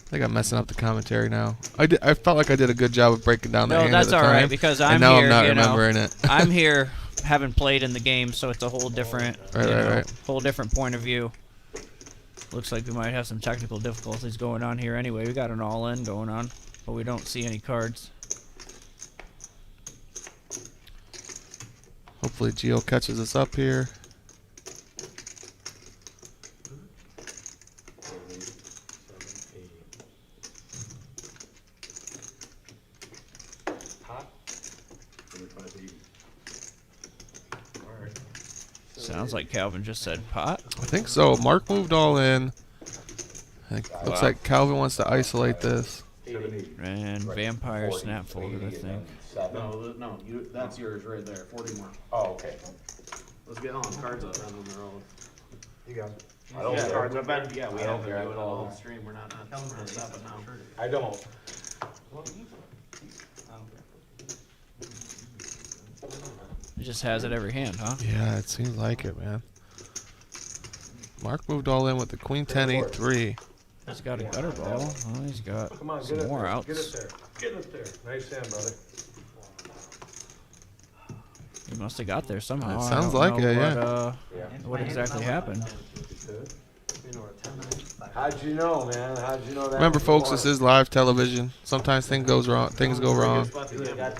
think I'm messing up the commentary now. I felt like I did a good job of breaking down the hand that's at the all time, right because I'm and now here. I'm not remembering it. I'm here, haven't played in the game, so it's a whole different, whole different point of view. Looks like we might have some technical difficulties going on here. Anyway, we got an all-in going on. But we don't see any cards. Hopefully Gio catches us up here. Sounds like Calvin just said pot. I think so. Mark moved all in. Looks like Calvin wants to isolate this. And Vampire snap folded, I think. No, that's yours right there. 40 more. Oh, okay. Let's get on cards up. Rather than all. You guys. I don't care. Cards up. Yeah, we I don't have to care. do it all whole stream. We're not stopping now. I don't. He just has it every hand, huh? Yeah, it seems like it, man. Mark moved all in with the queen 10 8-3. He's got a gutter ball. Oh, he's got Come on, some get it more there. outs. Get it there. Get it there. Nice hand, brother. He must have got there somehow. It I sounds don't like know it, what, yeah. What exactly happened? How'd you know, man? How'd you know that? Remember, was folks, the this one? is live television. Sometimes things go wrong.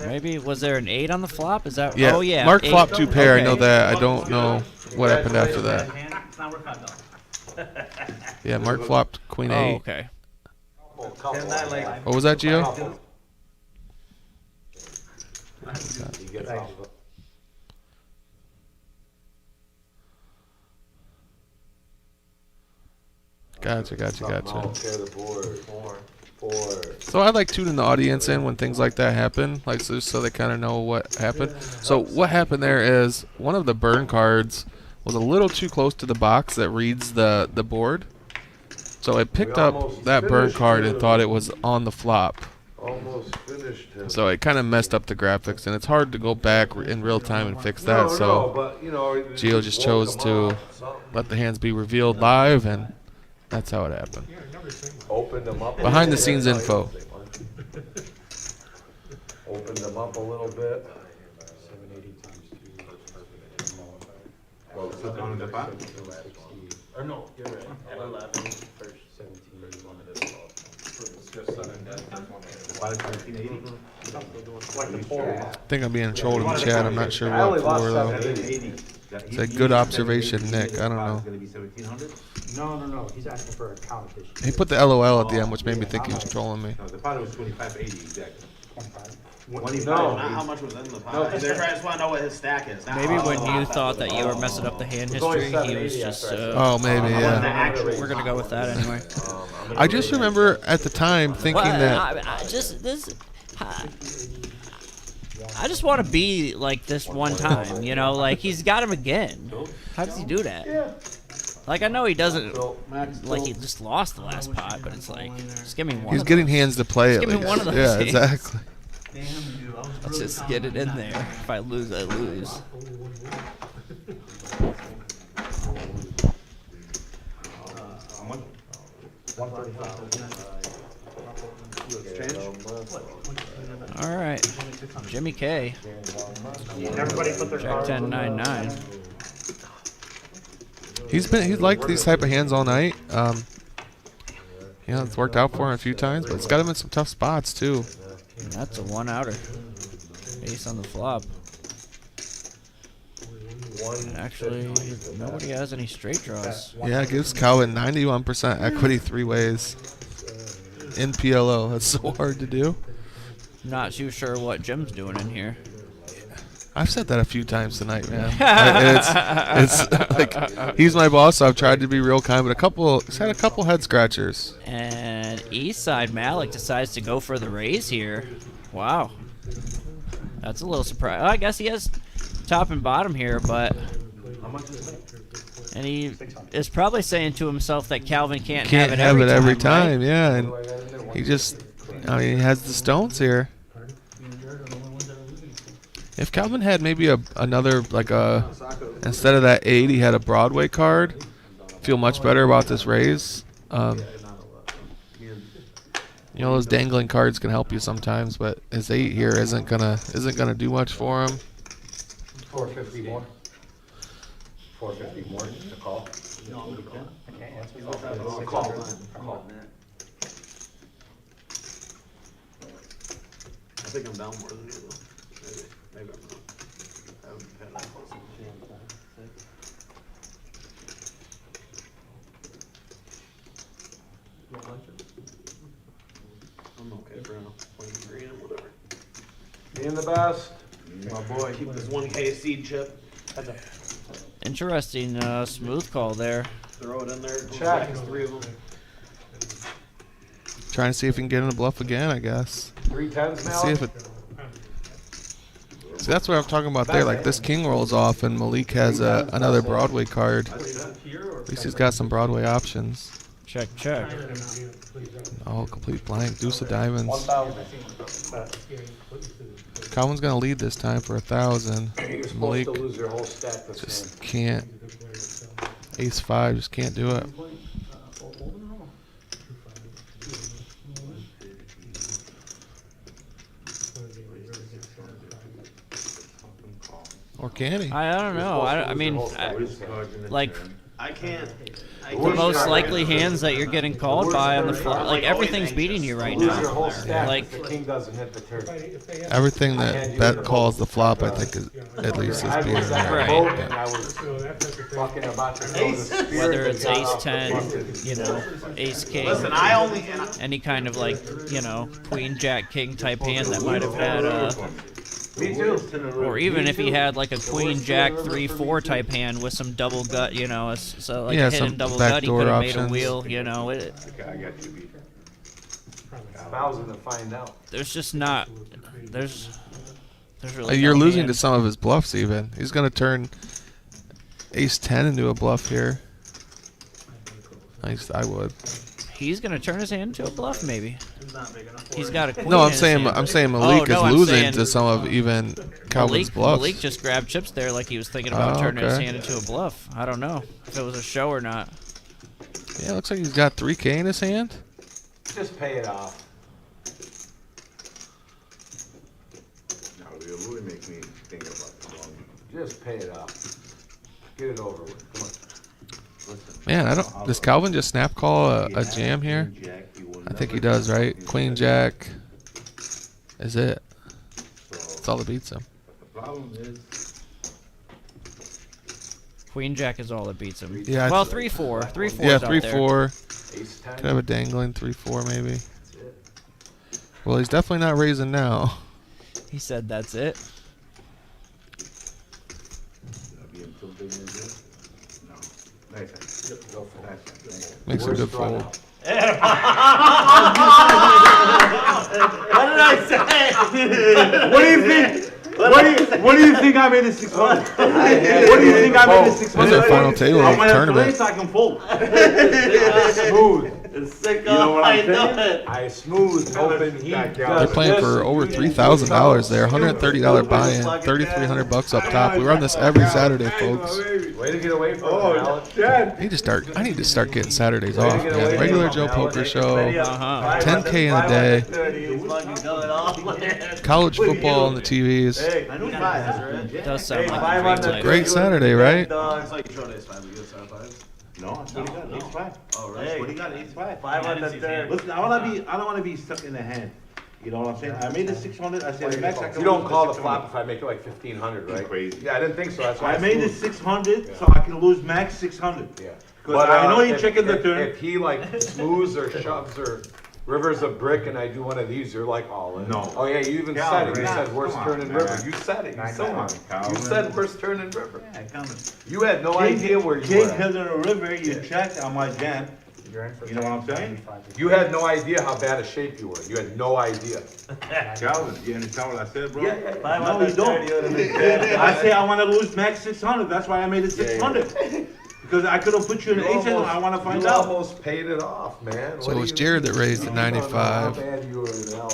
Maybe was there an 8 on the flop? Is that? Yeah. Oh yeah. Mark 8. flopped 2 pair. I know Okay. that. I don't know what happened after that. It's not worth $5. Yeah, Mark flopped queen 8. Oh, okay. What was that, Gio? He gets off of it. Gotcha. I'll tear the board. Four. So I like tuning the audience in when things like that happen, like so they kind of know what happened. So what happened there is one of the burn cards was a little too close to the box that reads the board. So it picked up that burn card and thought it was on the flop. Almost finished him. So it kind of messed up the graphics, and it's hard to go back in real time and fix that. So but, you know, Gio just chose to let the hands be revealed live, and that's how it happened. Opened them up. Behind the scenes info. Opened them up a little bit. Well, sit down in the pot. Or no, you're right. At 11, first. I think I'm being trolled in the chat. I'm not sure what for, though. It's a good observation, Nick. I don't know. No. He's asking for a count issue. He put the LOL at the end, which made me think he was trolling me. No, the pot was 25.80 exactly. 25. No, not how much was in the pot. They're trying to know what his stack is. not Maybe how when much you was thought that you were messing up the hand history, he was just. Oh, maybe, yeah. We're gonna go with that anyway. I just remember at the time thinking that. I just want to be like this one time, you know, like he's got him again. How does he do that? Like I know he doesn't, like he just lost the last pot, but it's like just give me one. He's of getting those. hands to play Just at give me least. one of those Yeah, hands. exactly. Damn, dude, I was Let's really just get it in there. If I lose, I lose. All right, Jimmy K. Everybody put their Jack cards 10 in the- 9-9. He's liked these type of hands all night. It's worked out for him a few times, but it's got him in some tough spots too. That's a 1-outer. Ace on the flop. And actually, nobody has any straight draws. Yeah, it gives Calvin 91% equity 3 ways in PLO. That's so hard to do. Not too sure what Jim's doing in here. I've said that a few times tonight, man. It's like he's my boss, so I've tried to be real kind, but he's had a couple head scratchers. And Eastside Malik decides to go for the raise here. Wow. That's a little surprise. I guess he has top and bottom here, but... And he is probably saying to himself that Calvin can't have it every time, right? Yeah, and he just... he has the stones here. If Calvin had maybe another, instead of that 8, he had a Broadway card, feel much better about this raise. Those dangling cards can help you sometimes, but his 8 here isn't gonna do much for him. 450 more. 450 more to call. I can't answer I'll call. I think I'm down more than you though. Maybe I'm not. I haven't had that close. I'm okay for now. 23 and whatever. Being the best. My boy, keep this 1K seed chip. Interesting smooth call there. Throw it in there. Check. 3 of them. Trying to see if he can get in a bluff again, I guess. 3 10s, Let's see if it. See, that's what I'm talking about there. Like this king rolls off, and Malik has another Broadway card. At least he's got some Broadway options. Check, check. Oh, complete blank. Deuce of diamonds. 1,000. Calvin's gonna lead this time for 1,000. You're supposed Malik to lose your whole stack this just hand. can't. Ace 5 just can't do it. Or can he? I don't know. I mean, like I can't. the most likely hands that you're getting called by on the flop, like everything's beating you right Lose your whole now. stack Like if the king doesn't hit the turn. Everything that calls the flop, I think, is at least is I beating was him. at a Right. boat and I was fucking about to throw the spear. whether it's and ace got 10, fucking- you know, ace king, Listen, I only. any kind of like, you know, queen jack king type hand that might have had Me too. or even if he had like a queen jack 3-4 type hand with some double gut, you know, so like Yeah, a hidden some double gut, he backdoor could have made a options. wheel, you know. Okay, I got you beat. 1,000 to find out. There's just not, there's really You're no losing hand. to some of his bluffs even. He's gonna turn ace 10 into a bluff here. Nice, I would. He's gonna turn his hand into a bluff, maybe. He's got a queen. No, in his hand. I'm saying Malik Oh, no, is I'm losing saying to some of even Calvin's bluffs. Malik just grabbed chips there like he was thinking about Oh, turning his okay. hand into a bluff. I don't know if it was a show or not. Yeah, looks like he's got 3K in his hand. Just pay it off. Now, you really make me think about the long. Just pay it off. Get it over with. Come on. Man, I don't. Does Calvin just snap call a jam here? I think he does, right? Queen jack is it. That's all that beats him. The problem is, Queen jack is all that beats him. Yeah, Well, it's- 3-4. 3-4. Yeah, is out there. 3-4. Ace 10. Could have a dangling 3-4 maybe. Well, he's definitely not raising now. He said that's it. being too big in this. No. Nice. Go for that. Makes a Worst good draw fold. now. What did I say? What do you think? What do you think I made it 600? What do you think I made it 600? This is our final table of the tournament. I can fold. Smooth. It's sick. You know what I'm I know saying? it. I smooth, hoping he They're does playing this. for over $3,000 there. $130 buy-in, $3,300 up top. We run this every Saturday, folks. Way to get away from it, Alex. I need to start getting Saturdays off, man. Regular Joe Poker Show, Uh-huh. 10K in a day, He's fucking going off. college football on the TVs. I knew fives, right? Does sound like a great life. Great Saturday, right? It's like you showed ace five, you get seven fives. No, that's what he got. Ace 5. Oh, That's right. what he got. Ace 5. 500. Listen, I don't wanna be stuck in the hand. You know what I'm saying? I made it 600. I said the max I can You don't lose call the 600. flop if I make it like 1,500, right? Crazy. Yeah, I didn't think so. That's why I made it smoothed. 600, so I can lose max 600. Yeah. Because I know you're if- checking the if- turn. If he like smooths or shoves or rivers a brick and I do one of these, you're like all in. No. Oh yeah, you even said it. You Calvin, said worst come turn on, in man. river. You said it. You said Come on, it. You Calvin. said worst turn in river. Yeah, coming. You had no idea where you King were. hit in a river, you checked on my jam. You're in for You know what I'm saying? 75. You had no idea how bad a shape you were. You had no idea. Calvin, you understand what I said, bro? Yeah. No, you don't. I say I wanna lose max 600, that's why I made it 600. Because I could've put you in ace and I wanna find You out. almost paid it off, man. So What it do was you- Jared that raised the you don't know 95. How bad you were in hell.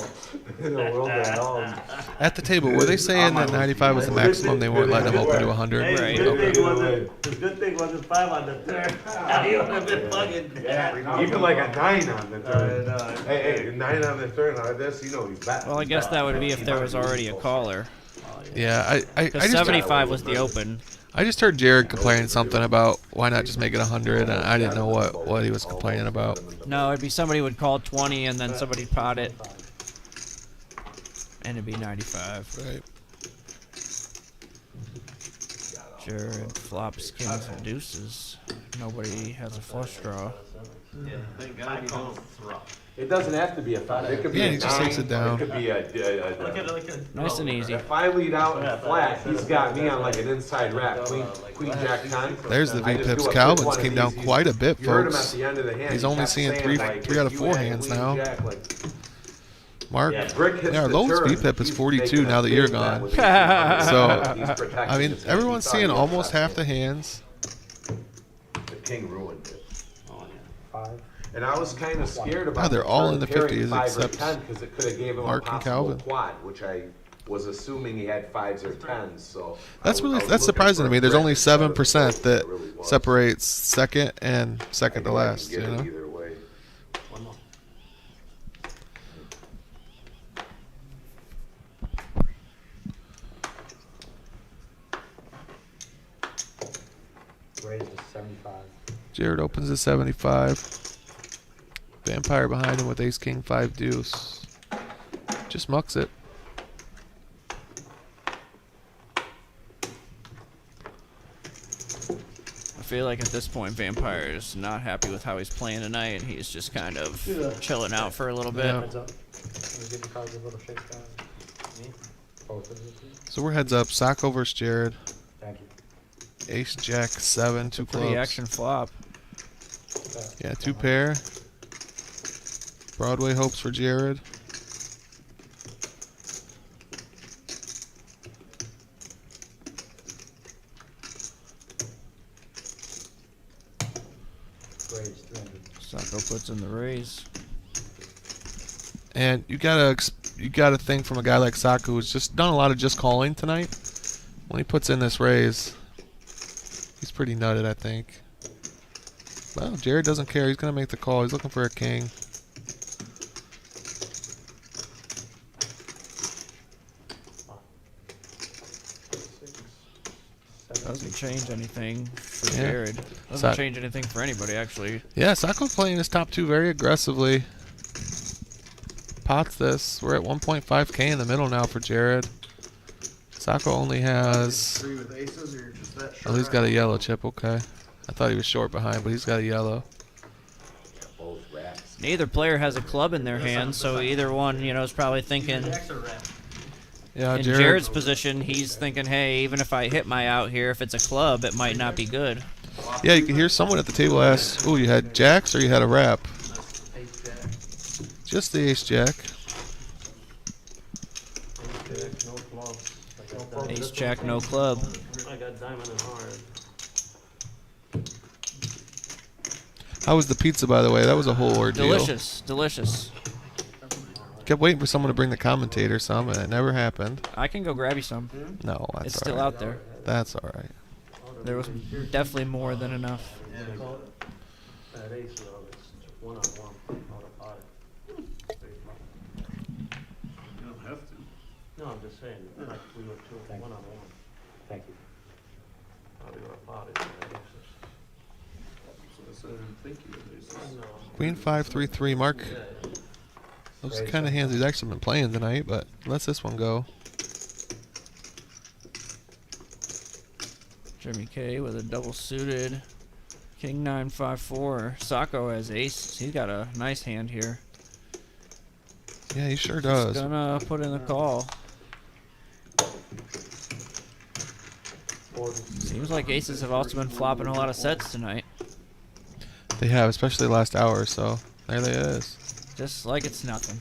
In the world of hell. At the table, were they saying that 95 was the maximum? They weren't letting him open to 100? Hey, Right, the good okay. thing wasn't, the good thing wasn't 5 on the turn. You would have been fucking dead. Even like a 9 on the turn. know. Hey, 9 on the turn, this, you know, he's back. Well, I guess that would be if there was already a caller. Yeah, I Because just 75 was the open. I just heard Jared complaining something about why not just make it 100, and I didn't know what he was complaining about. No, it'd be somebody would call 20 and then somebody pot it. And it'd be 95. Right. Jared flops kings and deuces. Nobody has a flush draw. Yeah, thank God you don't. It doesn't have to be a 5. It could be Yeah, a he just 9. takes it down. It could be a Look at it. Nice and easy. If I lead out and flat, he's got me on like an inside rack. Queen jack 10. There's the I just V-pips. do a Calvin's quick one came of down these. quite a bit, You heard him at folks. the end of the hand. He's He only kept seeing saying, three like, out of if 4 you had hands queen now. jack, like, Mark, brick hits yeah, the lowest turn, V-pip is he's 42 making now a that you're big bet gone. with his 200. So, He's protecting I mean, his hand. everyone's He thought seeing he was almost fat. half the hands. The king ruined it. 5. And I was kind of scared about. God, they're all in the pairing 50s 5 or except 10 because it could have gave him Mark a and possible Calvin. quad, which I was assuming he had 5s or 10s. So That's I really was that's looking surprising for to me. a There's brick only instead of a 7% boat, that it really was. separates second and second to I knew I could last. get You it know. either way. One more. Raise is 75. Jared opens at 75. Vampire behind him with ace king 5 deuce. Just mucks it. I feel like at this point, Vampire is not happy with how he's playing tonight, and he's just kind of chilling out for a little bit. Yeah. Heads up. Can we give the cards a little shake down? Me? Both of you, please. So we're heads up. Sacco versus Jared. Thank you. Ace jack 7, 2 Pretty clubs. action flop. Yeah, 2 pair. Broadway hopes for Jared. Raise 300. Sacco puts in the raise. And you gotta think from a guy like Sacco who's just done a lot of just calling tonight. When he puts in this raise, he's pretty nutted, I think. Well, Jared doesn't care. He's gonna make the call. He's looking for a king. Doesn't change anything for Yeah. Jared. Doesn't change anything for anybody, actually. Yeah, Sacco's playing his top 2 very aggressively. Pots this. We're at 1.5k in the middle now for Jared. Sacco only has. 3 with aces, or just that Oh, short he's got a out? yellow chip. Okay, I thought he was short behind, but he's got a yellow. Both racks. Neither player has a club in their hand, so either one, is probably thinking. Yeah, In Jared's position, he's thinking, hey, even if I hit my out here, if it's a club, it might not be good. Yeah, you can hear someone at the table ask, "Ooh, you had jacks or you had a wrap?" Just the ace jack. No clubs. I got diamond. Ace jack, no club. I got diamond and hard. How was the pizza, by the way? That was a whole ordeal. Delicious, delicious. Kept waiting for someone to bring the commentator some, and it never happened. I can go grab you some. No, that's It's all still right. out there. That's all right. There was definitely more than enough. That ace, though, it's one-on-one, not a pot. You don't have to. No, I'm just saying, like, we were one-on-one. Thank you. Probably were a pot if you had aces. So I said I didn't think you had aces. I know. Queen 5-3-3. Mark. Yeah. Those are the kind of hands he's actually been playing tonight, but lets this one go. Jimmy K with a double suited. King 9-5-4. Sacco has ace. He's got a nice hand here. Yeah, he sure He's does. gonna put in the call. Seems like aces have also been flopping a lot of sets tonight. They have, especially the last hour or so. There they is. Just like it's nothing.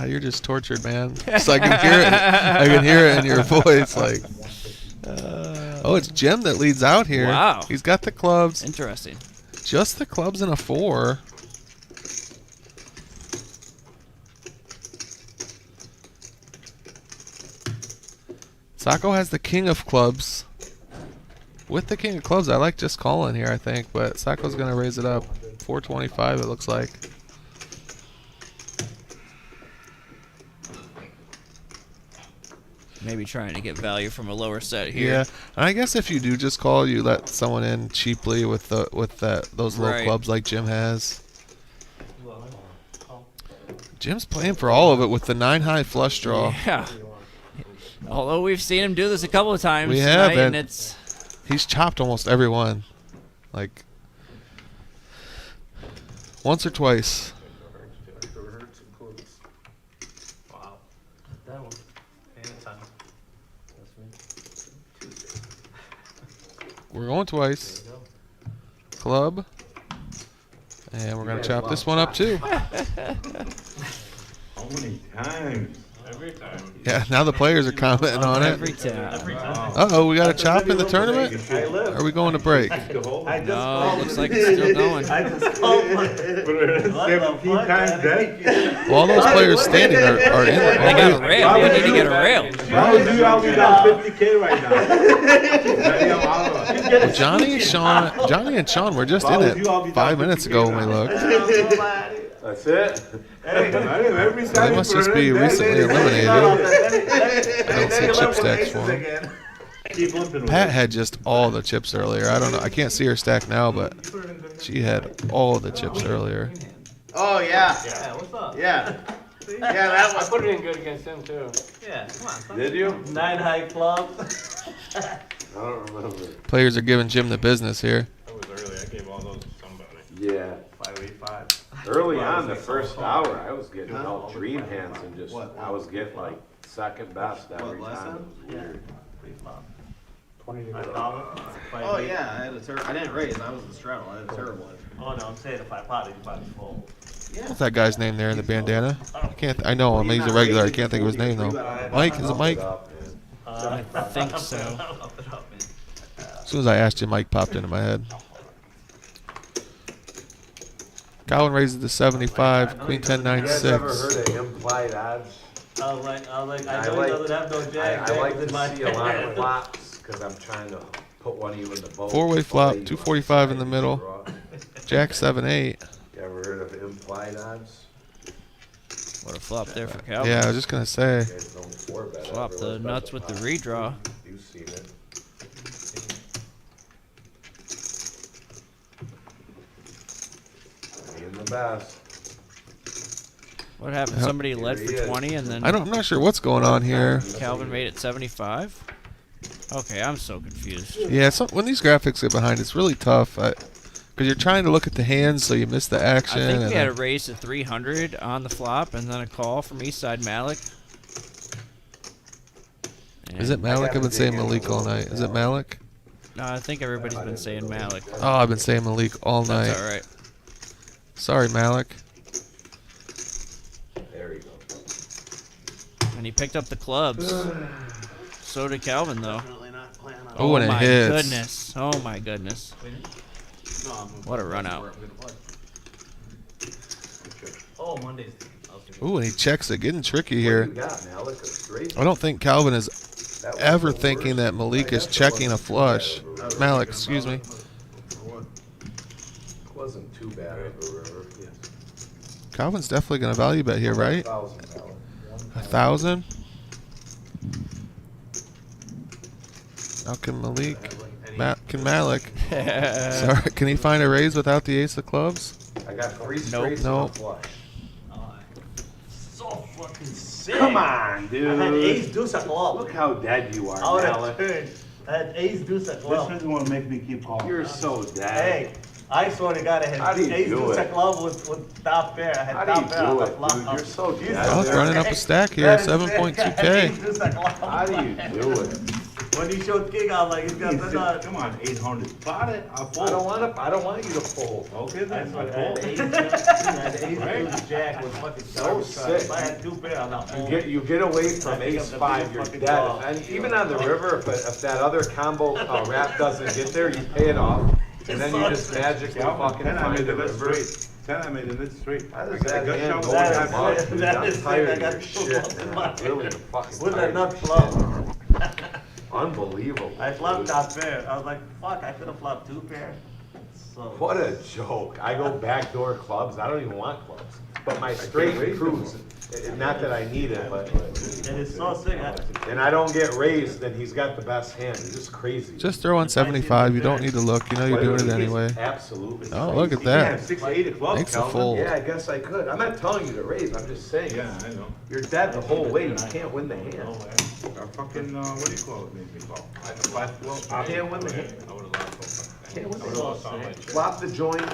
You're just tortured, man. So I can hear it. I can hear it in your voice, like. Oh, it's Jim that leads out here. Wow. He's got the clubs. Interesting. Just the clubs and a 4. Sacco has the king of clubs. With the king of clubs, I like just calling here, I think, but Sacco's going to raise it up. 425, it looks like. Maybe trying to get value from a lower set here. Yeah, and I guess if you do just call, you let someone in cheaply with those low Right. clubs like Jim has. Jim's playing for all of it with the 9-high flush draw. Yeah. Although we've seen him do this a couple of times We tonight, have, and and it's he's chopped almost every one. Like, once or twice. Wow. That one. And 10. We're going twice. There you go. Club. And we're going to chop this one up too. How many times? Every time. Yeah, now the players are commenting on it. Every time. Uh-oh, we got a chop in the tournament? Are we going to break? No, looks like it's still going. I just called my. 17 times dead. Well, all those players standing are in They there. got a rail. We need to get a rail. How would you all be down 50K right now? Well, Johnny and Sean were just in it 5 minutes ago when we looked. That's it? Every So they must just be recently eliminated. I don't see chip stacks for them. Keep limping. Pat had just all the chips earlier. I don't know. I can't see her stack now, but she had all the chips earlier. Oh, yeah. Yeah, what's up? Yeah. Yeah, that was. put it in good against him too. Yeah, come on. Son. Did you? 9 high clubs. I don't remember. Players are giving Jim the business here. That was early. I gave all those to somebody. Yeah. 585. Early on, the first hour, I was getting out dream hands and just, I was getting like second best every last time. time? It was weird. 20 to I go. thought Oh, yeah, I had a I didn't raise, I was the straddle, I had a terrible one. Oh no, I'm saying if I pot it, you pot it full. What's that guy's name there in the bandana? I know him. He's a regular. I can't think of his name though. Mike? Is it Mike? I think so. As soon as I asked you, Mike popped into my head. Colin raises to 75. Queen 10 9 You guys ever 6. heard of implied odds? I was like, I know like- he doesn't have no jack. I like Jack was in to my see a lot of hand. flops because I'm trying to put one of you in the boat. Four-way flop, 245 in the middle. Jack 7 8. You ever heard of implied odds? What a flop there for Calvin. Yeah, I was just gonna say. You guys don't four-bet Flop ever. the Let's nuts bet with the pot. redraw. You've seen it. Being the best. What happened? Yep. Somebody led Here for he is. 20 and then I'm not sure what's going on here. Calvin made it 75? Okay, I'm so confused. Yeah, when these graphics get behind, it's really tough. Because you're trying to look at the hands, so you miss the action. I think we and had a then- raise to 300 on the flop and then a call from Eastside Malik. Is it And- Malik? I've been saying Malik all night. Is it Malik? No, I think everybody's been saying Malik. Oh, I've been saying Malik all night. That's alright. Sorry, Malik. There you go. And he picked up the clubs. So did Calvin, though. Definitely not planning on. Oh, and it my hits. goodness. Oh, my goodness. No, I'm What a run out. Oh, Mondays. Ooh, and he checks it. Getting tricky What here. do you got, Malik? A straight? I don't think Calvin is That was ever the thinking worst. that Malik is checking a flush. Malik, excuse me. Wasn't too bad of a river. Calvin's definitely going to value bet here, right? $1,000. 1,000? Now can Malik, can Malik, sorry, can he find a raise without the ace of clubs? I got 3 Nope. straights and a Nope. flush. So fucking sick. Come on, dude. I had ace deuce a club. Look how dead you are, I would have Malik. turned. I had ace deuce a club. is what makes me keep calling. You're so dead. Hey, I swear to God, I How had do you ace do deuce a it? club with top pair. I had How do top you pair on do the it, flop. dude? You're so You dead. Oh, said- running up a stack here, That is sick. 7.2K. Ace deuce a club. How do you do it? When he showed king, I was like, he's got the Come on, 800. Pot it. I'll I fold. don't want you to fold. Okay, then. I I had fold. ace deuce jack was fucking So sick. If I had two pair, I'm not folding. You get away from I think ace I'm the 5, biggest you're fucking dead. dog. And even on the river, if that other combo wrap doesn't get there, you pay it off. And then you just magically fucking 10, I find made the it net river. straight. 10, I made it net straight. How I does got that a gut hand shot go with That that is one. much, dude? that I'm is sick. tired I of got your two shit, clubs in man. my I'm really fucking with a tired nut of flop. your shit. Unbelievable. I flopped dude. top pair. I was like, fuck, I could have flopped two pair. So What a joke. I go backdoor clubs. I don't even want clubs. But my straight proves, not that I need it, but. it is so sick. And I don't get raised, then he's got the best hand. It's just crazy. Just throw on 75. You don't need to look. You know you're doing it anyway. Absolutely. Oh, look at Yeah, that. 6, 8 of clubs, Makes a Calvin. fold. Yeah, I guess I could. I'm not telling you to raise. I'm just saying. Yeah, I know. You're dead the whole way. You can't win the hand. Our fucking, what do you call it, made me call? You can't win the hand. I would have lost both. Can't win I would the have hand. lost all my chips. Flop the joint.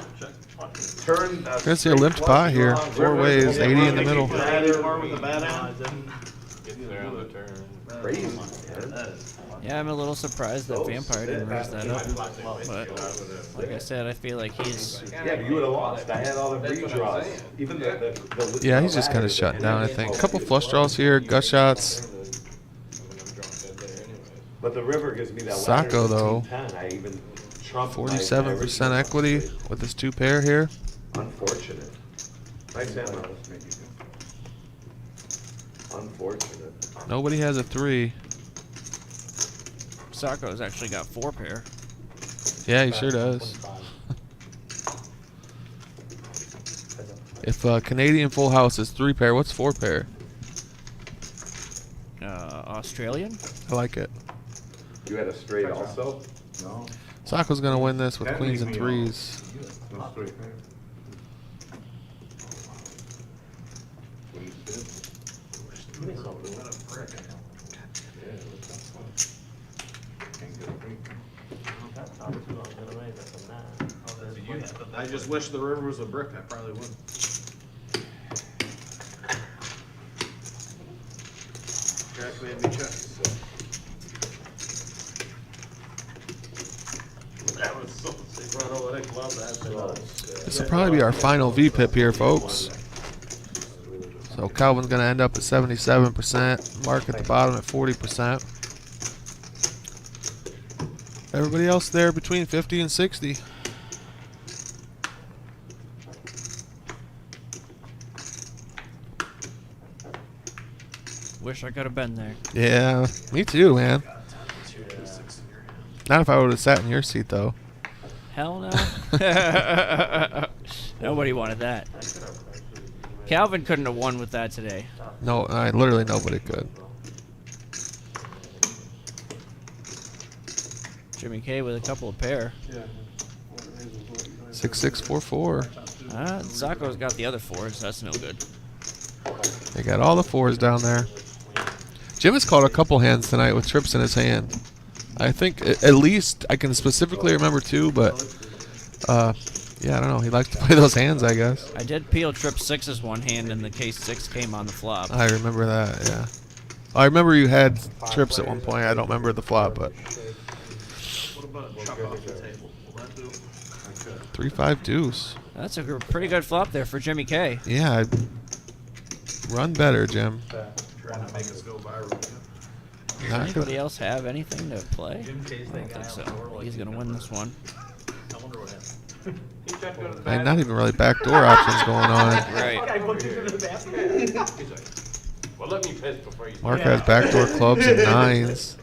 Turn. Gonna see a limped pot here. 4 ways, 80 in the middle. More with the bad hand? Get there on the turn. crazy, man. Yeah, I'm a little surprised that Vampire didn't raise that up. But like I said, I feel like he's. Yeah, but you would have lost. I had all the redraws. Even the Yeah, he's just kind of shutting down, I think. A couple flush draws here, gut shots. But the river gives me that Sacco, though, 10. I even trumped my 47% original. equity with this 2 pair here. Unfortunate. Nice hand, though. Unfortunate. Nobody has a 3. Sacco's actually got 4 pair. Yeah, he sure does. If Canadian full house is 3 pair, what's 4 pair? Australian? I like it. You had a straight also? No. Sacco's gonna win this with That queens leaves and me 3s. No straight pair. What he did? Yeah, that's fun. Can't get a break. I just wish the river was a brick. I probably would. Jack made me check. That was so sick. Run over that glove. This will probably be our final V-pip here, folks. So Calvin's going to end up at 77%. Mark at the bottom at 40%. Everybody else there between 50 and 60. Wish I could have been there. Yeah, me too, man. Not if I would have sat in your seat, though. Hell no. Nobody wanted that. Calvin couldn't have won with that today. No, literally nobody could. Jimmy K with a couple of pair. 6644. Sacco's got the other 4s. That's no good. They got all the 4s down there. Jim has called a couple hands tonight with trips in his hand. I think at least I can specifically remember 2, but yeah, I don't know. He likes to play those hands, I guess. I did peel trip 6's one hand, and the case 6 came on the flop. I remember that, yeah. I remember you had trips at one point. I don't remember the flop, but. What about a chuck off the table? Will that do? 3-5 deuce. That's a pretty good flop there for Jimmy K. Yeah, run better, Jim. Trying to make us go viral. Does anybody else have anything to play? I don't think so. He's going to win this one. I wonder what happened. And not even really backdoor options going on. Right. Well, let me piss before you. Mark has backdoor clubs and 9s,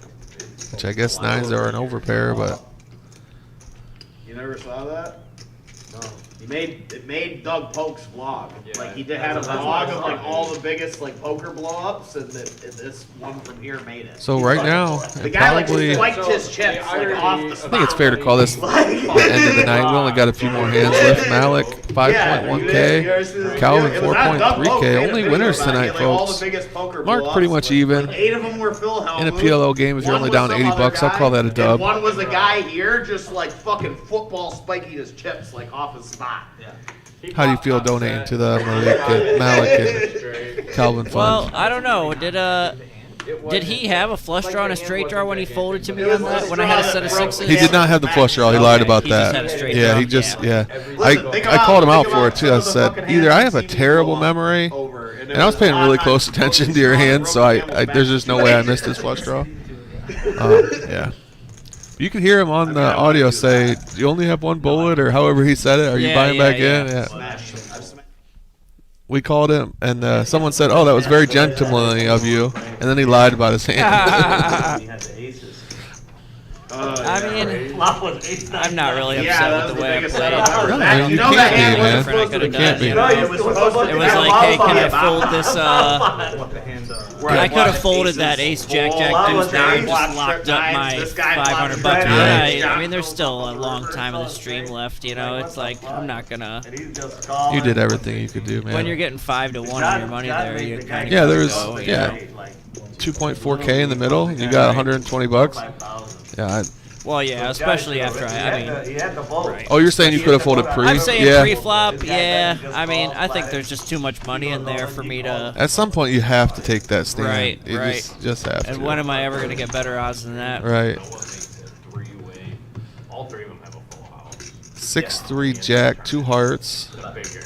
which I guess 9s are an overpair, but. You never saw that? No. It made Doug Polk's vlog. Yeah, Like he had a that's what vlog I of saw. like all the biggest like poker blow-ups, and this one from here made it. So right now, The it guy probably. like swiped his chips like off the I spot. think it's fair to call this the end of the night. We only got a few more hands left. Malik, 5.1K. Calvin, 4.3K. Only winners tonight, folks. Mark pretty much even. Like 8 of them were Phil Hellmuth. In a PLO game, if you're One only was down some 80 other bucks, I'll guy, call that a and dub. one was a guy here just like fucking football spiking his chips like off his spot. Yeah. How do you feel donating to the Malik and Calvin Well, fund? I don't know. Did he have a flush draw and a straight draw when he folded to me on that? When I had a set of 6s? He did not have the flush draw. He lied about He just that. had a straight Yeah, draw. he just, yeah. Listen, I called him out for it, too. I said, either I have a terrible memory, and I was paying really close attention to your hands, so there's just no way I missed his flush draw. Yeah. You can hear him on the audio say, "Do you only have one bullet?" or however he said it. Are you Yeah, buying yeah, back yeah. in? Yeah. We called him, and someone said, "Oh, that was very gentlemanly of you," and then he lied about his hand. He had the aces. I mean, Flop was ace nine. I'm not really Yeah, upset that with was the the way I biggest played. setup ever. No, That- you you know can't that be, hand man. wasn't supposed to You can't be. You know, it was supposed to It was like, hey, can I fold this, What the hand, I could have folded that ace jack jack deuce there and just locked up my $500 behind. I mean, there's still a long time of the stream left, you know. It's like, I'm not gonna. and he's just calling. You did everything you could do, When you're man. getting 5 to 1 on your money there, you kind of Yeah, there was, go, you yeah, know. 2.4K in the middle. You got 120 bucks. 5,000. Yeah, Well, yeah, especially after He had the vote. right. Oh, you're saying you could have folded pre? I'm saying Yeah. pre-flop, yeah. I mean, I think there's just too much money in there for me to. At some point, you have to take that stand. Right, You right. just have to. And when am I ever gonna get better odds than that? Right. Three-way. All three of them have a full house. 6-3 jack, 2 hearts. Bigger.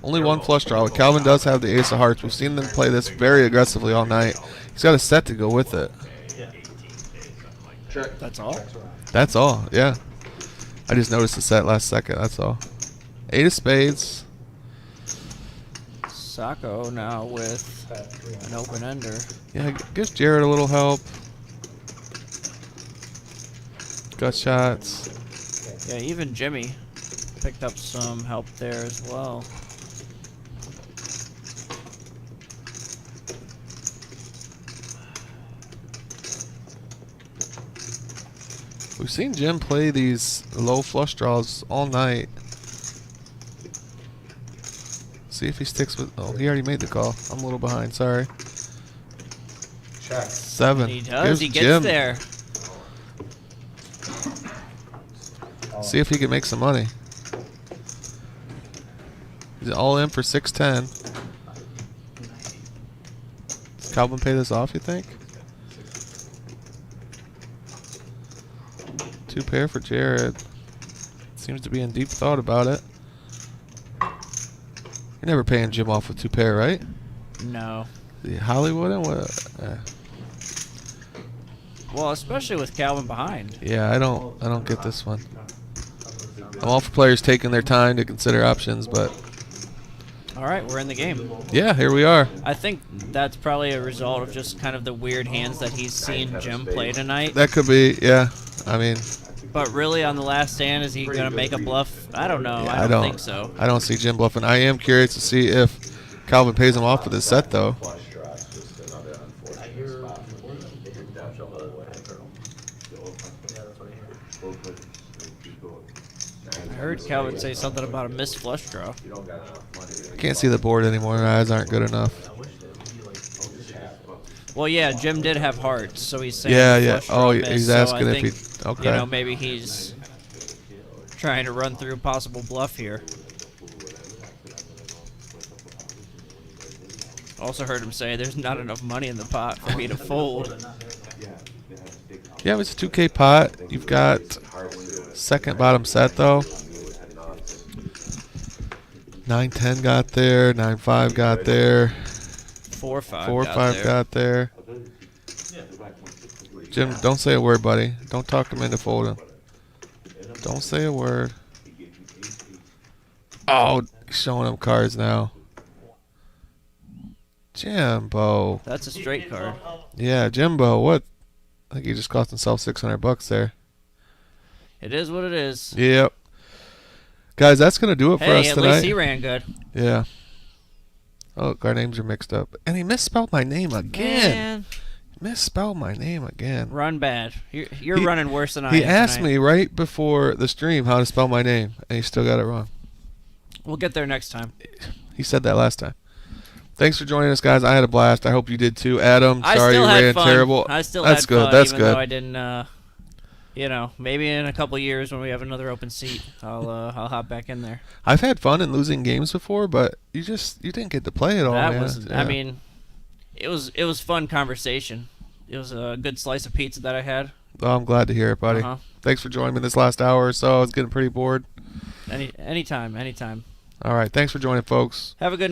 Only one flush draw. Calvin does have the ace of hearts. We've seen them play this very aggressively all night. He's got a set to go with it. Check. That's all. That's all, yeah. I just noticed the set last second, that's all. 8 of spades. Sacco now with an open ender. Yeah, gives Jared a little help. Gut shots. Yeah, even Jimmy picked up some help there as well. We've seen Jim play these low flush draws all night. See if he sticks with. Oh, he already made the call. I'm a little behind. Sorry. Check. 7. He does. Gives He gets Jim. there. See if he can make some money. He's all in for 610. Does Calvin pay this off, you think? 2 pair for Jared. Seems to be in deep thought about it. You're never paying Jim off with 2 pair, right? No. The Hollywood and what? Well, especially with Calvin behind. Yeah, I don't get this one. I'm all for players taking their time to consider options, but All right, we're in the game. yeah, here we are. I think that's probably a result of just kind of the weird hands that he's seen Jim play tonight. That could be, yeah. I mean, But really, on the last stand, is he going to make a bluff? I don't know. yeah, I don't think so. I don't see Jim bluffing. I am curious to see if Calvin pays him off for this set, though. Flush draws, just another unfortunate spot for me. I heard Calvin say something about a missed flush draw. You don't got enough money. I can't see the board anymore. My eyes aren't good enough. Well, yeah, Jim did have hearts, so he's saying Yeah, yeah. flush draw Oh, missed, he's so asking I if think, he. Okay. You know, maybe he's trying to run through possible bluff here. Also heard him say there's not enough money in the pot for me to fold. Yeah, it's a 2K pot. You've got second bottom set, though. 9-10 got there. 9-5 got there. 4-5 4-5 got there. Jim, don't say a word, buddy. Don't talk him into folding. Don't say a word. Oh, showing him cards now. Jimbo. That's a straight card. Yeah, Jimbo. What? I think he just cost himself $600 there. It is what it is. Yep. Guys, that's going to do it for us Hey, at tonight. least he ran good. Yeah. Oh, our names are mixed up. And he misspelled my name again. Man, Misspelled my name again. run bad. You're He- running worse than I am He asked tonight. me right before the stream how to spell my name, and he still got it wrong. We'll get there next time. He said that last time. Thanks for joining us, guys. I had a blast. I hope you did too. Adam, I sorry still you had ran fun. terrible. I still That's had good. fun, That's even good. though I didn't. You know, maybe in a couple years when we have another open seat, I'll hop back in there. I've had fun in losing games before, but you didn't get to play it all. That man. was. Yeah. I mean, it was fun conversation. It was a good slice of pizza that I had. Oh, I'm glad to hear it, buddy. Uh-huh. Thanks for joining me this last hour or so. I was getting pretty bored. Anytime. All right. Thanks for joining, folks. Have a good